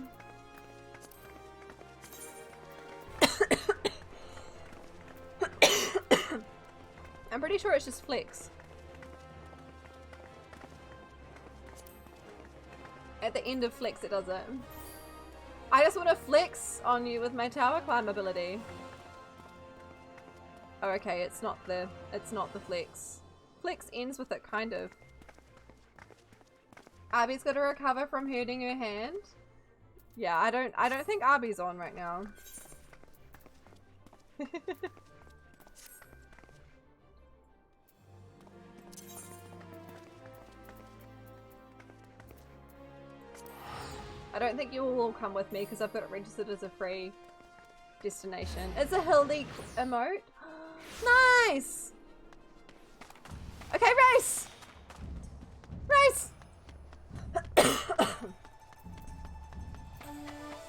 I'm pretty sure it's just flicks. At the end of flicks it does it. I just want to flex on you with my tower climb ability. Oh, okay, it's not the flex. Flex ends with it, kind of. Abby's got to recover from hurting her hand. Yeah, I don't think Abby's on right now. I don't think you will all come with me because I've got it registered as a free destination. It's a Hildy emote. Nice! Okay, race! Race!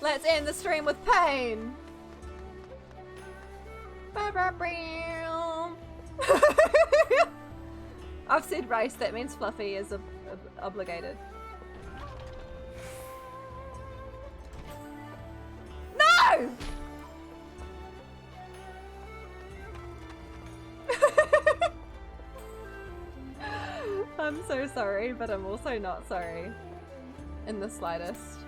Let's end the stream with pain. I've said race, that means Fluffy is obligated. No! I'm so sorry, but I'm also not sorry. In the slightest.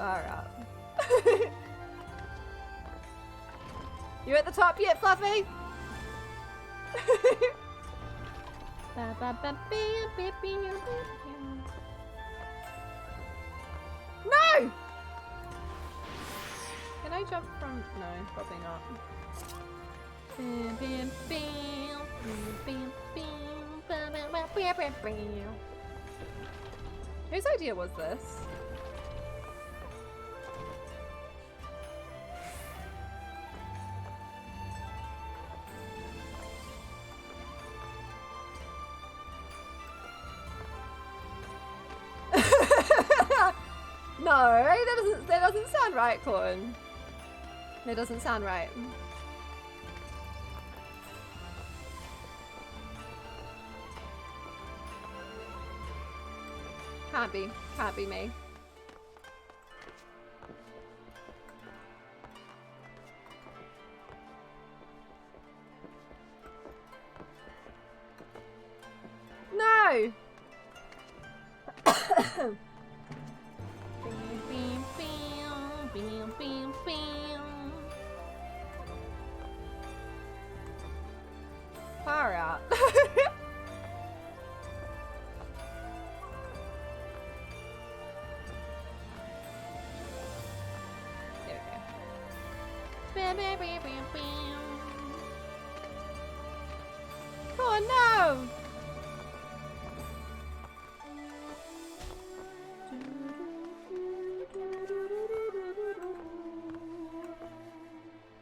Alright. You at the top yet, Fluffy? No! Can I jump from... No, probably not. Whose idea was this? No, that doesn't sound right, Corn. That doesn't sound right. Can't be me. No! Far out. There we go. Oh no!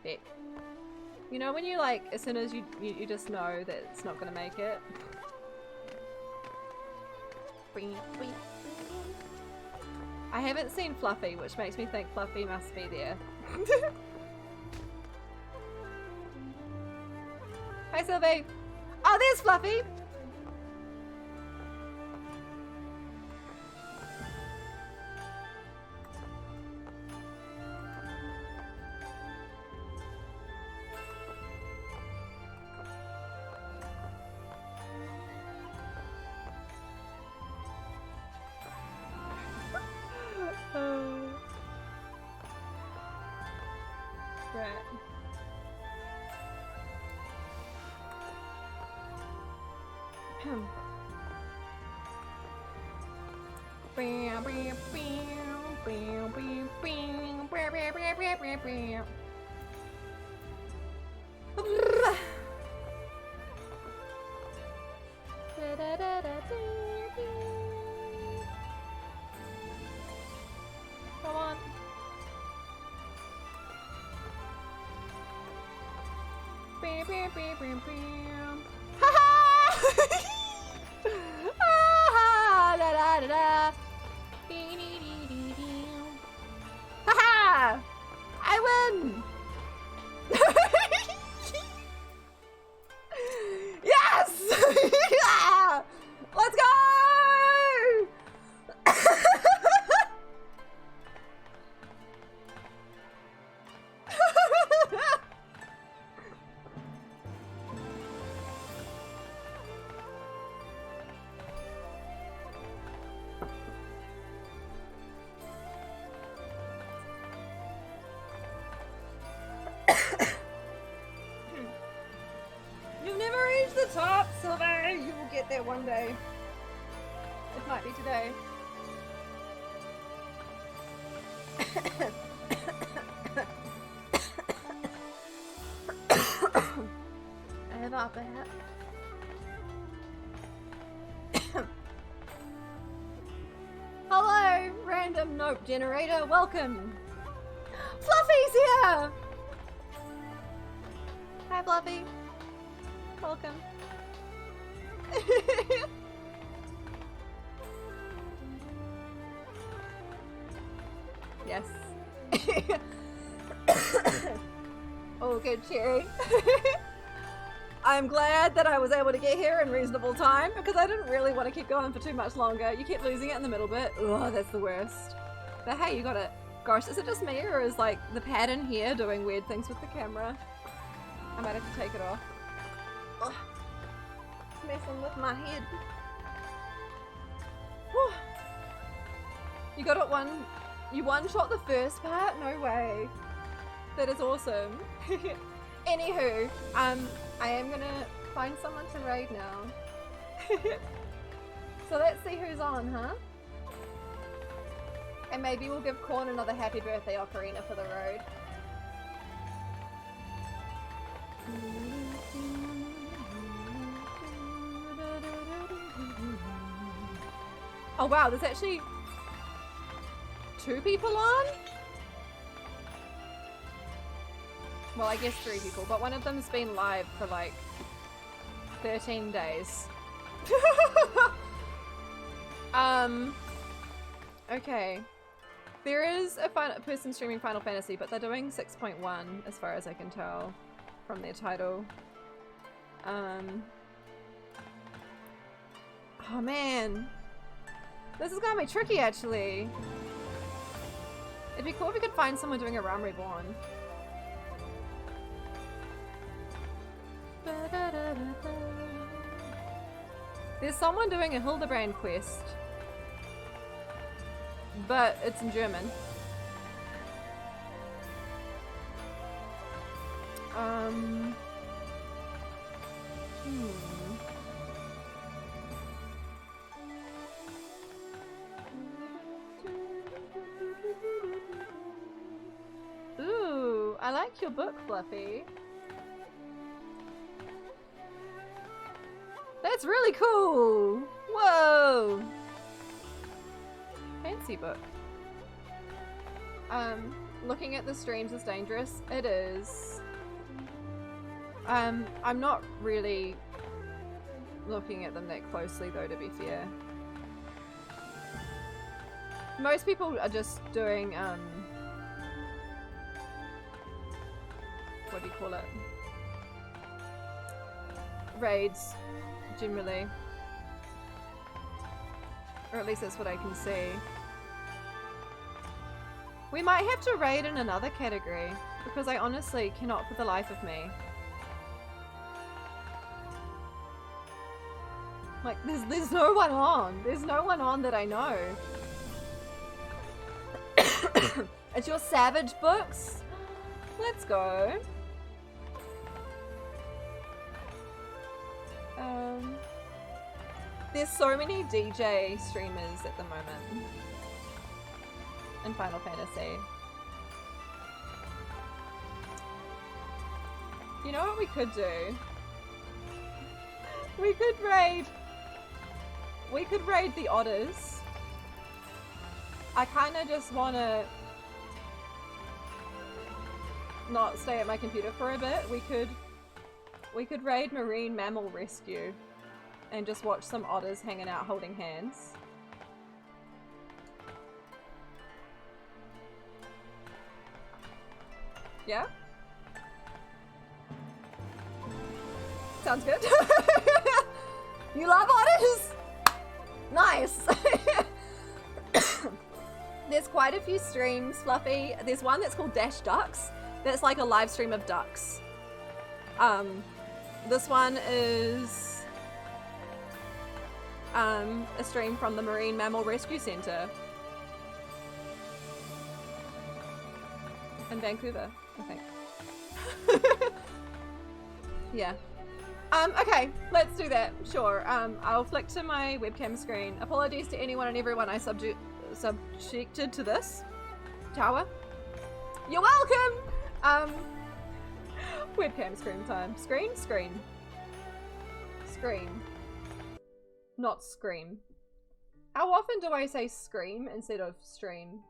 There. You know when you like, as soon as you just know that it's not gonna make it? I haven't seen Fluffy, which makes me think Fluffy must be there. Hi Sylvie! Oh, there's Fluffy! Come on. Ha ha! Da da da da. Ha ha! I win! Yes! Let's go! You've never reached the top, Silver. You will get there one day. It might be today. I have up a hat. Hello, random nope generator. Welcome. Fluffy's here. Hi, Fluffy. Welcome. Yes. Oh, good, Cherry. I'm glad that I was able to get here in reasonable time because I didn't really want to keep going for too much longer. You kept losing it in the middle bit. Ugh, that's the worst. But hey, you got it. Gosh, is it just me or is like the pattern here doing weird things with the camera? I might have to take it off. Ugh. It's messing with my head. Whew. You got it you one-shot the first part? No way. That is awesome. Anywho, I am gonna find someone to raid now. So let's see who's on, huh? And maybe we'll give Corn another happy birthday ocarina for the road. Oh wow, there's actually 2 people on? Well, I guess 3 people, but one of them's been live for like 13 days. Okay. There is a person streaming Final Fantasy, but they're doing 6.1 as far as I can tell from their title. Oh man. This is gonna be tricky actually. It'd be cool if we could find someone doing a Realm Reborn. There's someone doing a Hildibrand quest, but it's in German. Ooh, I like your book, Fluffy. That's really cool! Whoa! Fancy book. Looking at the streams is dangerous. It is. I'm not really looking at them that closely though, to be fair. Most people are just doing, what do you call it? Raids, generally. Or at least that's what I can see. We might have to raid in another category, because I honestly cannot for the life of me. Like, there's no one on. There's no one on that I know. It's your Savage books? Let's go. There's so many DJ streamers at the moment in Final Fantasy. You know what we could do? We could raid the otters. I kinda just wanna not stay at my computer for a bit. We could raid Marine Mammal Rescue and just watch some otters hanging out holding hands. Yeah? Sounds good. You love otters? Nice! There's quite a few streams, Fluffy. There's one that's called Dash Ducks. That's like a live stream of ducks. This one is a stream from the Marine Mammal Rescue Center in Vancouver, I think. Yeah. Okay, let's do that. Sure. I'll flick to my webcam screen. Apologies to anyone and everyone I subjected to this. Tower. You're welcome! Webcam screen time. Screen? Screen. Screen. Not scream. How often do I say scream instead of stream?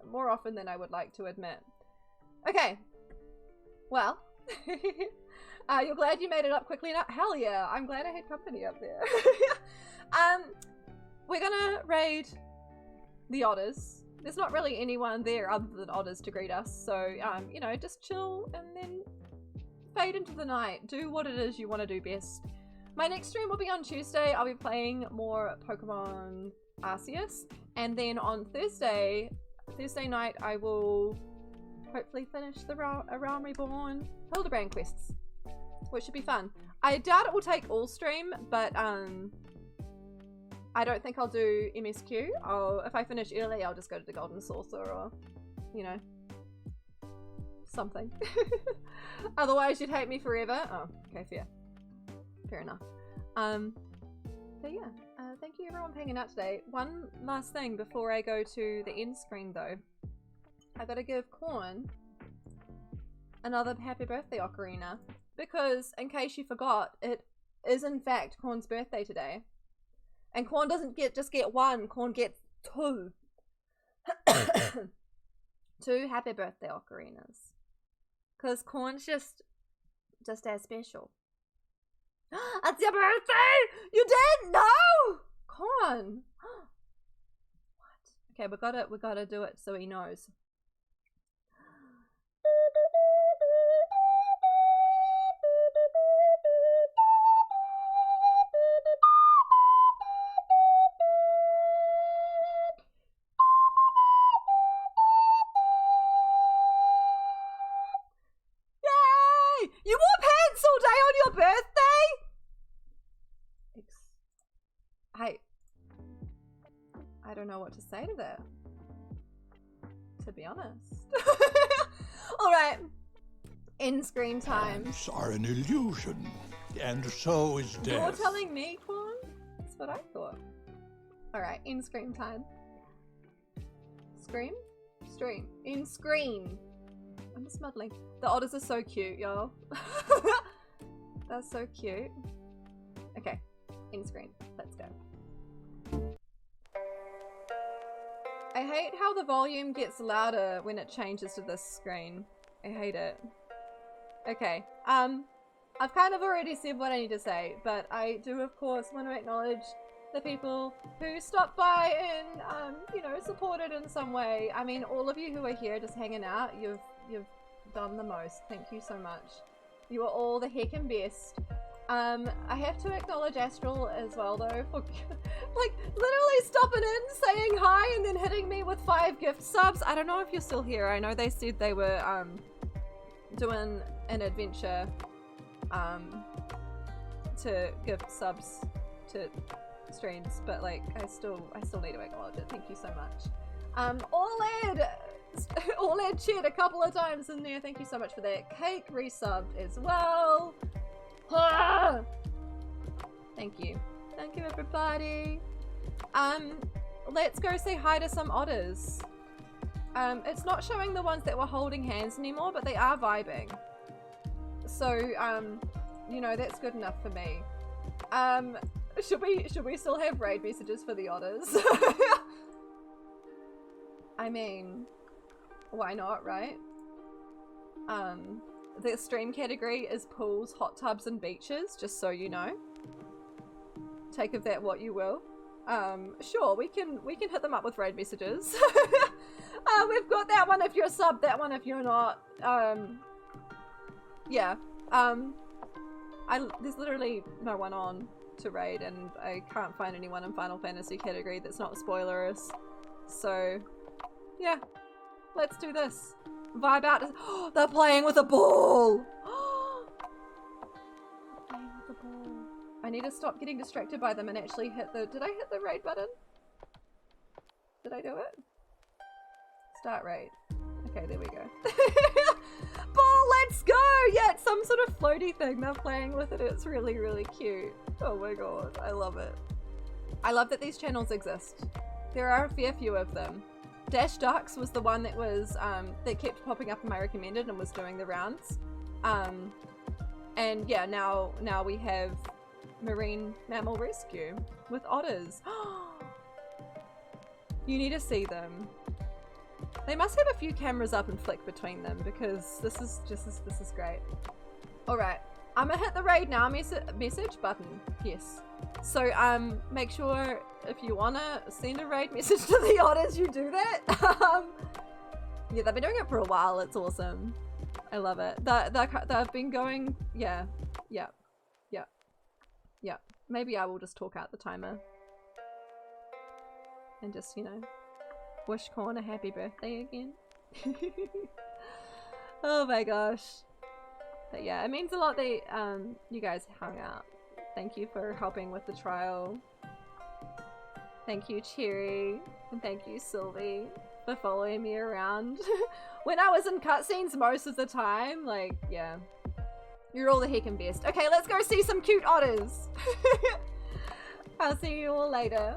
More often than I would like to admit. Okay. Well. You're glad you made it up quickly enough? Hell yeah, I'm glad I had company up there. We're gonna raid the otters. There's not really anyone there other than otters to greet us, so, you know, just chill and then fade into the night. Do what it is you want to do best. My next stream will be on Tuesday. I'll be playing more Pokemon Arceus, and then on Thursday night, I will hopefully finish the Realm Reborn Hildibrand quests, which should be fun. I doubt it will take all stream, but I don't think I'll do MSQ. If I finish early, I'll just go to the Golden Saucer or, you know, something. Otherwise, you'd hate me forever. Oh, okay, fair enough. But yeah, thank you everyone for hanging out today. One last thing before I go to the end screen though. I gotta give Corn another happy birthday ocarina, because in case you forgot, it is in fact Corn's birthday today. And Corn doesn't just get one, Corn gets two. Two happy birthday ocarinas. Because Corn's just as special. It's your birthday! You didn't know! Corn! What? Okay, we gotta do it so he knows. Yay! You wore pants all day on your birthday? I don't know what to say to that, to be honest. Alright, end screen time. Ants are an illusion, and so is death. You're telling me, Quan? That's what I thought. Alright, end screen time. Scream? Stream. End screen. I'm just muddling. The otters are so cute, y'all. That's so cute. Okay, end screen. Let's go. I hate how the volume gets louder when it changes to this screen. I hate it. Okay, I've kind of already said what I need to say, but I do of course want to acknowledge the people who stopped by and, you know, supported in some way. I mean, all of you who are here just hanging out, you've done the most. Thank you so much. You are all the heckin' best. I have to acknowledge Astral as well though, for like literally stopping in, saying hi, and then hitting me with 5 gift subs. I don't know if you're still here. I know they said they were doing an adventure to gift subs to streams, but like I still need to acknowledge it. Thank you so much. Orlad shared a couple of times in there. Thank you so much for that. Cake resubbed as well. Ah! Thank you. Thank you everybody. Let's go say hi to some otters. It's not showing the ones that were holding hands anymore, but they are vibing. So, you know, that's good enough for me. Should we still have raid messages for the otters? I mean, why not, right? The stream category is pools, hot tubs, and beaches, just so you know. Take of that what you will. Sure, we can hit them up with raid messages. We've got that one if you're sub, that one if you're not. Yeah. There's literally no one on to raid, and I can't find anyone in Final Fantasy category that's not spoilerous. So, yeah. Let's do this. Vibe out. Oh, they're playing with a ball! Playing with a ball. I need to stop getting distracted by them and actually hit the... Did I hit the raid button? Did I do it? Start raid. Okay, there we go. Ball, let's go! Yeah, it's some sort of floaty tiny thing. They're playing with it. It's really, really cute. Oh my god, I love it. I love that these channels exist. There are a fair few of them. Dash Ducks was the one that was that kept popping up in my recommended and was doing the rounds. And yeah, now we have Marine Mammal Rescue with otters. You need to see them. They must have a few cameras up and flick between them because this is great. All right, I'm gonna hit the raid now message button. Yes. So make sure if you wanna send a raid message to the otters, you do that. Yeah, they've been doing it for a while. It's awesome. I love it. They've been going. Yeah. Maybe I will just talk out the timer and just, you know, wish Corn a happy birthday again. Oh my gosh. But yeah, it means a lot that you guys hung out. Thank you for helping with the trial. Thank you, Cherry. And thank you, Sylvie, for following me around. When I was in cutscenes most of the time, like, yeah. You're all the heckin' best. Okay, let's go see some cute otters. I'll see you all later.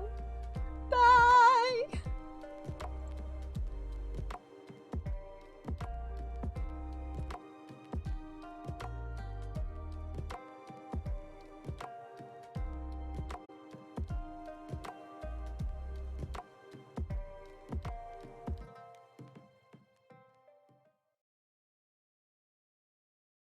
Bye!